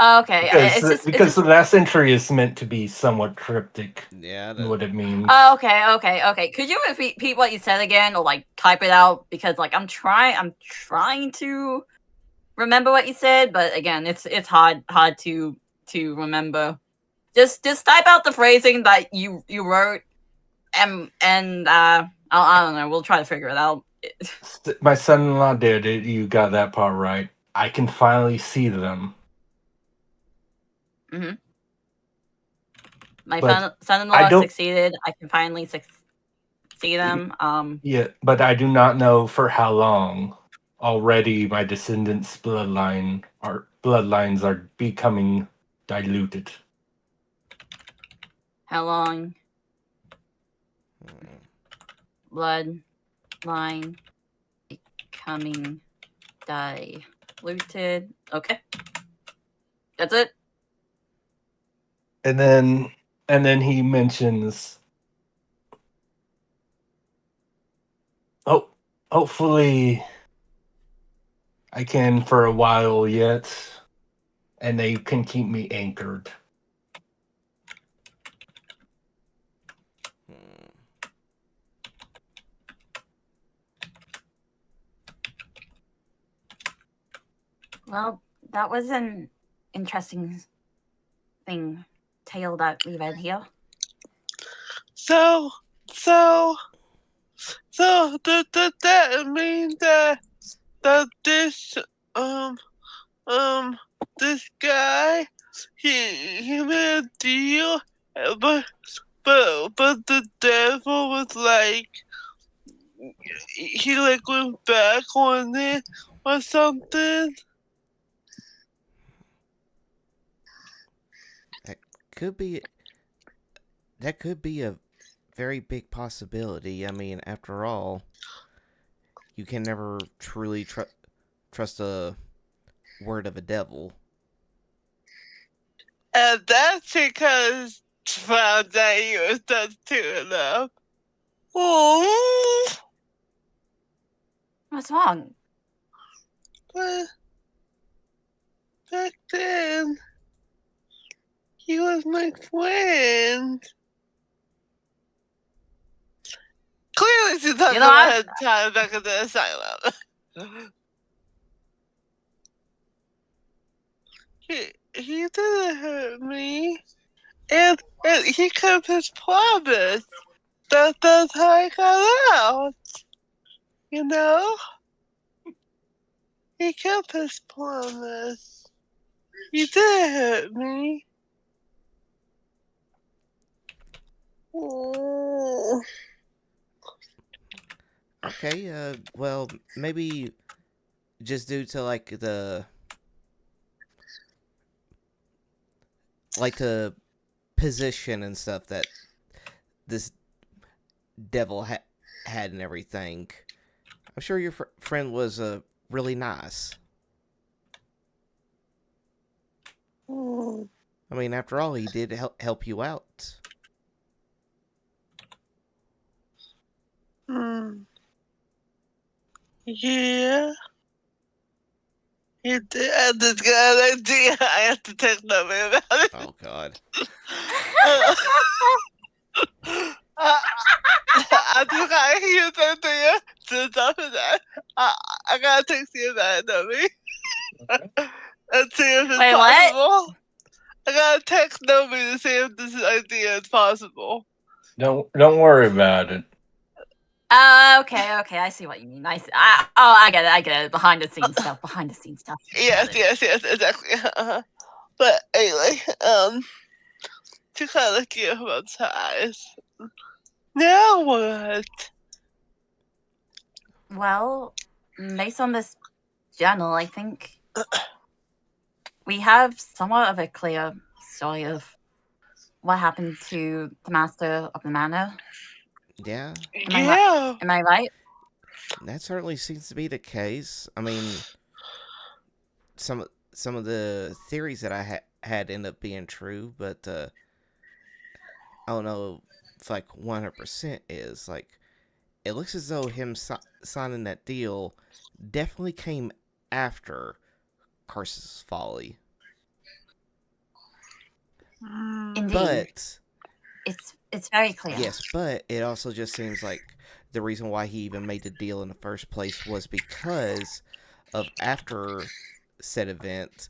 Okay, Because the last entry is meant to be somewhat cryptic. Yeah. What it means. Okay. Could you repeat what you said again, or like type it out? Because like I'm trying to remember what you said, but again, it's hard to remember. Just type out the phrasing that you wrote, and I don't know. We'll try to figure it out. My son-in-law did it. You got that part right. I can finally see them. Mm-hmm. My son-in-law succeeded. I can finally see them. Yeah, but I do not know for how long. Already, my descendants' bloodlines are becoming diluted. How long? Bloodline becoming diluted. Okay, that's it. And then he mentions, "Oh, hopefully, I can for a while yet, and they can keep me anchored." Well, that was an interesting tale that we read here. So does that mean that this this guy he made a deal, but the devil was like he like went back on it or something? That could be a very big possibility. I mean, after all, you can never truly trust a word of a devil. And that's because found out he was done too enough. Oh, What's wrong? but back then he was my friend. Clearly, she's talking about her time back at the asylum. He didn't hurt me, and he kept his promise. That's how I got out. You know, he kept his promise. He did hurt me. Oh. Okay, well, maybe just due to like the position and stuff that this devil had and everything. I'm sure your friend was really nice. I mean, after all, he did help you out. Yeah. He did. I just got an idea. I have to text them about it. Oh, God. I just got his idea. Just off of that, I gotta text you about it, Nomi. And see if it's possible. What? I gotta text Nomi to see if this idea is possible. Don't worry about it. Okay. I see what you mean. I get it. Behind the scenes stuff. Yes, exactly. But anyway, to kind of give him ties. Now what? Well, based on this journal, I think we have somewhat of a clear story of what happened to the master of the manor. Yeah, Am I right? that certainly seems to be the case. I mean, some of the theories that I had end up being true, but I don't know if like 100% is like. It looks as though him signing that deal definitely came after Curse's Folly. Indeed. But it's very clear. yes, but it also just seems like the reason why he even made the deal in the first place was because of after said event,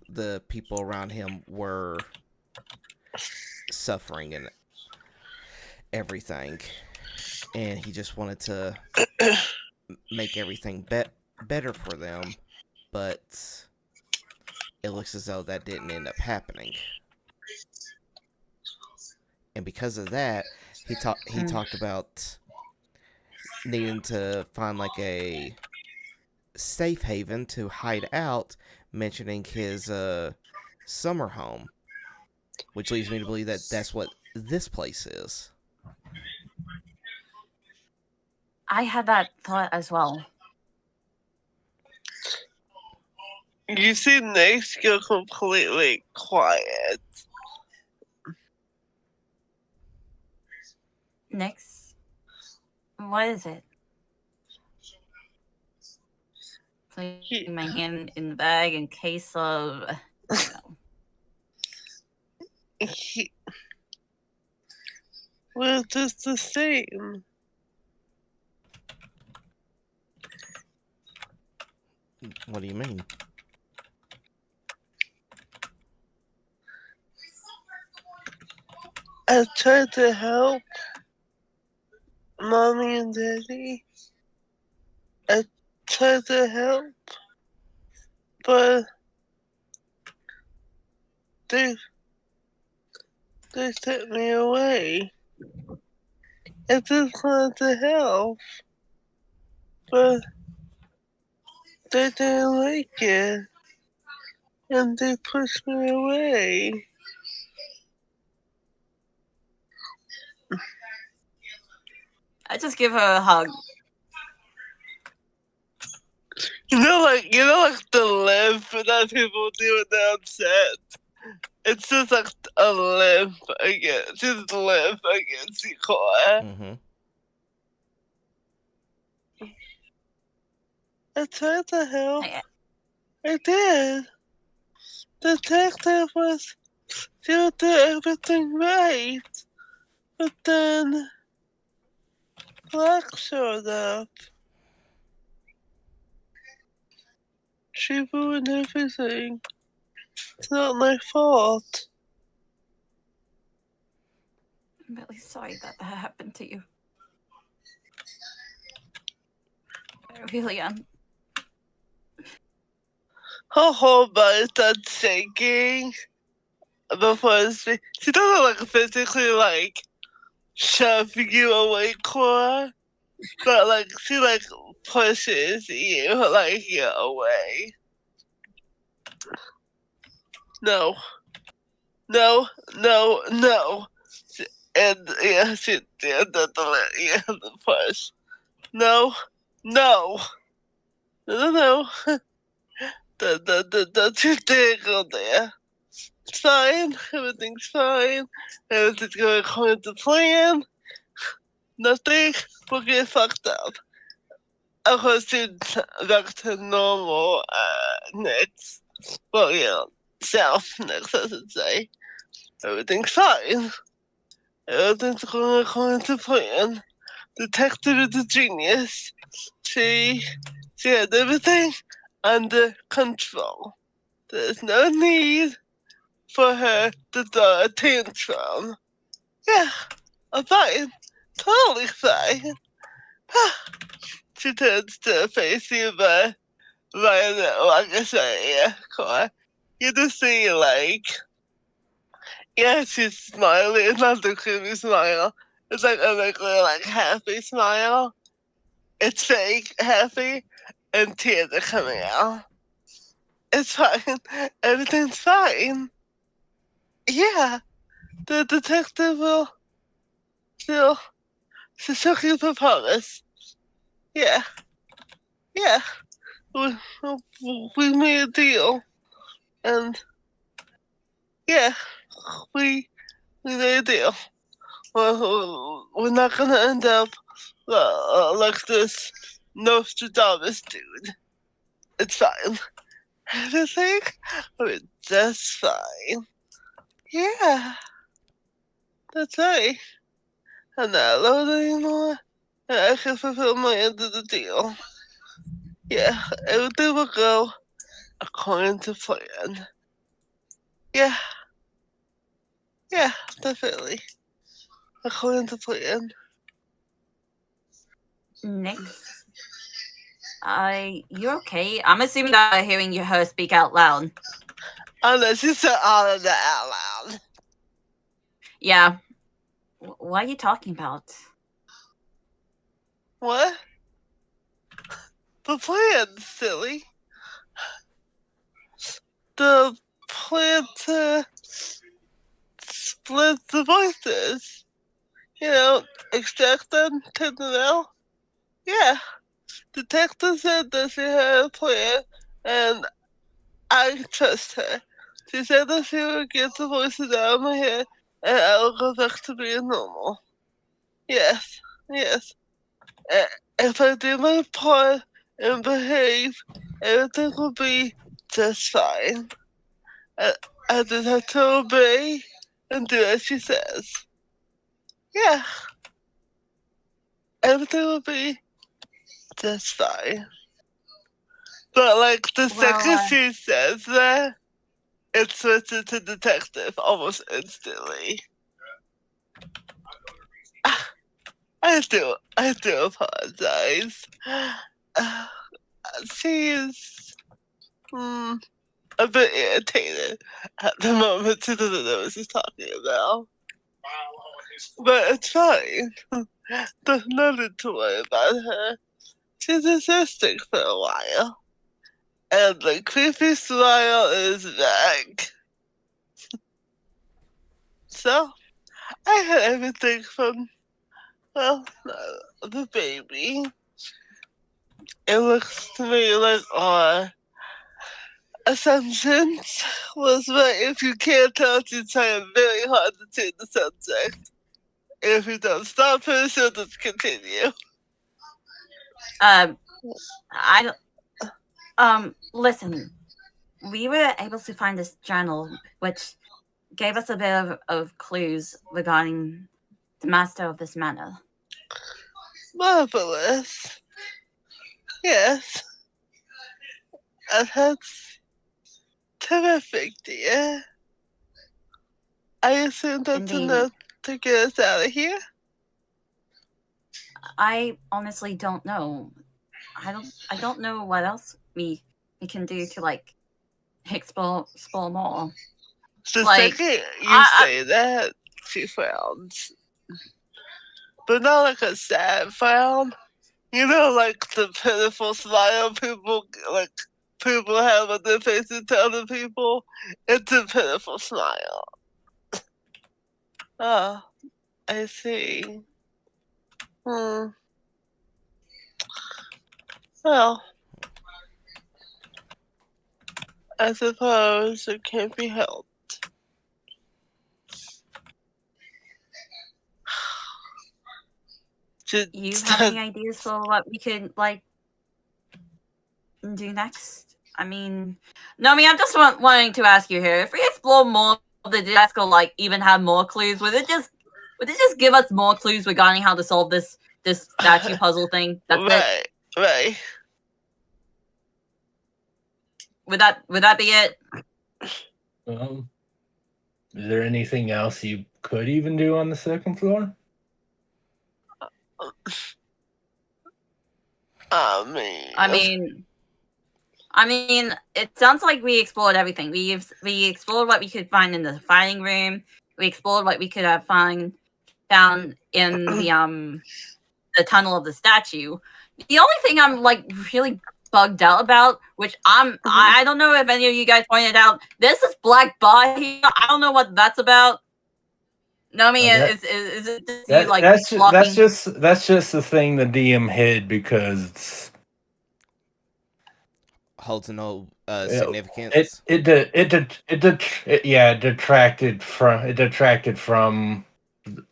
the people around him were suffering and everything, and he just wanted to make everything better for them, but it looks as though that didn't end up happening. And because of that, he talked about needing to find like a safe haven to hide out, mentioning his summer home, which leads me to believe that that's what this place is. I had that thought as well. You see Nix go completely quiet. Nix? What is it? Putting my hand in the bag in case of... Well, just the same. What do you mean? I tried to help Mommy and Daddy. I tried to help, but they sent me away. I just wanted to help, but they didn't like it, and they pushed me away. I just give her a hug. You know, like the limp that people do when they're upset. It's just like a limp against the core. Mm-hmm. I tried to help. I did. The detective was still doing everything right, but then Black showed up. She ruined everything. It's not my fault. I'm really sorry that happened to you. I really am. Her whole body starts shaking before she doesn't like physically like shove you away, Cora, but like she like pushes you like you're away. No. And yeah, she did the push. No. Don't you dare go there. It's fine. Everything's fine. Everything's going according to plan. Nothing will get fucked up. Of course, it's back to normal next. Well, yeah, self next, I should say. Everything's fine. Everything's going according to plan. Detective is a genius. She had everything under control. There's no need for her to throw a tantrum. Yeah, I'm fine. Totally fine. She turns to face you, but right now, like I say, yeah, Cora. You just see, like, yeah, she's smiling. It's not the creepy smile. It's like a regular, like, happy smile. It's fake happy, and tears are coming out. It's fine. Everything's fine. Yeah, the detective will still keep the promise. Yeah. We made a deal, and yeah, we made a deal. We're not gonna end up like this Nostradamus dude. It's fine. Everything will be just fine. Yeah, that's right. I'm not alone anymore, and I can fulfill my end of the deal. Yeah, everything will go according to plan. Yeah, definitely. According to plan. Next. You okay? I'm assuming that I'm hearing her speak out loud. Unless you said all of that out loud. Yeah. What are you talking about? What? The plan, silly. The plan to split the voices. Extract them, take them out. Yeah. Detective said that she had a plan, and I trust her. She said that she would get the voices out of my head, and I will go back to being normal. Yes. If I do my part and behave, everything will be just fine. I just have to obey and do as she says. Yeah. Everything will be just fine. But like the second she says that, it switches to detective almost instantly. I do apologize. She's a bit irritated at the moment. She doesn't know what she's talking about. But it's fine. There's nothing to worry about her. She's existing for a while. And the creepy smile is back. So, I had everything from, the baby. It looks to me like our assumptions was right. If you can't tell, she's trying very hard to change the subject. If you don't stop her, she'll just continue. Listen. We were able to find this journal, which gave us a bit of clues regarding the master of this manor. Marvelous. Yes. And that's terrific, dear. I assume that's enough to get us out of here? I honestly don't know. I don't know what else we can do to like explore more. The second you say that, she frowns. But not like a sad frown. Like the pitiful smile people have on their faces to other people. It's a pitiful smile. Oh, I see. Well, I suppose it can't be helped. You have any ideas for what we could do next? I'm just wanting to ask you here. If we explore more of the desk or even have more clues, would it just give us more clues regarding how to solve this statue puzzle thing? That's right, it. Right. Would that be it? Is there anything else you could even do on the second floor? I mean, it sounds like we explored everything. We explored what we could find in the fighting room. We explored what we could have found in the tunnel of the statue. The only thing I'm really bugged out about, which I don't know if any of you guys pointed out. This is black body. I don't know what that's about. No, I mean, is it just you like that's fluffing? that's just the thing the DM hid because holds no it significance. it detracted from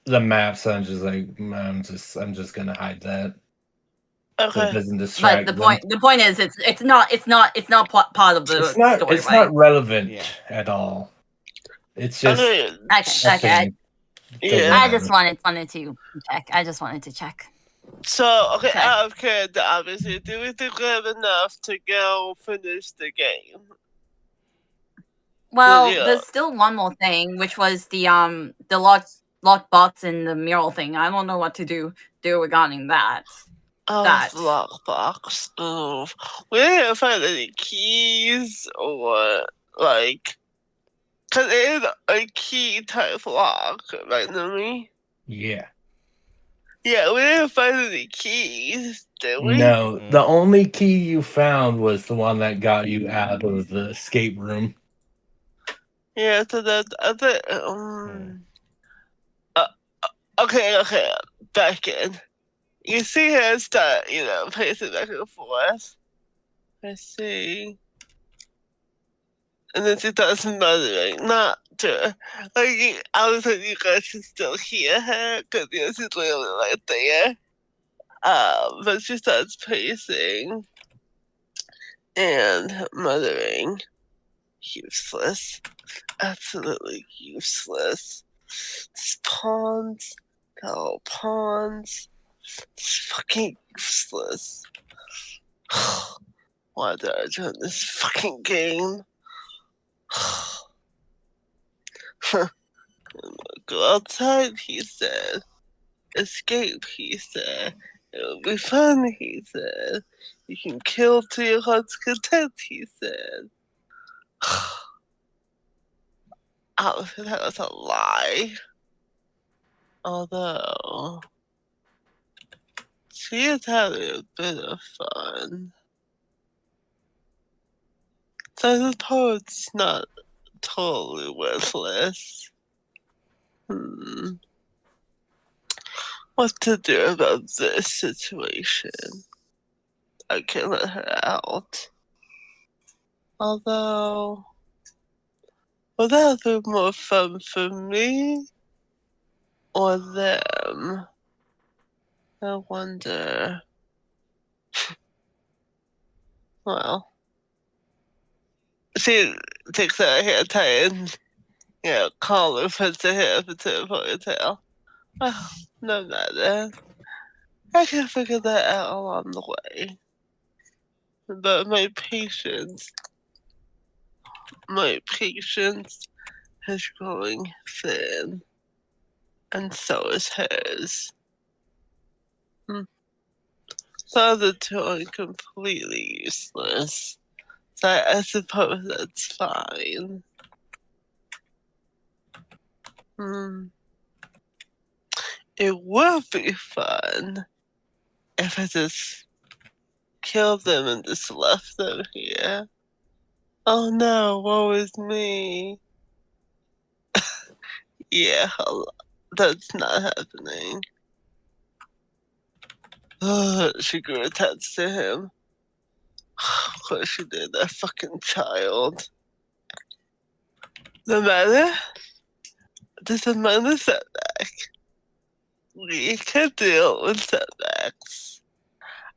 the map. So I'm just like I'm just gonna hide that. So it doesn't distract But them. the point is it's not part of the story, it's right? not relevant at all. It's just okay. Yeah. I just wanted to check. I just wanted to check. So, okay, out of character, obviously, do we think we have enough to go finish the game? Well, there's still one more thing, which was the lock box and the mural thing. I don't know what to do regarding that. Lockbox. Oh, we didn't find any keys or like, cause it is a key type lock, right, Numi? Yeah. Yeah, we didn't find any keys, did we? No, the only key you found was the one that got you out of the escape room. Yeah, so that okay, back in. You see her start, pacing back and forth. I see. And then she starts muttering, not to, like, I was like, you guys can still hear her, because, she's literally right there. But she starts pacing and muttering, useless, absolutely useless. These pawns, all pawns, it's fucking useless. Why did I join this fucking game? Go outside, he said. Escape, he said. It'll be fun, he said. You can kill to your heart's content, he said. Obviously, that was a lie. Although, she is having a bit of fun. So I suppose it's not totally worthless. What to do about this situation? I can let her out. Although, would that be more fun for me or them? I wonder. Well, she takes her hair tie and, collar, puts her hair up into a ponytail. Oh, no matter. I can figure that out along the way. But my patience is growing thin. And so is hers. So the two are completely useless. So I suppose that's fine. It would be fun if I just killed them and just left them here. Oh no, woe is me. Yeah, that's not happening. She grew attached to him. Of course she did, that fucking child. No matter, this is minor setback. We can deal with setbacks.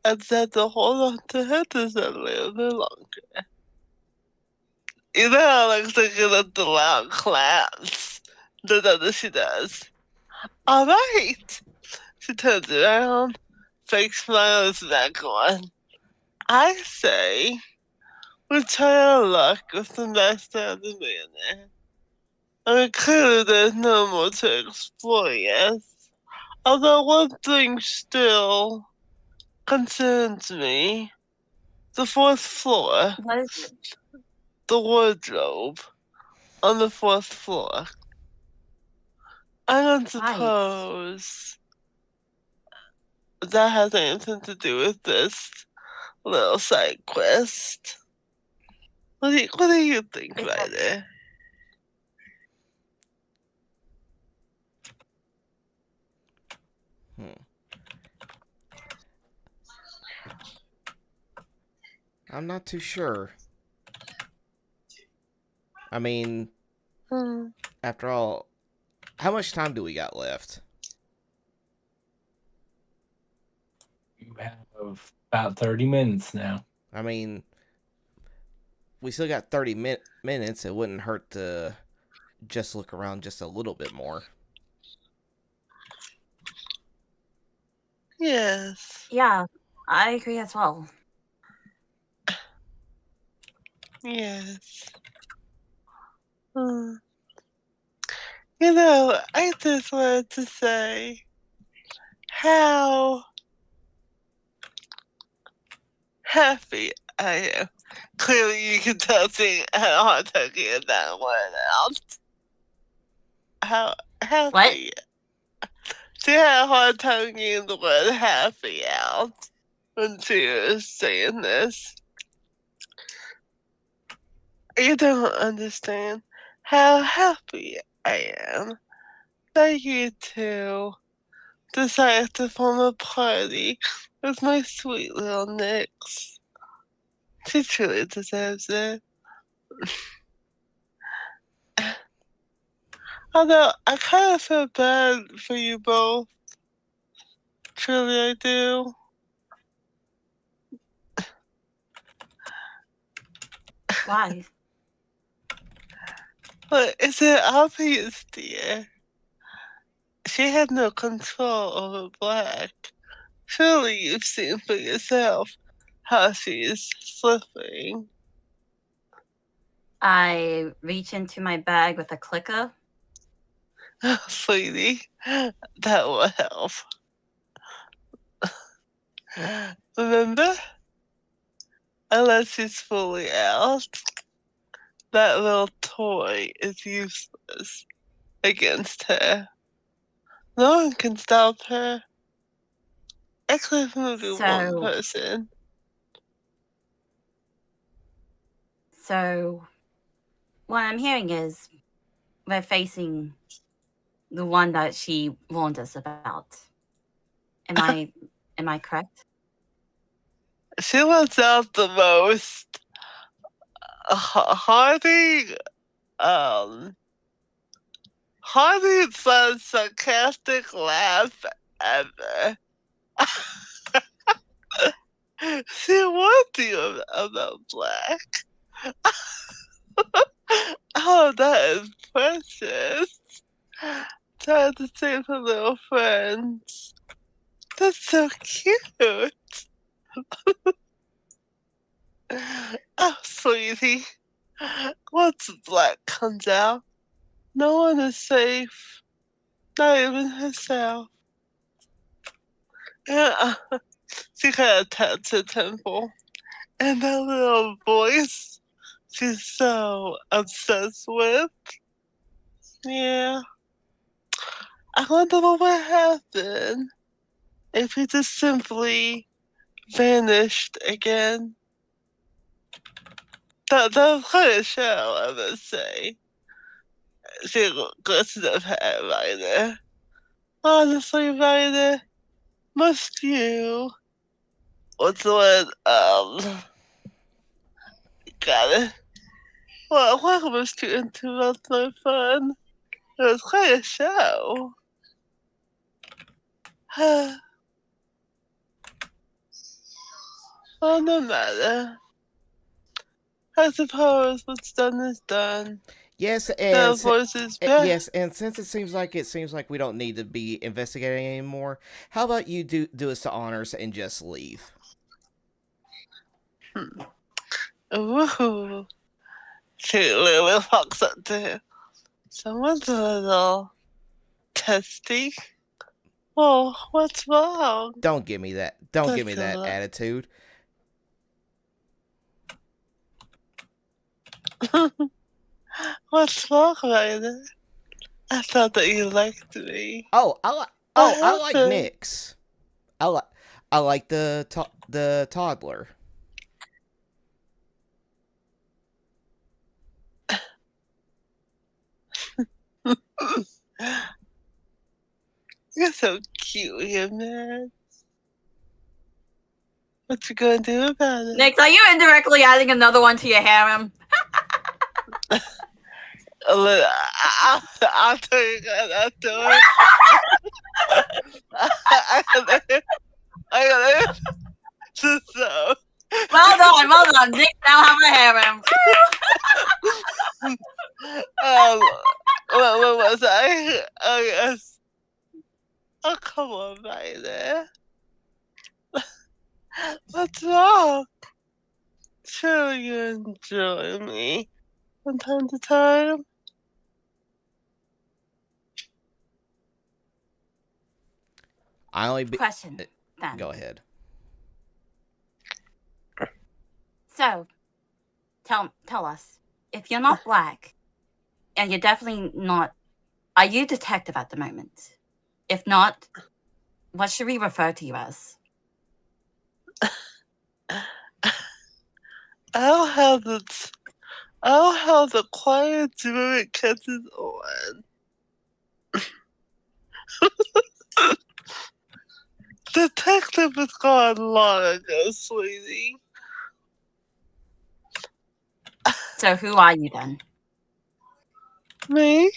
And had to hold on to her just a little bit longer. You know how like thinking of the loud claps? That's what she does. Alright! She turns around, fake smile is back on. I say, we try our luck with the master of the millionaire. I mean, clearly there's no more to explore, yes? Although one thing still concerns me. The fourth floor. What is it? The wardrobe on the fourth floor. I don't suppose that has anything to do with this little side quest. What do you think, Ryder? I'm not too sure. I mean, after all, how much time do we got left? You have about 30 minutes now. I mean, we still got 30 minutes. It wouldn't hurt to just look around just a little bit more. Yes. Yeah, I agree as well. Yes. You know, I just wanted to say how happy I am. Clearly, you can tell me had a hard time getting that word out. How happy. What? She had a hard time getting the word happy out when she was saying this. You don't understand how happy I am that you two decided to form a party with my sweet little Nyx. She truly deserves it. Although, I kind of feel bad for you both. Truly, I do. Why? But is it obvious, dear? She had no control over Black. Surely you've seen for yourself how she's slipping. I reach into my bag with a clicker. Sweetie, that will help. Remember? Unless she's fully out, that little toy is useless against her. No one can stop her. Except maybe one person. So, what I'm hearing is we're facing the one that she warned us about. Am I correct? She lets out the most hearty, sarcastic laugh ever. She warned you about Black. Oh, that is precious. Trying to save her little friends. That's so cute. Oh, sweetie. Once Black comes out, no one is safe. Not even herself. Yeah, she kind of taps her temple. And that little voice she's so obsessed with. Yeah. I wonder what would happen if he just simply vanished again. That was quite a show, I must say. She could have had Ryder. Honestly, Ryder, must you? What's the word? Got it. Well, why must you interrupt my fun? It was quite a show. Well, no matter. I suppose what's done is done. Yes, and yes, and since it seems like we don't need to be investigating anymore, how about you do us the honors and just leave? Ooh, she literally walks up to him. Someone's a little testy. Oh, what's wrong? Don't give me that. Don't give me that attitude. What's wrong, Ryder? I thought that you liked me. Oh, I like Nyx. I like the toddler. You're so cute here, man. What you gonna do about it? Nix, are you indirectly adding another one to your harem? I'll tell you guys afterwards. I gotta so. Well done. Nix now have a harem. What was I? Oh yes. Oh come on, right there. What's wrong? Sure, you enjoy me from time to time. Question. Then. Go ahead. So, tell us, if you're not black, and you're definitely not, are you detective at the moment? If not, what should we refer to you as? I'll have the quiet spirit catches on. Detective is gone long ago, sweetie. So who are you then? Me?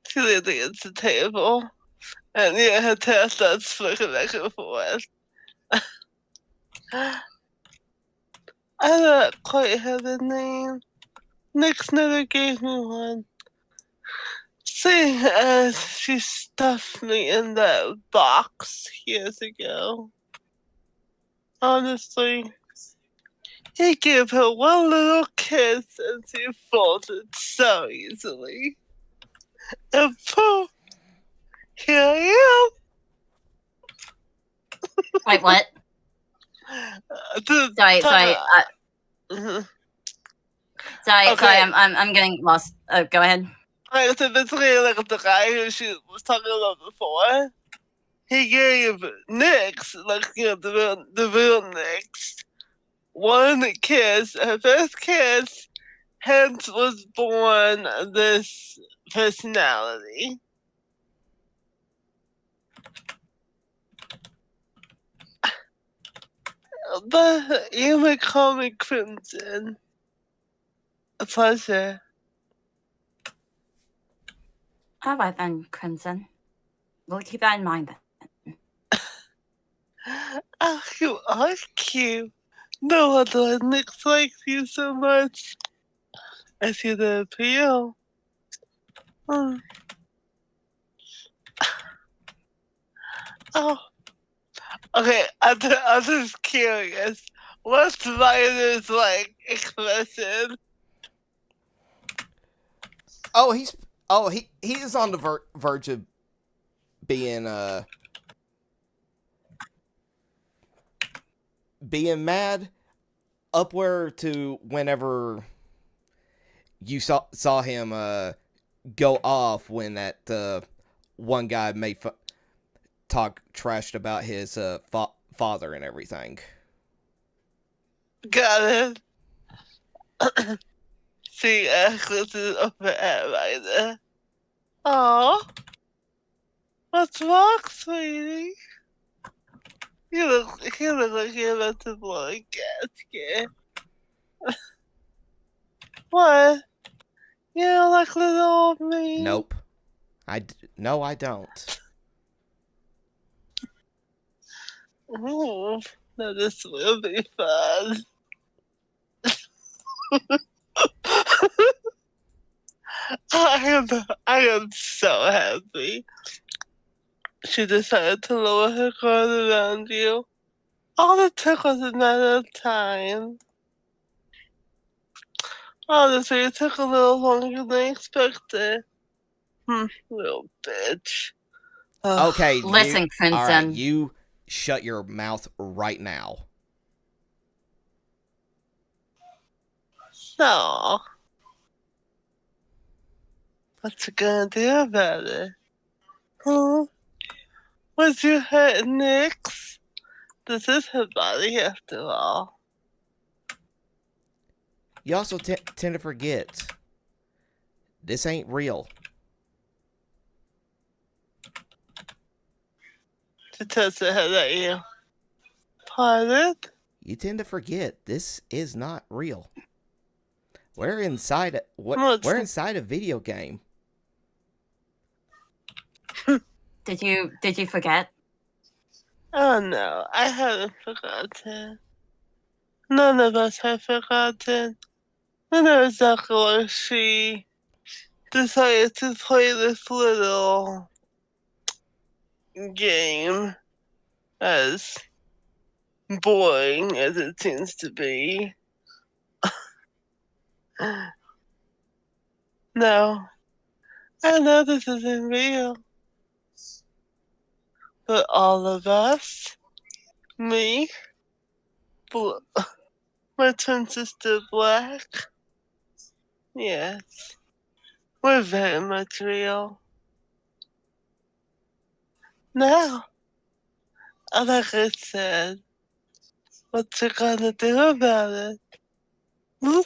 She's leaning against the table, and yeah, her tail starts flicking back and forth. I don't quite have a name. Nix never gave me one. Seeing as she stuffed me in that box years ago. Honestly, he gave her one little kiss and she folded so easily. And poof, here I am. Wait, what? Sorry. Mhm. Sorry, Okay. I'm getting lost. Go ahead. Right, so basically, like the guy who she was talking about before, he gave Nix, like the real Nix, one kiss, her first kiss. Hence was born this personality. But you may call me Crimson. A pleasure. All right then, Crimson. We'll keep that in mind then. Oh, you are cute. No wonder Nix likes you so much. I see the appeal. Oh. Okay, I'm just curious. What's Ryder's like expression? He is on the verge of being mad, upward to whenever you saw him go off when that one guy made talk trashed about his father and everything. Got it. See, Eclipse is over at Ryder. Aw. What's wrong, sweetie? You look like you're about to blow a gasket. What? You don't like little old me? Nope. No, I don't. Ooh, now this will be fun. I am so happy. She decided to lower her guard around you. All it took was a matter of time. Honestly, it took a little longer than expected. Little bitch. Okay, Listen, Crimson. All right, you shut your mouth right now. No. What you gonna do about it? Huh? Was you hurt, Nix? This is her body after all. You also tend to forget This ain't real. To test the head at you. Pardon? You tend to forget this is not real. We're inside we're inside a video game. Did you forget? Oh no, I haven't forgotten. None of us have forgotten. I know exactly why she decided to play this little game, as boring as it seems to be. No, I know this isn't real. But all of us, me, my twin sister Black, yes, we're very much real. Now, like I said, what you gonna do about it? Hmm?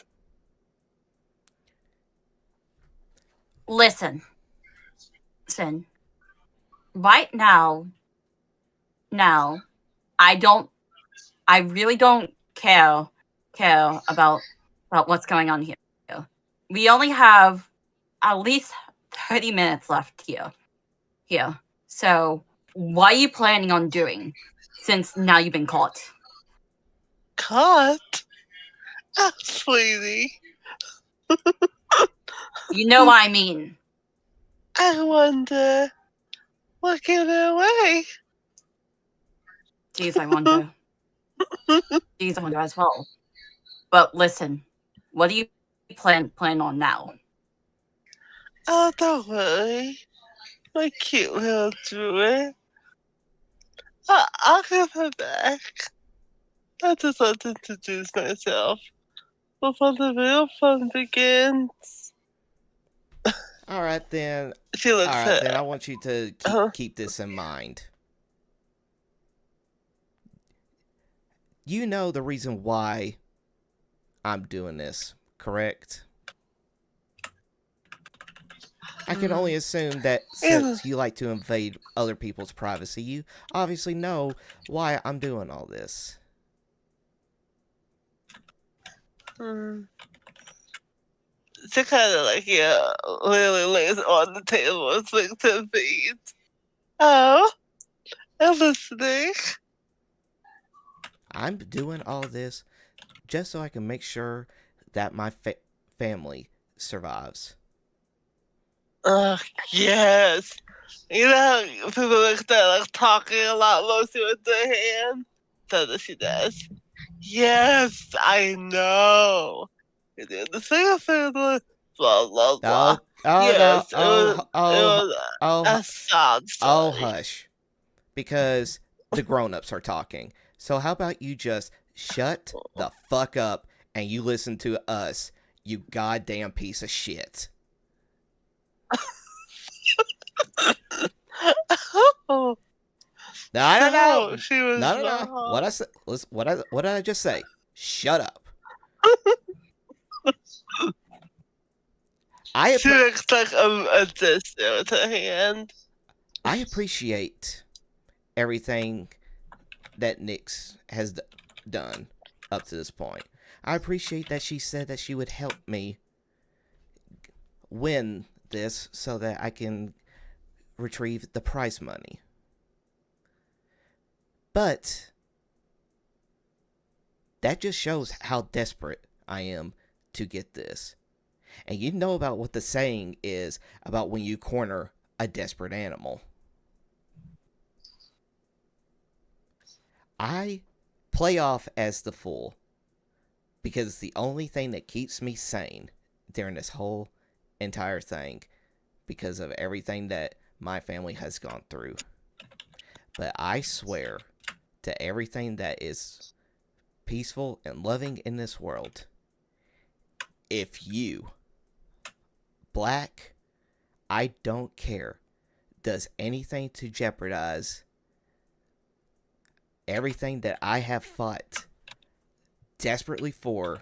Listen. Right now, I really don't care about what's going on here. We only have at least 30 minutes left here. So, what are you planning on doing since now you've been caught? Caught? Oh, sweetie. You know what I mean. I wonder what gave it away. Jeez, I wonder. Jeez, I wonder as well. But listen, what do you plan on now? Oh, don't worry. My cute little druid. I'll give her back. I just want to introduce myself before the real fun begins. All right, then. She looks All right, then I want you to keep this in mind. You know the reason why I'm doing this, correct? I can only assume that since you like to invade other people's privacy, you obviously know why I'm doing all this. She kind of like, really lays on the table and swings her feet. Oh, I'm listening. I'm doing all this just so I can make sure that my family survives. Yes. You know how people like that, like talking a lot mostly with their hands? So she does. Yes, I know. You do the same thing, blah, blah, blah. Yes, it was a sob story. Oh, hush. Because the grown-ups are talking. So how about you just shut the fuck up and you listen to us, you goddamn piece of shit. Oh. No. She was no. What did I just say? Shut up. She looks like a sister with her hand. I appreciate everything that Nyx has done up to this point. I appreciate that she said that she would help me win this so that I can retrieve the prize money. But that just shows how desperate I am to get this. And you know about what the saying is about when you corner a desperate animal. I play off as the fool because it's the only thing that keeps me sane during this whole entire thing because of everything that my family has gone through. But I swear to everything that is peaceful and loving in this world, if you, Black, I don't care, does anything to jeopardize everything that I have fought desperately for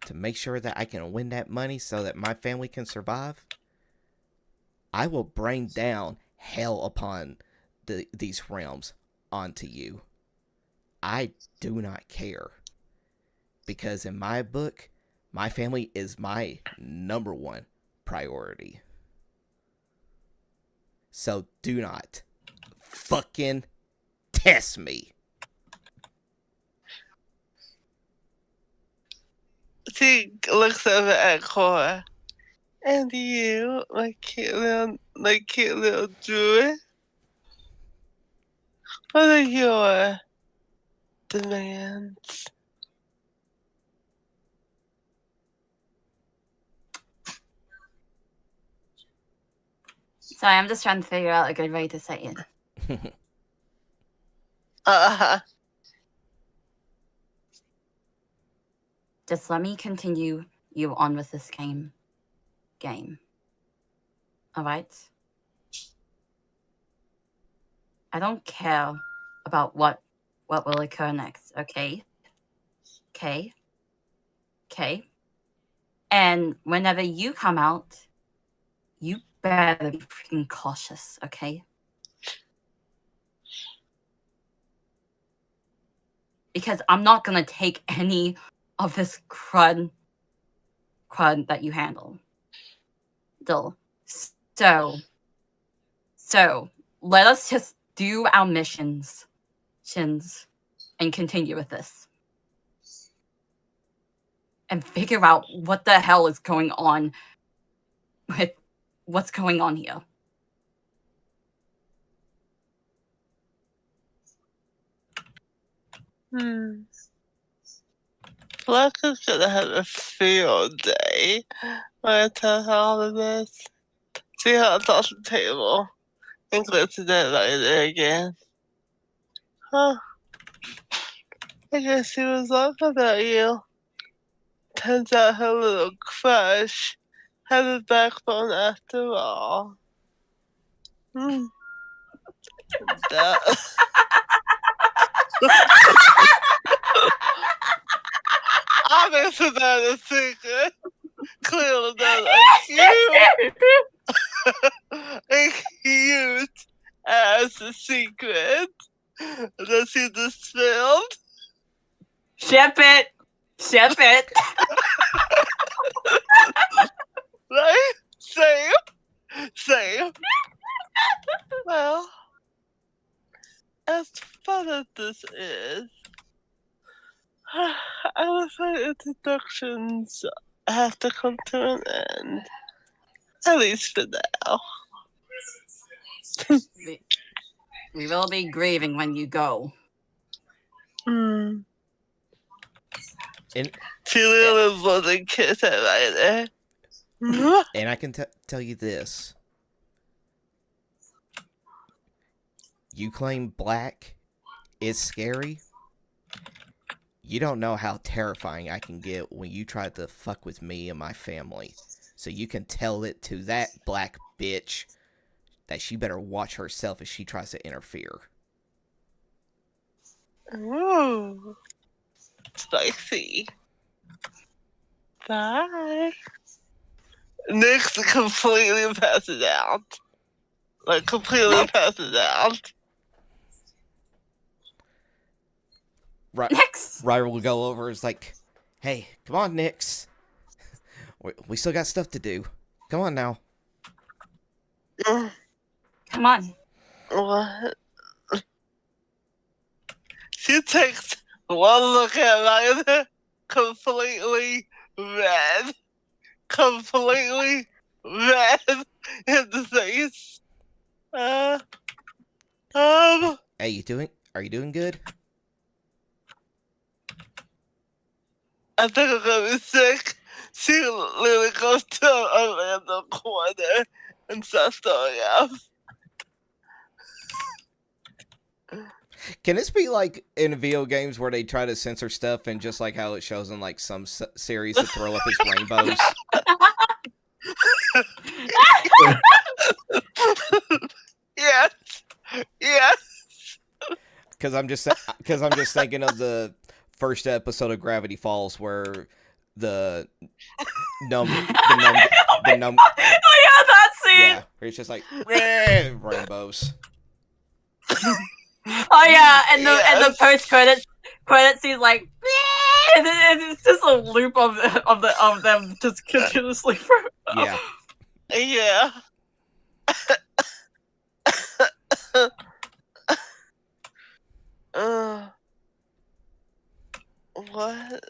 to make sure that I can win that money so that my family can survive, I will bring down hell upon these realms onto you. I do not care. Because in my book, my family is my number one priority. So do not fucking test me. She looks over at Cora. And you, my cute little druid? What are your demands? Sorry, I'm just trying to figure out a good way to say it. Just let me continue you on with this game. Alright? I don't care about what will occur next, okay? Okay? And whenever you come out, you better be freaking cautious, okay? Because I'm not gonna take any of this crud that you handle. Still. So let us just do our missions and continue with this. And figure out what the hell is going on with what's going on here. Black is gonna have a field day when I tell her all of this. See how it's off the table and go to that later again. Huh. I guess she was off about you. Turns out her little crush had a backbone after all. That. Obviously not a secret. Clearly not a cute as a secret. Does he just spilled? Ship it. Right? Same. Well, as fun as this is, I'm afraid introductions have to come to an end. At least for now. We will be grieving when you go. And Julia was a kiss her right there. And I can tell you this. You claim black is scary. You don't know how terrifying I can get when you try to fuck with me and my family. So you can tell it to that black bitch that she better watch herself if she tries to interfere. Ooh. Spicy. Bye. Nick's completely passes out. Like, completely passes out. Right. Nix! Ryder will go over. It's like, hey, come on, Nix. We still got stuff to do. Come on now. Come on. What? She takes one look at Ryder, completely red. Completely red in the face. Hey, are you doing good? I think I'm gonna be sick. She literally goes to a random corner and starts throwing up. Can this be like in video games where they try to censor stuff and just like how it shows in like some series to throw up as rainbows? Yes. Because I'm just thinking of the first episode of Gravity Falls where the Oh yeah, that scene. Yeah, where it's just like rainbows. Oh yeah, and the Yes. credit scene like, and then it's just a loop of them just continuously. Yeah. Yeah. uh, what?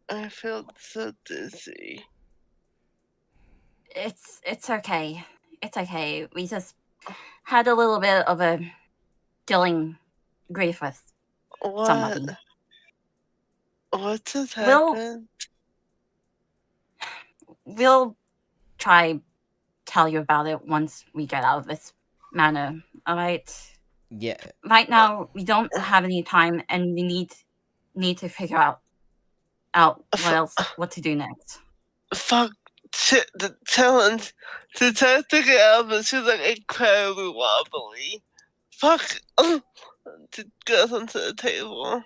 I feel so dizzy. It's okay. It's okay. We just had a little bit of a dealing grief with What? somebody. What just We'll- happened? We'll try tell you about it once we get out of this manor. All right. Yeah. Right now we don't have any time, and we need to figure out what to do next. Fuck. Shit, the challenge to try to get out, but she's like incredibly wobbly. Fuck. To get onto the table.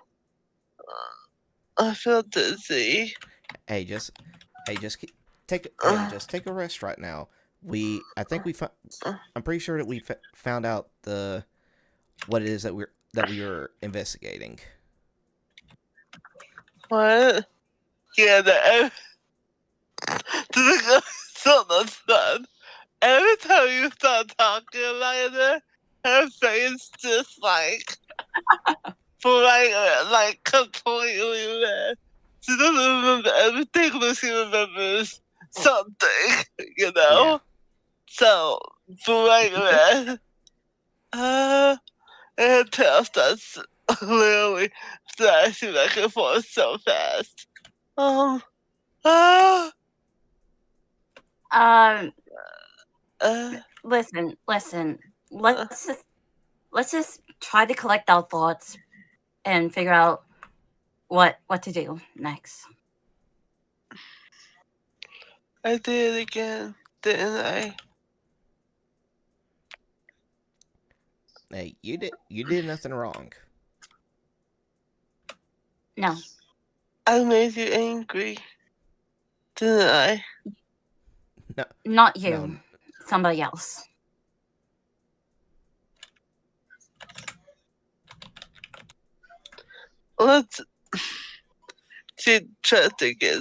I feel dizzy. Hey, just take a rest right now. I'm pretty sure that we found out what it is that we were investigating. What? Yeah, so that's fun. Every time you start talking about it, her face just like like completely red. She doesn't remember everything, but she remembers something, you know? Yeah. So, bright red. And her tail starts literally flashing back and forth so fast. Uh, Listen. Let's just try to collect our thoughts and figure out what to do next. I did it again, didn't I? Hey, you did nothing wrong. No. I made you angry, didn't I? No. Not you. No. Somebody else. Let's. She tried to get.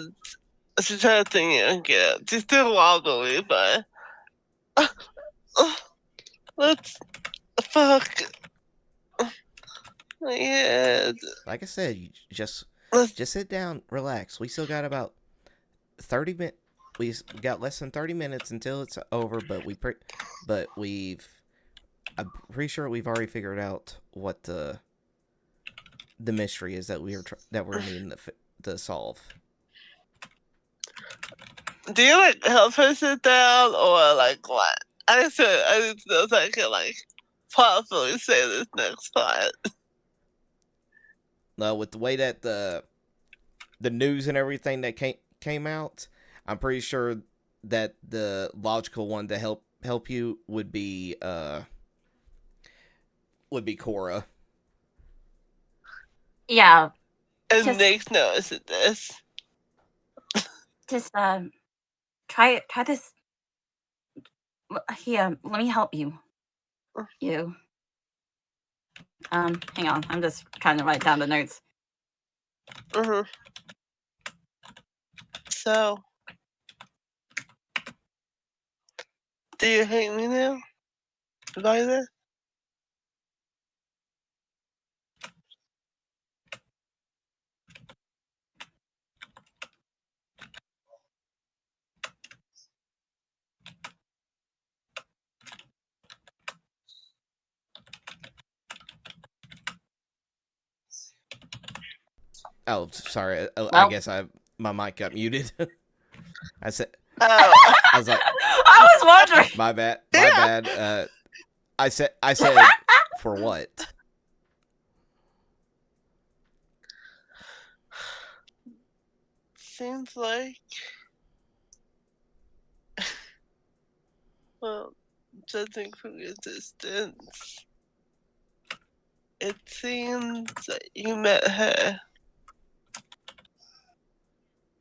She tried to think it again. She's still wobbly, but. Let's. Fuck. My head. Like I said, you just Let's. sit down, relax. We still got about 30 minutes. We got less than 30 minutes until it's over, but I'm pretty sure we've already figured out what the mystery is that we're needing to solve. Do you like help her sit down or like what? I need to know so I can like properly say this next part. With the way that the news and everything that came out, I'm pretty sure that the logical one to help you would be Cora. Yeah. And Nick knows this. Just try this. Here, let me help you. You. Hang on. I'm just trying to write down the notes. So, do you hate me now? Violet? Oh, sorry. I guess my mic got muted. I said. Oh. I was like. I was wondering. My bad. I said for what? Seems like. Well, judging from your distance, it seems that you met her.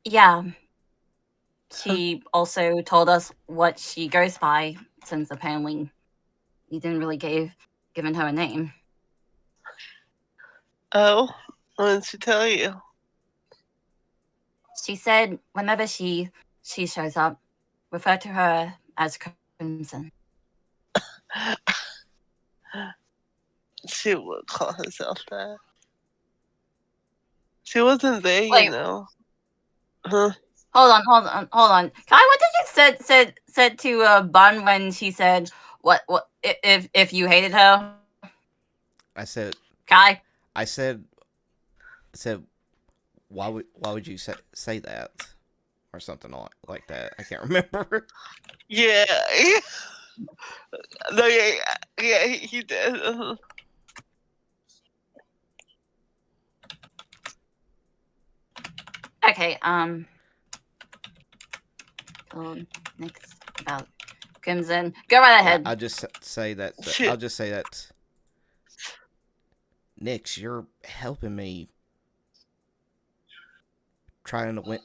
Yeah. she also told us what she goes by, since apparently you didn't really given her a name. Oh, what did she tell you? She said whenever she shows up, refer to her as Crimson. She would call herself that. She wasn't there, Wait. you know. Huh? Hold on. Kai, what did you said to Bun when she said what if you hated her? I said, Kai. I said, why would you say that, or something like that? I can't remember. Yeah. No, yeah, he did. Okay. Next about Crimson. Go right ahead. Yeah, I'll just say that. Nix, you're helping me trying to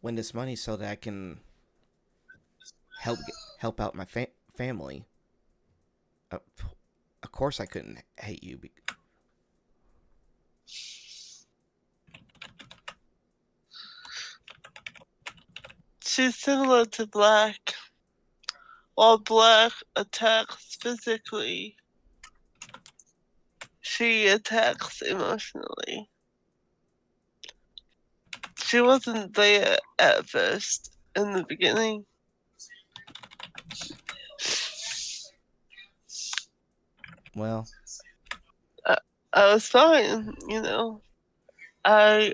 win this money so that I can help out my family. Of course, I couldn't hate you. She's similar to Black. While Black attacks physically, she attacks emotionally. She wasn't there at first in the beginning. Well, I was fine, you know. I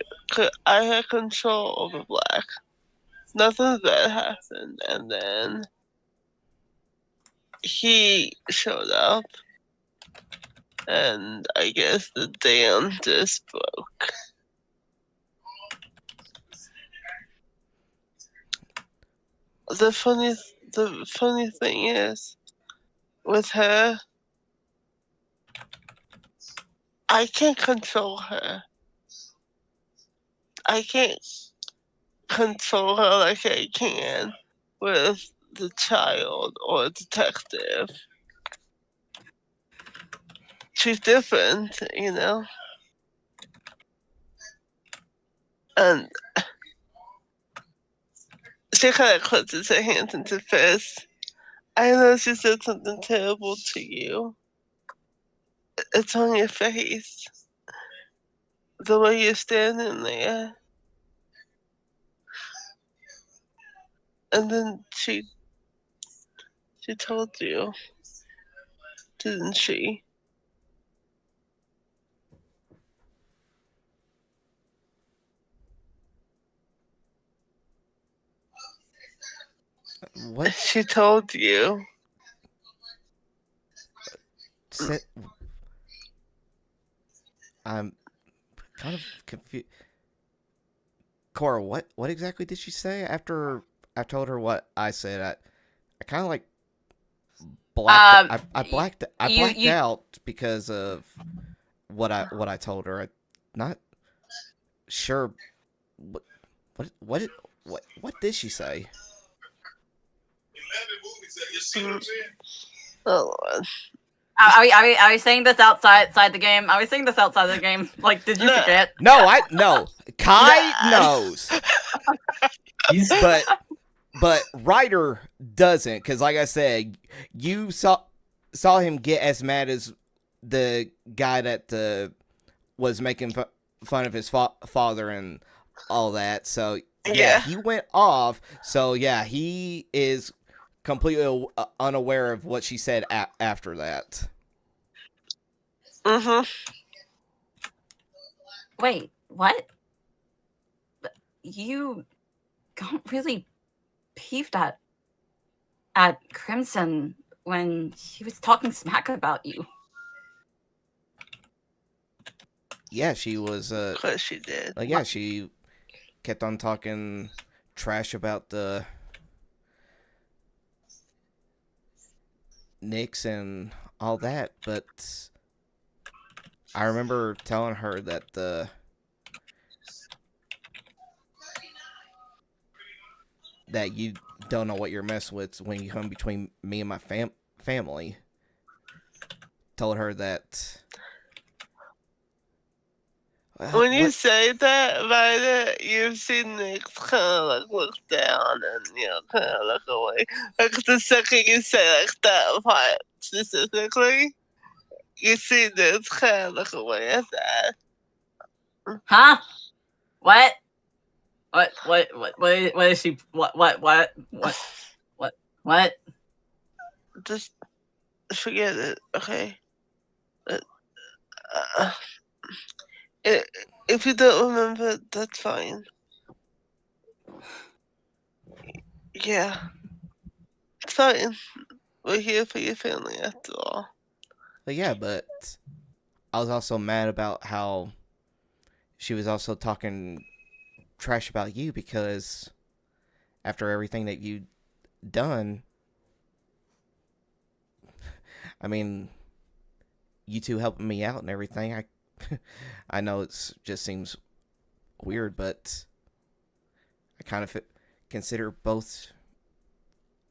had control over Black. Nothing bad happened, and then he showed up, and I guess the dam just broke. The funny thing is, with her, I can't control her. I can't control her like I can with the child or detective. She's different, you know? And she kind of clutches her hands into fists. I know she said something terrible to you. It's on your face. The way you're standing there. And then she told you, didn't she? what? She told you. I'm kind of confused. Cora, what exactly did she say after I told her what I said? I kind of like blacked. I blacked out because of what I told her. I'm not sure what did she say? Oh, Are we saying this outside the game? Are we saying this outside the game? Like, did you forget? No. Kai knows. But Ryder doesn't, because like I said, you saw him get as mad as the guy that was making fun of his father and all that. So yeah, he went off. So yeah, he is completely unaware of what she said after that. Wait, what? You got really peeved at Crimson when she was talking smack about you. Yeah, she was. Of course she did. Yeah, she kept on talking trash about the Knicks and all that, but I remember telling her that that you don't know what you're messing with when you come between me and my family. Told her that. When you say that, Ryder, you see Nick kind of like look down and kind of look away. Like the second you say like that part specifically, you see Nick kind of look away at that. Huh? What? What is she? What? Just forget it, okay? If you don't remember, that's fine. Yeah. It's fine. We're here for your family after all. But yeah, but I was also mad about how she was also talking trash about you because after everything that you done, I mean, you two helping me out and everything. I know it just seems weird, but I kind of consider both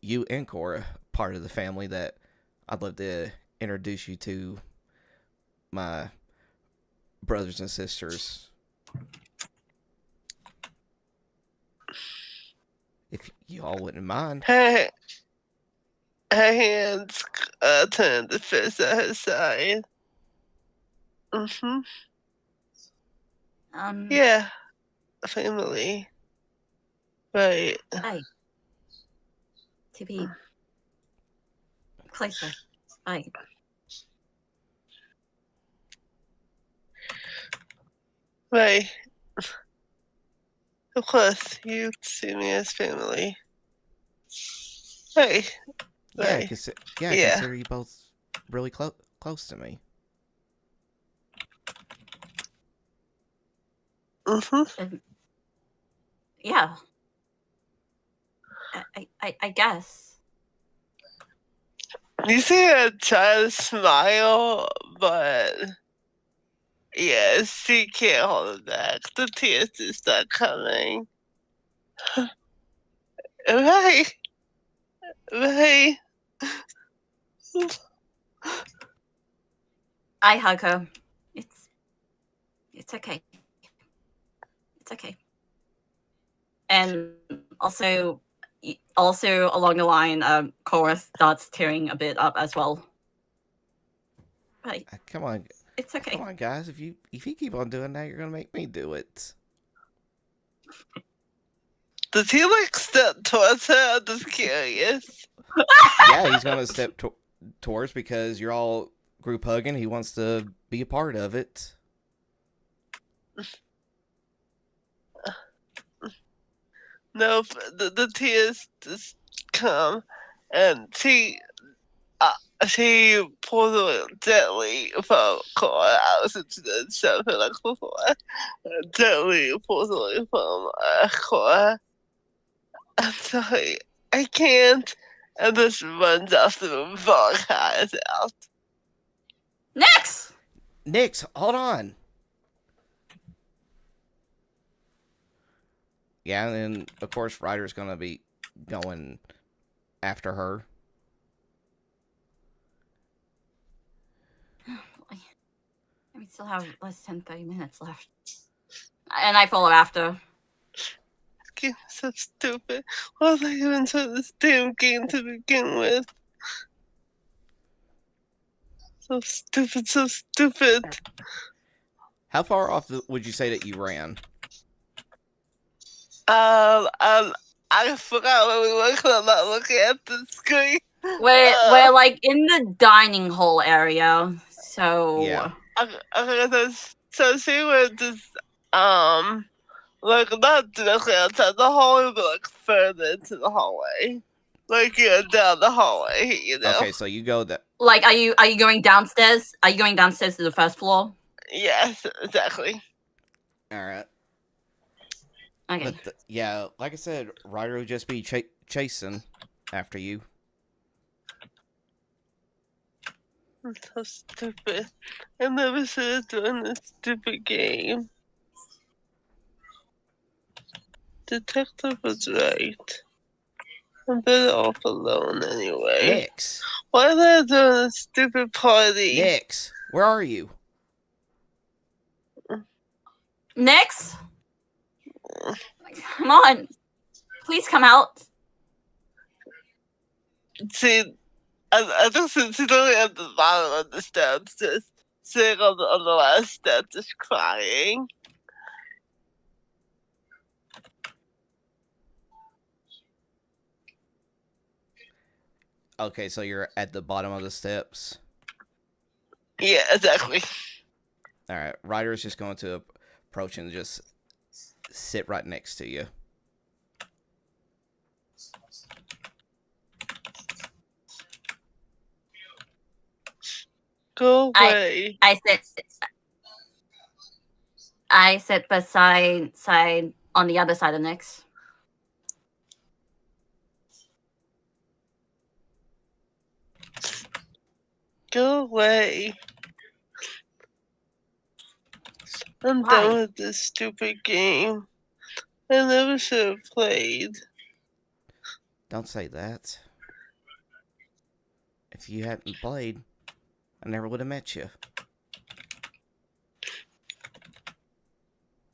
you and Cora part of the family that I'd love to introduce you to my brothers and sisters. If you all wouldn't mind. Her hands turned to fist at her side. Yeah, family. Right. Hey. To be closer. Hey. Right. Of course, you see me as family. Right. Yeah, Right. consider you both really close to me. Yeah. I guess. You see her try to smile, but yeah, she can't hold it back. The tears just start coming. Right. I hug her. It's okay. It's okay. And also along the line, Cora starts tearing a bit up as well. Right. Come on. It's okay. Come on, guys. If you keep on doing that, you're gonna make me do it. Does he step towards her? I'm just curious. Yeah, he's gonna step towards because you're all group hugging. He wants to be a part of it. Nope, the tears just come, and she pulls away gently from Cora. I was into the shove her before. Gently pulls away from Cora. I'm sorry, I can't. And just runs off the room, bawling her eyes out. Nix, hold on. Yeah, and then of course Ryder's gonna be going after her. We still have less than 30 minutes left. And I follow after. This game is so stupid. Why was I even into this damn game to begin with? So stupid. How far off would you say that you ran? I forgot where we were because I'm not looking at the screen. We're like in the dining hall area, so yeah. Okay, so she was just not directly outside the hallway, but further into the hallway, down the hallway, Okay, so you go that. Like, are you going downstairs? Are you going downstairs to the first floor? Yes, exactly. All right. Okay. But yeah, like I said, Ryder would just be chasing after you. I'm so stupid. I never should have done this stupid game. Detective was right. I'm better off alone anyway. Nyx. Why are they doing a stupid party? Nyx, where are you? Nyx? Come on. Please come out. See, I think since he's only at the bottom of the steps, just sitting on the last step, just crying. Okay, so you're at the bottom of the steps. Yeah, exactly. All right, Ryder's just going to approach and just sit right next to you. Go away. I sit beside on the other side of Nyx. Go away. I'm Why? done with this stupid game. I never should have played. Don't say that. If you hadn't played, I never would have met you.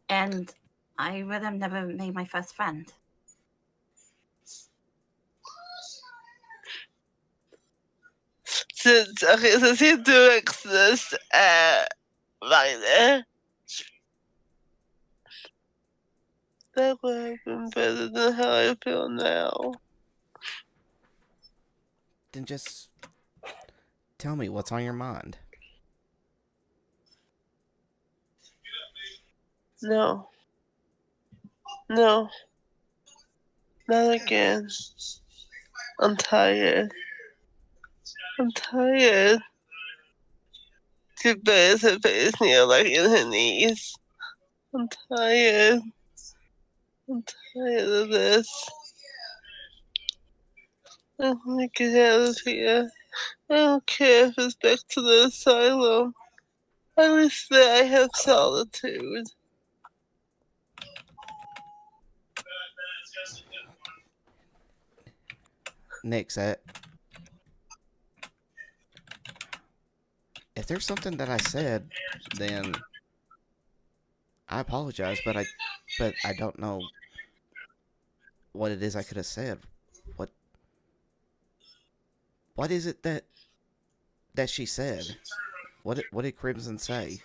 And I would have never made my first friend. Since he do exist, Ryder, that would have been better than how I feel now. Then just tell me what's on your mind. No. No. Not again. I'm tired. I'm tired. She bears her face near like in her knees. I'm tired. I'm tired of this. I want to get out of here. I don't care if it's back to the asylum. At least there I have solitude. Nyx, if there's something that I said, then I apologize, but I don't know what it is I could have said. What is it that she said? What did Crimson say?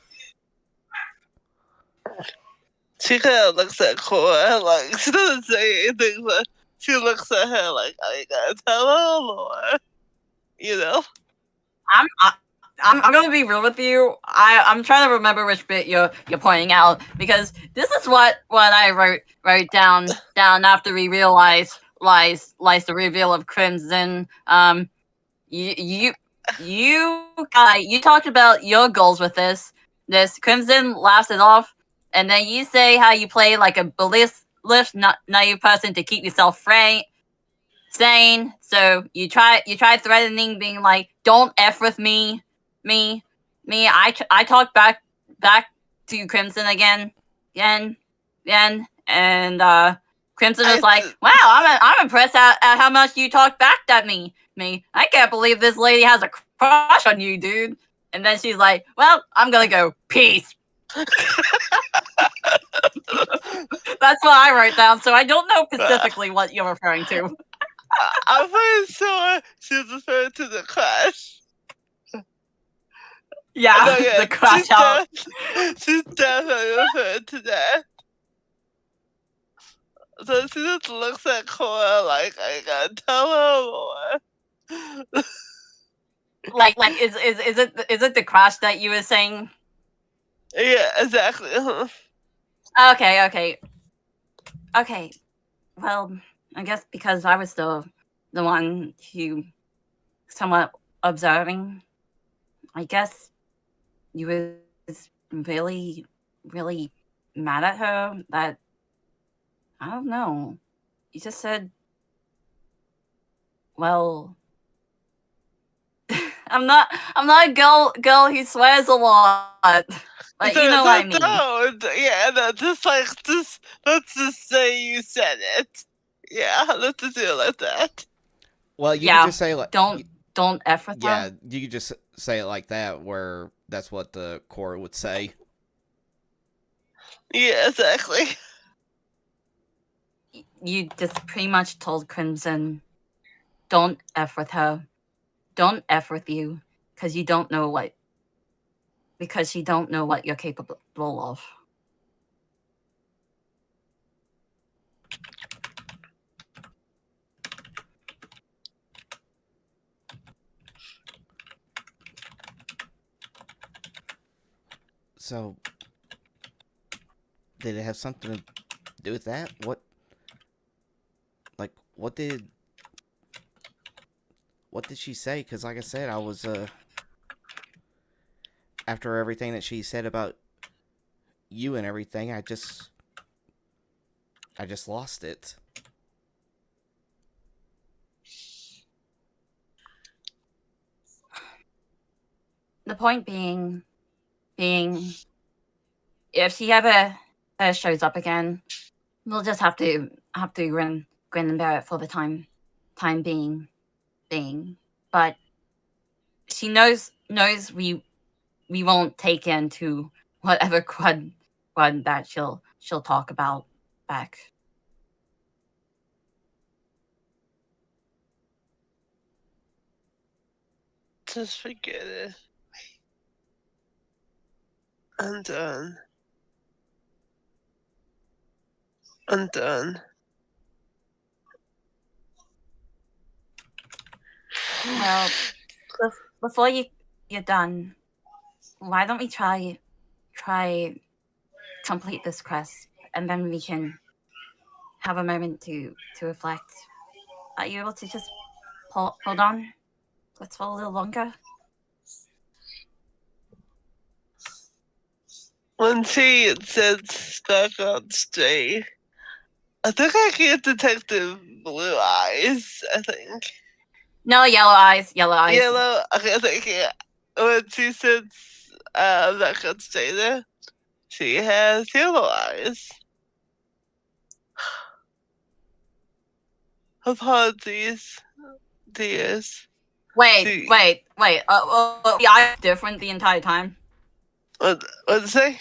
She kind of looks at Cora, like, she doesn't say anything, but she looks at her like, I gotta tell her more. You know? I'm gonna be real with you. I'm trying to remember which bit you're pointing out, because this is what I wrote down after we realized the reveal of Crimson. You talked about your goals with this. Crimson laughs it off, and then you say how you play like a belief naive person to keep yourself sane. So you try threatening, being like, "Don't f with me." I talked back to Crimson again, and Crimson was like, "Wow, I'm impressed at how much you talked back at me. I can't believe this lady has a crush on you, dude." And then she's like, "Well, I'm gonna go. Peace." That's what I wrote down, so I don't know specifically what you're referring to. I'm pretty sure she's referring to the crush. Yeah, the crush out. She's definitely referring to that. So she just looks at Cora like, I gotta tell her more. like is it the crush that you were saying? Yeah, exactly. Okay. Well, I guess because I was the one who somewhat observing, I guess you was really, really mad at her. That, I don't know. You just said, well, I'm not a girl who swears a lot. But you know what I mean. No, yeah, no, let's just say you said it. Yeah, let's just do it like that. Well, you could just say like don't F with yeah, her. you could just say it like that, where that's what the court would say. Yeah, exactly. You just pretty much told Crimson, don't F with her, don't F with you, because you don't know what you're capable of. So, did it have something to do with that? What did she say? Because like I said, I was after everything that she said about you and everything, I just lost it. The point being, if she ever shows up again, we'll just have to grin and bear it for the time being. But she knows we won't take into whatever crud that she'll talk about back. Just forget it. I'm done. I'm done. Well, before you're done, why don't we try complete this quest, and then we can have a moment to reflect. Are you able to just hold on? Let's for a little longer. When she said stuck on straight, I think I get Detective Blue Eyes, I think. No, yellow eyes. Yellow, okay, thank you. When she said stuck on straight there, she has yellow eyes. Apologies, dears. Wait. The eyes different the entire time. What'd it say?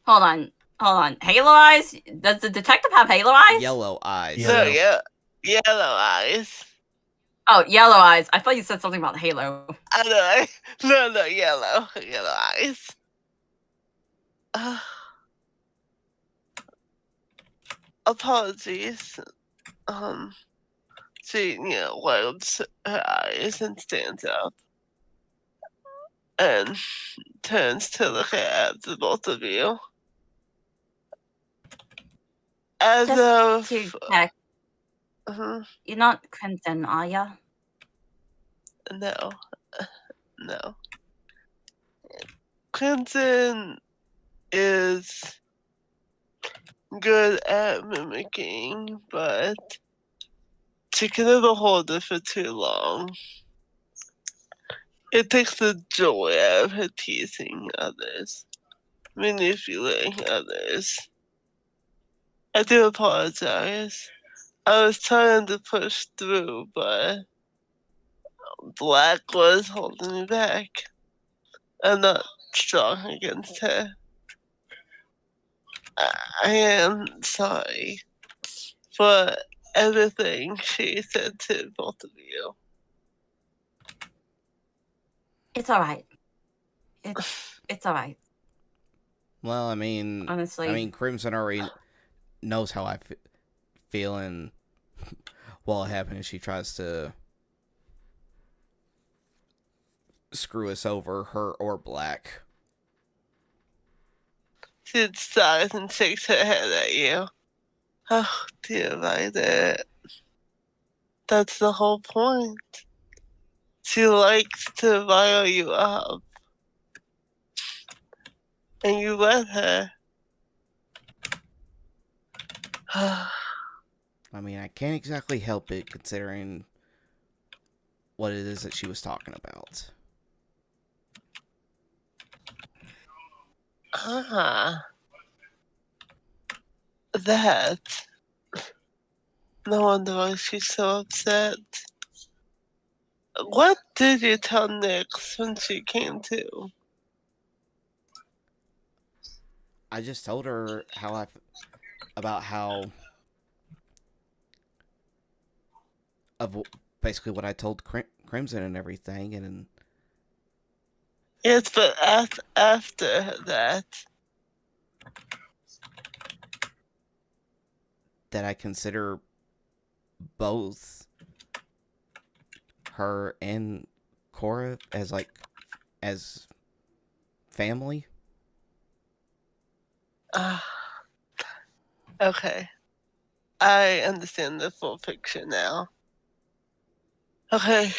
Hold on. Halo eyes? Does the detective have halo eyes? Yellow eyes. No, yeah, yellow eyes. Oh, yellow eyes. I thought you said something about halo. I know. No, yellow eyes. Apologies. She, wipes her eyes and stands up and turns to look at the both of you. As Just of to check, uh, you're not Crimson, are ya? no. Crimson is good at mimicking, but she can never hold it for too long. It takes the joy out of her teasing others, manipulating others. I do apologize. I was trying to push through, but Black was holding me back. I'm not strong against her. I am sorry for everything she said to both of you. It's alright. It's alright. Well, I mean, honestly, Crimson already knows how I feel, and what happened is she tries to screw us over, her or Black. She sighs and shakes her head at you. Oh, dear, Violet. That's the whole point. She likes to rile you up. And you let her. I mean, I can't exactly help it, considering what it is that she was talking about. That. No wonder why she's so upset. What did you tell Nyx when she came to? I just told her about how of basically what I told Crimson and everything, and Yes, but after that. that I consider both her and Cora as family. Okay. I understand the full picture now. Okay.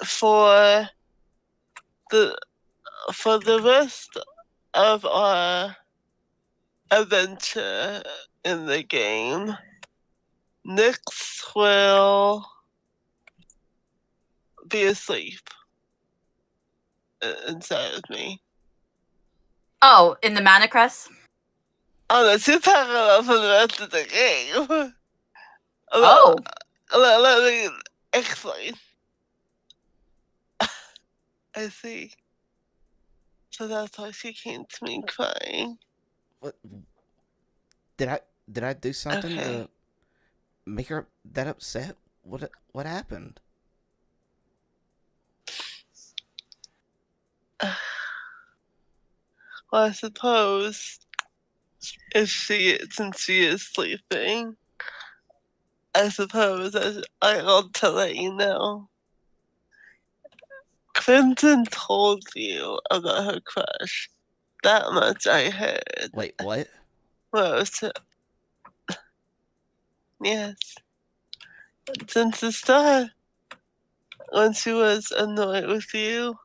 For the rest of our adventure in the game, Nyx will be asleep inside of me. Oh, in the Mana Crest? Oh, no, she's talking about for the rest of the game. Oh. Let me explain. I see. So that's why she came to me crying. What did I do something to make her that upset? What happened? Well, I suppose since she is sleeping, I suppose I ought to let you know. Clinton told you about her crush. That much I heard. Wait, what? Well, yes. Since the start, when she was annoyed with you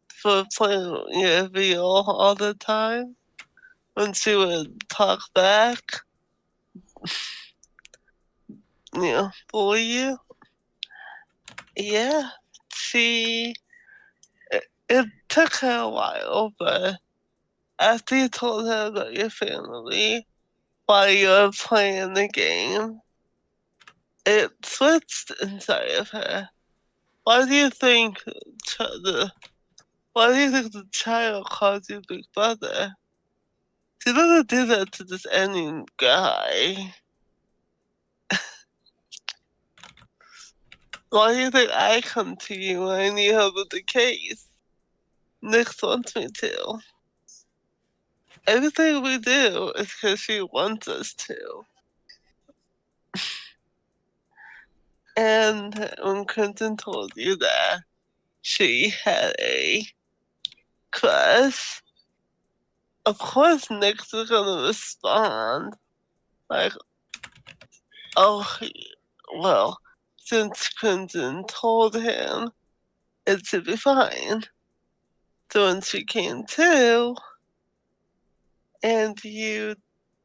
for playing your viol all the time, when she would talk back, bully you. Yeah, it took her a while, but after you told her about your family while you were playing the game, it switched inside of her. Why do you think the child calls you Big Brother? She doesn't do that to just any guy. Why do you think I come to you when I need help with the case? Nyx wants me to. Everything we do is because she wants us to. And when Clinton told you that she had a crush, of course Nyx is gonna respond like, oh, well, since Clinton told him, it should be fine. So when she came to, and you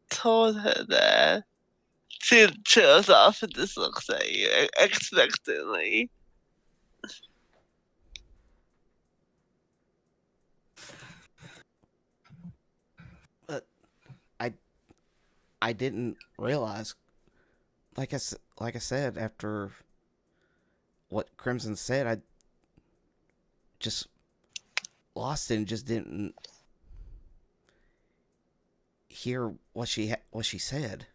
told her that, she chose off and just looks at you expectantly. But I didn't realize, like I said, after what Crimson said, I just lost it and just didn't hear what she said,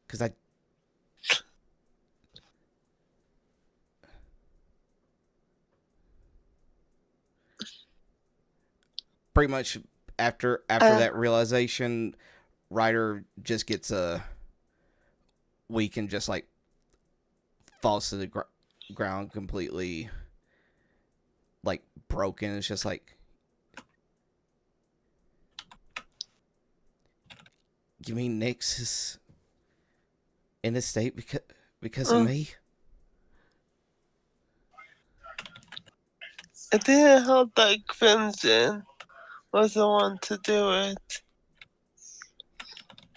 because I pretty much after that realization, Ryder just gets weak and just like falls to the ground completely, like broken. It's just like, you mean Nyx is in this state because of me? It didn't help that Crimson was the one to do it.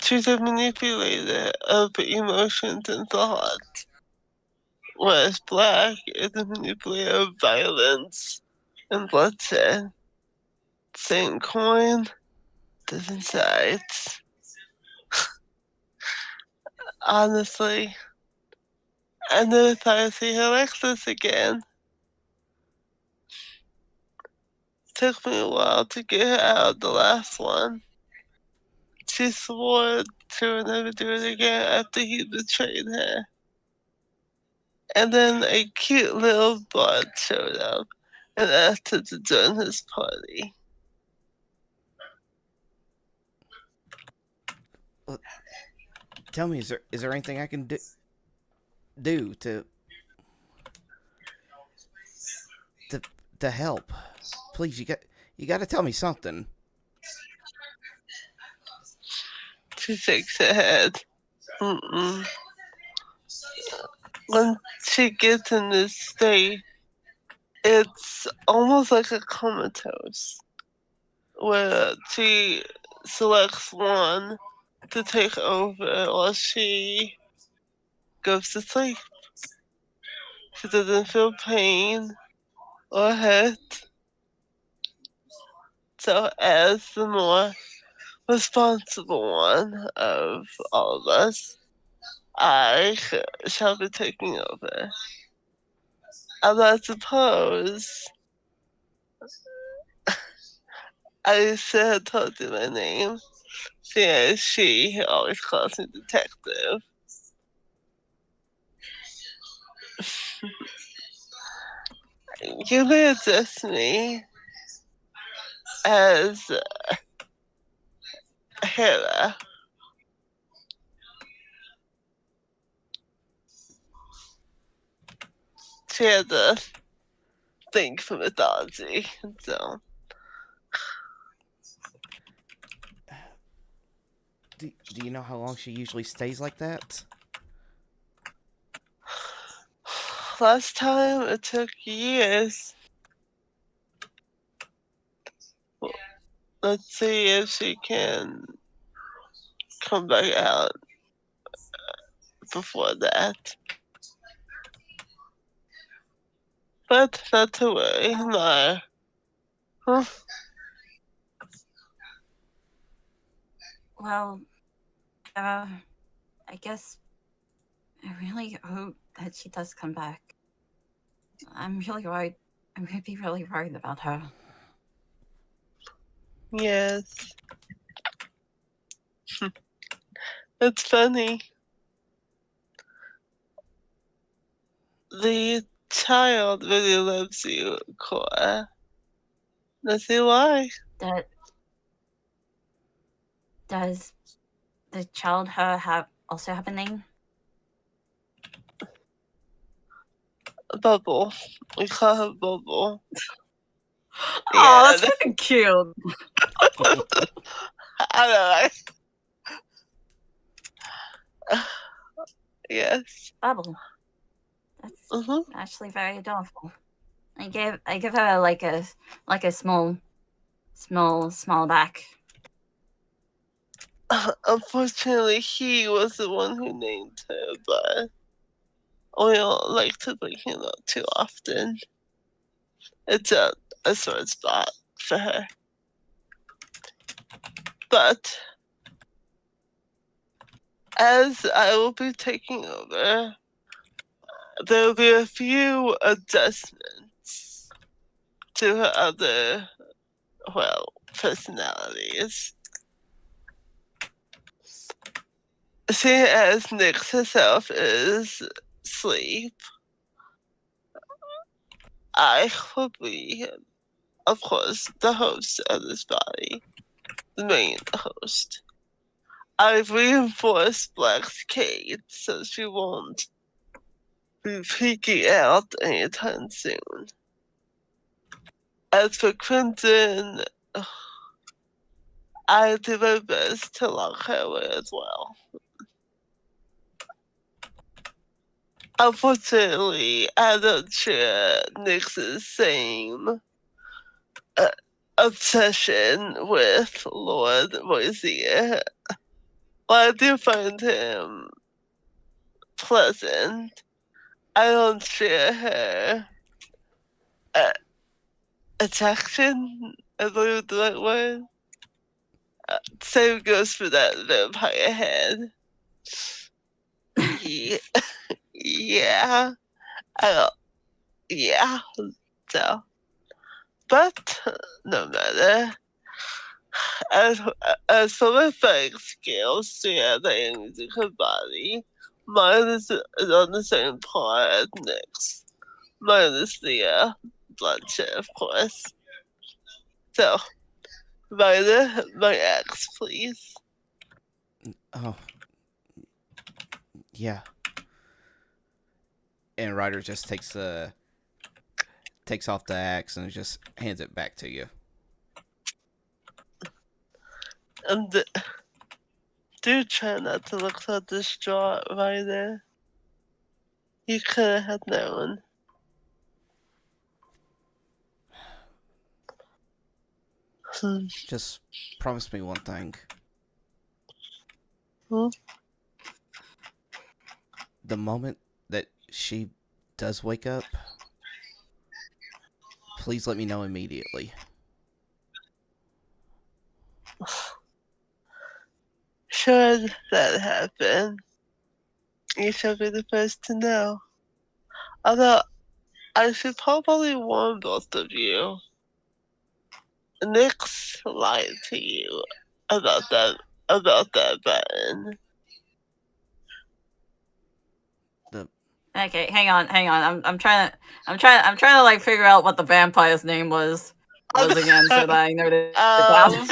She's a manipulator of emotions and thought, whereas Black is a manipulator of violence and bloodshed. Same coin, different sides. honestly. I never thought I'd see her like this again. Took me a while to get her out of the last one. She swore she would never do it again after he betrayed her. And then a cute little bud showed up and asked her to join his party. Well, tell me, is there anything I can do to help? Please, you got to tell me something. She shakes her head. Mm-mm. When she gets in this state, it's almost like a comatose, where she selects one to take over while she goes to sleep. She doesn't feel pain or hurt. So as the more responsible one of all of us, I shall be taking over. And I suppose I should have told you my name. She always calls me detective. You may address me as Hera. She had a thing for mythology, so. Do you know how long she usually stays like that? Last time it took years. Well, let's see if she can come back out before that. But not to worry, no. Huh? Well, I guess I really hope that she does come back. I'm really worried. I'm gonna be really worried about her. Yes. It's funny. The child really loves you, Cora. Let's see why. Does the child her also have a name? Bubble. We call her Bubble. Oh, that's fucking cute. I know. Yes. Bubble. That's actually very adorable. I give her like a small back. Unfortunately, he was the one who named her, but we don't like to bring him up too often. It's a sore spot for her. But as I will be taking over, there will be a few adjustments to her other, personalities. Seeing as Nyx herself is sleep, I will be, of course, the host of this body, the main host. I've reinforced Black's Kate so she won't be peeking out anytime soon. As for Crimson, I do my best to lock her away as well. Unfortunately, I don't share Nyx's same obsession with Lord Moisia. While I do find him pleasant, I don't share her attraction, I believe the right word. Same goes for that vampire head. Yeah, yeah, I don't, yeah. So, but no matter. As as for the fighting skills, yeah, the musical body, mine is on the same par as Nick's. Mine is the bloodshed, of course. So, my ex, please. Oh, yeah. And Ryder just takes off the axe and just hands it back to you. And do try not to look so distraught, Ryder. You could have known. Just promise me one thing. Hmm? The moment that she does wake up, please let me know immediately. Should that happen, you shall be the first to know. Although, I should probably warn both of you. Nyx lied to you about that button. Okay, hang on. I'm trying to like figure out what the vampire's name was again, so that I noted it down.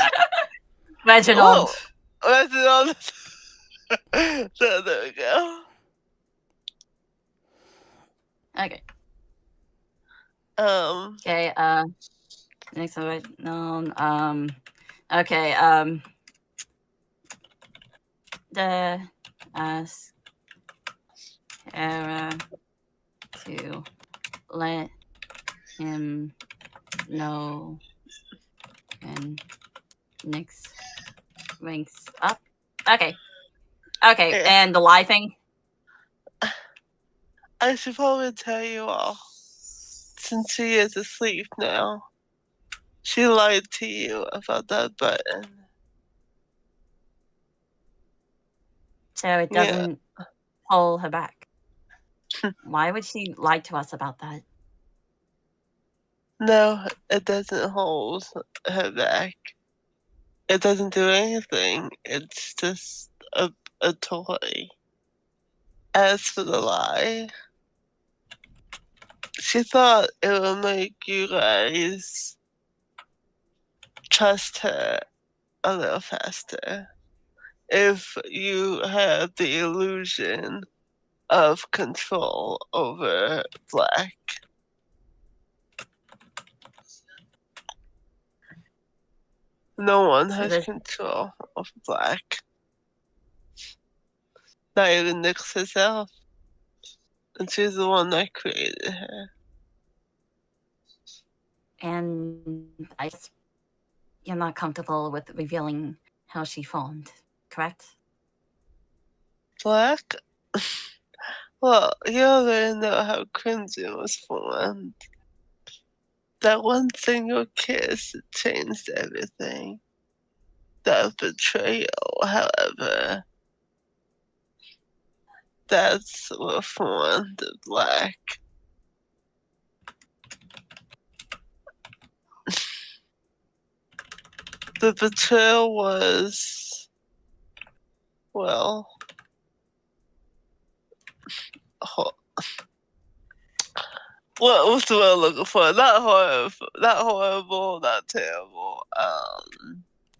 Reginald. Reginald. So there we go. Okay. Okay. Next one. No. Okay. The ask Era to let him know when Nyx ranks up. Okay. Okay, Yeah. and the lie thing? I should probably tell you all, since she is asleep now. She lied to you about that button. So it doesn't hold her back. Why would she lie to us about that? No, it doesn't hold her back. It doesn't do anything. It's just a toy. As for the lie, she thought it would make you guys trust her a little faster if you had the illusion of control over Black. No one has control of Black. Not even Nyx herself. And she's the one that created her. And you're not comfortable with revealing how she formed, correct? Black? Well, you already know how Crimson was formed. That one single kiss changed everything. That betrayal, however, that's what formed Black. The betrayal was, well, what's the word I'm looking for? Not horrible, not terrible.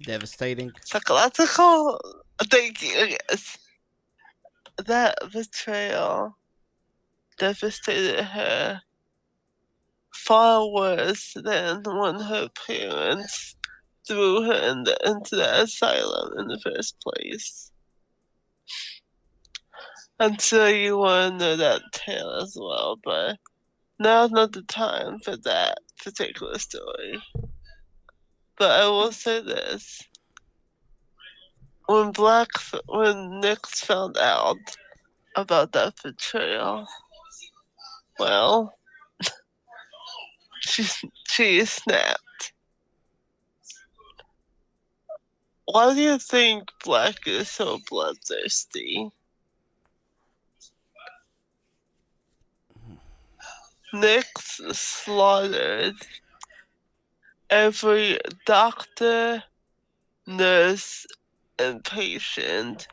Devastating. Psychological. Thank you. Yes, that betrayal devastated her far worse than when her parents threw her into the asylum in the first place. I'm sure you want to know that tale as well, but now's not the time for that particular story. But I will say this. When Nyx found out about that betrayal, well, she snapped. Why do you think Black is so bloodthirsty? Nyx slaughtered every doctor, nurse, and patient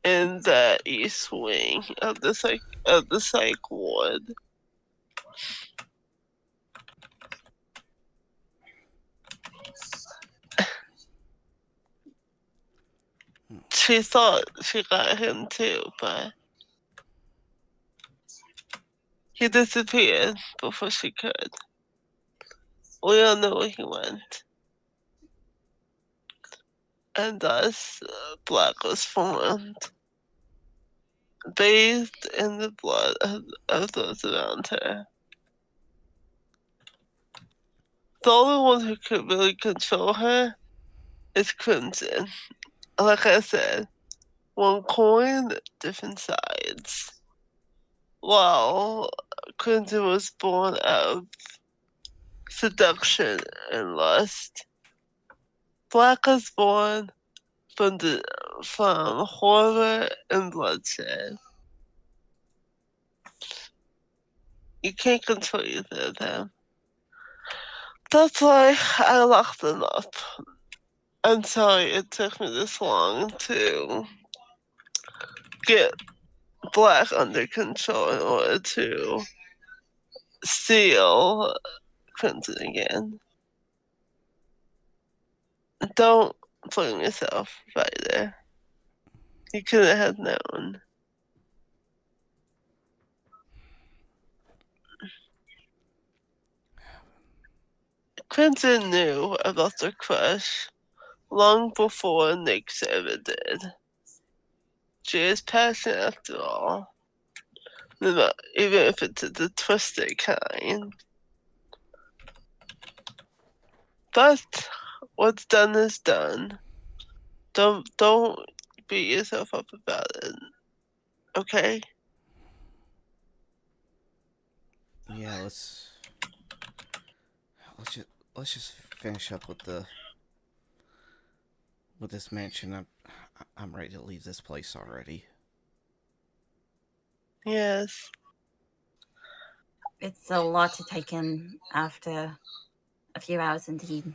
in the east wing of the psych ward. She thought she got him too, but he disappeared before she could. We don't know where he went. And thus, Black was formed, bathed in the blood of those around her. The only one who could really control her is Crimson. Like I said, one coin, different sides. While Crimson was born out of seduction and lust, Black was born from horror and bloodshed. You can't control either of them. That's why I locked them up. I'm sorry it took me this long to get Black under control in order to steal Crimson again. Don't blame yourself, Ryder. You couldn't have known. Crimson knew about the crush long before Nyx ever did. She is passionate after all, even if it's the twisted kind. But what's done is done. Don't beat yourself up about it. Okay? Yeah, let's just finish up with this mansion. I'm ready to leave this place already. Yes. It's a lot to take in after a few hours indeed.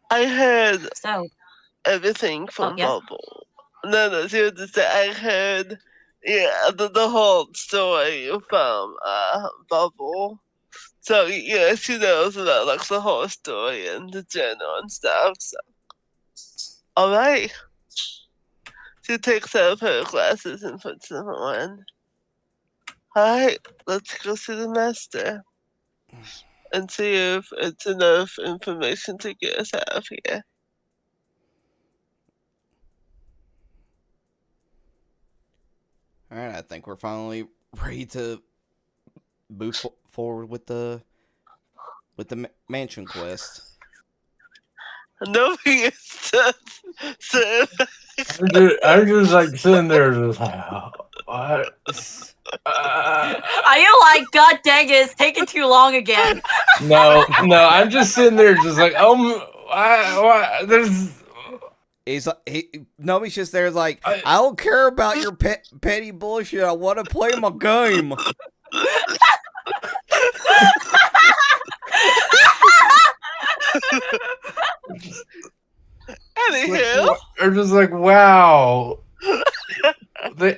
I heard So everything from yes? Bubble. No, seriously, I heard the whole story from Bubble. So yeah, she knows about like the whole story and the journal and stuff. So alright. She takes out her glasses and puts them on. Alright, let's go see the master. And see if it's enough information to get us out of here. Alright, I think we're finally ready to move forward with the mansion quest. Nobody is so I'm just like sitting there, just like, what? Are you like, God dang it, it's taking too long again? No, I'm just sitting there, just like, why? There's. Nobody's just there like, I don't care about your petty bullshit. I want to play my game. Anywho, I'm just like, wow. Those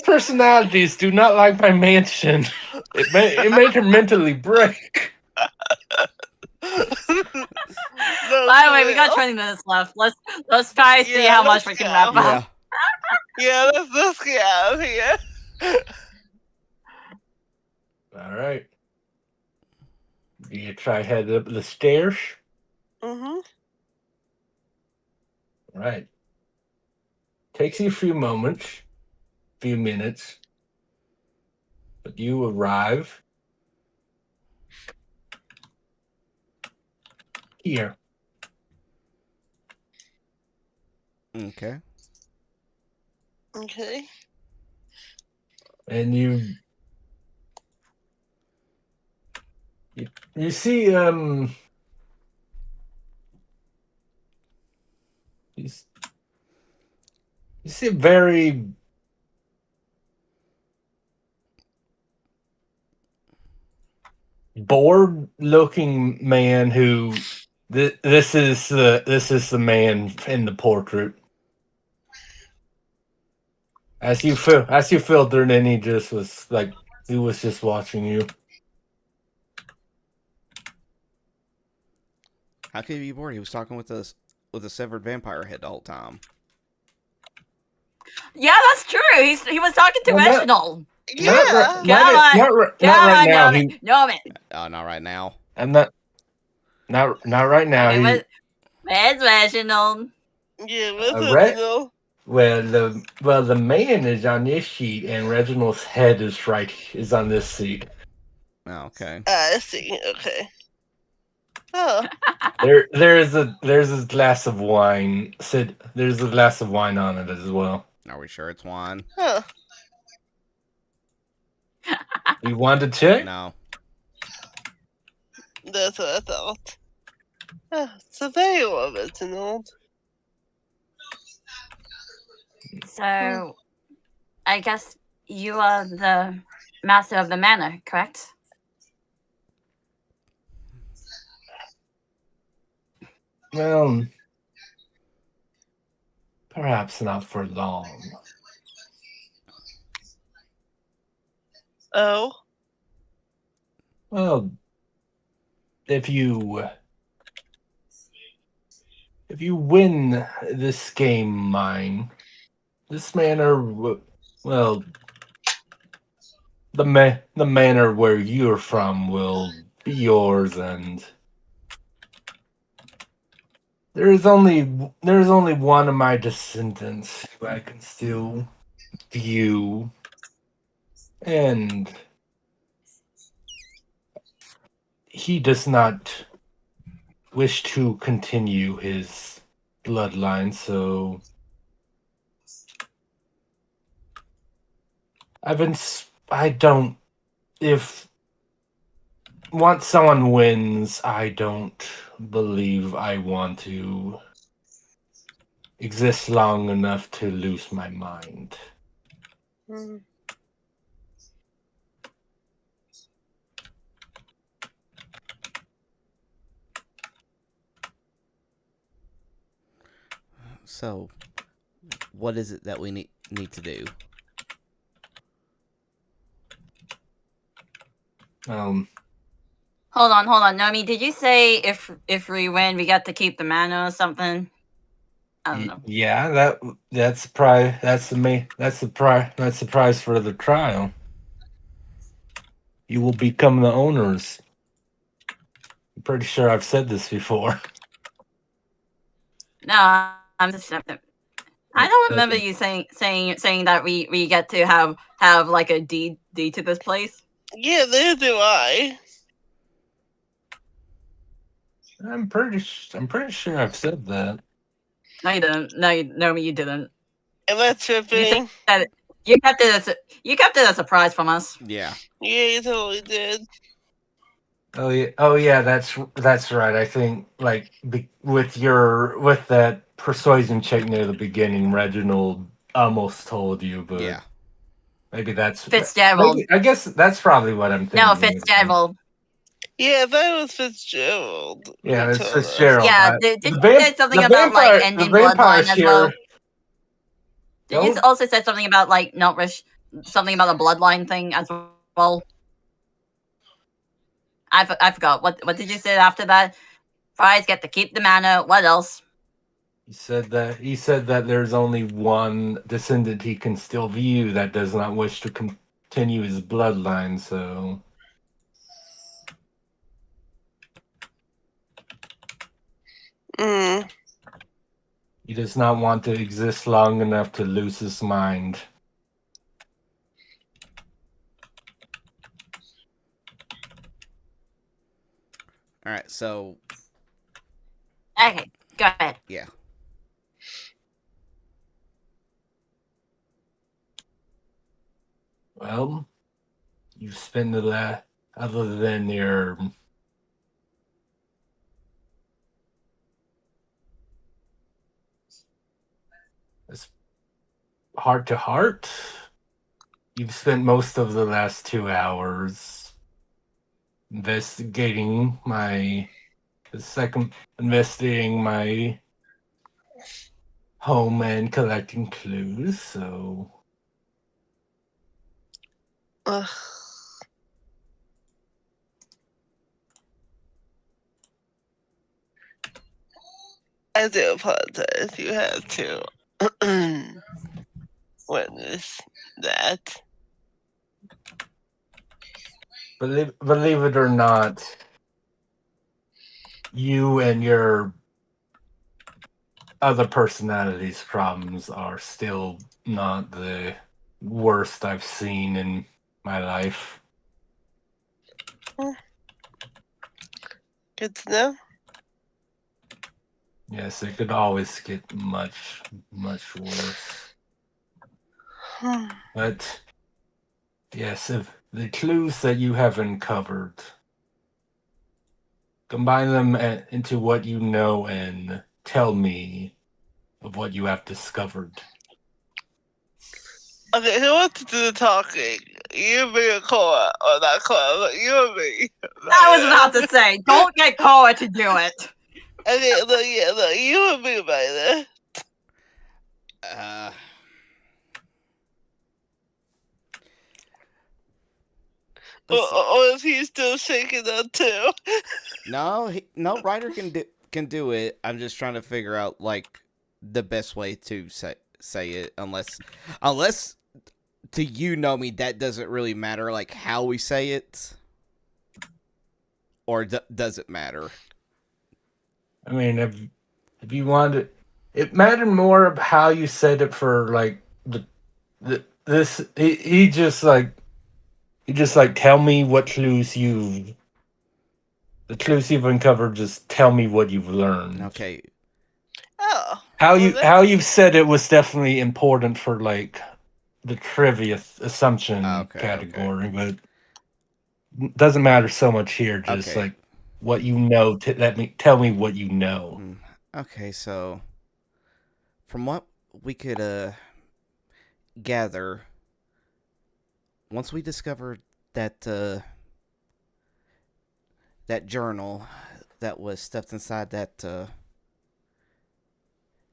personalities do not like my mansion. It made her mentally break. By the way, we got 20 minutes left. Let's try to see how much we can wrap up. Yeah, let's get out of here. All right. You try head up the stairs. Mm-hmm. All right. Takes you a few minutes, but you arrive here. Okay. Okay. And you see you see a very bored-looking man who this is the man in the portrait. As you filtered in, he just was like he was just watching you. How could he be bored? He was talking with a severed vampire head the whole time. Yeah, that's true. He was talking to Reginald. Yeah. Not right now. No, Not right now. I'm not right now. Where's Reginald? Yeah, what's Reginald? Well, the man is on this sheet, and Reginald's head is on this seat. Oh, okay. I see. Okay. Oh. There's a glass of wine. Sid, there's a glass of wine on it as well. Are we sure it's wine? Huh. You want to check? No. That's what I thought. So there you are, Reginald. So, I guess you are the master of the manor, correct? Well, perhaps not for long. Oh? Well, if you win this game, mine, this manor, well, the manor where you're from will be yours, and there's only one of my descendants who I can still view, and he does not wish to continue his bloodline, so if once someone wins, I don't believe I want to exist long enough to lose my mind. Hmm. So, what is it that we need to do? Hold on. Nomi, did you say if we win, we get to keep the manor or something? I don't know. Yeah, that's the prize for the trial. You will become the owners. I'm pretty sure I've said this before. No, I'm just. I don't remember you saying that we get to have like a deed to this place. Yeah, there do I. I'm pretty sure I've said that. No, you didn't. No, you didn't. Am I tripping? You kept it a surprise from us. Yeah. Yeah, you totally did. Oh yeah, that's right. I think like with that persuasion check near the beginning, Reginald almost told you, but yeah, maybe that's Fitzgerald. I guess that's probably what I'm thinking. No, Fitzgerald. Yeah, that was Fitzgerald. Yeah, it's Fitzgerald. Yeah, did you say something about like ending bloodline as well? Did you also say something about like something about the bloodline thing as well? I forgot. What did you say after that? Fries get to keep the manor. What else? He said that there's only one descendant he can still view that does not wish to continue his bloodline, so he does not want to exist long enough to lose his mind. All right, so. Okay, go ahead. Yeah. Well, you spend other than your heart to heart. You've spent most of the last 2 hours investigating my home and collecting clues, so Ugh. I do apologize. You had to witness that. believe it or not, you and your other personalities' problems are still not the worst I've seen in my life. Good to know. Yes, it could always get much, much worse. But yes, if the clues that you have uncovered, combine them into what you know and tell me of what you have discovered. Okay, who wants to do the talking? You, me, or Cora? Or not Cora, but you and me. I was about to say, don't get Koa to do it. Okay, look, you and me by there. Or is he still shaking that too? No, Ryder can do it. I'm just trying to figure out like the best way to say it, unless to you know me that doesn't really matter, like how we say it, or does it matter? I mean, if you wanted, it mattered more of how you said it for like he just like tell me what the clues you've uncovered. Just tell me what you've learned. Okay. Oh. How you've said it was definitely important for like the trivia assumption category, but it doesn't matter so much here. Just like what you know. Tell me what you know. Okay, so from what we could gather, once we discovered that that journal that was stuffed inside that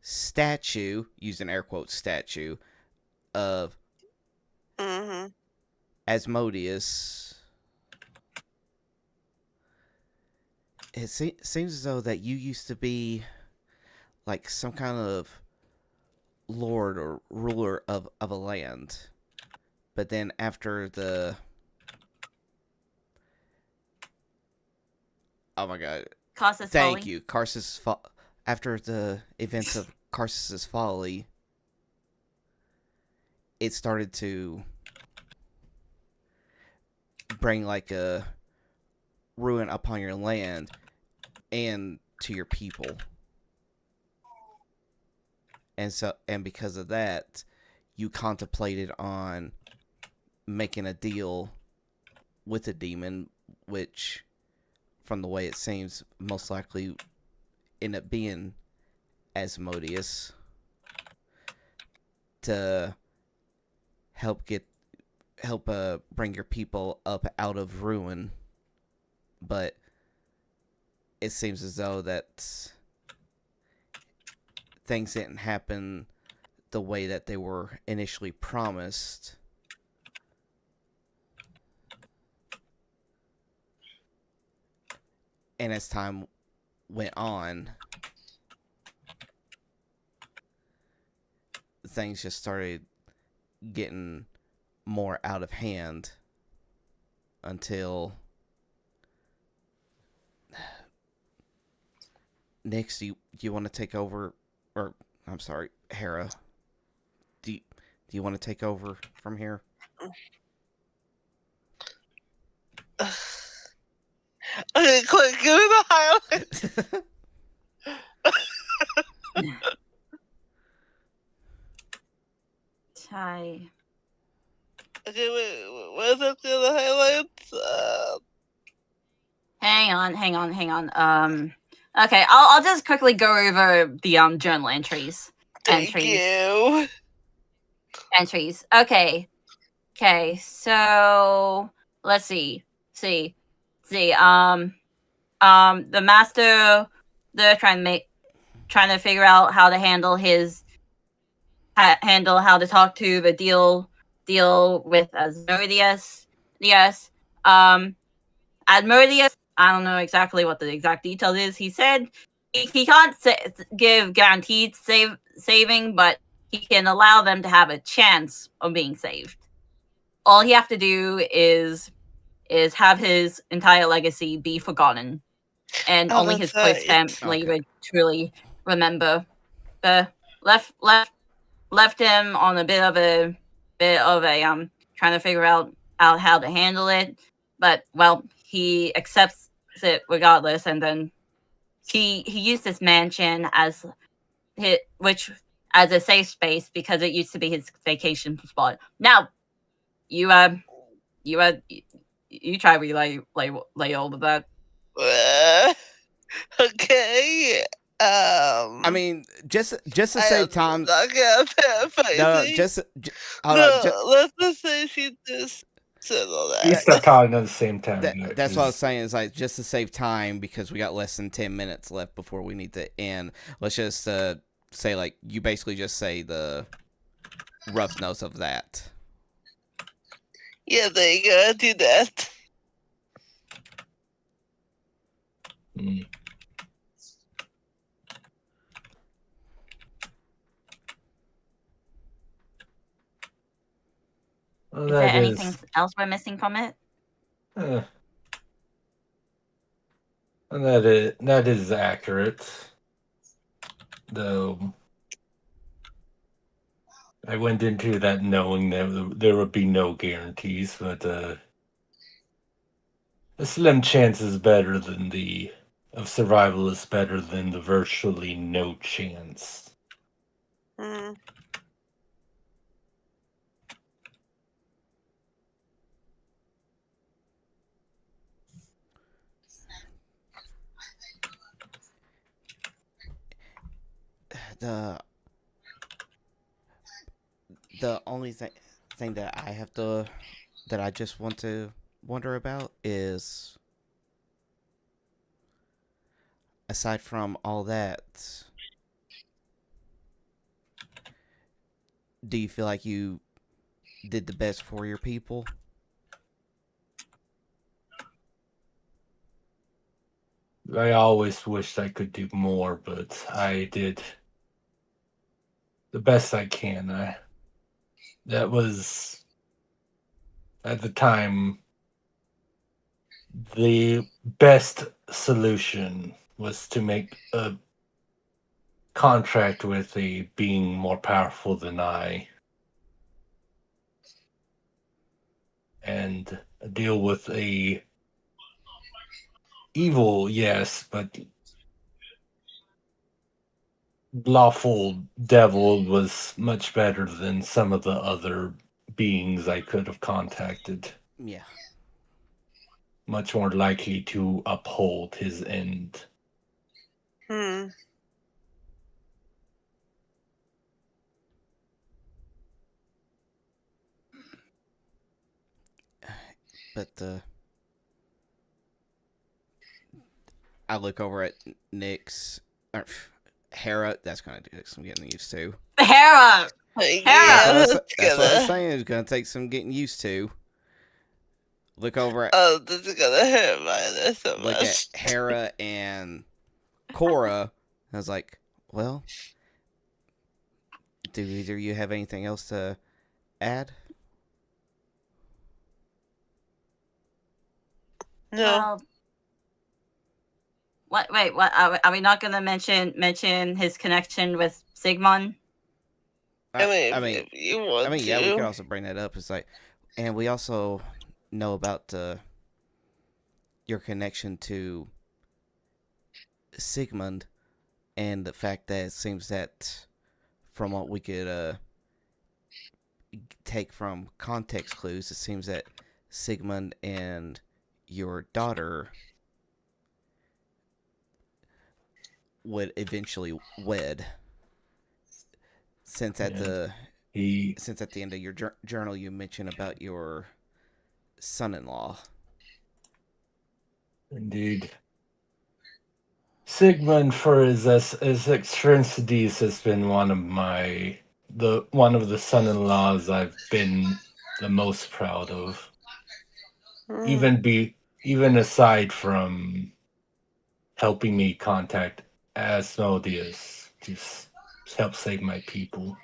statue, using air quotes statue, of Asmodeus, it seems as though that you used to be like some kind of lord or ruler of a land, but then after the oh my god, thank you, after the events of Karsus's folly, it started to bring like a ruin upon your land and to your people. And because of that, you contemplated on making a deal with a demon, which, from the way it seems, most likely end up being Asmodeus, to help bring your people up out of ruin. But it seems as though that things didn't happen the way that they were initially promised. And as time went on, things just started getting more out of hand until Nix, do you want to take over? Or I'm sorry, Hera. Do you want to take over from here? Okay, quick, give me the highlights. Okay, wait, where's up to the highlights? Hang on. Okay, I'll just quickly go over the journal entries. Thank you. Entries. Okay, so let's see. see. The master, they're trying to figure out how to handle how to talk to the deal with Asmodeus. Yes. Asmodeus, I don't know exactly what the exact details is. He said he can't give guaranteed saving, but he can allow them to have a chance of being saved. All he have to do is have his entire legacy be forgotten, and only his close family would truly remember. Left him on a bit of a trying to figure out how to handle it, but well, he accepts it regardless, and then he used this mansion as as a safe space because it used to be his vacation spot. Now, you try lay hold of that. Okay. I mean, just to save time. Not gonna let's just say she just said all that. We start talking at the same time. That's what I was saying. Is like just to save time because we got less than 10 minutes left before we need to end. Let's just say like you basically just say the rough notes of that. Yeah, there you go. Do that. Mm. Well, is there anything else we're missing from it? And that is accurate, though. I went into that knowing that there would be no guarantees, but a slim chance is better than of survival is better than the virtually no chance. Mm. The only thing that I just want to wonder about is, aside from all that, do you feel like you did the best for your people? I always wished I could do more, but I did the best I can. That was, at the time, the best solution was to make a contract with a being more powerful than I and deal with a evil, yes, but lawful devil was much better than some of the other beings I could have contacted. Yeah. Much more likely to uphold his end. But I look over at Nyx, or Hera. That's gonna do some getting used to. Hera. That's what I was saying. It's gonna take some getting used to. Look over at. Oh, this is gonna hurt my so much. Look at Hera and Cora. I was like, well, do either of you have anything else to add? No. What? Wait. What? Are we not going to mention his connection with Sigmund? I mean, if you want to. Yeah, we could also bring that up. It's like, and we also know about your connection to Sigmund, and the fact that it seems that, from what we could take from context clues, it seems that Sigmund and your daughter would eventually wed. Since at the end of your journal you mentioned about your son-in-law. Indeed. Sigmund, for his eccentricities, has been one of the son-in-laws I've been the most proud of. Even aside from helping me contact Asmodeus to help save my people.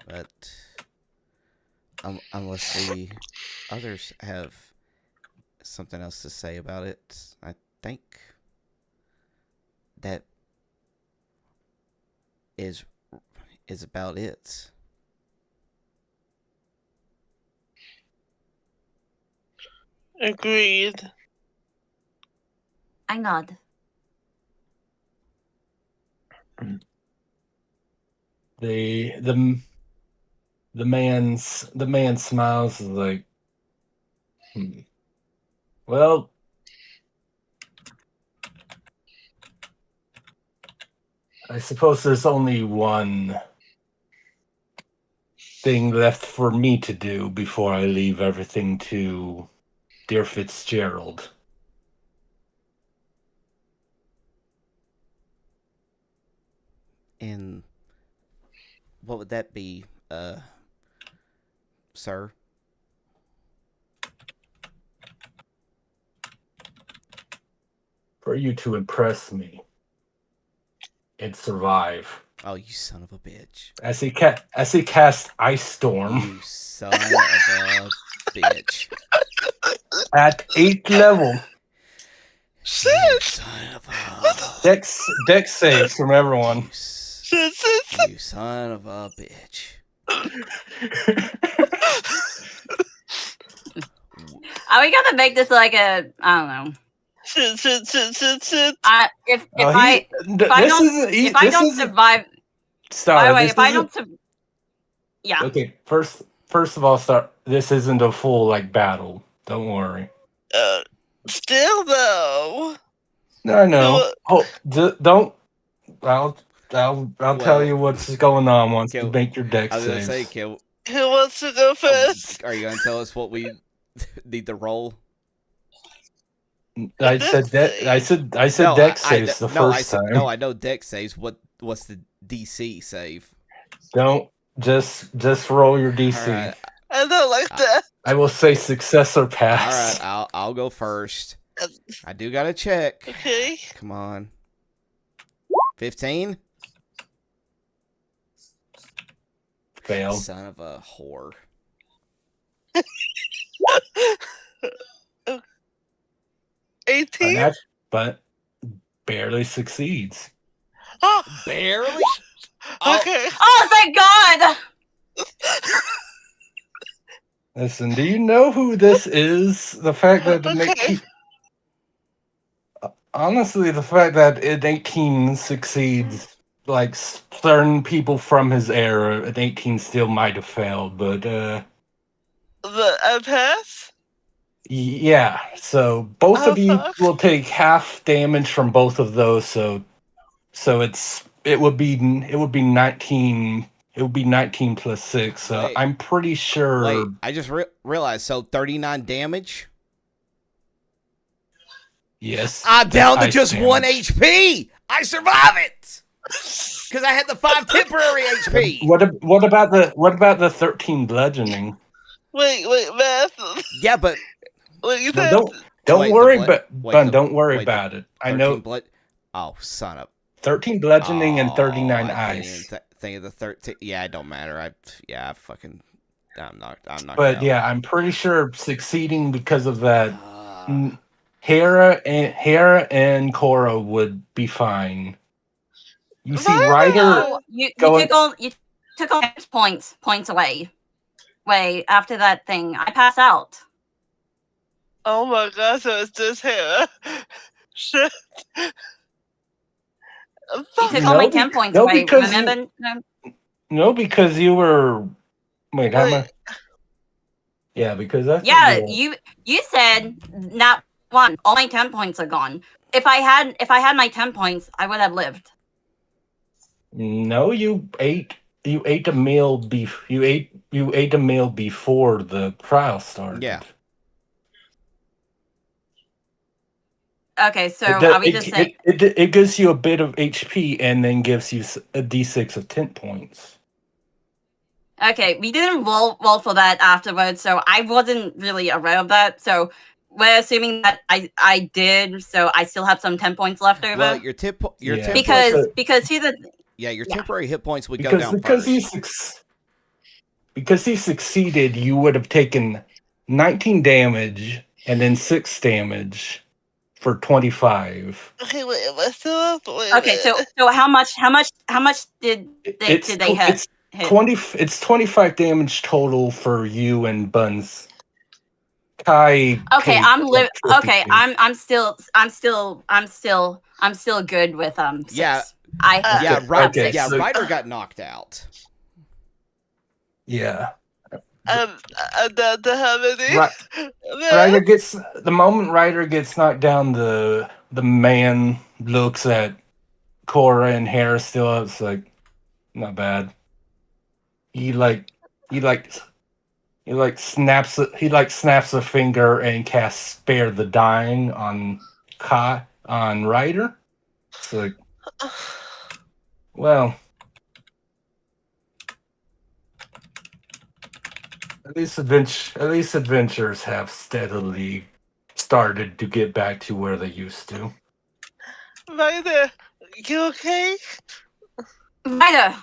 But unless the others have something else to say about it, I think that is about it. Agreed. I nod. The man smiles like, well, I suppose there's only one thing left for me to do before I leave everything to dear Fitzgerald. And what would that be, sir? For you to impress me and survive. Oh, you son of a bitch. As he cast Ice Storm. You son of a bitch. At 8th level. Shit! You son of a... Dex saves from everyone. You son of a bitch. Are we gonna make this like a, I don't know. Shit. If I don't survive, Star, by the way, if I don't survive, yeah. Okay, first of all, Star, this isn't a full battle. Don't worry. Still though. No, no. Don't. I'll tell you what's going on once you make your deck I was gonna saves. say, Who wants to go first? Are you gonna tell us what we need to roll? I said No, deck saves the first time. No, I know deck saves. What's the DC save? Don't just roll your DC. Right. I don't like that. I will say success or pass. All right, I'll go first. I do gotta check. Okay. Come on. 15? Fail. Son of a whore. 18? But barely succeeds. Oh, Barely? okay. Oh, thank God! Listen, do you know who this is? The fact that honestly, the fact that an 18 succeeds, certain people from his era, an 18 still might have failed, but The pass? yeah. So both of you will take half damage from both of those. So it would be 19. It would be 19 plus 6. So Wait. I'm pretty sure. Wait, I just realized. So 39 damage. Yes. I'm down to just damage. 1 HP. I survive it because I had the 5 temporary HP. What about the 13 bludgeoning? Wait, math. Yeah, but Wait, you No, said don't worry, don't worry about it. I know. Oh, son of 13 bludgeoning and 39 I ice. Think of the 13. Yeah, it don't matter. I'm not. But yeah, I'm pretty sure succeeding because of that. Hera and Cora would be fine. You see, Ryder. You took all points away. Wait, after that thing, I pass out. oh my god, so it's just Hera. Shit. You took all my 10 points away. Remember? No, because you were. Wait, how much? Yeah, because that's. Yeah, you said not one. All my 10 points are gone. If I had my 10 points, I would have lived. No, you ate a meal you ate a meal before the trial started. Yeah. Okay, so are we just saying? It gives you a bit of HP and then gives you a D6 of 10 points. Okay, we didn't roll for that afterwards, so I wasn't really aware of that. So we're assuming that I did, so I still have some 10 points left over. Well, your 10 points. Because he's a your temporary hit points would go down because first. Because he succeeded, you would have taken 19 damage and then 6 damage for 25. Okay, wait, let's do it. Okay, so how much did they hit? It's 25 damage total for you and Buns. Kai. Okay, I'm still good with 6. Yeah. Ryder got knocked out. Yeah. How many? Ryder gets the moment Ryder gets knocked down, the man looks at Cora and Harris still up. It's like, not bad. He snaps a finger and casts Spare the Dying on Ryder. It's like, well, at least adventurers have steadily started to get back to where they used to. Ryder, you okay? Ryder.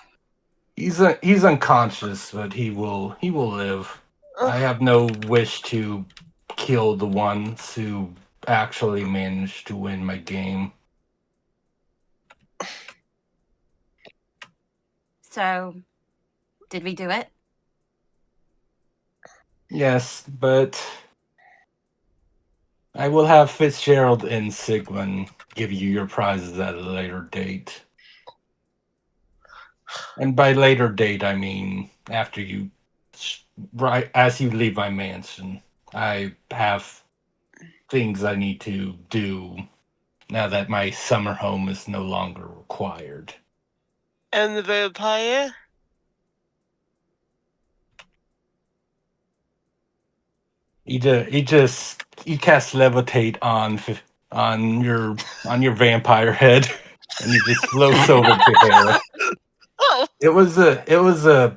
He's unconscious, but he will live. I have no wish to kill the ones who actually managed to win my game. So, did we do it? Yes, but I will have Fitzgerald and Sigmund give you your prizes at a later date. And by later date, I mean after you, as you leave my mansion. I have things I need to do now that my summer home is no longer required. And the vampire? He casts levitate on your vampire head, and he just floats over to Hera. Oh. It was a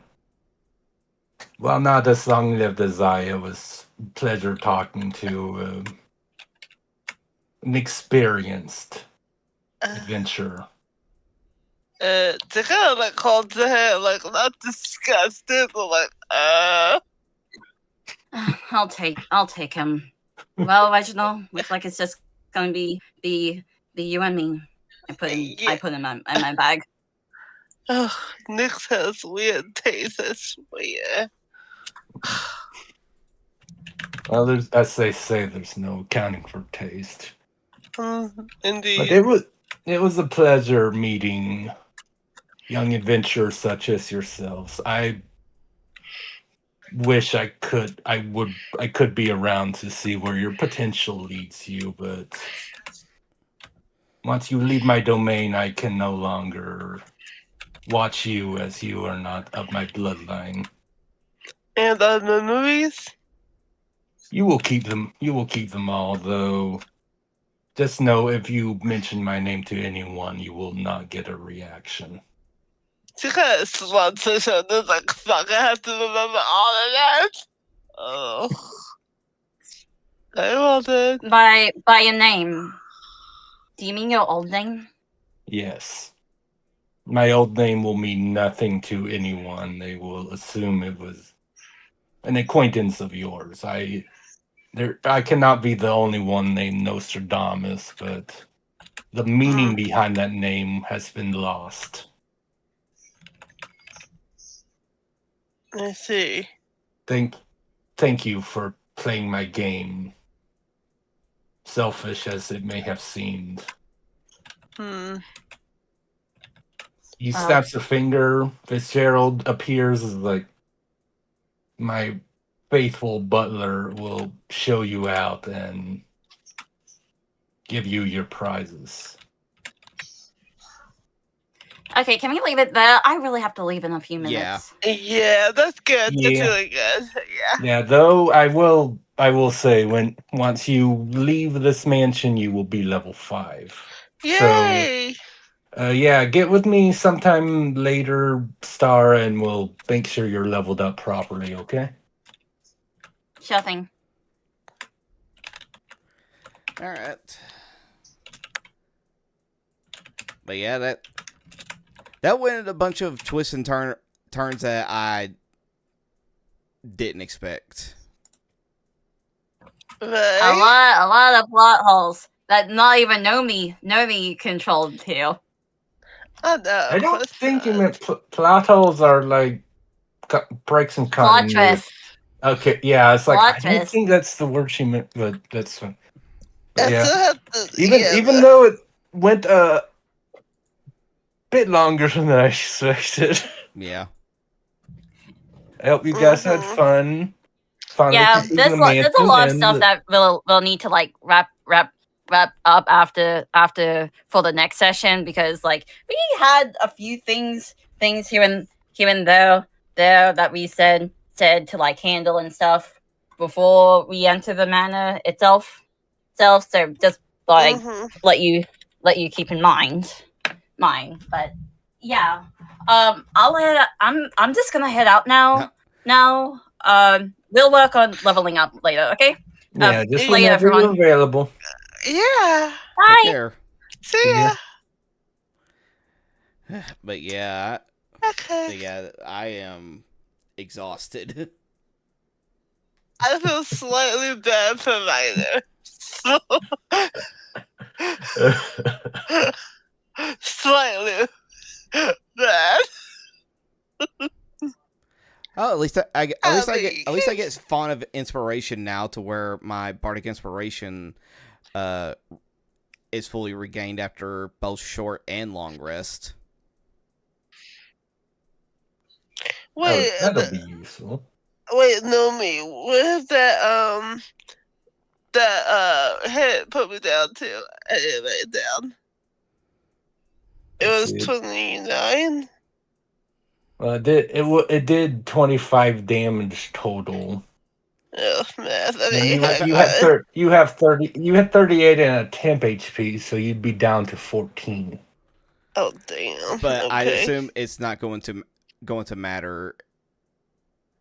well, not as long lived as I. It was a pleasure talking to an experienced adventurer. To kind of like hold the hair, like not disgusted, but like I'll take him. Well, Reginald, looks like it's just gonna be you and me. I put him in my bag. Oh, Nick has weird taste, I swear. Well, as they say, there's no accounting for taste. Indeed. But it was a pleasure meeting young adventurers such as yourselves. I wish I could be around to see where your potential leads you, but once you leave my domain, I can no longer watch you as you are not of my bloodline. And our memories? You will keep them all, though. Just know if you mention my name to anyone, you will not get a reaction. She kind of sluts her shoulders like, fuck, I have to remember all of that. Oh. Very well then. By a name. Do you mean your old name? Yes. My old name will mean nothing to anyone. They will assume it was an acquaintance of yours. I cannot be the only one named Nostradamus, but the meaning behind that name has been lost. I see. Thank you for playing my game, selfish as it may have seemed. He snaps a finger. Fitzgerald appears as like, my faithful butler will show you out and give you your prizes. Okay, can we leave it there? I really have to leave in a few minutes. Yeah, that's good. That's Yeah. really good. Yeah. Yeah, though I will say once you leave this mansion you will be level 5. So Yay! yeah, get with me sometime later, Star, and we'll make sure you're leveled up properly, okay? Sure thing. All right. But yeah, that went a bunch of twists and turns that I didn't expect. Right? A lot of plot holes that not even Nomi controlled too. Oh no, I of don't course think you not. meant plot holes are like breaks in Plot continuity. twist. Okay, yeah, it's like Plot I don't twist. think that's the word she meant, but that's fine. But I yeah, still have to. even though it went a bit longer than I expected. Yeah. I hope you guys had fun. Finally Yeah, completing there's the a mansion lot of and stuff that will need to like wrap up after for the next session, because like we had a few things here and there that we said to like handle and stuff before we enter the manor itself. So just like let you keep in mind. But yeah, I'm just gonna head out now. We'll work on leveling up later. Okay. yeah, just Later, whenever you're everyone. available. Yeah. Take Bye. care. See ya. But yeah, Okay. I am exhausted. I feel slightly bad for Minor. So slightly bad. Oh, at least I get fond of inspiration now, to where my bardic inspiration is fully regained after both short and long rest. Wait, that'll be useful. wait, Nomi, what is that head put me down to? I didn't write it down. It was 29. Well, it did 25 damage total. Oh, math. And you have 38 and a temp HP, so you'd be down to 14. Oh damn. But okay. I assume it's not going to matter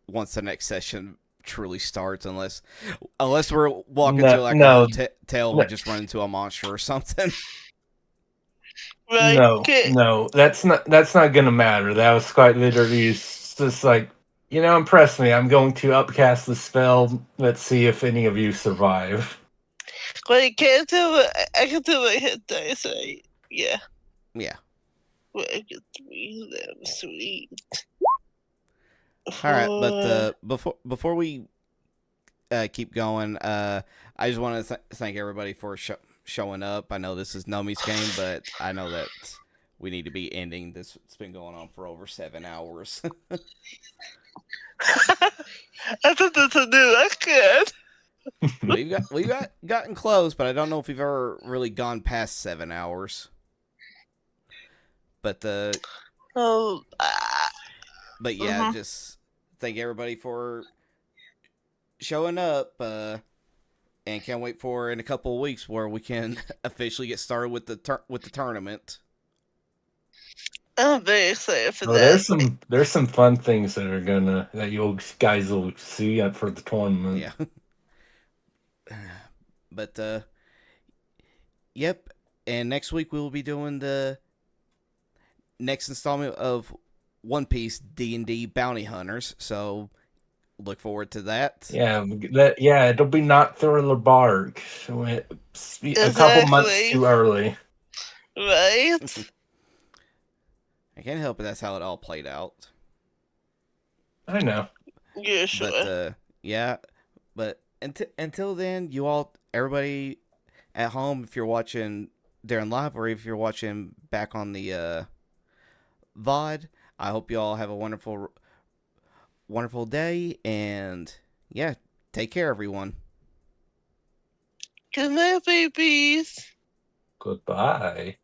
once the next session truly starts, unless we're walking to like a hotel, we just run into a monster or something. Right. No, that's not gonna matter. That was quite literally just like, impress me. I'm going to upcast the spell. Let's see if any of you survive. Wait, I can do my hit dice, right? Yeah. Yeah. Well, I get 3 of them. Sweet. All right, but before we keep going, I just want to thank everybody for showing up. I know this is Nomi's game, but I know that we need to be ending this. It's been going on for over 7 hours. I thought that's a new record. We've gotten close, but I don't know if we've ever really gone past 7 hours. But but yeah, just thank everybody for showing up, and can't wait for in a couple of weeks where we can officially get started with the tournament. I'm very excited for that. There's some fun things that you guys will see for the tournament. Yeah. But yep. And next week we will be doing the next installment of One Piece D&D Bounty Hunters. So look forward to that. Yeah, it'll be not Thriller Bark. A couple months too early. Right? I can't help it. That's how it all played out. I know. Yeah, sure. But yeah. But until then, everybody at home, if you're watching during live or if you're watching back on the VOD, I hope you all have a wonderful day, and yeah, take care, everyone. Good night, babies. Goodbye.